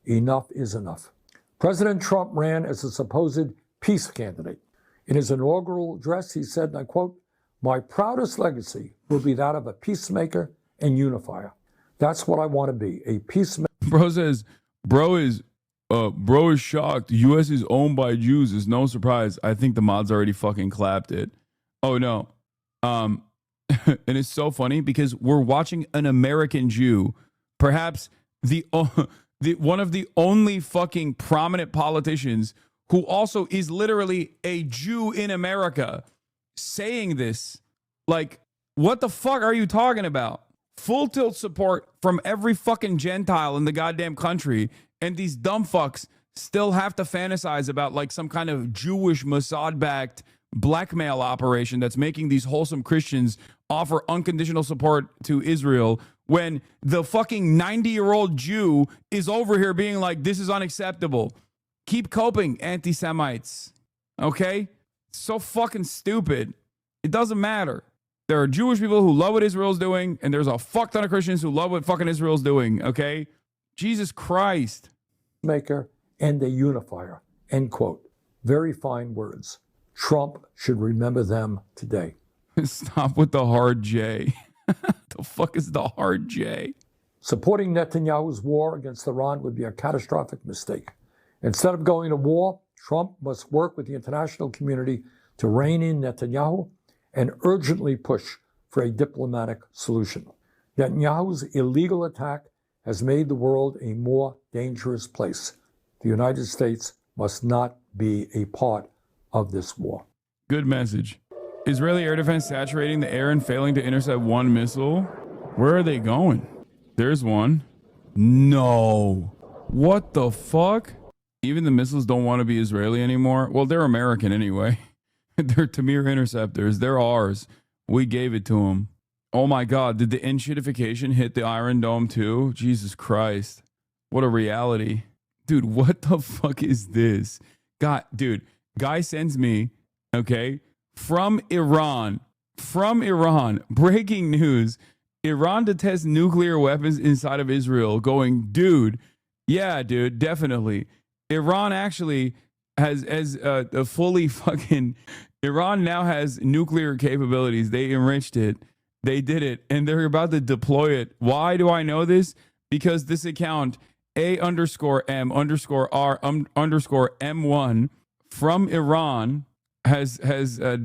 Enough is enough. President Trump ran as a supposed peace candidate. In his inaugural address, he said, and I quote, "My proudest legacy will be that of a peacemaker and unifier. That's what I want to be, a peacemaker." Bro says, bro is shocked. The U.S. is owned by Jews. It's no surprise. I think the mods already fucking clapped it. Oh, no. And it's so funny because we're watching an American Jew, perhaps one of the only fucking prominent politicians who also is literally a Jew in America, saying this. Like, what the fuck are you talking about? Full tilt support from every fucking Gentile in the goddamn country. And these dumb fucks still have to fantasize about like some kind of Jewish Mossad-backed blackmail operation that's making these wholesome Christians offer unconditional support to Israel, when the fucking 90-year-old Jew is over here being like, this is unacceptable. Keep coping, anti-Semites. Okay? So fucking stupid. It doesn't matter. There are Jewish people who love what Israel's doing, and there's a fuck ton of Christians who love what fucking Israel's doing. Okay? Jesus Christ. Maker and a unifier, end quote. Very fine words. Trump should remember them today. Stop with the hard J. The fuck is the hard J? Supporting Netanyahu's war against Iran would be a catastrophic mistake. Instead of going to war, Trump must work with the international community to rein in Netanyahu and urgently push for a diplomatic solution. Netanyahu's illegal attack has made the world a more dangerous place. The United States must not be a part of this war. Good message. Israeli air defense saturating the air and failing to intercept one missile. Where are they going? There's one. No. What the fuck? Even the missiles don't want to be Israeli anymore. Well, they're American anyway. They're Tamir interceptors. They're ours. We gave it to them. Oh my God, did the enshittification hit the Iron Dome too? Jesus Christ. What a reality. Dude, what the fuck is this? God, dude, guy sends me, okay, from Iran, breaking news. Iran to test nuclear weapons inside of Israel, going, dude, yeah, dude, definitely. Iran actually has a fully fucking, Iran now has nuclear capabilities. They enriched it. They did it, and they're about to deploy it. Why do I know this? Because this account, A_M_R_M1 from Iran has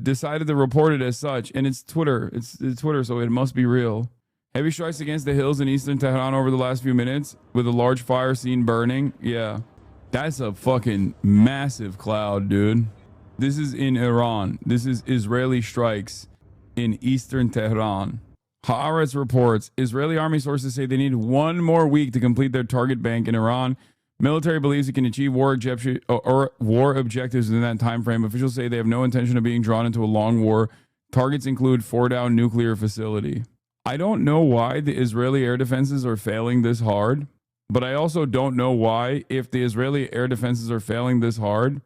decided to report it as such, and it's Twitter. It's Twitter, so it must be real. Heavy strikes against the hills in eastern Tehran over the last few minutes with a large fire seen burning. Yeah, that's a fucking massive cloud, dude. This is in Iran. This is Israeli strikes in eastern Tehran. Haaretz reports Israeli army sources say they need 1 more week to complete their target bank in Iran. Military believes it can achieve war objectives within that time frame. Officials say they have no intention of being drawn into a long war. Targets include Fordow nuclear facility. I don't know why the Israeli air defenses are failing this hard, but I also don't know why, if the Israeli air defenses are failing this hard,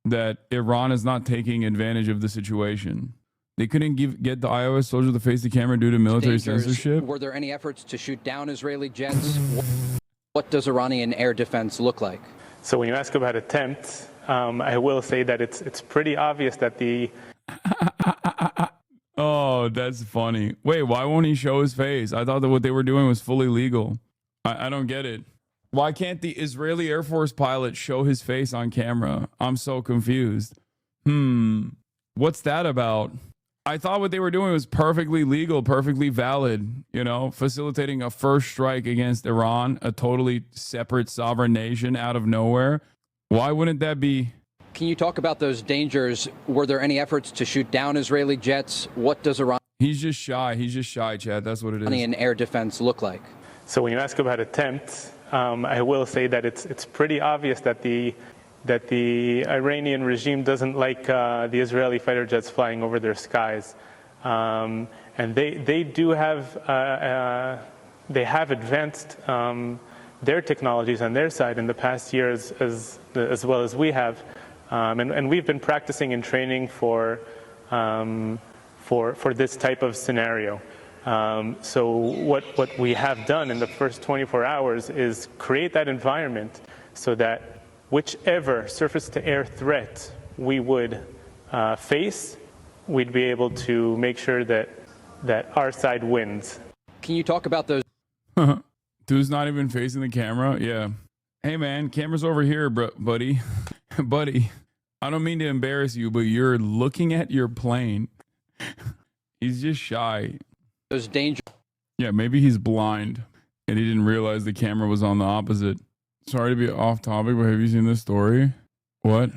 that Iran is not taking advantage of the situation. They couldn't get the iOS soldier to face the camera due to military censorship. Were there any efforts to shoot down Israeli jets? What does Iranian air defense look like? So when you ask about attempts, I will say that it's pretty obvious that the... Oh, that's funny. Wait, why won't he show his face? I thought that what they were doing was fully legal. I don't get it. Why can't the Israeli Air Force pilot show his face on camera? I'm so confused. What's that about? I thought what they were doing was perfectly legal, perfectly valid, you know, facilitating a first strike against Iran, a totally separate sovereign nation out of nowhere. Why wouldn't that be? Can you talk about those dangers? Were there any efforts to shoot down Israeli jets? What does Iran... He's just shy, Chad. That's what it is. Iranian air defense look like? So when you ask about attempts, I will say that it's pretty obvious that the that the Iranian regime doesn't like the Israeli fighter jets flying over their skies. And they do have, they have advanced their technologies on their side in the past years as well as we have. And we've been practicing and training for this type of scenario. So what we have done in the first 24 hours is create that environment so that whichever surface-to-air threat we would face, we'd be able to make sure that our side wins. Can you talk about those? Dude's not even facing the camera. Yeah. Hey man, camera's over here, buddy. Buddy, I don't mean to embarrass you, but you're looking at your plane. He's just shy. There's danger. Yeah, maybe he's blind and he didn't realize the camera was on the opposite. Sorry to be off topic, but have you seen this story? What?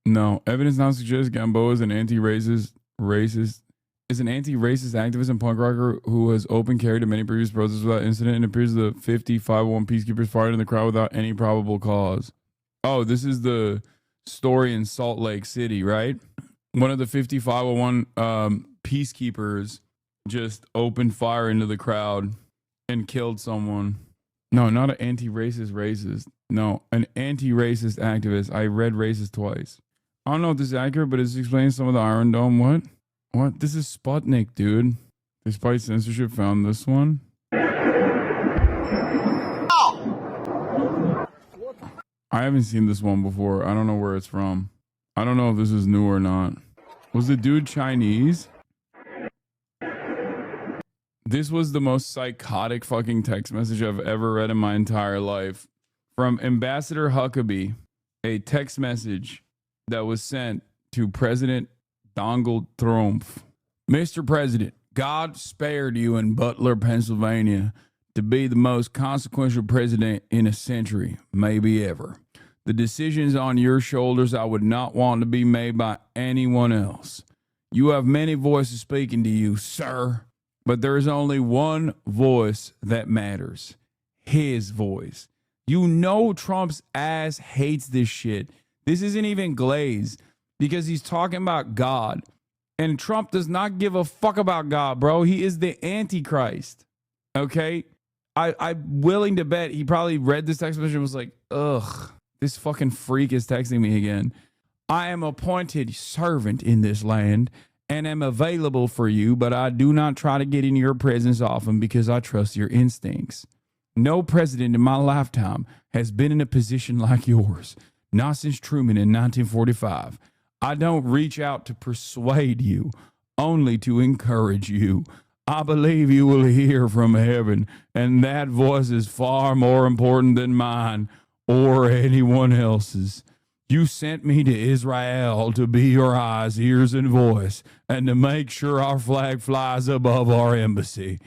No. Evidence now suggests Gamboa is an anti-racist activist and punk rocker who has open carried to many previous protests without incident, and appears the 501 peacekeepers fired in the crowd without any probable cause. Oh, this is the story in Salt Lake City, right? One of the 501 peacekeepers just opened fire into the crowd and killed someone. No, not an anti-racist. No, an anti-racist activist. I read racist twice. I don't know if this is accurate, but it's explaining some of the Iron Dome. What? This is Sputnik, dude. Despite censorship, found this one. I haven't seen this one before. I don't know where it's from. I don't know if this is new or not. Was the dude Chinese? This was the most psychotic fucking text message I've ever read in my entire life. From Ambassador Huckabee, a text message that was sent to President Donald Trump. Mr. President, God spared you in Butler, Pennsylvania to be the most consequential president in a century, maybe ever. The decisions on your shoulders I would not want to be made by anyone else. You have many voices speaking to you, sir, but there is only one voice that matters. His voice. You know Trump's ass hates this shit. This isn't even glaze because he's talking about God. And Trump does not give a fuck about God, bro. He is the Antichrist. Okay? I'm willing to bet he probably read this text message and was like, ugh, this fucking freak is texting me again. I am appointed servant in this land and am available for you, but I do not try to get in your presence often because I trust your instincts. No president in my lifetime has been in a position like yours, not since Truman in 1945. I don't reach out to persuade you, only to encourage you. I believe you will hear from heaven, and that voice is far more important than mine or anyone else's. You sent me to Israel to be your eyes, ears, and voice, and to make sure our flag flies above our embassy.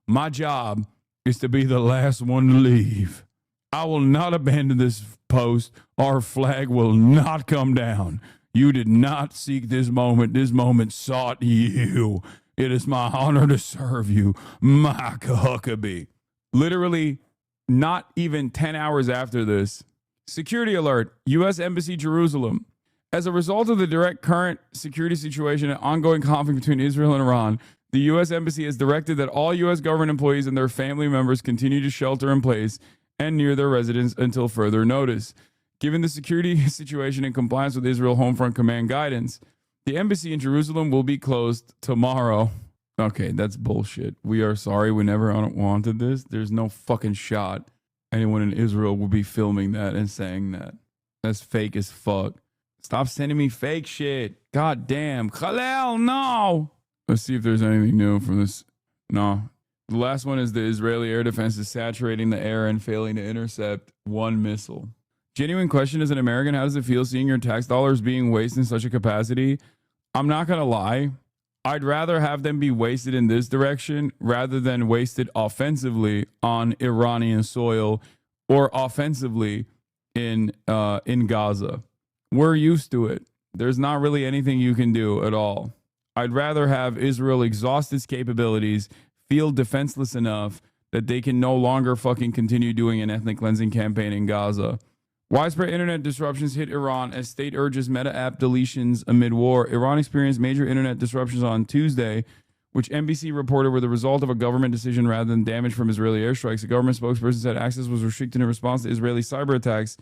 My job is to be the last one to leave. I will not abandon this post. Our flag will not come down. You did not seek this moment. This moment sought you. It is my honor to serve you, Mike Huckabee. Literally, not even 10 hours after this. Security alert, U.S. Embassy, Jerusalem. As a result of the direct current security situation and ongoing conflict between Israel and Iran, the U.S. Embassy has directed that all U.S. government employees and their family members continue to shelter in place and near their residence until further notice. Given the security situation in compliance with Israel Homefront Command guidance, the embassy in Jerusalem will be closed tomorrow. Okay, that's bullshit. We are sorry. We never wanted this. There's no fucking shot anyone in Israel will be filming that and saying that. That's fake as fuck. Stop sending me fake shit. God damn. Khalil, no. Let's see if there's anything new from this. No. The last one is the Israeli air defense is saturating the air and failing to intercept one missile. Genuine question as an American, how does it feel seeing your tax dollars being wasted in such a capacity? I'm not going to lie. I'd rather have them be wasted in this direction rather than wasted offensively on Iranian soil or offensively in Gaza. We're used to it. There's not really anything you can do at all. I'd rather have Israel exhaust its capabilities, feel defenseless enough that they can no longer fucking continue doing an ethnic cleansing campaign in Gaza. Widespread internet disruptions hit Iran as state urges Meta app deletions amid war. Iran experienced major internet disruptions on Tuesday, which NBC reported were the result of a government decision rather than damage from Israeli airstrikes. A government spokesperson said access was restricted in response to Israeli cyber attacks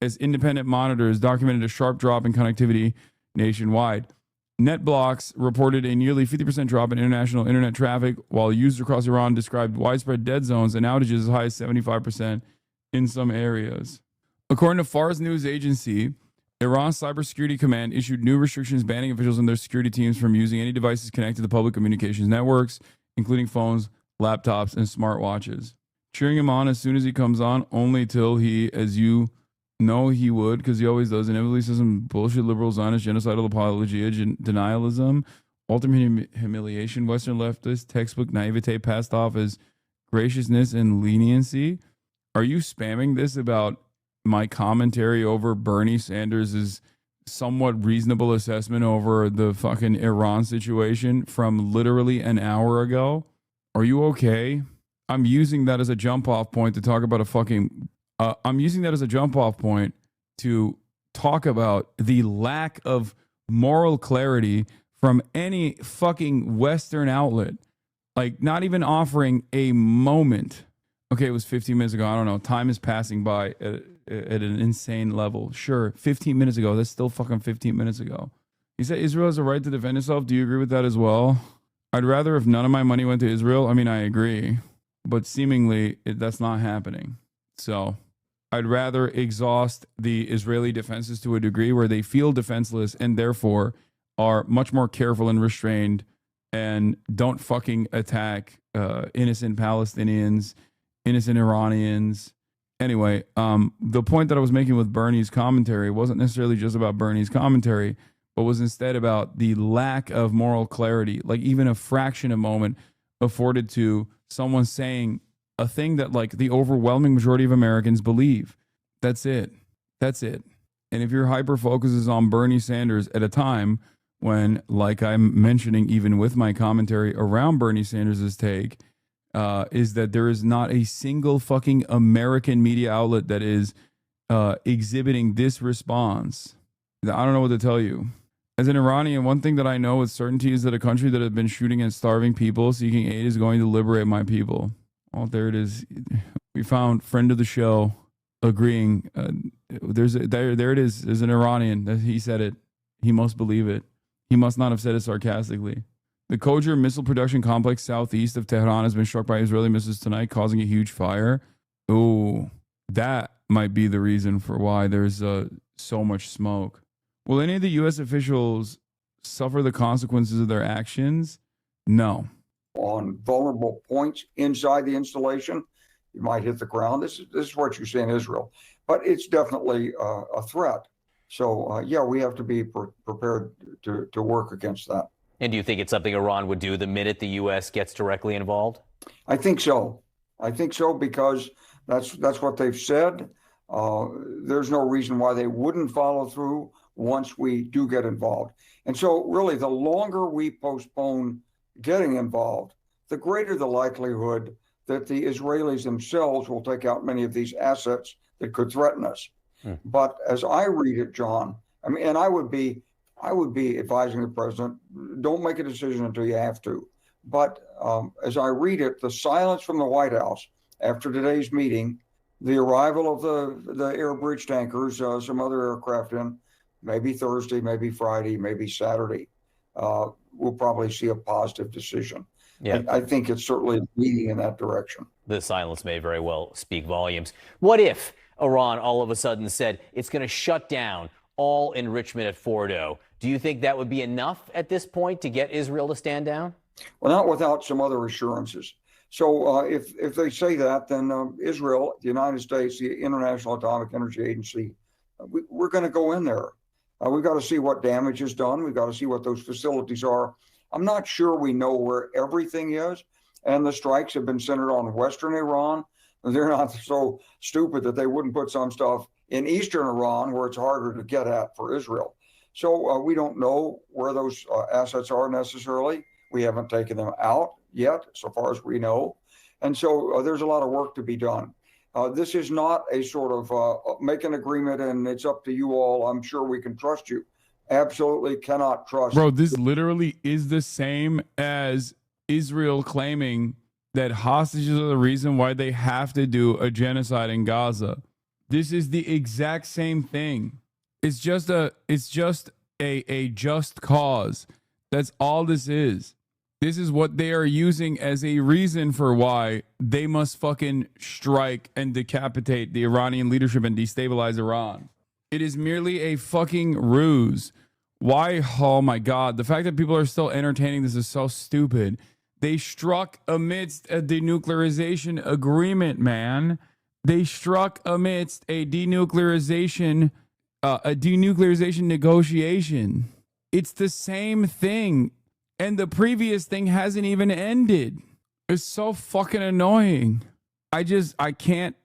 as independent monitors documented a sharp drop in connectivity nationwide. NetBlocks reported a nearly 50% drop in international internet traffic, while users across Iran described widespread dead zones and outages as high as 75% in some areas. According to Fars news agency, Iran's Cybersecurity Command issued new restrictions banning officials and their security teams from using any devices connected to public communications networks, including phones, laptops, and smartwatches. Cheering him on as soon as he comes on, only till he, as you know he would, because he always does, inevitably says some bullshit liberal Zionist genocidal apologia, denialism, ultimate humiliation, Western leftist textbook naivete passed off as graciousness and leniency. Are you spamming this about my commentary over Bernie Sanders' somewhat reasonable assessment over the fucking Iran situation from literally an hour ago? Are you okay? I'm using that as a jump off point to talk about I'm using that as a jump off point to talk about the lack of moral clarity from any fucking Western outlet. Like, not even offering a moment. Okay, it was 15 minutes ago. I don't know. Time is passing by at an insane level. Sure, 15 minutes ago. That's still fucking 15 minutes ago. You said Israel has a right to defend itself. Do you agree with that as well? I'd rather if none of my money went to Israel. I mean, I agree. But seemingly, that's not happening. So I'd rather exhaust the Israeli defenses to a degree where they feel defenseless and therefore are much more careful and restrained and don't fucking attack innocent Palestinians, innocent Iranians. Anyway, the point that I was making with Bernie's commentary wasn't necessarily just about Bernie's commentary, but was instead about the lack of moral clarity, like even a fraction of moment afforded to someone saying a thing that like the overwhelming majority of Americans believe. That's it. That's it. And if your hyper focus is on Bernie Sanders at a time when, like I'm mentioning, even with my commentary around Bernie Sanders' take, is that there is not a single fucking American media outlet that is exhibiting this response. I don't know what to tell you. As an Iranian, one thing that I know with certainty is that a country that has been shooting and starving people seeking aid is going to liberate my people. Oh, there it is. We found friend of the show agreeing. There it is. There's an Iranian. He said it. He must believe it. He must not have said it sarcastically. The Khojar missile production complex southeast of Tehran has been struck by Israeli missiles tonight, causing a huge fire. Oh, that might be the reason for why there's so much smoke. Will any of the U.S. officials suffer the consequences of their actions? No. On vulnerable points inside the installation, you might hit the ground. This is what you see in Israel. But it's definitely a threat. So, yeah, we have to be prepared to work against that. And do you think it's something Iran would do the minute the U.S. gets directly involved? I think so. I think so because that's what they've said. There's no reason why they wouldn't follow through once we do get involved. And so really, the longer we postpone getting involved, the greater the likelihood that the Israelis themselves will take out many of these assets that could threaten us. But as I read it, John, I mean, and I would be advising the president, don't make a decision until you have to. But as I read it, the silence from the White House after today's meeting, the arrival of the air bridge tankers, some other aircraft in, maybe Thursday, maybe Friday, maybe Saturday, we'll probably see a positive decision. Yeah. I think it's certainly leading in that direction. The silence may very well speak volumes. What if Iran all of a sudden said it's going to shut down all enrichment at Fordo? Do you think that would be enough at this point to get Israel to stand down? Well, not without some other assurances. So if they say that, then Israel, the United States, the International Atomic Energy Agency, we're going to go in there. We've got to see what damage is done. We've got to see what those facilities are. I'm not sure we know where everything is. And the strikes have been centered on Western Iran. They're not so stupid that they wouldn't put some stuff in Eastern Iran where it's harder to get at for Israel. So we don't know where those assets are necessarily. We haven't taken them out yet, so far as we know. And so there's a lot of work to be done. This is not a sort of make an agreement and it's up to you all. I'm sure we can trust you. Absolutely cannot trust. Bro, this literally is the same as Israel claiming that hostages are the reason why they have to do a genocide in Gaza. This is the exact same thing. It's just a just cause. That's all this is. This is what they are using as a reason for why they must fucking strike and decapitate the Iranian leadership and destabilize Iran. It is merely a fucking ruse. Why? Oh my God. The fact that people are still entertaining this is so stupid. They struck amidst a denuclearization agreement, man. They struck amidst a denuclearization negotiation. It's the same thing. And the previous thing hasn't even ended. It's so fucking annoying. I can't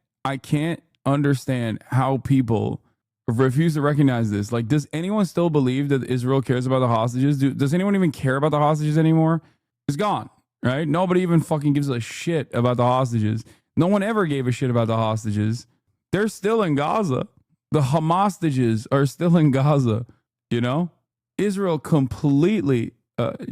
understand how people refuse to recognize this. Like, does anyone still believe that Israel cares about the hostages? Does anyone even care about the hostages anymore? It's gone, right? Nobody even fucking gives a shit about the hostages. No one ever gave a shit about the hostages. They're still in Gaza. The Hamastages are still in Gaza, you know? Israel completely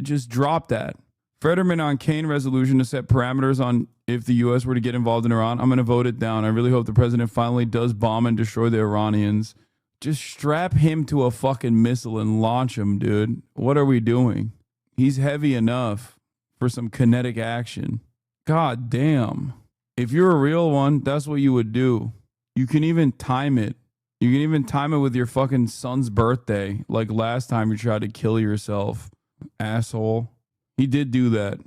just dropped that. Fetterman on Kane resolution to set parameters on if the U.S. were to get involved in Iran. I'm going to vote it down. I really hope the president finally does bomb and destroy the Iranians. Just strap him to a fucking missile and launch him, dude. What are we doing? He's heavy enough for some kinetic action. God damn. If you're a real one, that's what you would do. You can even time it. You can even time it with your fucking son's birthday. Like last time you tried to kill yourself. Asshole. He did do that.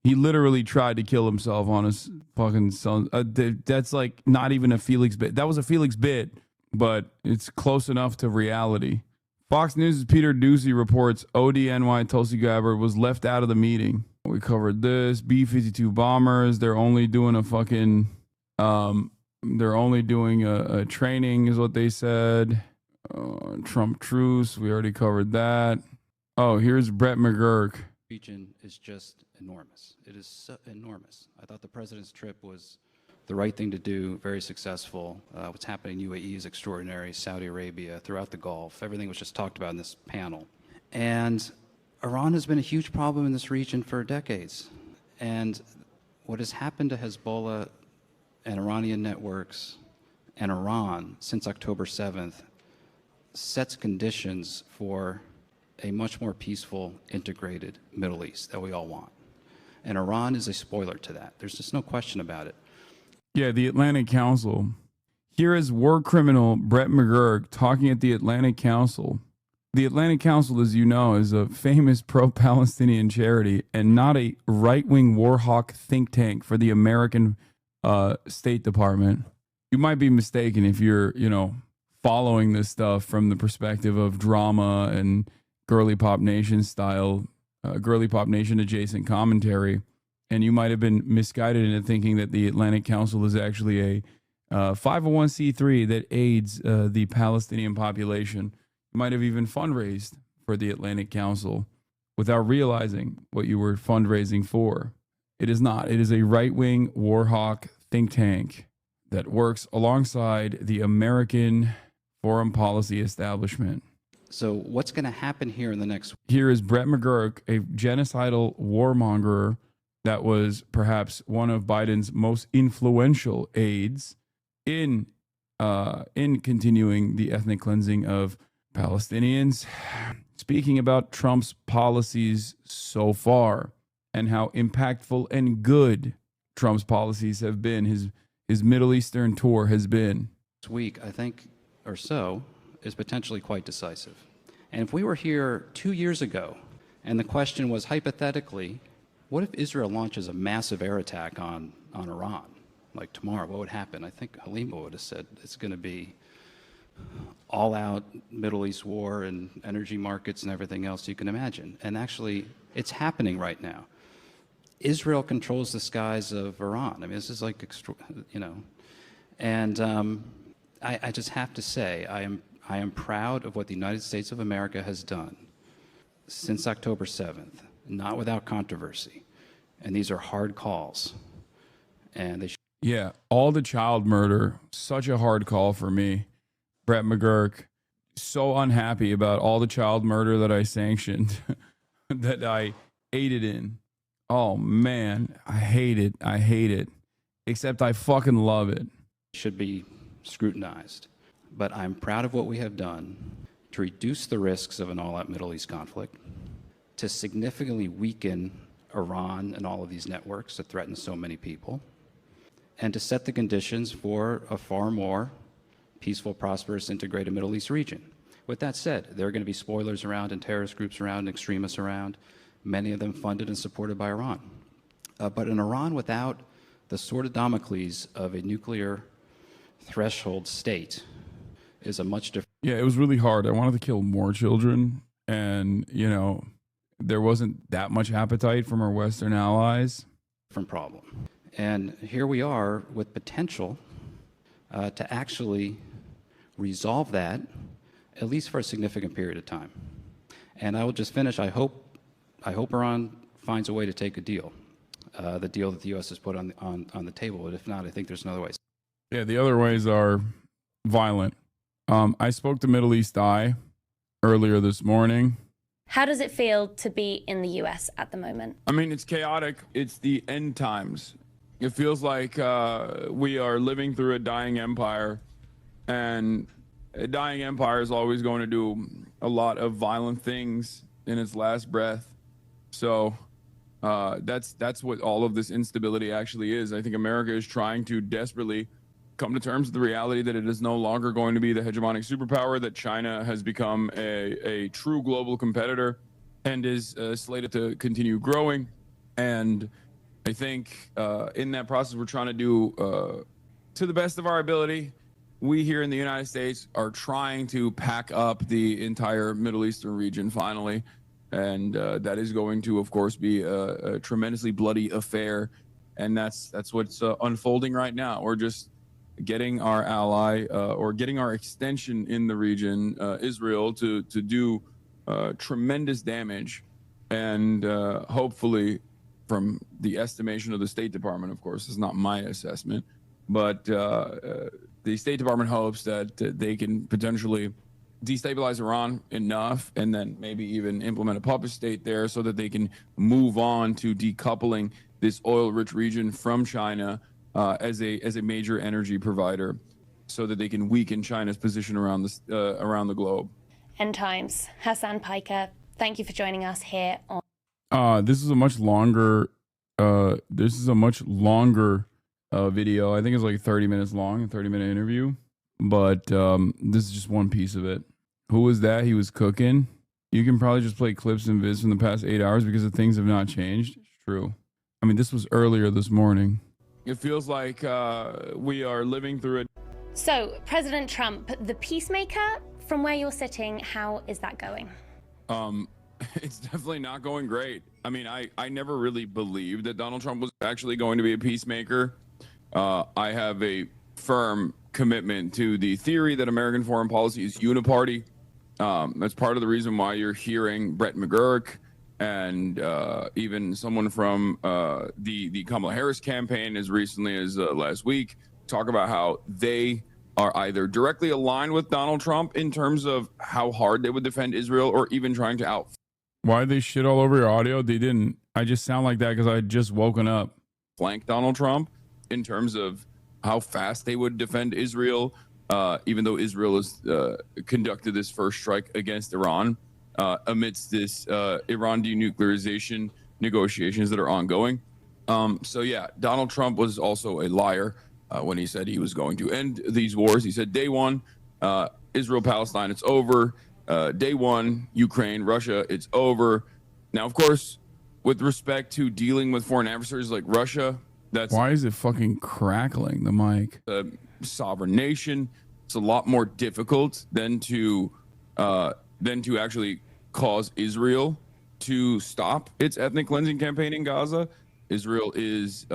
He literally tried to kill himself on his fucking son. That's like not even a Felix bit. That was a Felix bit, but it's close enough to reality. Fox News' Peter Doocy reports ODNY Tulsi Gabbard was left out of the meeting. We covered this. B-52 bombers. They're only doing a fucking, they're only doing a training is what they said. Trump truce. We already covered that. Oh, here's Brett McGurk. Region is just enormous. It is so enormous. I thought the president's trip was the right thing to do, very successful. What's happening in UAE is extraordinary. Saudi Arabia, throughout the Gulf, everything was just talked about in this panel. And Iran has been a huge problem in this region for decades. And what has happened to Hezbollah and Iranian networks and Iran since October 7th sets conditions for a much more peaceful, integrated Middle East that we all want. And Iran is a spoiler to that. There's just no question about it. Yeah, the Atlantic Council. Here is war criminal Brett McGurk talking at the Atlantic Council. The Atlantic Council, as you know, is a famous pro-Palestinian charity and not a right-wing war hawk think tank for the American State Department. You might be mistaken if you're, following this stuff from the perspective of drama and Girly Pop Nation style, Girly Pop Nation adjacent commentary. And you might have been misguided into thinking that the Atlantic Council is actually a 501c3 that aids the Palestinian population. You might have even fundraised for the Atlantic Council without realizing what you were fundraising for. It is not. It is a right-wing war hawk think tank that works alongside the American foreign policy establishment. So what's going to happen here in the next... Here is Brett McGurk, a genocidal warmonger that was perhaps one of Biden's most influential aides in continuing the ethnic cleansing of Palestinians, speaking about Trump's policies so far and how impactful and good Trump's policies have been. His Middle Eastern tour has been. This week, I think, or so, is potentially quite decisive. And if we were here 2 years ago, and the question was, hypothetically, what if Israel launches a massive air attack on Iran? Like tomorrow, what would happen? I think Halima would have said it's going to be all-out Middle East war and energy markets and everything else you can imagine. And actually, it's happening right now. Israel controls the skies of Iran. I mean, this is like, And I just have to say, I am proud of what the United States of America has done since October 7th, not without controversy. And these are hard calls. And they Yeah, all the child murder, such a hard call for me. Brett McGurk, so unhappy about all the child murder that I sanctioned, that I aided in. Oh man, I hate it. I hate it. Except I fucking love it. Should be scrutinized. But I'm proud of what we have done to reduce the risks of an all-out Middle East conflict, to significantly weaken Iran and all of these networks that threaten so many people, and to set the conditions for a far more peaceful, prosperous, integrated Middle East region. With that said, there are going to be spoilers around and terrorist groups around and extremists around, many of them funded and supported by Iran. But an Iran without the sword of Damocles of a nuclear threshold state is a much different... Yeah, it was really hard. I wanted to kill more children, and, you know, there wasn't that much appetite from our Western allies. Different problem. And here we are with potential to actually resolve that, at least for a significant period of time. And I will just finish. I hope Iran finds a way to take a deal, the deal that the U.S. has put on the table. But if not, I think there's another way. Yeah, the other ways are violent. I spoke to Middle East Eye earlier this morning. How does it feel to be in the U.S. at the moment? I mean, it's chaotic. It's the end times. It feels like we are living through a dying empire, and a dying empire is always going to do a lot of violent things in its last breath. So that's what all of this instability actually is. I think America is trying to desperately come to terms with the reality that it is no longer going to be the hegemonic superpower, that China has become a true global competitor and is slated to continue growing. And I think in that process, we're trying to do, to the best of our ability, we here in the United States are trying to pack up the entire Middle Eastern region finally. And that is going to, of course, be a tremendously bloody affair. And that's what's unfolding right now. We're just getting our ally or getting our extension in the region, Israel, to do tremendous damage. And hopefully, from the estimation of the State Department, of course, it's not my assessment, but the State Department hopes that they can potentially destabilize Iran enough and then maybe even implement a puppet state there so that they can move on to decoupling this oil-rich region from China as a major energy provider, so that they can weaken China's position around the globe. End times. Hasan Piker, thank you for joining us here on. This is a much longer. Video. I think it's like 30 minutes long, a 30-minute interview. But this is just one piece of it. Who was that? He was cooking. You can probably just play clips and vids from the past 8 hours because the things have not changed. It's true. I mean, this was earlier this morning. It feels like we are living through it. So, President Trump, the peacemaker, from where you're sitting, how is that going? It's definitely not going great. I mean, I never really believed that Donald Trump was actually going to be a peacemaker. I have a firm commitment to the theory that American foreign policy is uniparty. That's part of the reason why you're hearing Brett McGurk and even someone from the Kamala Harris campaign as recently as last week talk about how they are either directly aligned with Donald Trump in terms of how hard they would defend Israel, or even trying to out. Why they shit all over your audio? They didn't. I just sound like that because I had just woken up. Flank Donald Trump in terms of how fast they would defend Israel, even though Israel has conducted this first strike against Iran amidst this Iran denuclearization negotiations that are ongoing. So yeah, Donald Trump was also a liar when he said he was going to end these wars. He said day one, Israel-Palestine, it's over. Day one, Ukraine, Russia, it's over. Now, of course, with respect to dealing with foreign adversaries like Russia, that's why is it fucking crackling the mic? A sovereign nation. It's a lot more difficult than to actually cause Israel to stop its ethnic cleansing campaign in Gaza. Israel is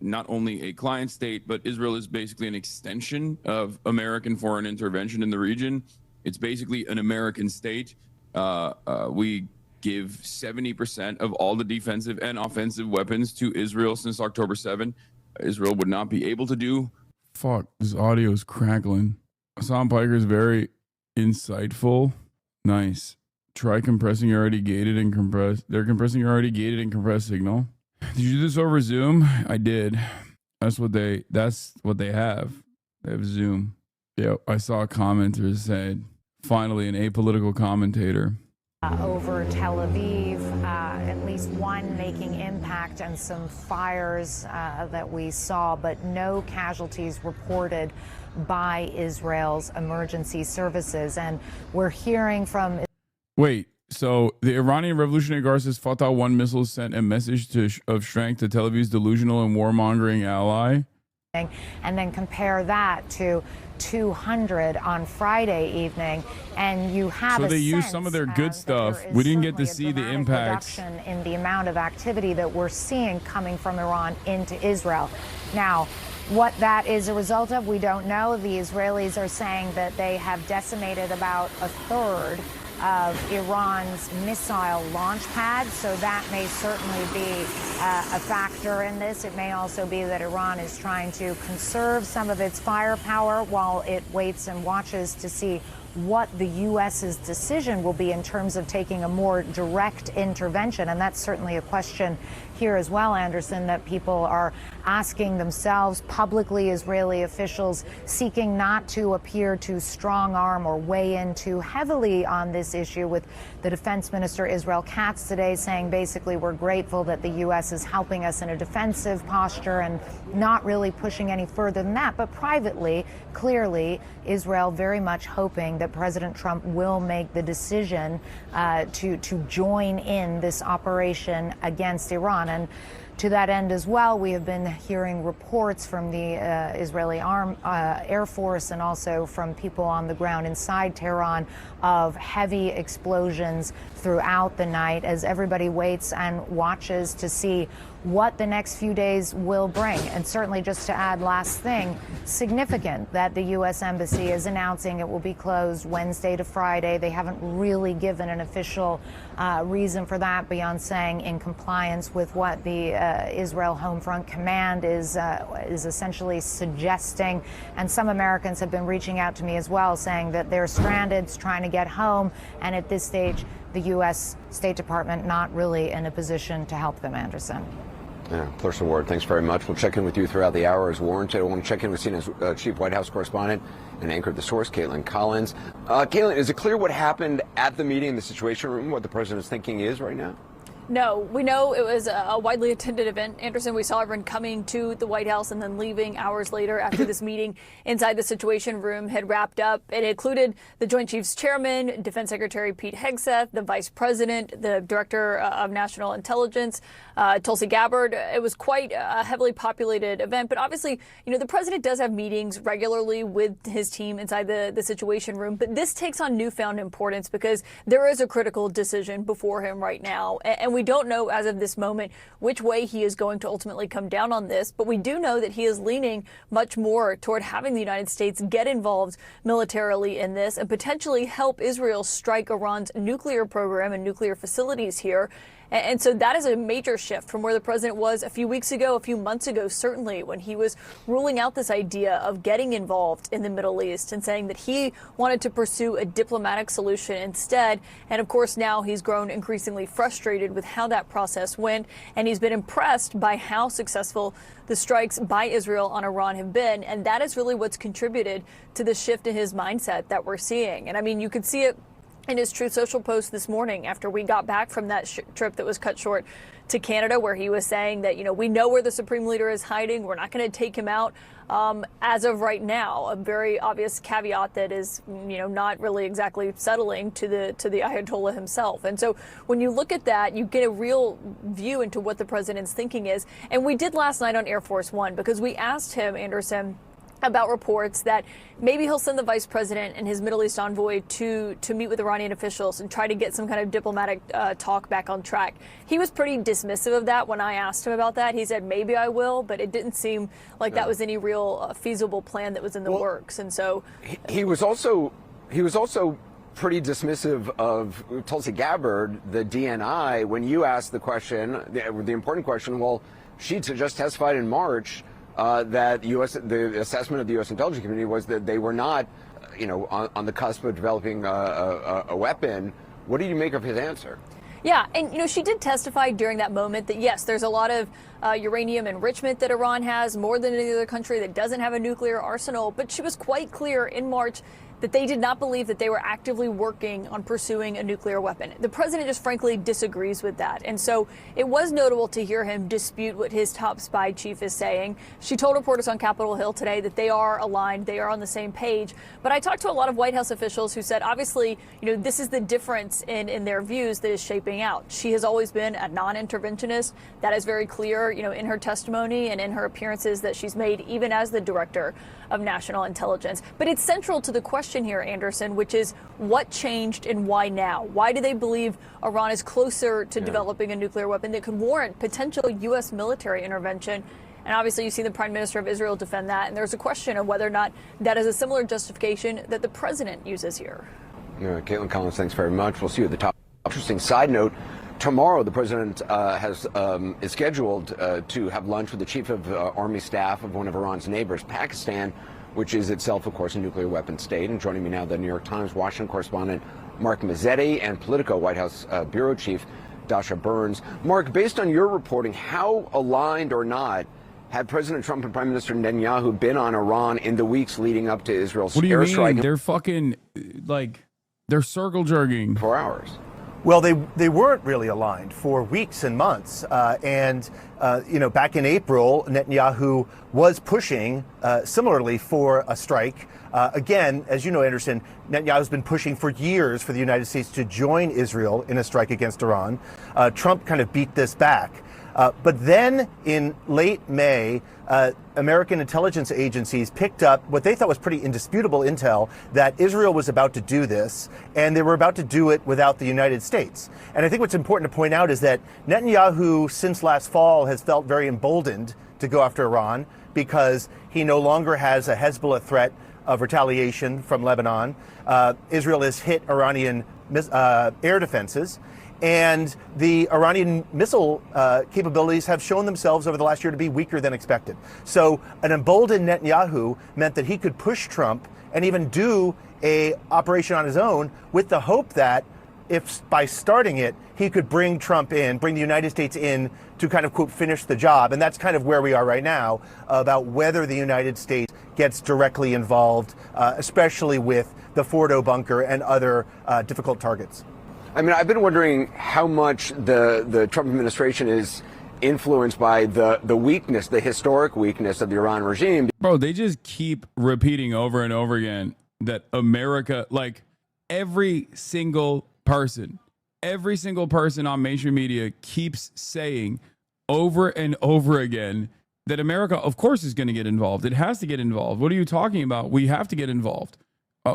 not only a client state, but Israel is basically an extension of American foreign intervention in the region. It's basically an American state. We give 70% of all the defensive and offensive weapons to Israel since October 7. Israel would not be able to do. Fuck, this audio is crackling. Hassan Piker is very insightful. Nice. Try compressing your already gated and compressed. They're compressing your already gated and compressed signal. Did you do this over Zoom? I did. That's what they have. They have Zoom. Yeah, I saw a commenter said, finally an apolitical commentator. Over Tel Aviv, at least one making impact and some fires that we saw, but no casualties reported by Israel's emergency services. And we're hearing from... Wait, so the Iranian Revolutionary Guard says Fatah 1 missiles sent a message of strength to Tel Aviv's delusional and warmongering ally? And then compare that to 200 on Friday evening, and you have so they use some of their good stuff. We didn't get to see the impacts in the amount of activity that we're seeing coming from Iran into Israel. Now, what that is a result of, we don't know. The Israelis are saying that they have decimated about a third of Iran's missile launch pads, so that may certainly be a factor in this. It may also be that Iran is trying to conserve some of its firepower while it waits and watches to see what the U.S.'s decision will be in terms of taking a more direct intervention. And that's certainly a question here as well, Anderson, that people are asking themselves publicly. Israeli officials seeking not to appear to strong arm or weigh in too heavily on this issue, with the defense minister Israel Katz today saying basically we're grateful that the U.S. is helping us in a defensive posture and not really pushing any further than that. But privately, clearly, Israel very much hoping that President Trump will make the decision to join in this operation against Iran. And to that end as well, we have been hearing reports from the Israeli Air Force and also from people on the ground inside Tehran of heavy explosions throughout the night as everybody waits and watches to see what the next few days will bring. And certainly, just to add last thing, significant that the U.S. Embassy is announcing it will be closed Wednesday to Friday. They haven't really given an official reason for that beyond saying in compliance with what the Israel Homefront Command is essentially suggesting. And some Americans have been reaching out to me as well, saying that they're stranded, trying to get home, and at this stage, the U.S. State Department not really in a position to help them, Anderson. Yeah, Clarissa Ward, thanks very much. We'll check in with you throughout the hour as warranted. I want to check in with CNN's chief White House correspondent and anchor at The Source, Caitlin Collins. Caitlin, is it clear what happened at the meeting in the Situation Room, what the president's thinking is right now? No, we know it was a widely attended event. Anderson, we saw everyone coming to the White House and then leaving hours later after this meeting inside the Situation Room had wrapped up. It included the Joint Chiefs Chairman, Defense Secretary Pete Hegseth, the Vice President, the Director of National Intelligence, Tulsi Gabbard. It was quite a heavily populated event, but obviously, you know, the president does have meetings regularly with his team inside the Situation Room, but this takes on newfound importance because there is a critical decision before him right now, and we don't know as of this moment which way he is going to ultimately come down on this, but we do know that he is leaning much more toward having the United States get involved militarily in this and potentially help Israel strike Iran's nuclear program and nuclear facilities here. And so that is a major shift from where the president was a few weeks ago, a few months ago, certainly, when he was ruling out this idea of getting involved in the Middle East and saying that he wanted to pursue a diplomatic solution instead. And of course, now he's grown increasingly frustrated with how that process went. And he's been impressed by how successful the strikes by Israel on Iran have been. And that is really what's contributed to the shift in his mindset that we're seeing. And I mean, you could see it in his Truth Social post this morning after we got back from that trip that was cut short to Canada, where he was saying that, you know, we know where the Supreme Leader is hiding. We're not going to take him out as of right now. A very obvious caveat that is, you know, not really exactly settling to the Ayatollah himself. And so when you look at that, you get a real view into what the president's thinking is. And we did last night on Air Force One because we asked him, Anderson, about reports that maybe he'll send the vice president and his Middle East envoy to meet with Iranian officials and try to get some kind of diplomatic talk back on track. He was pretty dismissive of that when I asked him about that. He said, maybe I will, but it didn't seem like that was any real feasible plan that was in the works. And so he was also pretty dismissive of Tulsi Gabbard, the DNI, when you asked the question, the important question, well, she just testified in March. that the assessment of the U.S. intelligence community was that they were not, on the cusp of developing a weapon. What do you make of his answer? Yeah, and she did testify during that moment that yes, there's a lot of uranium enrichment that Iran has, more than any other country that doesn't have a nuclear arsenal. But she was quite clear in March that they did not believe that they were actively working on pursuing a nuclear weapon. The president just frankly disagrees with that. And so it was notable to hear him dispute what his top spy chief is saying. She told reporters on Capitol Hill today that they are aligned, they are on the same page. But I talked to a lot of White House officials who said, obviously, this is the difference in their views that is shaping out. She has always been a non-interventionist. That is very clear, in her testimony and in her appearances that she's made, even as the director of national intelligence. But it's central to the question here, Anderson, which is what changed and why now? Why do they believe Iran is closer to developing a nuclear weapon that could warrant potential U.S. military intervention? And obviously, you see the Prime Minister of Israel defend that. And there's a question of whether or not that is a similar justification that the president uses here. Caitlin Collins, thanks very much. We'll see you at the top. Interesting side note. Tomorrow, the president is scheduled to have lunch with the chief of army staff of one of Iran's neighbors, Pakistan, which is itself, of course, a nuclear weapon state. And joining me now, the New York Times Washington correspondent Mark Mazzetti and Politico White House bureau chief Dasha Burns. Mark, based on your reporting, how aligned or not had President Trump and Prime Minister Netanyahu been on Iran in the weeks leading up to Israel's airstrike? What do you mean? They're fucking, they're circle jerking. 4 hours. Well, they weren't really aligned for weeks and months. Back in April, Netanyahu was pushing similarly for a strike. Again, as you know, Anderson, Netanyahu's been pushing for years for the United States to join Israel in a strike against Iran. Trump kind of beat this back. But then in late May, American intelligence agencies picked up what they thought was pretty indisputable intel that Israel was about to do this, and they were about to do it without the United States. And I think what's important to point out is that Netanyahu, since last fall, has felt very emboldened to go after Iran because he no longer has a Hezbollah threat of retaliation from Lebanon. Israel has hit Iranian air defenses. And the Iranian missile capabilities have shown themselves over the last year to be weaker than expected. So an emboldened Netanyahu meant that he could push Trump and even do a operation on his own with the hope that if by starting it, he could bring Trump in, bring the United States in to kind of, quote, finish the job. And that's kind of where we are right now about whether the United States gets directly involved, especially with the Fordo bunker and other difficult targets. I mean, I've been wondering how much the Trump administration is influenced by the weakness, the historic weakness of the Iran regime. Bro, they just keep repeating over and over again that America, like every single person on mainstream media keeps saying over and over again that America, of course, is going to get involved. It has to get involved. What are you talking about? We have to get involved.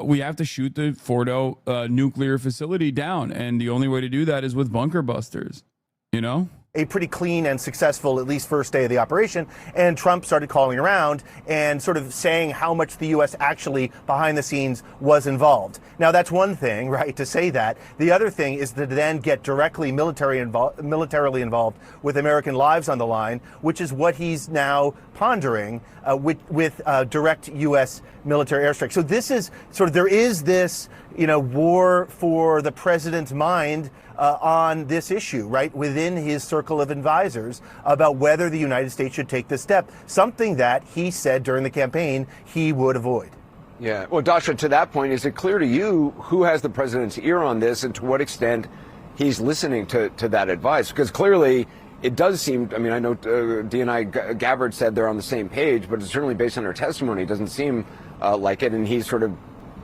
We have to shoot the Fordo nuclear facility down. And the only way to do that is with bunker busters, A pretty clean and successful, at least first day of the operation. And Trump started calling around and sort of saying how much the U.S. actually behind the scenes was involved. Now, that's one thing, right, to say that. The other thing is to then get directly militarily involved with American lives on the line, which is what he's now pondering with direct U.S. military airstrike. So this is there is this, war for the president's mind on this issue, right, within his circle of advisors about whether the United States should take this step, something that he said during the campaign he would avoid. Yeah. Well, Dasha, to that point, is it clear to you who has the president's ear on this and to what extent he's listening to that advice? Because clearly it does seem, I know DNI Gabbard said they're on the same page, but certainly based on her testimony, it doesn't seem like it. And he sort of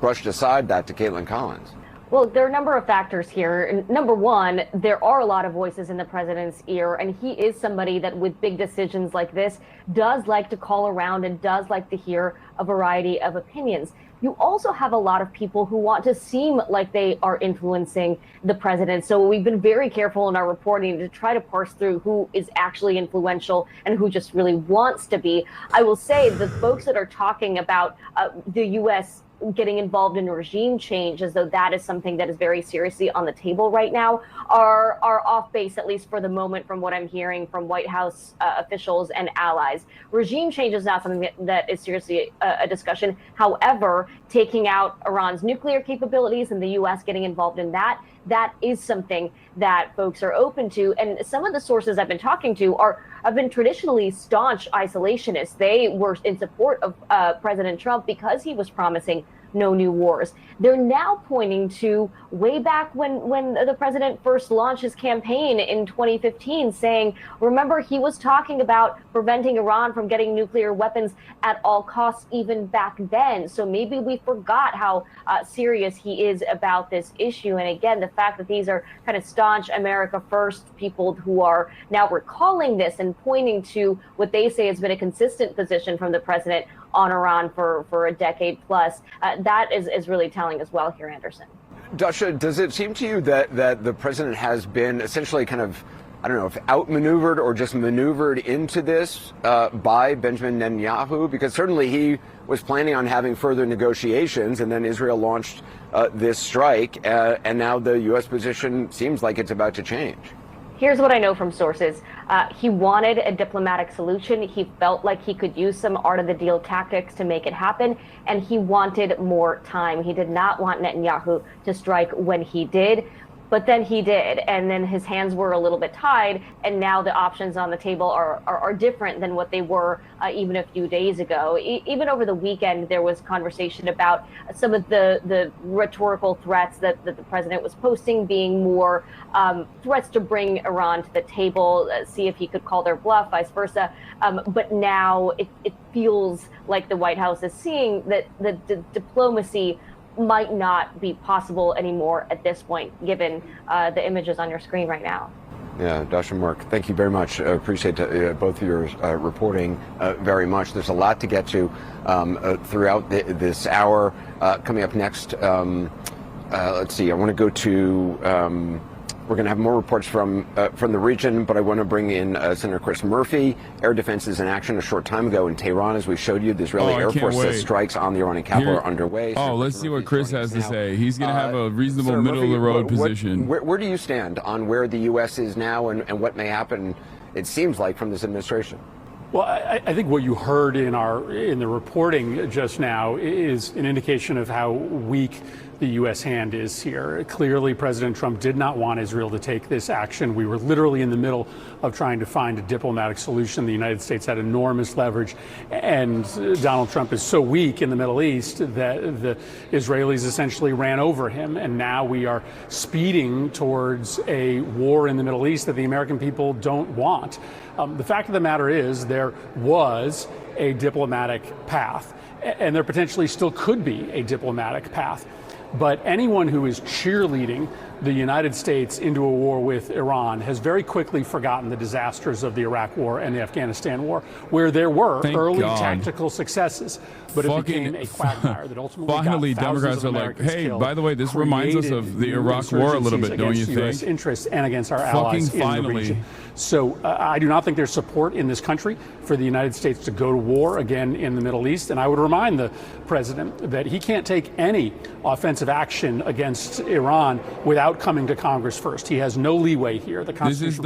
brushed aside that to Caitlin Collins. Well, there are a number of factors here. Number one, there are a lot of voices in the president's ear, and he is somebody that with big decisions like this does like to call around and does like to hear a variety of opinions. You also have a lot of people who want to seem like they are influencing the president. So we've been very careful in our reporting to try to parse through who is actually influential and who just really wants to be. I will say the folks that are talking about the U.S. getting involved in regime change, as though that is something that is very seriously on the table right now, are off base, at least for the moment, from what I'm hearing from White House officials and allies. Regime change is not something that is seriously a discussion. However, taking out Iran's nuclear capabilities and the U.S. getting involved in that is something that folks are open to. And some of the sources I've been talking to have been traditionally staunch isolationists. They were in support of President Trump because he was promising no new wars. They're now pointing to way back when the president first launched his campaign in 2015, saying, remember, he was talking about preventing Iran from getting nuclear weapons at all costs even back then. So maybe we forgot how serious he is about this issue. And again, the fact that these are kind of staunch America First people who are now recalling this and pointing to what they say has been a consistent position from the president on Iran for a decade plus, that is really telling as well here, Anderson. Dasha, does it seem to you that the president has been essentially kind of, I don't know, if outmaneuvered or just maneuvered into this by Benjamin Netanyahu? Because certainly he was planning on having further negotiations, and then Israel launched this strike, and now the U.S. position seems like it's about to change. Here's what I know from sources. He wanted a diplomatic solution. He felt like he could use some art of the deal tactics to make it happen, and he wanted more time. He did not want Netanyahu to strike when he did. But then he did, and then his hands were a little bit tied, and now the options on the table are different than what they were even a few days ago. Even over the weekend, there was conversation about some of the rhetorical threats that the president was posting being more threats to bring Iran to the table, see if he could call their bluff, vice versa. But now it feels like the White House is seeing that the diplomacy might not be possible anymore at this point, given the images on your screen right now. Yeah, Dasha, Mark, thank you very much. Appreciate both of your reporting very much. There's a lot to get to throughout this hour. Coming up next, let's see, I want to go to... we're going to have more reports from the region, but I want to bring in Senator Chris Murphy. Air defense is in action a short time ago in Tehran, as we showed you. The Israeli Air Force says strikes on the Iranian capital are underway. Let's see what Chris has to say. He's going to have a reasonable middle-of-the-road position. Where do you stand on where the U.S. is now and what may happen, it seems like, from this administration? Well, I think what you heard in the reporting just now is an indication of how weak the U.S. hand is here. Clearly, President Trump did not want Israel to take this action. We were literally in the middle of trying to find a diplomatic solution. The United States had enormous leverage, and Donald Trump is so weak in the Middle East that the Israelis essentially ran over him, and now we are speeding towards a war in the Middle East that the American people don't want. The fact of the matter is there was a diplomatic path, and there potentially still could be a diplomatic path. But anyone who is cheerleading the United States into a war with Iran has very quickly forgotten the disasters of the Iraq War and the Afghanistan War, where there were early tactical successes, but it became a quagmire that ultimately finally got Democrats are like, hey, by the way, this reminds us of the Iraq War a little bit, don't you think? US interests and against our allies in the region. So I do not think there's support in this country for the United States to go to war again in the Middle East. And I would remind the president that he can't take any offensive action against Iran without coming to Congress first. He has no leeway here. The Constitution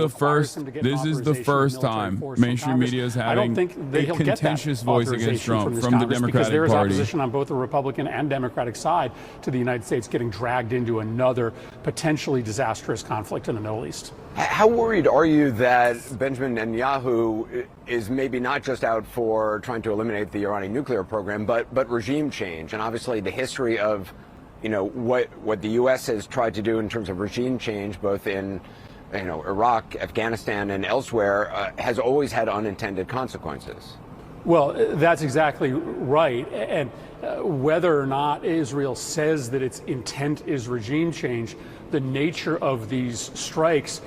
This is the first time mainstream media is having a contentious voice against Trump from the Democratic because there is Party. opposition on both the Republican and Democratic side to the United States getting dragged into another potentially disastrous conflict in the Middle East. How worried are you that Benjamin Netanyahu is maybe not just out for trying to eliminate the Iranian nuclear program, but regime change? And obviously the history of, what the U.S. has tried to do in terms of regime change, both in, Iraq, Afghanistan, and elsewhere, has always had unintended consequences. Well, that's exactly right. And whether or not Israel says that its intent is regime change, the nature of these strikes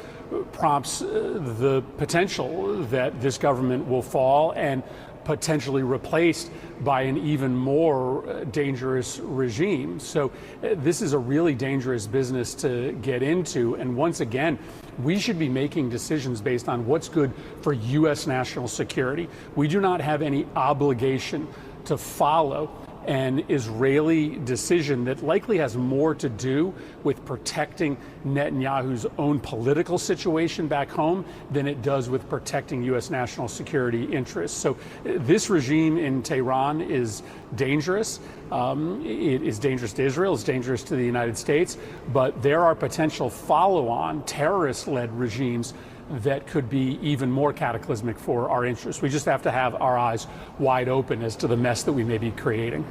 prompts the potential that this government will fall and potentially replaced by an even more dangerous regime. So this is a really dangerous business to get into. And once again, we should be making decisions based on what's good for U.S. national security. We do not have any obligation to follow an Israeli decision that likely has more to do with protecting Netanyahu's own political situation back home than it does with protecting U.S. national security interests. So this regime in Tehran is dangerous. It is dangerous to Israel, it's dangerous to the United States, but there are potential follow-on terrorist-led regimes that could be even more cataclysmic for our interests. We just have to have our eyes wide open as to the mess that we may be creating.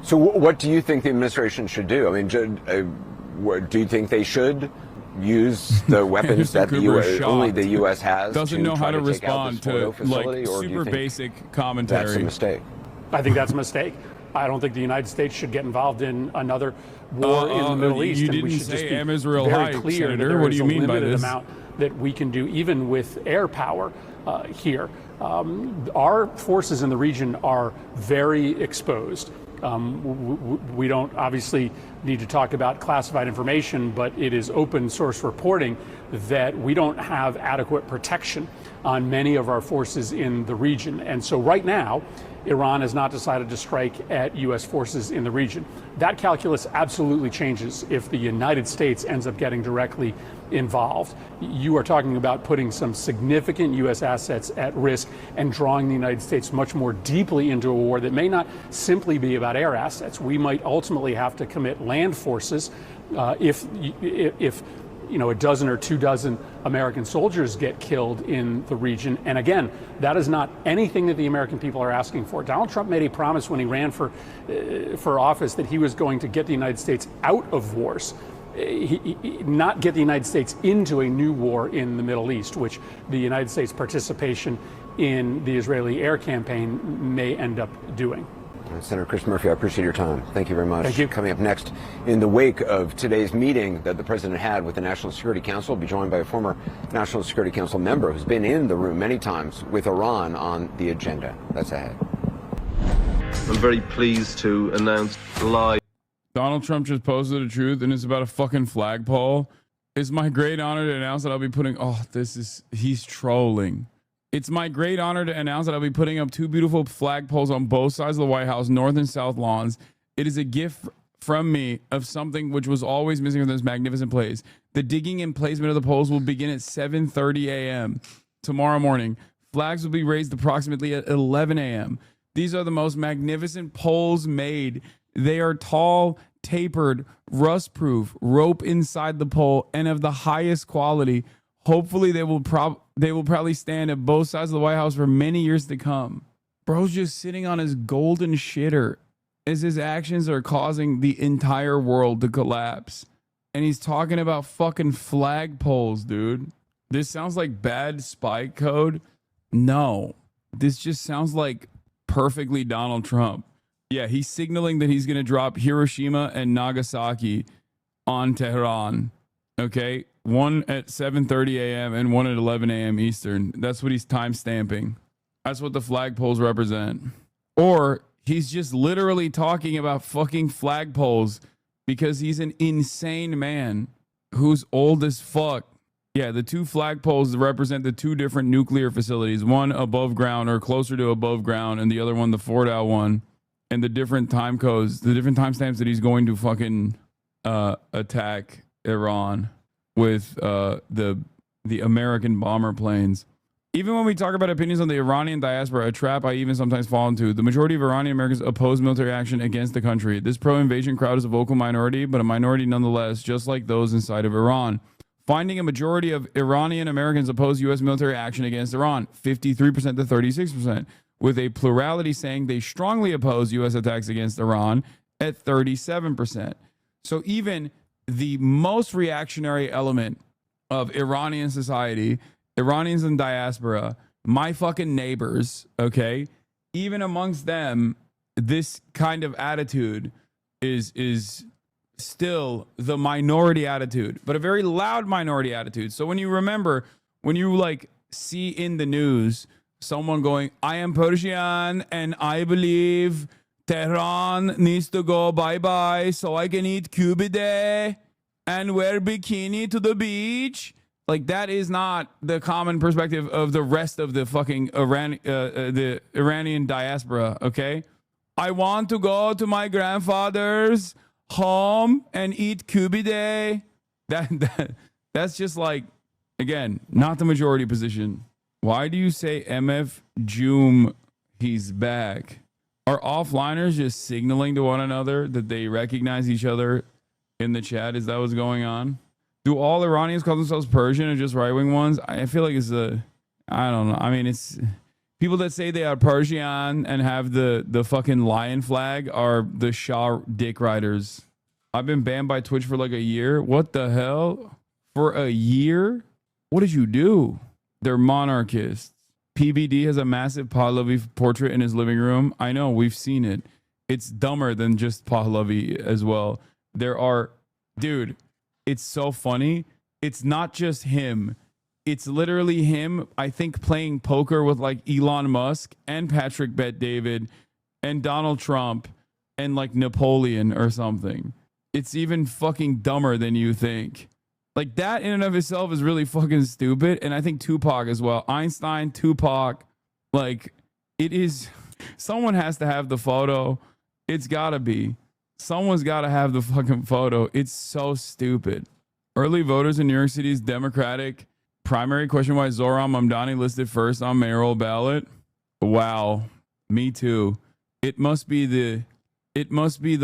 So what do you think the administration should do? I mean, do you think they should use the weapons that the US, only the U.S. has? Doesn't know how to respond to like super basic commentary. That's a mistake. I think that's a mistake. I don't think the United States should get involved in another war in the Middle East. You and we didn't should say just be Israel very hype, clear Senator. that there What do is you a mean by limited this? amount that we can do, even with air power here. Our forces in the region are very exposed. We don't obviously need to talk about classified information, but it is open source reporting that we don't have adequate protection on many of our forces in the region. And so right now, Iran has not decided to strike at U.S. forces in the region. That calculus absolutely changes if the United States ends up getting directly involved. You are talking about putting some significant U.S. assets at risk and drawing the United States much more deeply into a war that may not simply be about air assets. We might ultimately have to commit land forces if a dozen or 2 dozen American soldiers get killed in the region. And again, that is not anything that the American people are asking for. Donald Trump made a promise when he ran for office that he was going to get the United States out of wars, not get the United States into a new war in the Middle East, which the United States participation in the Israeli air campaign may end up doing. Senator Chris Murphy, I appreciate your time. Thank you very much. Thank you. Coming up next, in the wake of today's meeting that the president had with the National Security Council, we'll be joined by a former National Security Council member who's been in the room many times with Iran on the agenda. That's ahead. I'm very pleased to announce live. Donald Trump just posted the truth, and it's about a fucking flagpole. It's my great honor to announce that I'll be putting. He's trolling. It's my great honor to announce that I'll be putting up 2 beautiful flagpoles on both sides of the White House, north and south lawns. It is a gift from me of something which was always missing from this magnificent place. The digging and placement of the poles will begin at 7:30 a.m. tomorrow morning. Flags will be raised approximately at 11 a.m. These are the most magnificent poles made. They are tall, tapered, rust-proof, rope inside the pole, and of the highest quality. Hopefully, they will probably stand at both sides of the White House for many years to come. Bro's just sitting on his golden shitter as his actions are causing the entire world to collapse. And he's talking about fucking flagpoles, dude. This sounds like bad spy code. No, this just sounds like perfectly Donald Trump. Yeah, he's signaling that he's going to drop Hiroshima and Nagasaki on Tehran. Okay, one at 7:30 a.m. and one at 11 a.m. Eastern. That's what he's time stamping. That's what the flagpoles represent. Or he's just literally talking about fucking flagpoles because he's an insane man who's old as fuck. Yeah, the 2 flagpoles represent the 2 different nuclear facilities, one above ground or closer to above ground, and the other one, the Fordow one, and the different time codes, the different timestamps that he's going to fucking attack Iran with the American bomber planes. Even when we talk about opinions on the Iranian diaspora, a trap I even sometimes fall into, the majority of Iranian Americans oppose military action against the country. This pro-invasion crowd is a vocal minority, but a minority nonetheless, just like those inside of Iran. Finding a majority of Iranian Americans oppose U.S. military action against Iran, 53% to 36%, with a plurality saying they strongly oppose U.S. attacks against Iran at 37%. So even the most reactionary element of Iranian society, Iranians in diaspora, my fucking neighbors, okay, even amongst them, this kind of attitude is still the minority attitude, but a very loud minority attitude. So when you like see in the news someone going, I am Persian and I believe Tehran needs to go bye-bye so I can eat kubide and wear bikini to the beach. Like, that is not the common perspective of the rest of the fucking the Iranian diaspora, okay? I want to go to my grandfather's home and eat kubide. That's just like, again, not the majority position. Why do you say MF Joom, he's back? Are offliners just signaling to one another that they recognize each other in the chat? Is that what's going on? Do all Iranians call themselves Persian or just right-wing ones? I feel like it's I don't know. I mean, it's people that say they are Persian and have the fucking lion flag are the Shah dick riders. I've been banned by Twitch for like a year. What the hell? For a year? What did you do? They're monarchists. PBD has a massive Pahlavi portrait in his living room. I know, we've seen it. It's dumber than just Pahlavi as well. There are, dude, it's so funny. It's not just him. It's literally him, I think, playing poker with like Elon Musk and Patrick Bet-David and Donald Trump and like Napoleon or something. It's even fucking dumber than you think. Like that in and of itself is really fucking stupid. And I think Tupac as well. Einstein, Tupac, like it is. Someone has to have the photo. It's gotta be. Someone's gotta have the fucking photo. It's so stupid. Early voters in New York City's Democratic primary question why Zohran Mamdani listed first on mayoral ballot. Wow. Me too. It must be the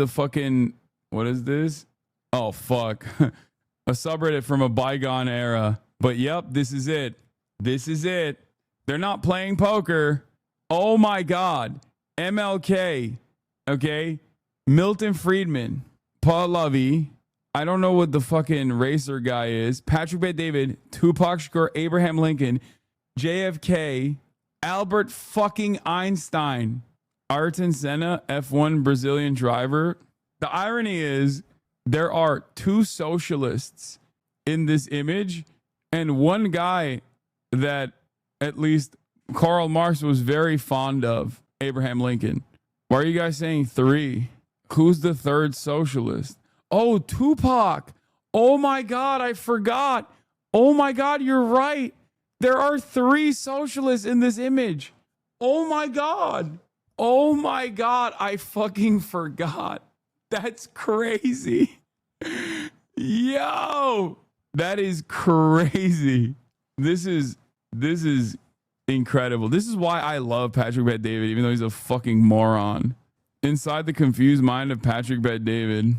fucking, what is this? Oh, fuck. A subreddit from a bygone era. But yep, this is it. This is it. They're not playing poker. Oh my God. MLK. Okay. Milton Friedman. Pahlavi. I don't know what the fucking racer guy is. Patrick Bet-David. Tupac Shakur. Abraham Lincoln. JFK. Albert fucking Einstein. Ayrton Senna. F1 Brazilian driver. The irony is, there are two socialists in this image and one guy that at least Karl Marx was very fond of, Abraham Lincoln. Why are you guys saying three? Who's the third socialist? Oh, Tupac. Oh my God, I forgot. Oh my God, you're right. There are three socialists in this image. Oh my God. Oh my God, I fucking forgot. That's crazy. Yo, that is crazy. This is incredible. This is why I love Patrick Bet-David, even though he's a fucking moron. Inside the confused mind of Patrick Bet-David.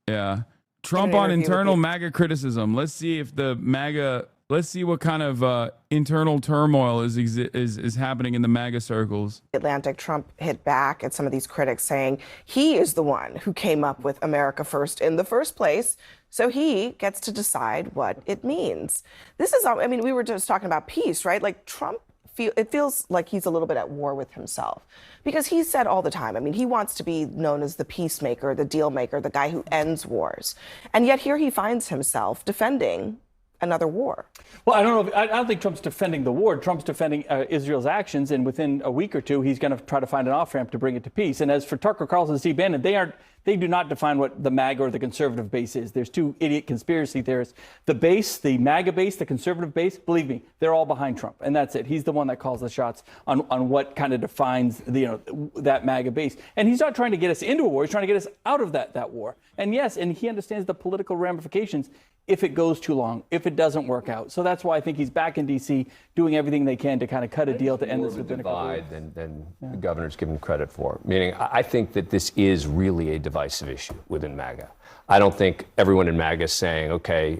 Yeah. Trump on internal MAGA criticism. Let's see if the MAGA, let's see what kind of internal turmoil is happening in the MAGA circles. Atlantic, Trump hit back at some of these critics saying he is the one who came up with America First in the first place, so he gets to decide what it means. This is, I mean, we were just talking about peace, right? Like Trump, it feels like he's a little bit at war with himself because he said all the time, I mean, he wants to be known as the peacemaker, the deal maker, the guy who ends wars. And yet here he finds himself defending another war. Well, I don't think Trump's defending the war. Trump's defending Israel's actions, and within a week or two, he's going to try to find an off-ramp to bring it to peace. And as for Tucker Carlson and Steve Bannon, they do not define what the MAGA or the conservative base is. There's two idiot conspiracy theorists. The base, the MAGA base, the conservative base, believe me, they're all behind Trump, and that's it. He's the one that calls the shots on what kind of defines that MAGA base. And he's not trying to get us into a war. He's trying to get us out of that war. And yes, and he understands the political ramifications if it goes too long, if it doesn't work out. So that's why I think he's back in D.C. doing everything they can to kind of cut a deal to end this within a couple of weeks. Than the governor's given credit for. Meaning, I think that this is really a divisive issue within MAGA. I don't think everyone in MAGA is saying, okay,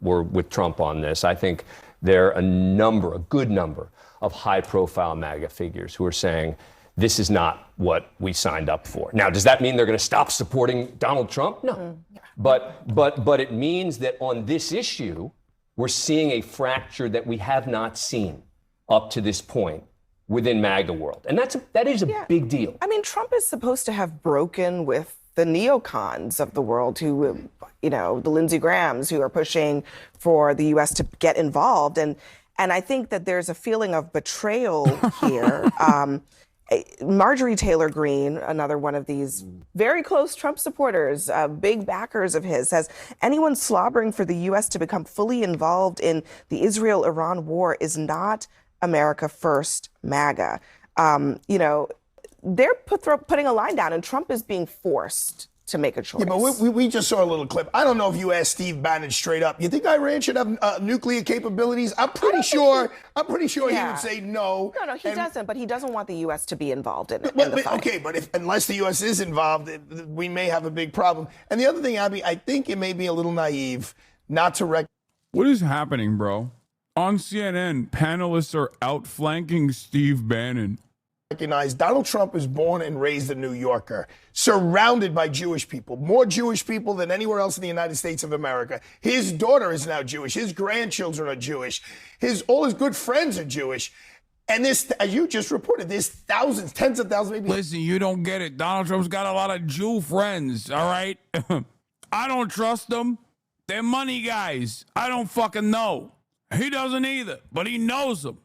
we're with Trump on this. I think there are a good number of high-profile MAGA figures who are saying, this is not what we signed up for. Now, does that mean they're going to stop supporting Donald Trump? No. But it means that on this issue, we're seeing a fracture that we have not seen up to this point within MAGA world. And that is a big deal. I mean, Trump is supposed to have broken with the neocons of the world who, the Lindsey Grahams who are pushing for the U.S. to get involved. And I think that there's a feeling of betrayal here. Marjorie Taylor Greene, another one of these very close Trump supporters, big backers of his, says anyone slobbering for the U.S. to become fully involved in the Israel-Iran war is not America First MAGA. they're putting a line down, and Trump is being forced to make a choice. Yeah, but we just saw a little clip. I don't know if you asked Steve Bannon straight up. You think Iran should have nuclear capabilities? I'm pretty sure he would say no. No, he doesn't. But he doesn't want the U.S. to be involved in the fight. Okay, but unless the U.S. is involved, we may have a big problem. And the other thing, Abby, I think it may be a little naive not to recognize. What is happening, bro? On CNN, panelists are outflanking Steve Bannon. Donald Trump is born and raised a New Yorker, surrounded by Jewish people, more Jewish people than anywhere else in the United States of America. His daughter is now Jewish. His grandchildren are Jewish. All his good friends are Jewish. And this, as you just reported, there's thousands, tens of thousands, maybe. Listen, you don't get it. Donald Trump's got a lot of Jew friends, all right? I don't trust them. They're money guys. I don't fucking know. He doesn't either, but he knows them.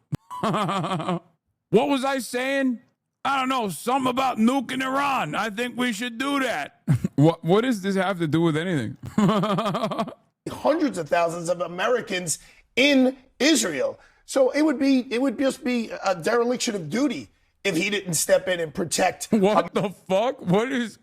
What was I saying? I don't know. Something about nuking Iran. I think we should do that. What does this have to do with anything? Hundreds of thousands of Americans in Israel. So it would just be a dereliction of duty if he didn't step in and protect. What the fuck? What is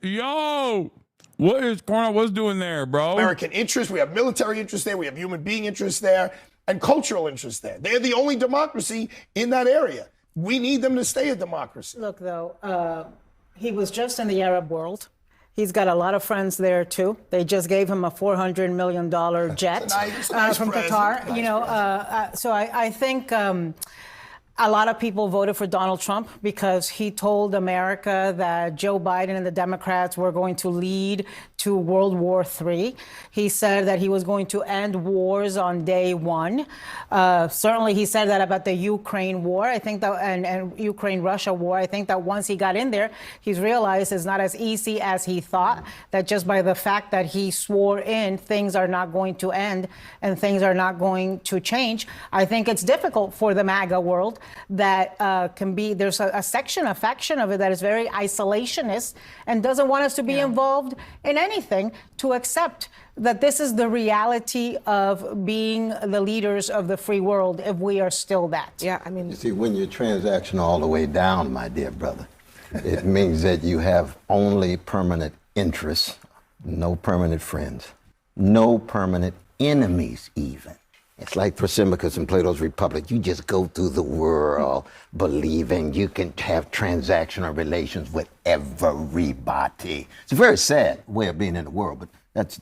Cornel doing there, bro? American interest. We have military interest there. We have human being interest there and cultural interest there. They're the only democracy in that area. We need them to stay a democracy. Look, though, he was just in the Arab world. He's got a lot of friends there, too. They just gave him a $400 million jet from Qatar. So I think a lot of people voted for Donald Trump because he told America that Joe Biden and the Democrats were going to lead to World War III. He said that he was going to end wars on day one. Certainly, he said that about the Ukraine war. I think that and Ukraine-Russia war. I think that once he got in there, he's realized it's not as easy as he thought. That just by the fact that he swore in, things are not going to end and things are not going to change. I think it's difficult for the MAGA world. That there's a faction of it that is very isolationist and doesn't want us to be involved in anything, to accept that this is the reality of being the leaders of the free world if we are still that. Yeah, I mean, you see, when you're transactional all the way down, my dear brother, it means that you have only permanent interests, no permanent friends, no permanent enemies even. It's like Thrasymachus in Plato's Republic. You just go through the world believing you can have transactional relations with everybody. It's a very sad way of being in the world, but that's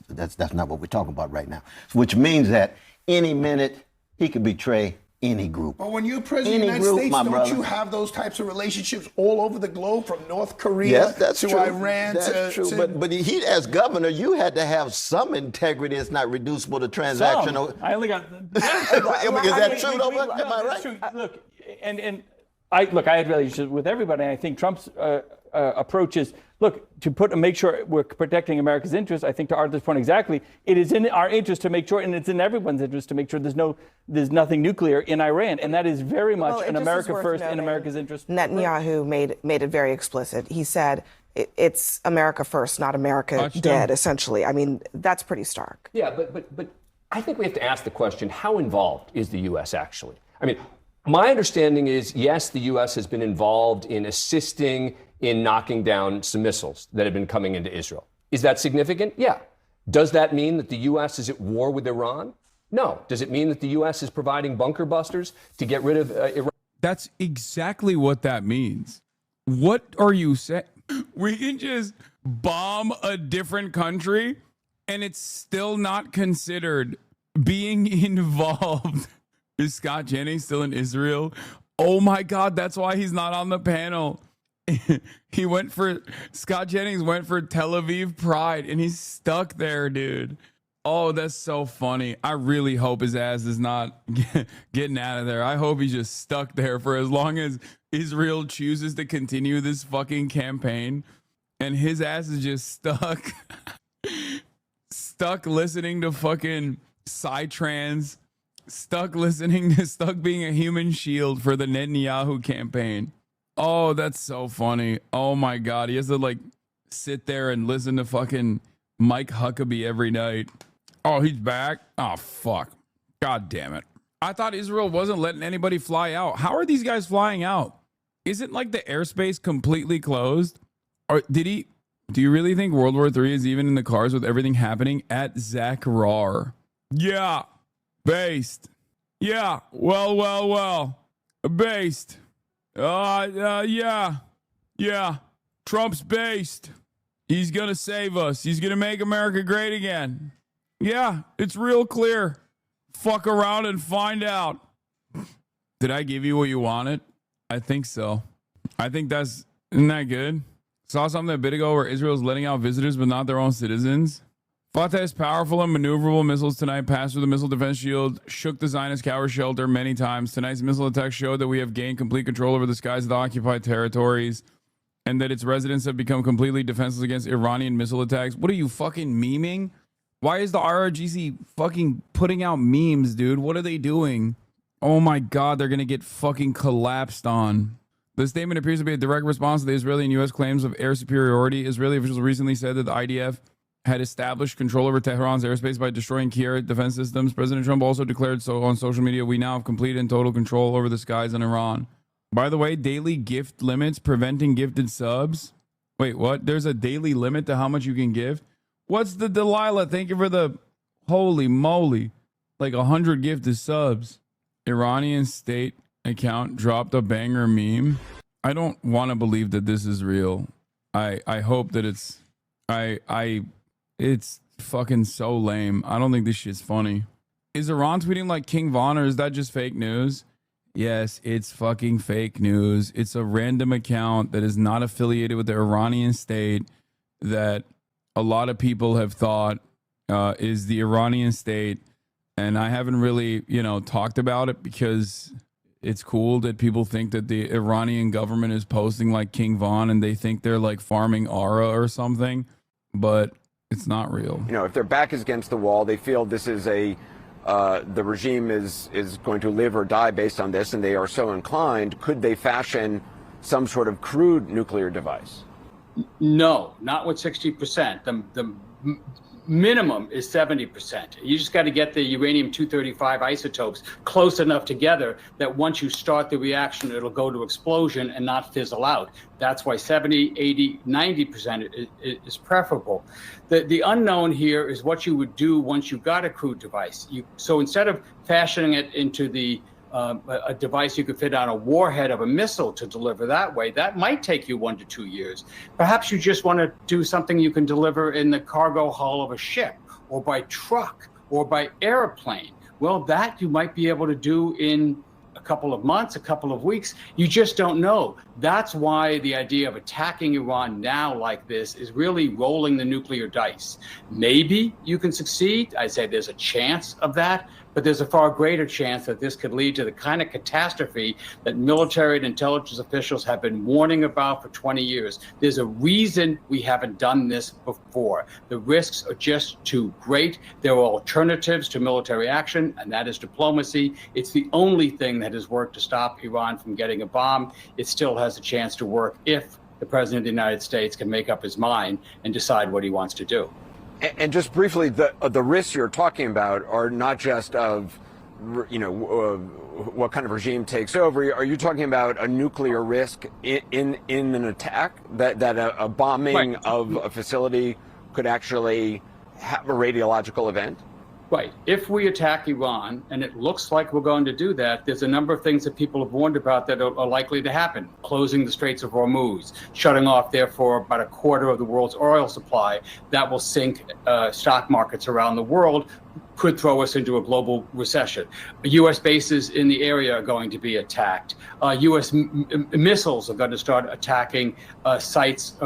not what we're talking about right now. Which means that any minute he could betray any group. But when you're president of the United States, don't you have those types of relationships all over the globe, from North Korea to true. Iran that's true. But he, as governor, you had to have some integrity. It's not reducible to transactional. I only got. Is that true? Am I right? True. Look, I had relationships with everybody. And I think Trump's approach is, to make sure we're protecting America's interests. I think to Arthur's point exactly, it is in our interest to make sure, and it's in everyone's interest to make sure there's nothing nuclear in Iran, and that is very much an America first in America's interest. Netanyahu made it very explicit. He said it's America first, not America dead. Essentially, I mean, that's pretty stark. Yeah, but I think we have to ask the question: how involved is the U.S. actually? I mean, my understanding is yes, the U.S. has been involved in assisting in knocking down some missiles that have been coming into Israel. Is that significant? Yeah. Does that mean that the U.S. is at war with Iran? No. Does it mean that the U.S. is providing bunker busters to get rid of Iran? That's exactly what that means. What are you saying? We can just bomb a different country and it's still not considered being involved. Is Scott Jennings still in Israel? Oh my God, that's why he's not on the panel. Scott Jennings went for Tel Aviv Pride and he's stuck there, dude. Oh, that's so funny. I really hope his ass is not getting out of there. I hope he's just stuck there for as long as Israel chooses to continue this fucking campaign. And his ass is just stuck listening to fucking Psytrance, stuck being a human shield for the Netanyahu campaign. Oh, that's so funny. Oh my God. He has to sit there and listen to fucking Mike Huckabee every night. Oh, he's back. Oh, fuck. God damn it. I thought Israel wasn't letting anybody fly out. How are these guys flying out? Isn't like the airspace completely closed? Or do you really think World War III is even in the cards with everything happening at Zach Rar? Yeah. Based. Yeah. Well. Based. Yeah. Trump's based. He's going to save us. He's going to make America great again. Yeah, it's real clear. Fuck around and find out. Did I give you what you wanted? I think so. I think isn't that good? Saw something a bit ago where Israel's letting out visitors but not their own citizens. Fatah's powerful and maneuverable missiles tonight passed through the missile defense shield, shook the Zionist cower shelter many times. Tonight's missile attack showed that we have gained complete control over the skies of the occupied territories and that its residents have become completely defenseless against Iranian missile attacks. What are you fucking memeing? Why is the RRGC fucking putting out memes, dude? What are they doing? Oh my God, they're going to get fucking collapsed on. The statement appears to be a direct response to the Israeli and U.S. claims of air superiority. Israeli officials recently said that the IDF had established control over Tehran's airspace by destroying key air defense systems. President Trump also declared so on social media, we now have complete and total control over the skies in Iran. By the way, daily gift limits preventing gifted subs. Wait, what? There's a daily limit to how much you can give? What's the Delilah? Thank you for the holy moly. Like 100 gifted subs. Iranian state account dropped a banger meme. I don't want to believe that this is real. I hope that it's fucking so lame. I don't think this shit's funny. Is Iran tweeting like King Von, or is that just fake news? Yes, it's fucking fake news. It's a random account that is not affiliated with the Iranian state that a lot of people have thought is the Iranian state. And I haven't really, talked about it because it's cool that people think that the Iranian government is posting like King Von and they think they're like farming aura or something, but it's not real. If their back is against the wall, they feel this is the regime is going to live or die based on this, and they are so inclined, could they fashion some sort of crude nuclear device? No, not with 60%. The minimum is 70%. You just got to get the uranium-235 isotopes close enough together that once you start the reaction, it'll go to explosion and not fizzle out. That's why 70, 80, 90% is preferable. The unknown here is what you would do once you got a crude device. So instead of fashioning it into a device you could fit on a warhead of a missile to deliver that way, that might take you 1 to 2 years. Perhaps you just want to do something you can deliver in the cargo hull of a ship, or by truck, or by airplane. Well, that you might be able to do in a couple of months, a couple of weeks. You just don't know. That's why the idea of attacking Iran now like this is really rolling the nuclear dice. Maybe you can succeed. I say there's a chance of that, but there's a far greater chance that this could lead to the kind of catastrophe that military and intelligence officials have been warning about for 20 years. There's a reason we haven't done this before. The risks are just too great. There are alternatives to military action, and that is diplomacy. It's the only thing that has worked to stop Iran from getting a bomb. It still has a chance to work if the President of the United States can make up his mind and decide what he wants to do. And just briefly, the risks you're talking about are not just of, what kind of regime takes over. Are you talking about a nuclear risk in an attack, that a bombing of a facility could actually have a radiological event? Right. If we attack Iran, and it looks like we're going to do that, there's a number of things that people have warned about that are likely to happen. Closing the Straits of Hormuz, shutting off, therefore, about a quarter of the world's oil supply. That will sink stock markets around the world, could throw us into a global recession. U.S. bases in the area are going to be attacked. U.S. missiles are going to start attacking sites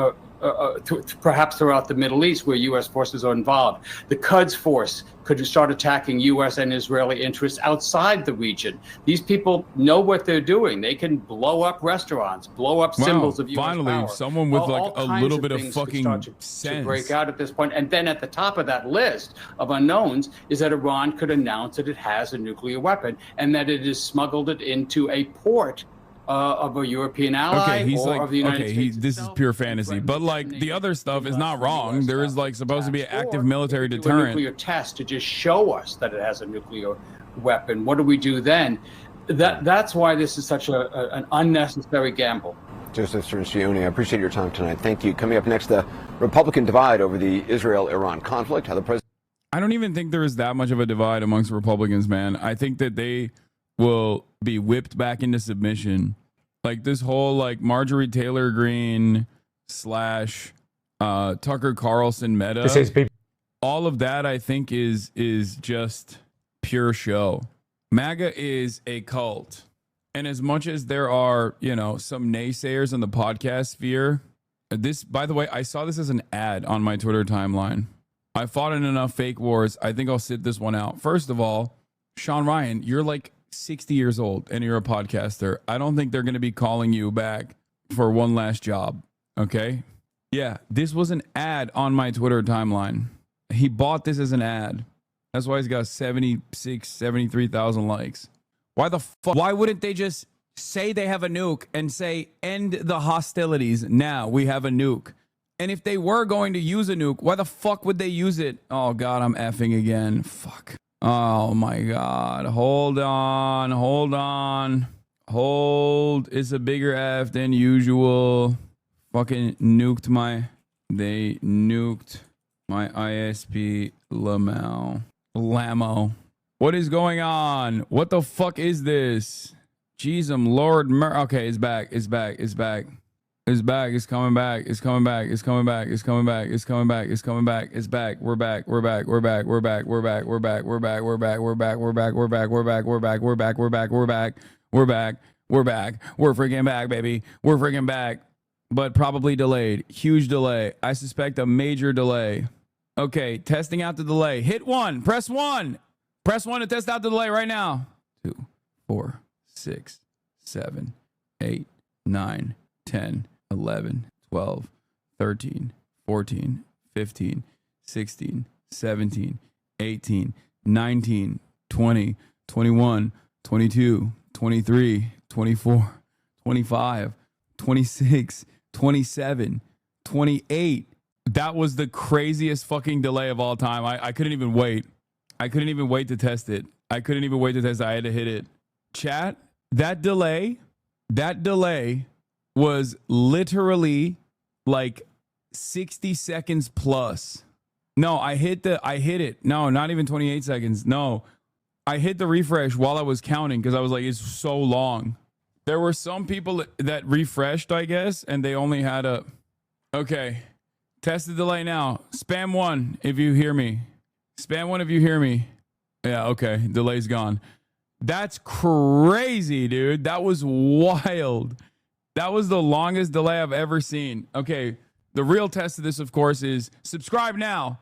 perhaps throughout the Middle East where U.S. forces are involved. The Quds force could start attacking U.S. and Israeli interests outside the region. These people know what they're doing. They can blow up restaurants, blow up symbols of U.S. finally, power. Someone with like a little bit of fucking sense to break out at this point. And then at the top of that list of unknowns is that Iran could announce that it has a nuclear weapon and that it has smuggled it into a port of a European ally of the United States. This is pure fantasy. But like the other stuff is not wrong. There is like supposed to be an active military deterrent. A nuclear test to just show us that it has a nuclear weapon. What do we do then? That's why this is such an unnecessary gamble. Joseph Sterncioni, I appreciate your time tonight. Thank you. Coming up next, the Republican divide over the Israel-Iran conflict. How the president. I don't even think there is that much of a divide amongst Republicans, man. I think that they will be whipped back into submission. Like this whole like Marjorie Taylor Greene / Tucker Carlson meta. All of that I think is just pure show. MAGA is a cult. And as much as there are, some naysayers in the podcast sphere, this, by the way, I saw this as an ad on my Twitter timeline. I fought in enough fake wars. I think I'll sit this one out. First of all, Sean Ryan, you're like 60 years old and you're a podcaster. I don't think they're going to be calling you back for one last job. Okay. Yeah. This was an ad on my Twitter timeline. He bought this as an ad. That's why he's got 73,000 likes. Why wouldn't they just say they have a nuke and say, end the hostilities now? We have a nuke. And if they were going to use a nuke, why the fuck would they use it? Oh, God, I'm effing again. Fuck. Oh, my God. Hold on. Hold. It's a bigger F than usual. Fucking nuked They nuked my ISP LAMO. What is going on? What the fuck is this? Jeez, Lord. Okay, it's back. It's back. It's back. It's back. It's coming back. It's coming back. It's coming back. It's coming back. It's coming back. It's coming back. It's back. We're back. We're back. We're back. We're back. We're back. We're back. We're back. We're back. We're back. We're back. We're back. We're back. We're back. We're back. We're back. We're back. We're back. We're back. We're freaking back, baby. We're freaking back. But probably delayed. Huge delay. I suspect a major delay. Okay, testing out the delay. Hit 1. Press 1. Press 1 to test out the delay right now. 2, 4, 6, 7, 8, 9, 10, 11, 12, 13, 14, 15, 16, 17, 18, 19, 20, 21, 22, 23, 24, 25, 26, 27, 28. That was the craziest fucking delay of all time. I couldn't even wait. I couldn't even wait to test it. I couldn't even wait to test it. I had to hit it. Chat, that delay was literally like 60 seconds plus. No, I hit it. No, not even 28 seconds. No, I hit the refresh while I was counting because I was like, it's so long. There were some people that refreshed, I guess, and they only had a... Okay, test the delay now. Spam 1 if you hear me. Spam 1 if you hear me. Yeah, okay, delay's gone. That's crazy, dude. That was wild. That was the longest delay I've ever seen. Okay, the real test of this, of course, is subscribe now.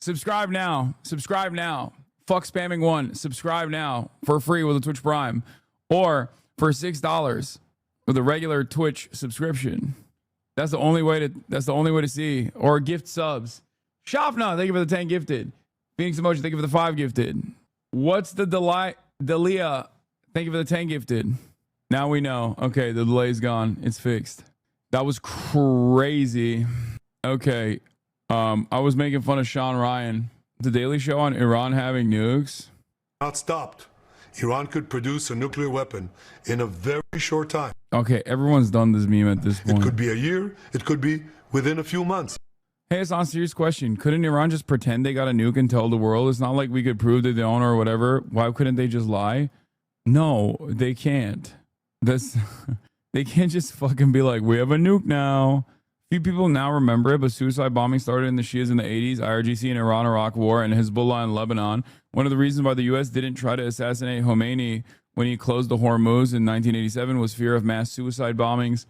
Subscribe now. Subscribe now. Fuck spamming 1. Subscribe now for free with a Twitch Prime. Or for $6 with a regular Twitch subscription. That's the only way to see. Or gift subs. Shopna, thank you for the 10 gifted. Phoenix Emoji, thank you for the 5 gifted. What's the delay? Delia, thank you for the 10 gifted. Now we know. Okay, the delay's gone. It's fixed. That was crazy. Okay. I was making fun of Sean Ryan. The Daily Show on Iran having nukes. Not stopped. Iran could produce a nuclear weapon in a very short time. Okay, everyone's done this meme at this point. It could be a year. It could be within a few months. Hey, it's on serious question. Couldn't Iran just pretend they got a nuke and tell the world? It's not like we could prove that they don't or whatever. Why couldn't they just lie? No, they can't. They can't just fucking be like, we have a nuke now. Few people now remember it, but suicide bombing started in the Shias in the 80s, IRGC in Iran-Iraq war, and Hezbollah in Lebanon. One of the reasons why the U.S. didn't try to assassinate Khomeini when he closed the Hormuz in 1987 was fear of mass suicide bombings.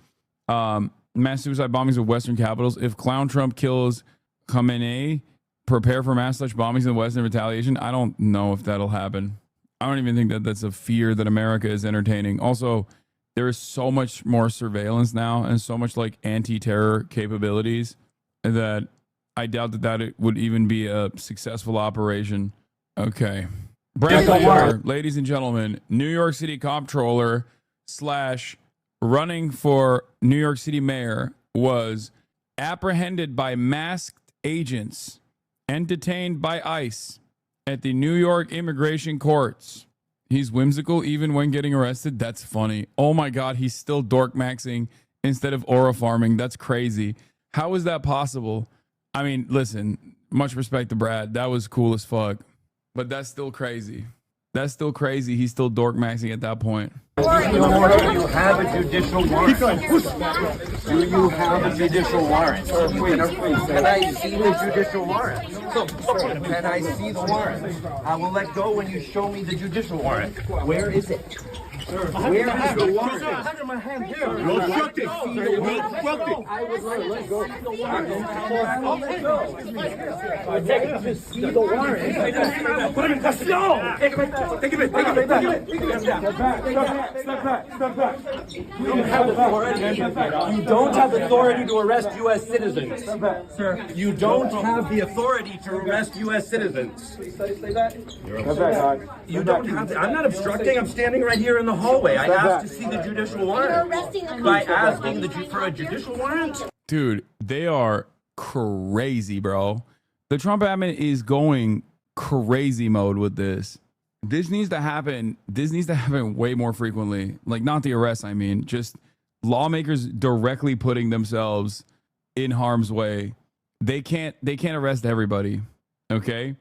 Mass suicide bombings of Western capitals. If Clown Trump kills Khamenei, prepare for mass such bombings in the West in retaliation. I don't know if that'll happen. I don't even think that that's a fear that America is entertaining. Also, there is so much more surveillance now and so much like anti-terror capabilities that I doubt that it would even be a successful operation. Okay. Breaking news, ladies and gentlemen, New York City comptroller / running for New York City mayor was apprehended by masked agents and detained by ICE at the New York immigration courts. He's whimsical even when getting arrested. That's funny. Oh my God, he's still dork maxing instead of aura farming. That's crazy. How is that possible? I mean, listen, much respect to Brad. That was cool as fuck. But that's still crazy. That's still crazy. He's still dork maxing at that point. Do you have a judicial warrant? Do you have a judicial warrant? Can I see the judicial warrant? Can I see the warrant? I will let go when you show me the judicial warrant. Where is it? Where is the warrant? I have my hand here. You obstruct it. You obstruct it. I would let go. I take to see the warrant. Put him in custody. No. Take him in. Take him in. Take him in. Take him in. Step back. Step back. Step back. You don't have authority. You don't have authority to arrest U.S. citizens. Step back, sir. You don't have the authority to arrest U.S. citizens. Stay back. Step back. You don't have. I'm not obstructing. I'm standing right here in the hallway. I asked to see the judicial warrant. By asking for a judicial warrant? Dude, they are crazy, bro. The Trump admin is going crazy mode with this. This needs to happen. This needs to happen way more frequently. Like, not the arrest, I mean, just lawmakers directly putting themselves in harm's way. They can't arrest everybody. Okay?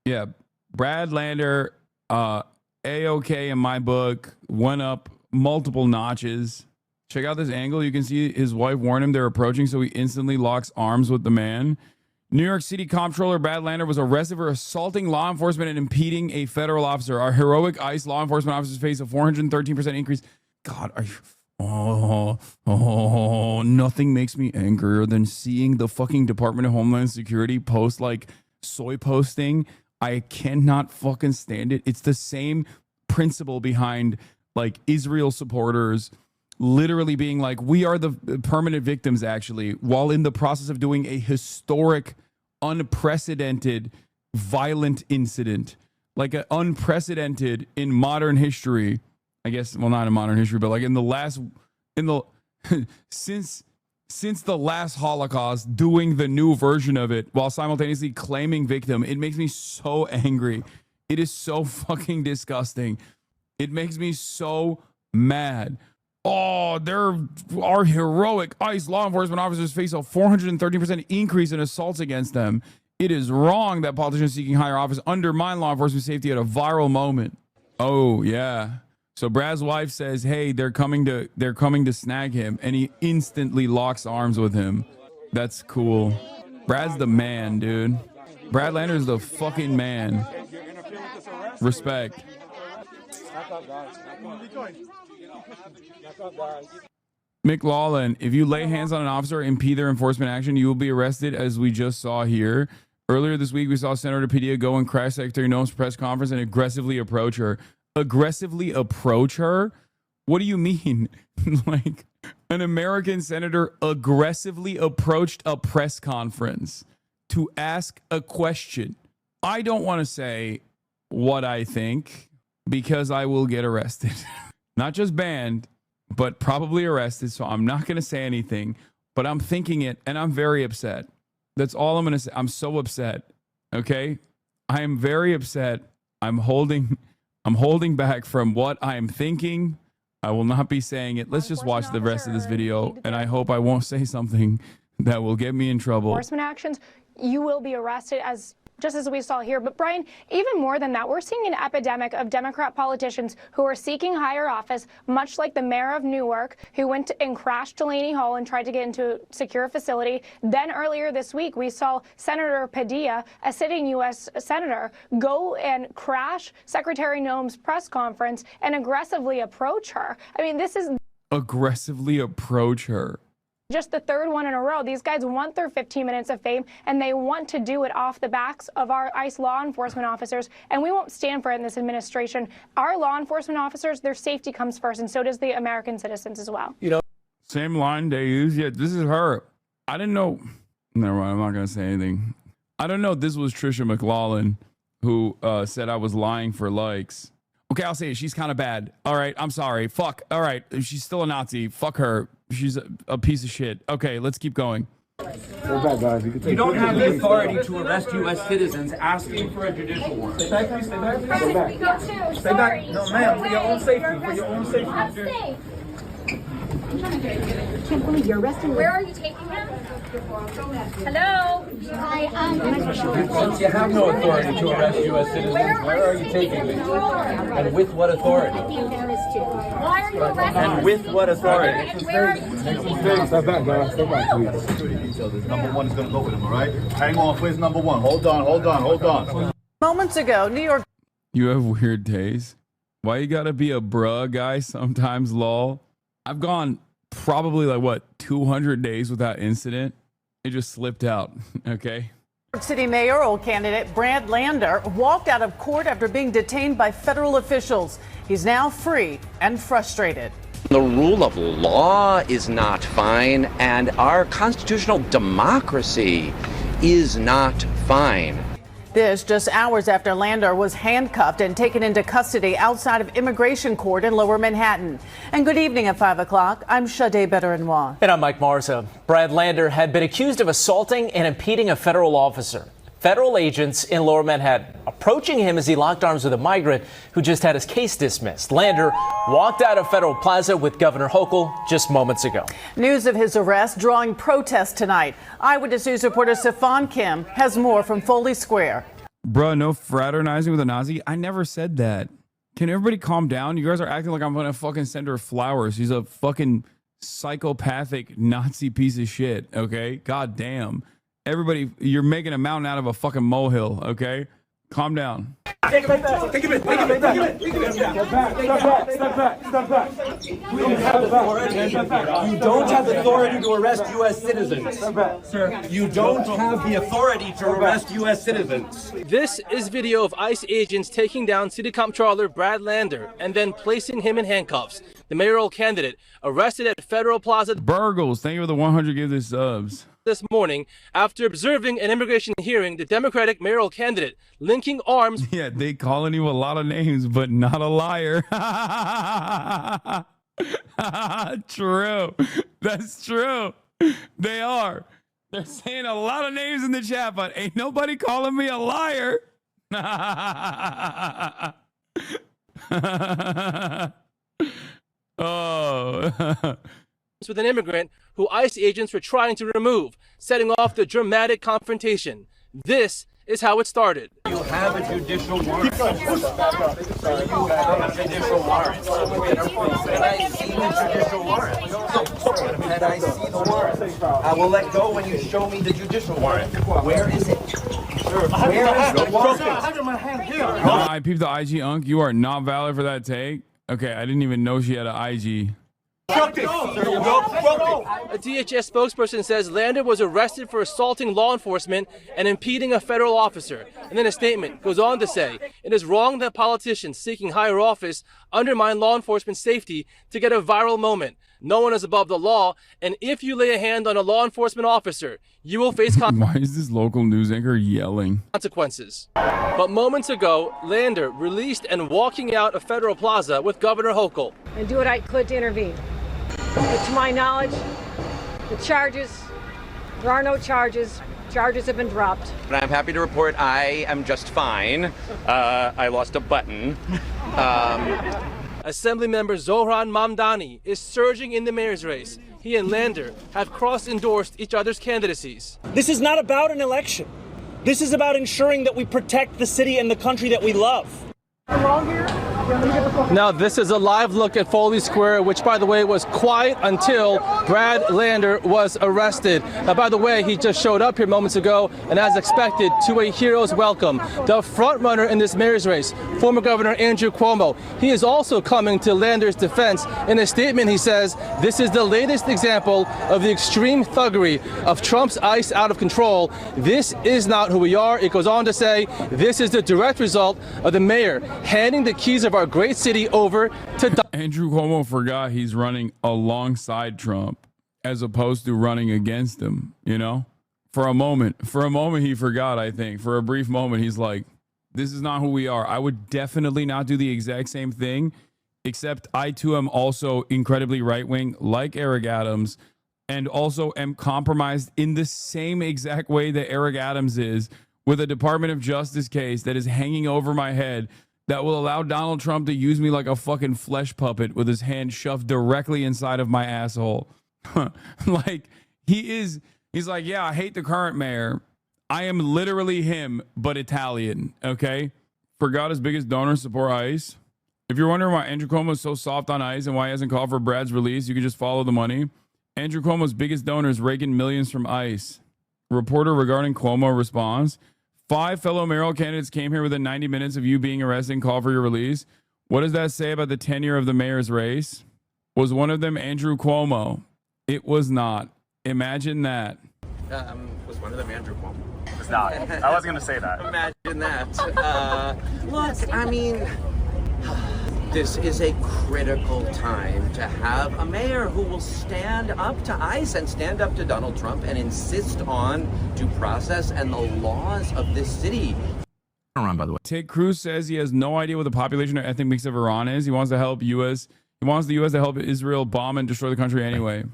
Yeah. Brad Lander, A-OK in my book, went up multiple notches. Check out this angle. You can see his wife warned him they're approaching, so he instantly locks arms with the man. New York City Comptroller Brad Lander was arrested for assaulting law enforcement and impeding a federal officer. Our heroic ICE law enforcement officers face a 413% increase. God, are you... nothing makes me angrier than seeing the fucking Department of Homeland Security post like soy posting. I cannot fucking stand it. It's the same principle behind like Israel supporters literally being like, we are the permanent victims, actually, while in the process of doing a historic, unprecedented, violent incident, like an unprecedented in modern history. I guess, well, not in modern history, but like since the last Holocaust, doing the new version of it while simultaneously claiming victim. It makes me so angry. It is so fucking disgusting. It makes me so mad. Oh, our heroic ICE law enforcement officers face a 413% increase in assaults against them. It is wrong that politicians seeking higher office undermine law enforcement safety at a viral moment. Oh, yeah. So Brad's wife says, hey, they're coming to snag him, and he instantly locks arms with him. That's cool. Brad's the man, dude. Brad Lander's the fucking man. Respect. McLaughlin, if you lay hands on an officer or impede their enforcement action, you will be arrested, as we just saw here. Earlier this week, we saw Senator Padilla go and crash Secretary Noem's press conference and aggressively approach her. Aggressively approach her? What do you mean? Like, an American senator aggressively approached a press conference to ask a question. I don't want to say what I think because I will get arrested. Not just banned, but probably arrested. So I'm not going to say anything, but I'm thinking it and I'm very upset. That's all I'm going to say. I'm so upset. Okay. I am very upset. I'm holding back from what I'm thinking. I will not be saying it. Let's just watch the rest of this video, and I hope I won't say something that will get me in trouble. Enforcement actions, you will be arrested, just as we saw here. But Brian, even more than that, we're seeing an epidemic of Democrat politicians who are seeking higher office, much like the mayor of Newark, who went and crashed Delaney Hall and tried to get into a secure facility. Then earlier this week, we saw Senator Padilla, a sitting U.S. senator, go and crash Secretary Noem's press conference and aggressively approach her. I mean, this is... Aggressively approach her. Just the third one in a row. These guys want their 15 minutes of fame, and they want to do it off the backs of our ICE law enforcement officers, and we won't stand for it in this administration. Our law enforcement officers, their safety comes first, and so does the American citizens as well. You know, same line they use. Yeah, this is her. I didn't know. Never mind, I'm not going to say anything. I don't know. This was Trisha McLaughlin who said I was lying for likes. Okay, I'll say it. She's kind of bad. All right, I'm sorry. Fuck. All right, she's still a Nazi. Fuck her. She's a piece of shit. Okay, let's keep going. You don't have the authority to arrest U.S. citizens asking for a judicial warrant. Stay back, please. Stay back. Stay back. Stay back. No, ma'am. For your own safety. For your own safety. I'm safe. I can't believe you're arresting me. Where are you taking him? Hello? Since you have no authority to arrest U.S. citizens, where are you taking me? And with what authority? I think there is too. Why are you arresting And with what authority? Step back, guys. Step back, please. Security detail. This number one is going to go with him, all right? Hang on, please, number one. Hold on. Moments ago, New York. You have weird days. Why you gotta be a bruh guy sometimes, lol? I've gone probably like, what, 200 days without incident? It just slipped out, okay? City mayoral candidate Brad Lander walked out of court after being detained by federal officials. He's now free and frustrated. The rule of law is not fine, and our constitutional democracy is not fine. This just hours after Lander was handcuffed and taken into custody outside of immigration court in Lower Manhattan. And good evening at 5 o'clock. I'm Sade Bedouranois. And I'm Mike Marza. Brad Lander had been accused of assaulting and impeding a federal officer. Federal agents in Lower Manhattan approaching him as he locked arms with a migrant who just had his case dismissed. Lander walked out of Federal Plaza with Governor Hochul just moments ago. News of his arrest drawing protests tonight. Eyewitness News reporter Stefan Kim has more from Foley Square. Bruh, no fraternizing with a Nazi? I never said that. Can everybody calm down? You guys are acting like I'm gonna fucking send her flowers. She's a fucking psychopathic Nazi piece of shit, okay? God damn. Everybody, you're making a mountain out of a fucking molehill, okay? Calm down. Take it back. Take it back. Step back. You don't have authority to arrest U.S. citizens. Sir, you don't have the authority to arrest U.S. citizens. This is video of ICE agents taking down City Comptroller Brad Lander and then placing him in handcuffs. The mayoral candidate arrested at Federal Plaza. Burgles, thank you for the 100 give this subs. This morning, after observing an immigration hearing, the Democratic mayoral candidate linking arms. Yeah, they calling you a lot of names, but not a liar. True. That's true. They are. They're saying a lot of names in the chat, but ain't nobody calling me a liar. Oh. With an immigrant who ICE agents were trying to remove, setting off the dramatic confrontation. This is how it started. You have a judicial warrant. You have a judicial warrant. Can I see the judicial warrant? Can I see the warrant? I will let go when you show me the judicial warrant. Where is it? Sir, where is the warrant? I have my hand here. I peeped the IG unk. You are not valid for that take. Okay, I didn't even know she had an IG. A DHS spokesperson says Lander was arrested for assaulting law enforcement and impeding a federal officer. And then a statement goes on to say, it is wrong that politicians seeking higher office undermine law enforcement safety to get a viral moment. No one is above the law, and if you lay a hand on a law enforcement officer, you will face Why is this local news anchor yelling? consequences. But moments ago, Lander released and walking out of Federal Plaza with Governor Hochul. And do what I could to intervene. But to my knowledge, there are no charges. Charges have been dropped. But I'm happy to report I am just fine. I lost a button. Assemblymember Zohran Mamdani is surging in the mayor's race. He and Lander have cross-endorsed each other's candidacies. This is not about an election. This is about ensuring that we protect the city and the country that we love. Now, this is a live look at Foley Square, which, by the way, was quiet until Brad Lander was arrested. By the way, he just showed up here moments ago, and as expected, to a hero's welcome. The front runner in this mayor's race, former Governor Andrew Cuomo, he is also coming to Lander's defense. In a statement, he says, this is the latest example of the extreme thuggery of Trump's ICE out of control. This is not who we are. It goes on to say, this is the direct result of the mayor handing the keys of our great city over to Andrew Cuomo forgot he's running alongside Trump as opposed to running against him, you know? For a moment he forgot, I think. For a brief moment, he's like, this is not who we are. I would definitely not do the exact same thing, except I too am also incredibly right-wing, like Eric Adams. and also am compromised in the same exact way that Eric Adams is, with a Department of Justice case that is hanging over my head that will allow Donald Trump to use me like a fucking flesh puppet with his hand shoved directly inside of my asshole. Like, he's like, yeah, I hate the current mayor. I am literally him, but Italian, okay? Forgot his biggest donor support ICE. If you're wondering why Andrew Cuomo is so soft on ICE and why he hasn't called for Brad's release, you can just follow the money. Andrew Cuomo's biggest donor is raking millions from ICE. Reporter regarding Cuomo responds, 5 fellow mayoral candidates came here within 90 minutes of you being arrested and called for your release. What does that say about the tenure of the mayor's race? Was one of them Andrew Cuomo? It was not. Imagine that. Was one of them Andrew Cuomo? It's not. I was going to say that. Imagine that. Look, I mean, this is a critical time to have a mayor who will stand up to ICE and stand up to Donald Trump and insist on due process and the laws of this city. By the way, Ted Cruz says he has no idea what the population or ethnic mix of Iran is. He wants to help U.S. He wants the U.S. to help Israel bomb and destroy the country anyway.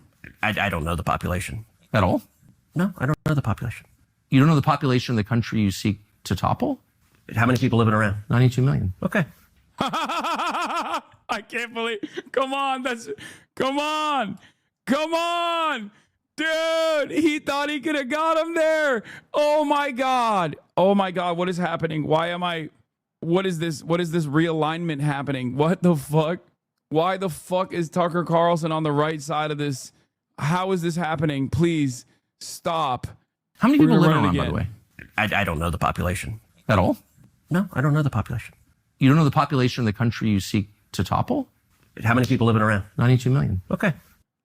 I don't know the population at all. No, I don't know the population. You don't know the population of the country you seek to topple? How many people live in Iran? 92 million. Okay. I can't believe. Come on, dude. He thought he could have got him there. Oh my god. What is happening? What is this realignment happening? What the fuck? Why the fuck is Tucker Carlson on the right side of this? How is this happening? Please stop. How many people live in Iran, by the way? I don't know the population at all. No, I don't know the population. You don't know the population of the country you seek to topple? How many people live in Iran? 92 million. Okay.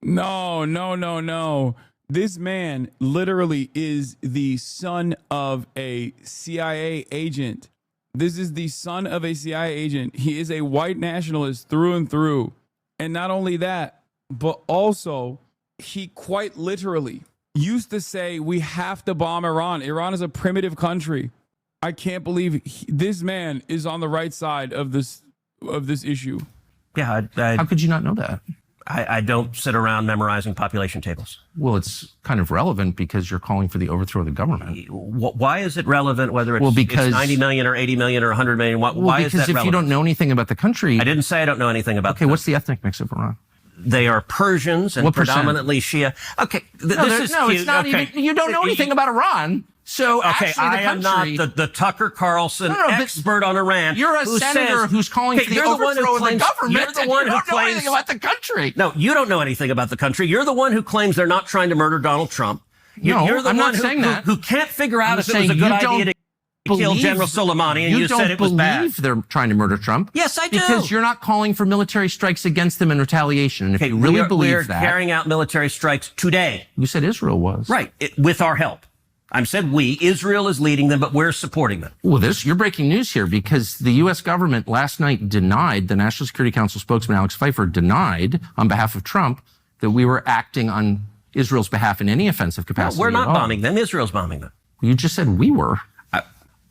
No. This man literally is the son of a CIA agent. This is the son of a CIA agent. He is a white nationalist through and through. And not only that, but also he quite literally used to say we have to bomb Iran. Iran is a primitive country. I can't believe this man is on the right side of this issue. Yeah, how could you not know that? I don't sit around memorizing population tables. Well, it's kind of relevant because you're calling for the overthrow of the government. Why is it relevant whether it's 90 million or 80 million or 100 million? Why is that relevant? Because if you don't know anything about the country... I didn't say I don't know anything about... Okay, what's the ethnic mix of Iran? They are Persians and predominantly Shia. Okay, this is cute. It's not even... You don't know anything about Iran. So okay, I am not the Tucker Carlson expert on Iran. You're a senator who's calling for the overthrow of the government. You're the one who claims anything about the country. No, you don't know anything about the country. You're the one who claims they're not trying to murder Donald Trump. You're the one who can't figure out if it was a good idea to kill General Soleimani, and you said it was bad. You don't believe they're trying to murder Trump? Yes, I do. Because you're not calling for military strikes against them in retaliation. And if you really believe that... We're carrying out military strikes today. You said Israel was. Right, with our help. I said we. Israel is leading them, but we're supporting them. Well, you're breaking news here because the U.S. government last night denied, the National Security Council spokesman Alex Pfeiffer denied on behalf of Trump that we were acting on Israel's behalf in any offensive capacity. No, we're not bombing them. Israel's bombing them. You just said we were.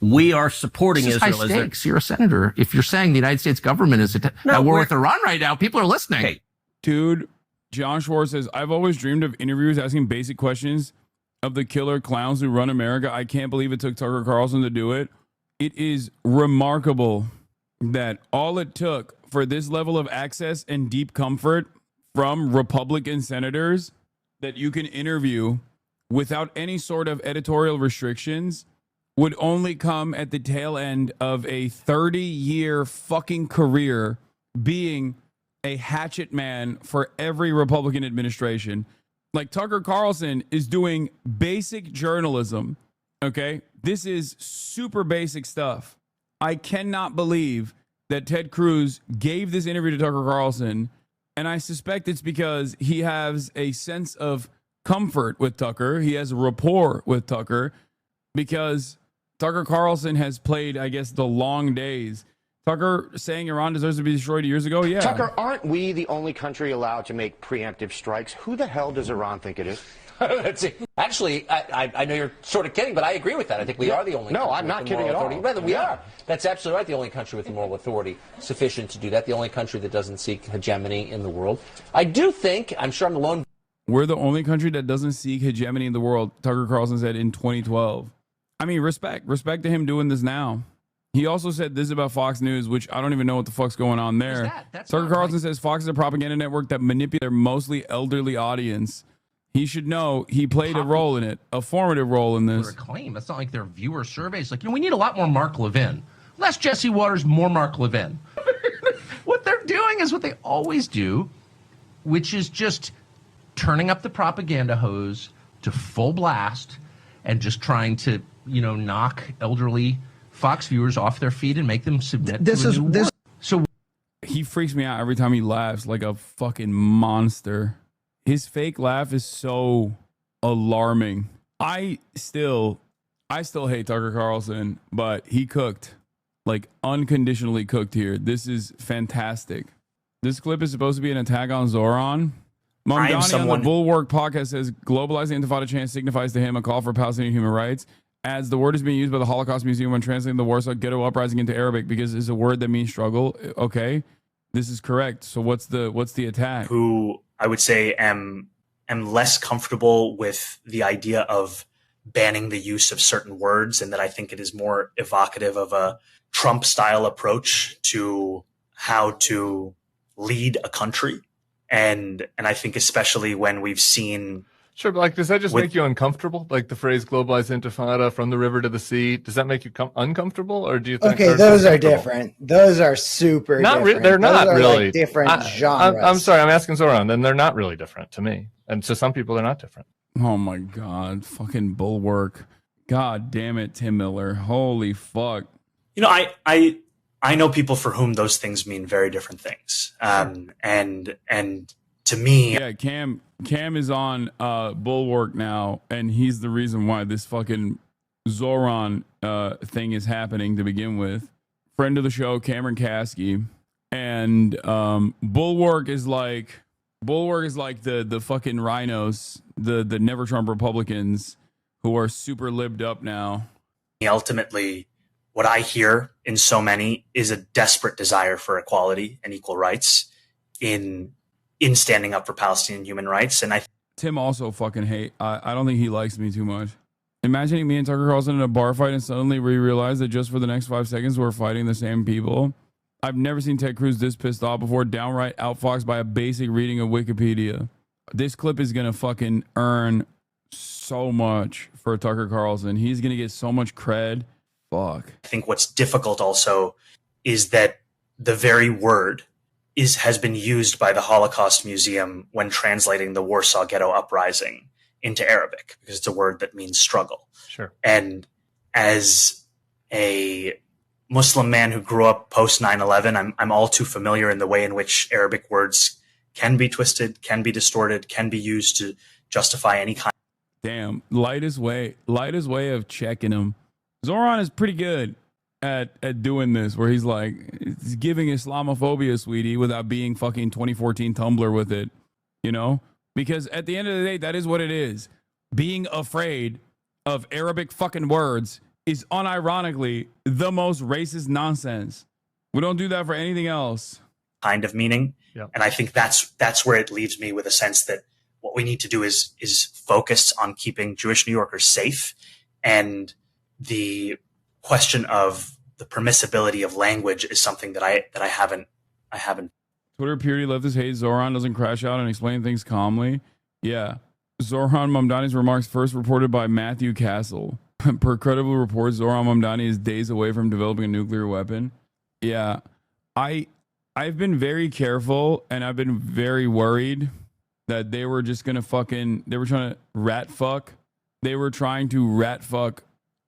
We are supporting Israel. High stakes. You're a senator. If you're saying the United States government is at war with Iran right now, people are listening. Okay. Dude, John Schwartz says, I've always dreamed of interviewers asking basic questions of the killer clowns who run America. I can't believe it took Tucker Carlson to do it. It is remarkable that all it took for this level of access and deep comfort from Republican senators that you can interview without any sort of editorial restrictions would only come at the tail end of a 30-year fucking career being a hatchet man for every Republican administration. Like, Tucker Carlson is doing basic journalism, okay? This is super basic stuff. I cannot believe that Ted Cruz gave this interview to Tucker Carlson, and I suspect it's because he has a sense of comfort with Tucker. He has a rapport with Tucker because Tucker Carlson has played, I guess, the long days. Tucker saying Iran deserves to be destroyed years ago? Yeah. Tucker, aren't we the only country allowed to make preemptive strikes? Who the hell does Iran think it is? Actually, I know you're sort of kidding, but I agree with that. I think we are the only country. No, I'm not kidding at all. Rather, we are. That's absolutely right. The only country with the moral authority sufficient to do that. The only country that doesn't seek hegemony in the world. I do think, I'm sure I'm the lone We're the only country that doesn't seek hegemony in the world, Tucker Carlson said in 2012. I mean, respect to him doing this now. He also said this about Fox News, which I don't even know what the fuck's going on there. Tucker Carlson says Fox is a propaganda network that manipulates their mostly elderly audience. He should know he played a role in it, a formative role in this. Claim. That's not like their viewer surveys. Like, we need a lot more Mark Levin. Less Jesse Waters, more Mark Levin. What they're doing is what they always do, which is just turning up the propaganda hose to full blast and just trying to, knock elderly Fox viewers off their feet and make them submit to a new war. So he freaks me out every time he laughs like a fucking monster. His fake laugh is so alarming. I still hate Tucker Carlson, but he cooked, like unconditionally cooked here. This is fantastic. This clip is supposed to be an attack on Zoran. Mamdani on the Bulwark podcast says globalizing Intifada chant signifies to him a call for Palestinian human rights. As the word is being used by the Holocaust Museum when translating the Warsaw Ghetto Uprising into Arabic because it's a word that means struggle. Okay, this is correct. So what's the attack? Who I would say am less comfortable with the idea of banning the use of certain words, and that I think it is more evocative of a Trump-style approach to how to lead a country. And I think especially when we've seen... Sure, but does that just make you uncomfortable? Like the phrase globalized intifada, from the river to the sea, does that make you uncomfortable? Or do you think... Okay, those are different. Those are super different. They're not those are really. Like different genres. I'm sorry, I'm asking Zoran. Then they're not really different to me. And to some people, they're not different. Oh my God, fucking Bulwark. God damn it, Tim Miller. Holy fuck. I know people for whom those things mean very different things. And to me... Yeah, Cam is on Bulwark now, and he's the reason why this fucking Zoran thing is happening to begin with. Friend of the show, Cameron Kasky. And Bulwark is like the fucking rhinos, the Never Trump Republicans who are super libbed up now. Ultimately, what I hear in so many is a desperate desire for equality and equal rights in standing up for Palestinian human rights. And Tim also fucking hate. I don't think he likes me too much. Imagining me and Tucker Carlson in a bar fight and suddenly we realize that just for the next 5 seconds we're fighting the same people. I've never seen Ted Cruz this pissed off before, downright outfoxed by a basic reading of Wikipedia. This clip is gonna fucking earn so much for Tucker Carlson. He's gonna get so much cred. Fuck. I think what's difficult also is that the very word has been used by the Holocaust Museum when translating the Warsaw Ghetto Uprising into Arabic, because it's a word that means struggle. Sure. And as a Muslim man who grew up post 9/11, I'm all too familiar in the way in which Arabic words can be twisted, can be distorted, can be used to justify any kind. Damn, lightest way of checking him. Zoran is pretty good at doing this, where he's like, he's giving Islamophobia, sweetie, without being fucking 2014 Tumblr with it, Because at the end of the day, that is what it is. Being afraid of Arabic fucking words is unironically the most racist nonsense. We don't do that for anything else. Kind of meaning. Yep. And I think that's where it leaves me with a sense that what we need to do is focus on keeping Jewish New Yorkers safe, and the question of the permissibility of language is something that I haven't. Twitter purity leftist hate Zoran doesn't crash out and explain things calmly. Yeah. Zoran Mamdani's remarks first reported by Matthew Castle. Per credible reports, Zoran Mamdani is days away from developing a nuclear weapon. Yeah. I've been very careful, and I've been very worried that they were just gonna they were trying to rat fuck. They were trying to rat fuck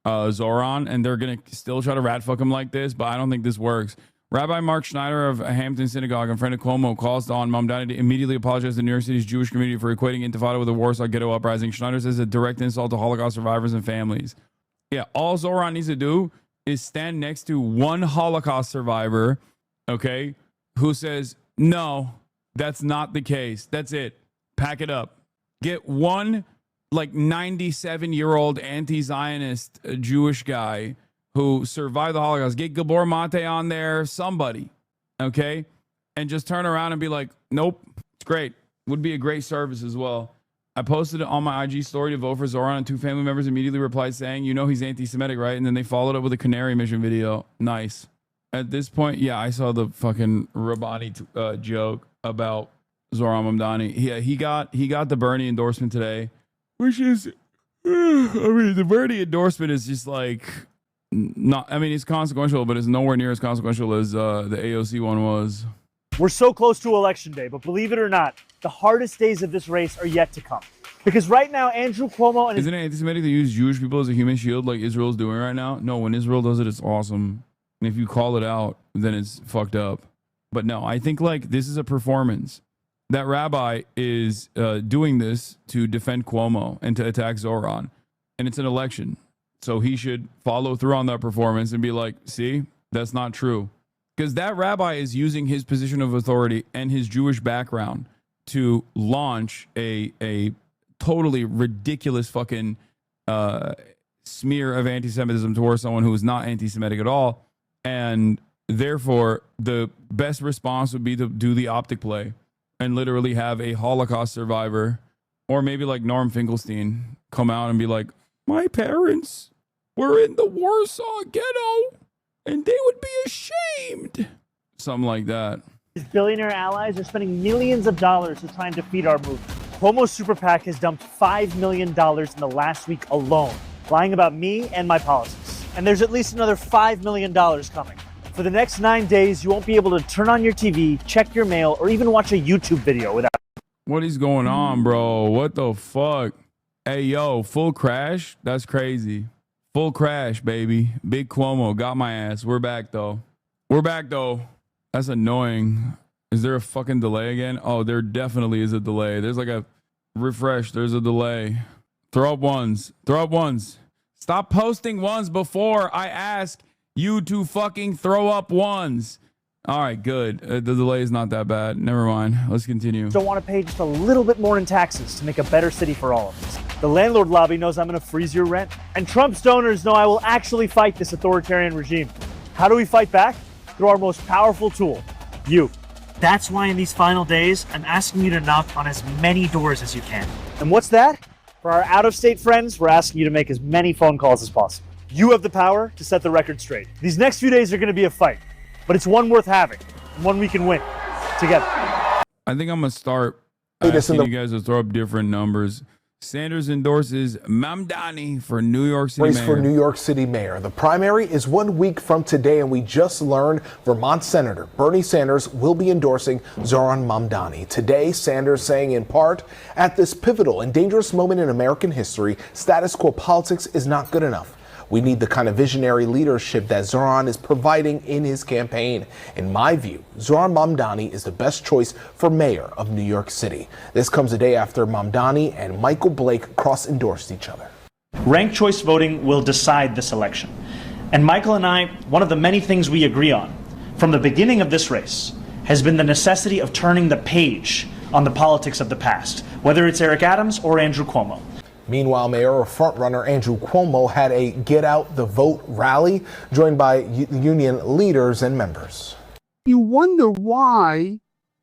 Zoran, and they're gonna still try to rat fuck him like this, but I don't think this works. Rabbi Mark Schneider of Hampton Synagogue and friend of Cuomo calls on Mamdani to immediately apologize to New York City's Jewish community for equating Intifada with the Warsaw Ghetto Uprising. Schneider says a direct insult to Holocaust survivors and families. Yeah, all Zoran needs to do is stand next to one Holocaust survivor, okay, who says, no, that's not the case. That's it. Pack it up. Get one, 97-year-old anti-Zionist Jewish guy who survived the Holocaust. Get Gabor Mate on there, somebody, okay? And just turn around and be like, nope, it's great. Would be a great service as well. I posted it on my IG story to vote for Zoran, and 2 family members immediately replied saying, you know he's anti-Semitic, right? And then they followed up with a canary mission video. Nice. At this point, yeah, I saw the fucking Rabani joke about Zoran Mamdani. Yeah, he got the Bernie endorsement today, which is, I mean, the Bernie endorsement is just like, not, I mean, it's consequential, but it's nowhere near as consequential as the AOC one was. We're so close to Election Day, but believe it or not, the hardest days of this race are yet to come. Because right now, Andrew Cuomo and Isn't it anti-Semitic to use Jewish people as a human shield like Israel's doing right now? No, when Israel does it, it's awesome. And if you call it out, then it's fucked up. But no, I think like this is a performance. That rabbi is doing this to defend Cuomo and to attack Zoran. And it's an election. So he should follow through on that performance and be like, see, that's not true. Because that rabbi is using his position of authority and his Jewish background to launch a totally ridiculous fucking smear of anti-Semitism towards someone who is not anti-Semitic at all. And therefore, the best response would be to do the optic play and literally have a Holocaust survivor, or maybe like Norm Finkelstein, come out and be like, my parents were in the Warsaw Ghetto and they would be ashamed. Something like that. his billionaire allies are spending millions of dollars to try and defeat our movement. Cuomo's super PAC has dumped $5 million in the last week alone, lying about me and my policies. And there's at least another $5 million coming. For the next 9 days, you won't be able to turn on your TV, check your mail, or even watch a YouTube video without... What is going on, bro? What the fuck? Hey, yo, full crash? That's crazy. Full crash, baby. Big Cuomo got my ass. We're back, though. We're back, though. That's annoying. Is there a fucking delay again? Oh, there definitely is a delay. There's like a refresh. There's a delay. Throw up ones. Throw up ones. Stop posting ones before I ask you to fucking throw up ones. All right, good. The delay is not that bad. Never mind. Let's continue. Don't want to pay just a little bit more in taxes to make a better city for all of us. The landlord lobby knows I'm going to freeze your rent. And Trump's donors know I will actually fight this authoritarian regime. How do we fight back? Through our most powerful tool, you. That's why in these final days, I'm asking you to knock on as many doors as you can. And what's that? For our out-of-state friends, we're asking you to make as many phone calls as possible. You have the power to set the record straight. These next few days are going to be a fight, but it's one worth having, and one we can win together. I think I'm going to start asking you guys to throw up different numbers. Sanders endorses Mamdani for New York City Race mayor. for New York City mayor. The primary is 1 week from today, and we just learned Vermont Senator Bernie Sanders will be endorsing Zoran Mamdani. Today, Sanders saying in part, at this pivotal and dangerous moment in American history, status quo politics is not good enough. We need the kind of visionary leadership that Zoran is providing in his campaign. In my view, Zoran Mamdani is the best choice for mayor of New York City. This comes a day after Mamdani and Michael Blake cross-endorsed each other. Ranked choice voting will decide this election. And Michael and I, one of the many things we agree on from the beginning of this race has been the necessity of turning the page on the politics of the past, whether it's Eric Adams or Andrew Cuomo. Meanwhile, mayoral frontrunner Andrew Cuomo had a Get Out the Vote rally joined by union leaders and members. You wonder why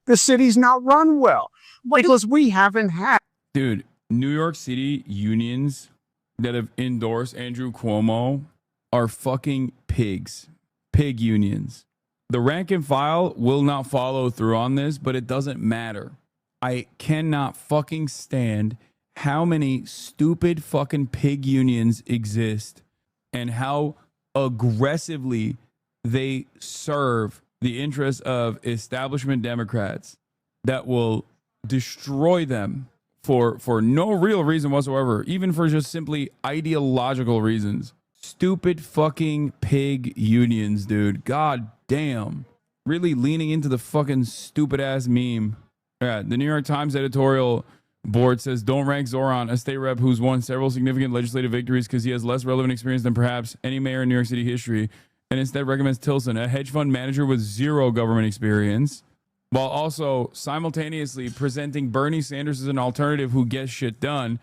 the city's not run well, because we haven't had. Dude, New York City unions that have endorsed Andrew Cuomo are fucking pigs. Pig unions. The rank and file will not follow through on this, but it doesn't matter. I cannot fucking stand how many stupid fucking pig unions exist and how aggressively they serve the interests of establishment Democrats that will destroy them for no real reason whatsoever, even for just simply ideological reasons. Stupid fucking pig unions, dude. God damn. Really leaning into the fucking stupid ass meme. Yeah, the New York Times editorial board says, don't rank Zoran, a state rep who's won several significant legislative victories because he has less relevant experience than perhaps any mayor in New York City history, and instead recommends Tilson, a hedge fund manager with zero government experience, while also simultaneously presenting Bernie Sanders as an alternative who gets shit done.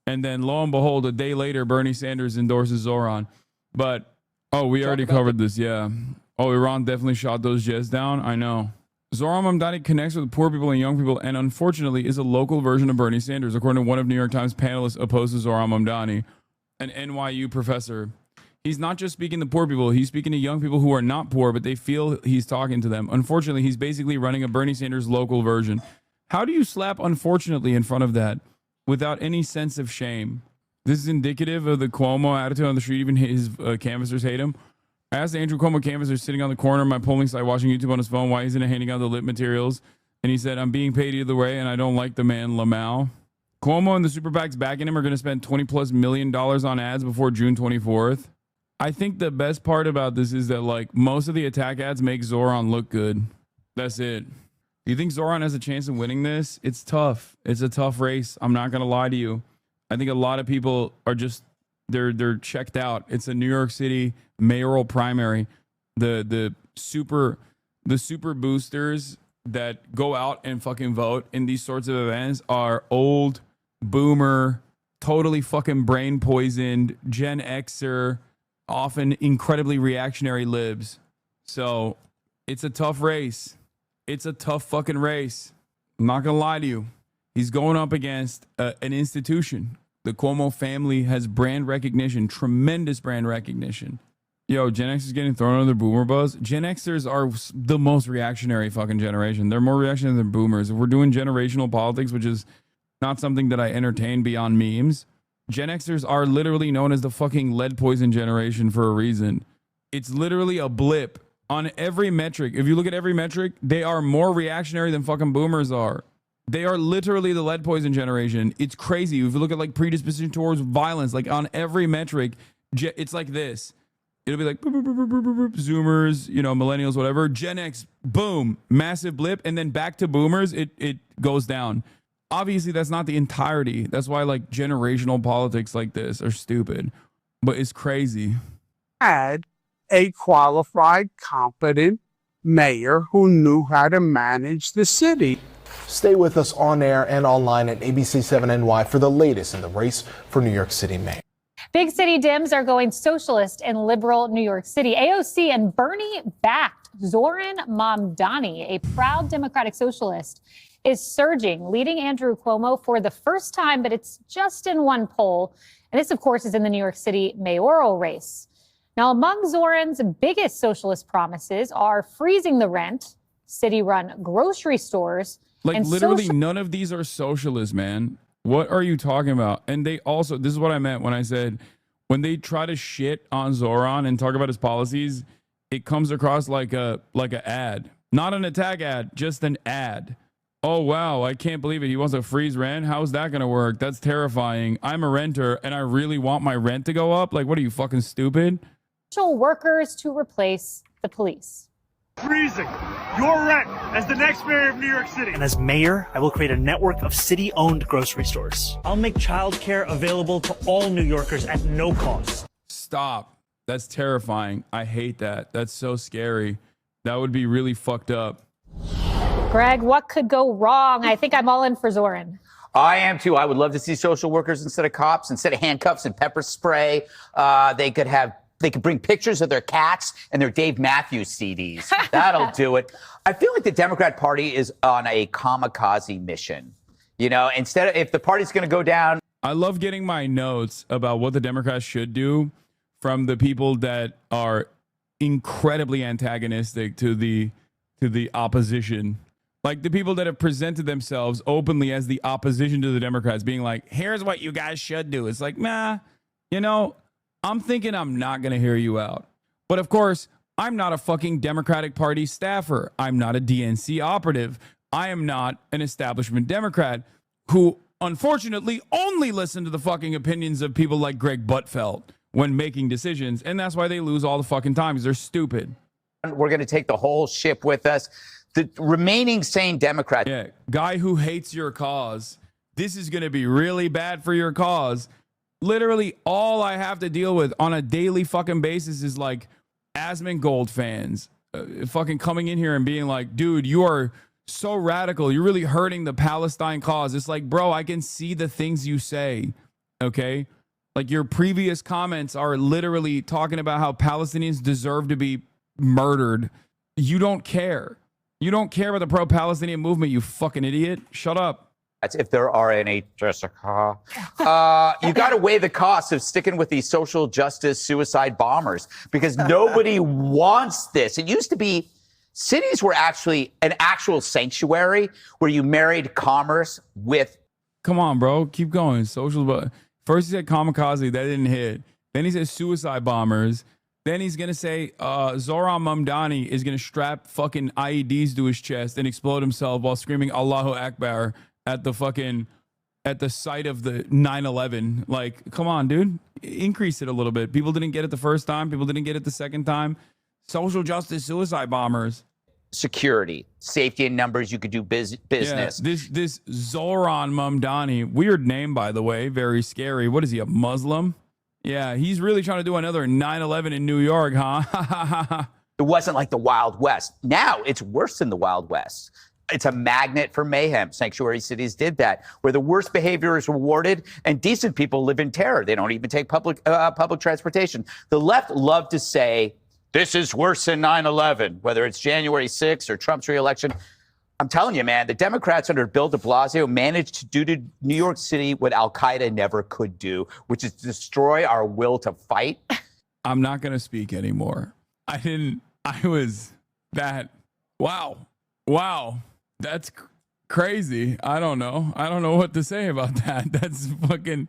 And then lo and behold, a day later, Bernie Sanders endorses Zoran. But, oh, we already covered this, yeah. Oh, Iran definitely shot those jets down? I know. Zoran Mamdani connects with poor people and young people and unfortunately is a local version of Bernie Sanders, according to one of New York Times panelists opposed to Zoran Mamdani, an NYU professor. He's not just speaking to poor people, he's speaking to young people who are not poor, but they feel he's talking to them. Unfortunately, he's basically running a Bernie Sanders local version. How do you slap unfortunately in front of that without any sense of shame? This is indicative of the Cuomo attitude on the street. Even his canvassers hate him. I asked the Andrew Cuomo canvasser sitting on the corner of my polling site watching YouTube on his phone why he's handing out the lit materials. And he said, I'm being paid either way and I don't like the man Lamau. Cuomo and the super PACs backing him are going to spend $20+ million on ads before June 24th. I think the best part about this is that like most of the attack ads make Zoran look good. That's it. Do you think Zoran has a chance of winning this? It's tough. It's a tough race. I'm not going to lie to you. I think a lot of people are just they're checked out. It's a New York City mayoral primary. The super boosters that go out and fucking vote in these sorts of events are old, boomer, totally fucking brain poisoned, Gen Xer, often incredibly reactionary libs. So it's a tough race. It's a tough fucking race. I'm not gonna lie to you. He's going up against an institution. The Cuomo family has brand recognition, tremendous brand recognition. Yo, Gen X is getting thrown under the boomer buzz. Gen Xers are the most reactionary fucking generation. They're more reactionary than boomers. If we're doing generational politics, which is not something that I entertain beyond memes, Gen Xers are literally known as the fucking lead poison generation for a reason. It's literally a blip on every metric. If you look at every metric, they are more reactionary than fucking boomers are. They are literally the lead poison generation. It's crazy. If you look at like predisposition towards violence, like on every metric, it's like this. It'll be like boop, boop, boop, boop, boop, boop, Zoomers, you know, millennials, whatever. Gen X, boom, massive blip, and then back to boomers, it goes down. Obviously, that's not the entirety. That's why like generational politics like this are stupid, but it's crazy. Had a qualified, competent mayor who knew how to manage the city. Stay with us on air and online at ABC7NY for the latest in the race for New York City mayor. Big city Dems are going socialist in liberal New York City. AOC and Bernie-backed Zoran Mamdani, a proud Democratic socialist, is surging, leading Andrew Cuomo for the first time, but it's just in one poll. And this, of course, is in the New York City mayoral race. Now, among Zoran's biggest socialist promises are freezing the rent, city-run grocery stores, like and literally none of these are socialist, man. What are you talking about? And they also, this is what I meant when I said, when they try to shit on Zoran and talk about his policies, it comes across like a ad, not an attack ad, just an ad. Oh, wow, I can't believe it. He wants to freeze rent. How's that going to work? That's terrifying. I'm a renter and I really want my rent to go up. Like, what are you, fucking stupid? Workers to replace the police. Freezing your rent as the next mayor of New York City. And as mayor, I will create a network of city-owned grocery stores. I'll make childcare available to all New Yorkers at no cost. Stop. That's terrifying. I hate that. That's so scary. That would be really fucked up. Greg, what could go wrong? I think I'm all in for Zoran. I am too. I would love to see social workers instead of cops, instead of handcuffs and pepper spray. They could bring pictures of their cats and their Dave Matthews CDs. That'll do it. I feel like the Democrat Party is on a kamikaze mission. You know, instead of, if the party's going to go down. I love getting my notes about what the Democrats should do from the people that are incredibly antagonistic to the opposition. Like the people that have presented themselves openly as the opposition to the Democrats, being like, here's what you guys should do. It's like, nah, you know, I'm thinking I'm not going to hear you out. But of course, I'm not a fucking Democratic Party staffer. I'm not a DNC operative. I am not an establishment Democrat who, unfortunately, only listen to the fucking opinions of people like Greg Buttfeld when making decisions. And that's why they lose all the fucking time, because they're stupid. We're going to take the whole ship with us. The remaining sane Democrat. Yeah, guy who hates your cause. This is going to be really bad for your cause. Literally all I have to deal with on a daily fucking basis is like Asmongold fans fucking coming in here and being like, dude, you are so radical. You're really hurting the Palestine cause. It's like, bro, I can see the things you say. Okay. Like your previous comments are literally talking about how Palestinians deserve to be murdered. You don't care. You don't care about the pro-Palestinian movement, you fucking idiot. Shut up. If there are any, Jessica, you got to weigh the cost of sticking with these social justice suicide bombers because nobody wants this. It used to be cities were actually an actual sanctuary where you married commerce with. Come on, bro. Keep going. Social. But first he said kamikaze. That didn't hit. Then he said suicide bombers. Then he's going to say Zoran Mamdani is going to strap fucking IEDs to his chest and explode himself while screaming Allahu Akbar at the site of the 9/11. Like, come on, dude. Increase it a little bit. People didn't get it the first time. People didn't get it the second time. Social justice suicide bombers. Security, safety in numbers. You could do business. Yeah, this Zoran Mamdani, weird name, by the way. Very scary. What is he, a Muslim? Yeah, he's really trying to do another 9/11 in New York, huh? It wasn't like the Wild West. Now it's worse than the Wild West. It's a magnet for mayhem. Sanctuary cities did that, where the worst behavior is rewarded and decent people live in terror. They don't even take public transportation. The left love to say, this is worse than 9/11, whether it's January 6th or Trump's reelection. I'm telling you, man, the Democrats under Bill de Blasio managed to do to New York City what Al-Qaeda never could do, which is destroy our will to fight. I'm not going to speak anymore. Wow. That's crazy. I don't know what to say about that. That's fucking,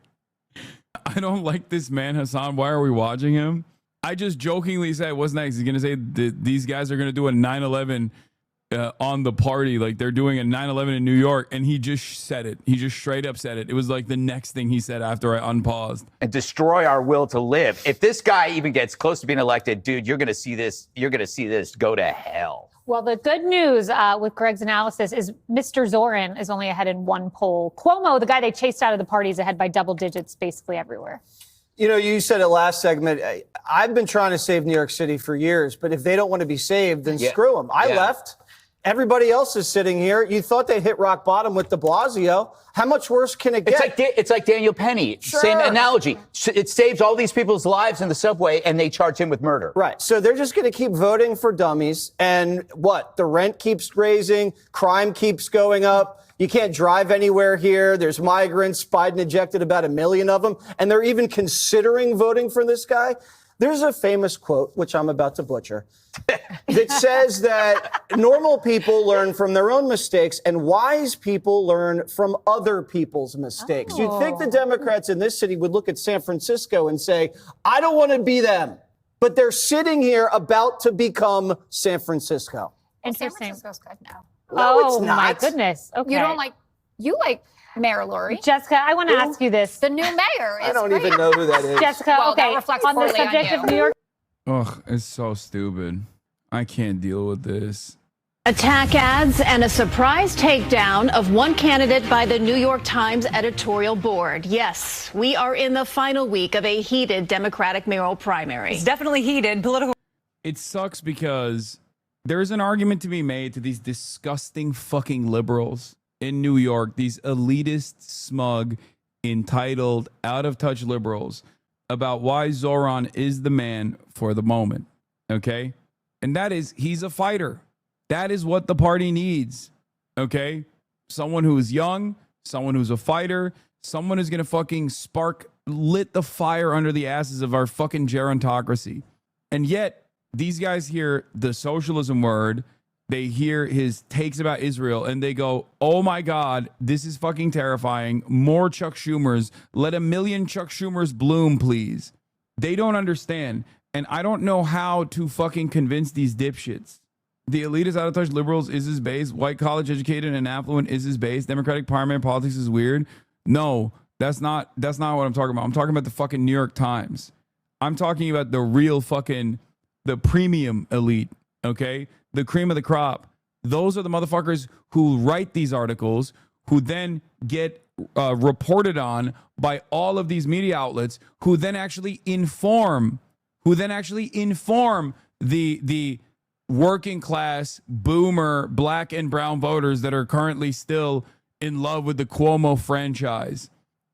I don't like this man, Hasan. Why are we watching him? I just jokingly said, what's next? He's going to say these guys are going to do a 9/11 on the party. Like they're doing a 9/11 in New York. And he just said it. He just straight up said it. It was like the next thing he said after I unpaused. And destroy our will to live. If this guy even gets close to being elected, dude, you're going to see this go to hell. Well, the good news with Greg's analysis is Mr. Zoran is only ahead in one poll. Cuomo, the guy they chased out of the party, is ahead by double digits basically everywhere. You know, you said it last segment. I've been trying to save New York City for years, but if they don't want to be saved, then screw them. I left. Everybody else is sitting here. You thought they'd hit rock bottom with de Blasio. How much worse can it get? It's like Daniel Penny. Sure. Same analogy. It saves all these people's lives in the subway, and they charge him with murder. Right. So they're just going to keep voting for dummies. And what? The rent keeps raising. Crime keeps going up. You can't drive anywhere here. There's migrants. Biden ejected about 1 million of them. And they're even considering voting for this guy. There's a famous quote, which I'm about to butcher, that says that normal people learn from their own mistakes and wise people learn from other people's mistakes. Oh. You'd think the Democrats in this city would look at San Francisco and say, I don't want to be them. But they're sitting here about to become San Francisco. And San Francisco's good now. No, it's not. My goodness. Okay. You like Mayor Lurie. Jessica, I want to ask you this. The new mayor is I don't great. even know who that is. Jessica, Well, okay, that reflects on the poorly on subject you. of New York. Ugh, it's so stupid. I can't deal with this. Attack ads and a surprise takedown of one candidate by the New York Times editorial board. Yes, we are in the final week of a heated Democratic mayoral primary. It's definitely heated. Political. It sucks because there's an argument to be made to these disgusting fucking liberals in New York, these elitist, smug, entitled, out-of-touch liberals about why Zoran is the man for the moment, okay? And that is, he's a fighter. That is what the party needs, okay? Someone who is young, someone who's a fighter, someone who's going to fucking lit the fire under the asses of our fucking gerontocracy. And yet, these guys hear the socialism word, they hear his takes about Israel, and they go, oh my God, this is fucking terrifying. More Chuck Schumers. Let 1 million Chuck Schumers bloom, please. They don't understand. And I don't know how to fucking convince these dipshits. The elitist, out-of-touch liberals is his base. White, college-educated, and affluent is his base. Democratic primary politics is weird. No, that's not what I'm talking about. I'm talking about the fucking New York Times. I'm talking about the real fucking, the premium elite, okay? The cream of the crop. Those are the motherfuckers who write these articles, who then get reported on by all of these media outlets, who then actually inform the working class boomer black and brown voters that are currently still in love with the Cuomo franchise.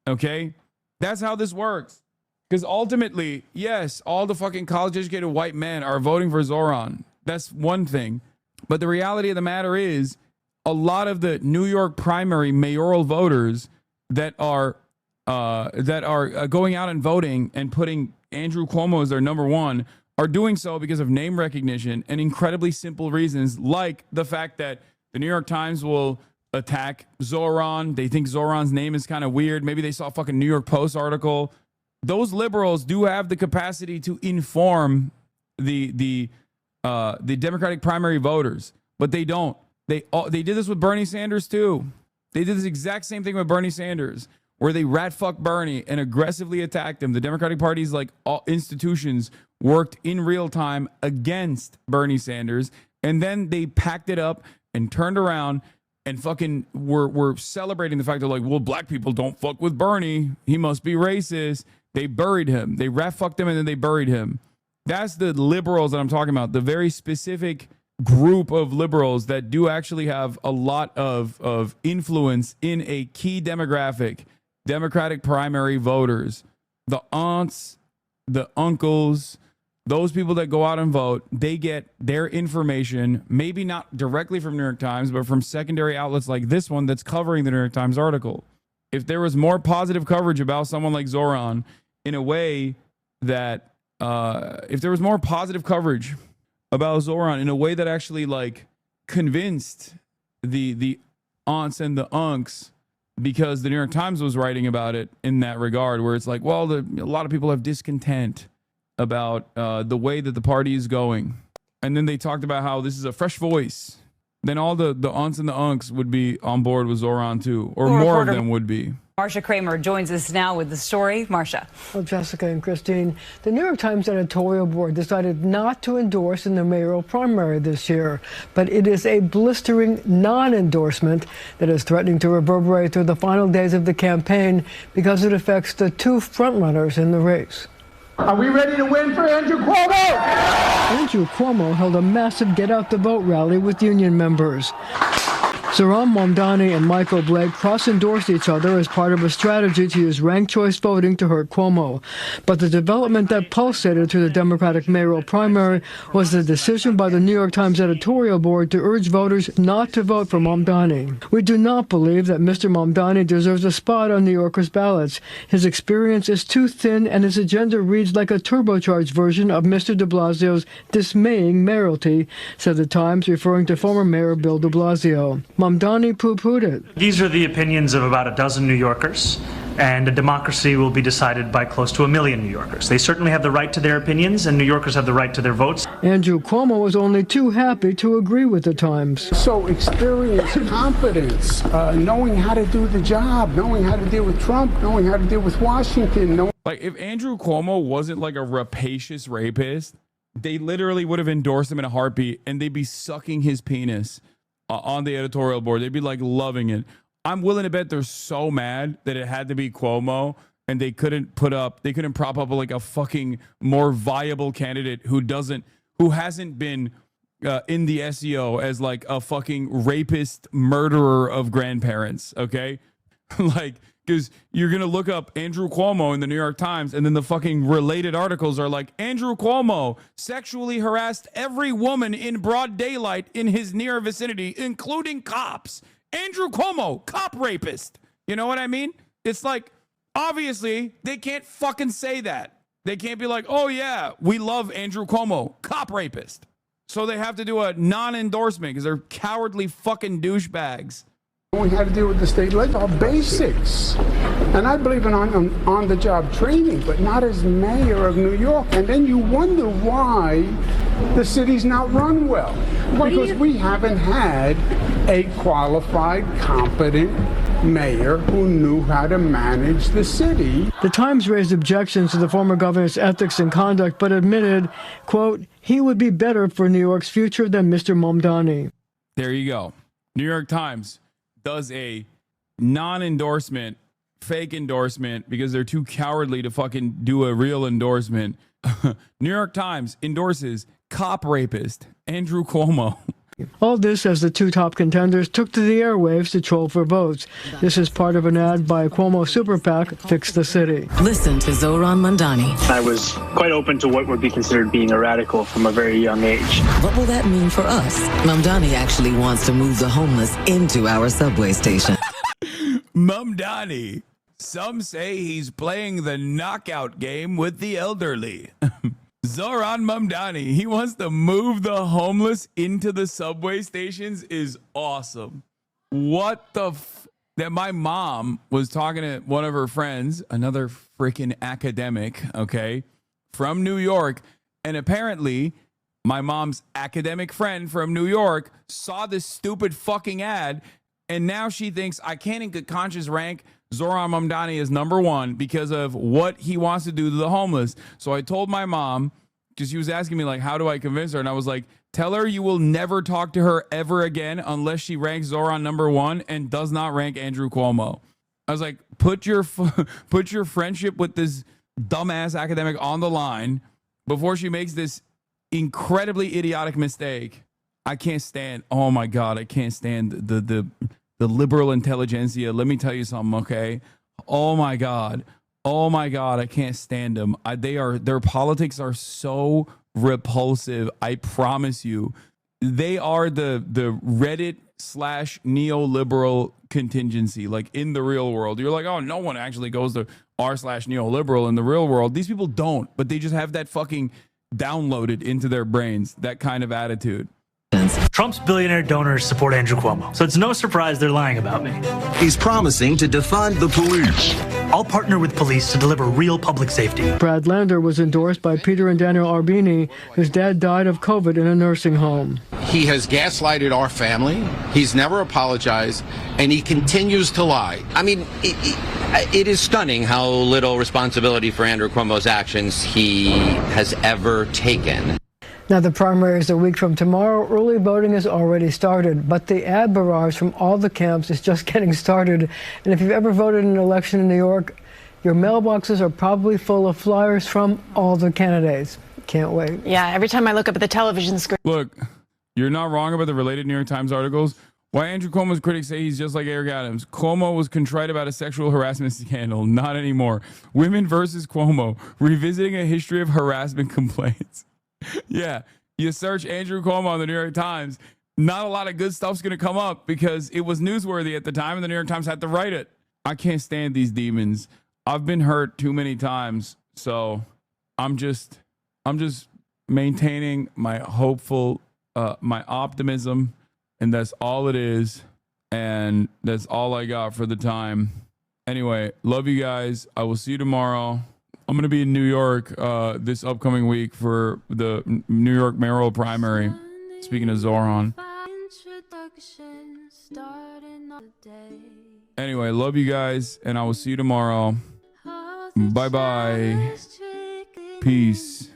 Okay? That's how this works. Because ultimately, yes, all the fucking college educated white men are voting for Zoran. That's one thing. But the reality of the matter is, a lot of the New York primary mayoral voters that are going out and voting and putting Andrew Cuomo as their number one are doing so because of name recognition and incredibly simple reasons, like the fact that the New York Times will attack Zoran. They think Zoran's name is kind of weird. Maybe they saw a fucking New York Post article. Those liberals do have the capacity to inform the Democratic primary voters, but they don't. They did this with Bernie Sanders too. They did this exact same thing with Bernie Sanders, where they rat fuck Bernie and aggressively attacked him. The Democratic Party's like all institutions worked in real time against Bernie Sanders, and then they packed it up and turned around and fucking were celebrating the fact that, like, well, black people don't fuck with Bernie. He must be racist. They buried him. They rat fucked him and then they buried him. That's the liberals that I'm talking about. The very specific group of liberals that do actually have a lot of influence in a key demographic, Democratic primary voters, the aunts, the uncles, those people that go out and vote. They get their information, maybe not directly from New York Times, but from secondary outlets like this one that's covering the New York Times article. If there was more positive coverage about someone like Zoran in a way that, if there was more positive coverage about Zoran in a way that actually like convinced the aunts and the unks, because the New York Times was writing about it in that regard, where it's like, well, a lot of people have discontent about the way that the party is going. And then they talked about how this is a fresh voice. Then all the aunts and the unks would be on board with Zoran too, or more of them would be. Marcia Kramer joins us now with the story. Marcia. Well, Jessica and Christine, the New York Times editorial board decided not to endorse in the mayoral primary this year, but it is a blistering non-endorsement that is threatening to reverberate through the final days of the campaign because it affects the two frontrunners in the race. Are we ready to win for Andrew Cuomo? Andrew Cuomo held a massive Get Out the Vote rally with union members. Zoran Mamdani and Michael Blake cross-endorsed each other as part of a strategy to use ranked choice voting to hurt Cuomo. But the development that pulsated through the Democratic mayoral primary was the decision by the New York Times editorial board to urge voters not to vote for Mamdani. We do not believe that Mr. Mamdani deserves a spot on New Yorkers' ballots. His experience is too thin and his agenda reads like a turbocharged version of Mr. de Blasio's dismaying mayoralty, said the Times, referring to former Mayor Bill de Blasio. Mamdani poo-pooed it. These are the opinions of about a dozen New Yorkers, and a democracy will be decided by close to 1 million New Yorkers. They certainly have the right to their opinions, and New Yorkers have the right to their votes. Andrew Cuomo was only too happy to agree with the Times. So experience, confidence, knowing how to do the job, knowing how to deal with Trump, knowing how to deal with Washington. Like, if Andrew Cuomo wasn't like a rapacious rapist, they literally would have endorsed him in a heartbeat, and they'd be sucking his penis on the editorial board. They'd be like loving it. I'm willing to bet they're so mad that it had to be Cuomo, and they couldn't prop up like a fucking more viable candidate who hasn't been in the SEO as like a fucking rapist murderer of grandparents. Okay, like, because you're going to look up Andrew Cuomo in the New York Times, and then the fucking related articles are like, Andrew Cuomo sexually harassed every woman in broad daylight in his near vicinity, including cops. Andrew Cuomo, cop rapist. You know what I mean? It's like, obviously, they can't fucking say that. They can't be like, oh yeah, we love Andrew Cuomo, cop rapist. So they have to do a non-endorsement because they're cowardly fucking douchebags. We had to deal with the state legislature, basics. And I believe in on-the-job training, but not as mayor of New York. And then you wonder why the city's not run well. Because we haven't had a qualified, competent mayor who knew how to manage the city. The Times raised objections to the former governor's ethics and conduct, but admitted, quote, he would be better for New York's future than Mr. Mamdani. There you go. New York Times does a non-endorsement, fake endorsement, because they're too cowardly to fucking do a real endorsement. New York Times endorses cop rapist Andrew Cuomo. All this as the two top contenders took to the airwaves to troll for votes. This is part of an ad by Cuomo super PAC, Fix the City. Listen to Zohran Mamdani. I was quite open to what would be considered being a radical from a very young age. What will that mean for us? Mamdani actually wants to move the homeless into our subway station. Mamdani. Some say he's playing the knockout game with the elderly. Zohran Mamdani, he wants to move the homeless into the subway stations is awesome. What the that my mom was talking to one of her friends, another freaking academic, okay, from New York, and apparently my mom's academic friend from New York saw this stupid fucking ad, and now she thinks I can't in good conscience rank Zohran Mamdani is #1 because of what he wants to do to the homeless. So I told my mom, because she was asking me, like, how do I convince her? And I was like, tell her you will never talk to her ever again unless she ranks Zohran #1 and does not rank Andrew Cuomo. I was like, put your friendship with this dumbass academic on the line before she makes this incredibly idiotic mistake. I can't stand, oh my God, I can't stand the liberal intelligentsia. Let me tell you something, okay? Oh my God, I can't stand them. Their politics are so repulsive. I promise you, they are the Reddit / neoliberal contingency. Like in the real world, you're like, oh, no one actually goes to r / neoliberal in the real world. These people don't, but they just have that fucking downloaded into their brains, that kind of attitude. Trump's billionaire donors support Andrew Cuomo, so it's no surprise they're lying about me. He's promising to defund the police. I'll partner with police to deliver real public safety. Brad Lander was endorsed by Peter and Daniel Arbini, whose dad died of COVID in a nursing home. He has gaslighted our family. He's never apologized, and he continues to lie. I mean, it is stunning how little responsibility for Andrew Cuomo's actions he has ever taken. Now, the primary is a week from tomorrow. Early voting has already started, but the ad barrage from all the camps is just getting started. And if you've ever voted in an election in New York, your mailboxes are probably full of flyers from all the candidates. Can't wait. Yeah, every time I look up at the television screen. Look, you're not wrong about the related New York Times articles. Why Andrew Cuomo's critics say he's just like Eric Adams. Cuomo was contrite about a sexual harassment scandal. Not anymore. Women versus Cuomo. Revisiting a history of harassment complaints. Yeah, you search Andrew Cuomo on the New York Times, not a lot of good stuff's going to come up because it was newsworthy at the time and the New York Times had to write it. I can't stand these demons. I've been hurt too many times, so I'm just maintaining my hopeful, my optimism, and that's all it is, and that's all I got for the time. Anyway, love you guys. I will see you tomorrow. I'm going to be in New York this upcoming week for the New York mayoral primary. Speaking of Zohran. Anyway, love you guys, and I will see you tomorrow. Bye-bye. Peace.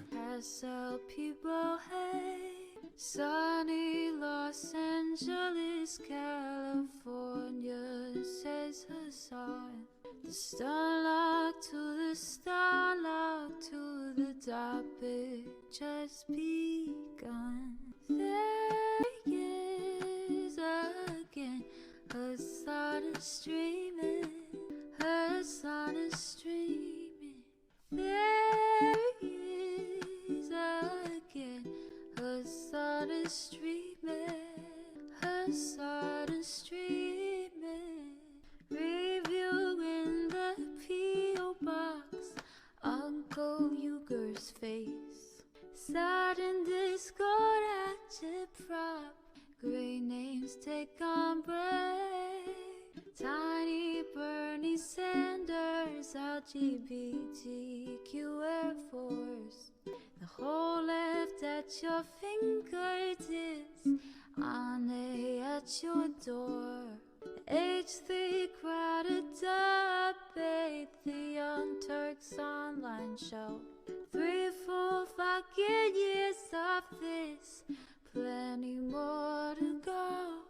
Sunny Los Angeles, California, says Hasan. The starlock to the starlock to the topic just begun. There he is again. Hasan is streaming. Hasan is streaming. There he is again. Hasan is streaming. Hasan is streaming. Review in the P.O. box. Uncle Uger's face. Sat in Discord at your prop. Great names take on break. Tiny Bernie Sanders, LGBTQ Air Force. The whole left at your fingertips. Ane at your door. H3 crowded debate, the Young Turks online show. 3 full fucking years of this, plenty more to go.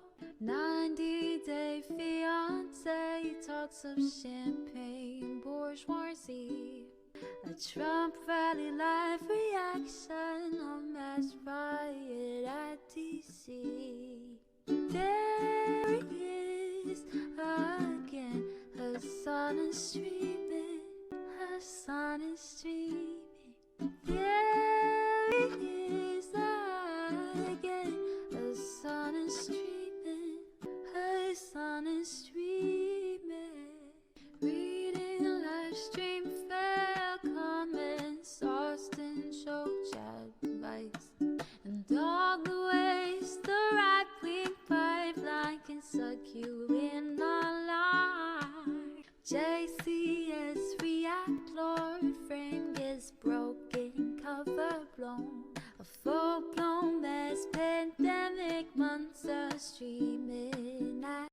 90-day fiance, talks of champagne bourgeoisie. A Trump rally live reaction, a mass riot at DC. There he is again, Hasan is streaming, Hasan is streaming. There he is again, Hasan is streaming, Hasan is streaming. Reading live stream fair comments, Austin show chat advice, and all the ways the right-wing pipeline can suck you in online. JCS react, Lord frame gets broken, cover blown, a full-blown mass pandemic, monster streaming at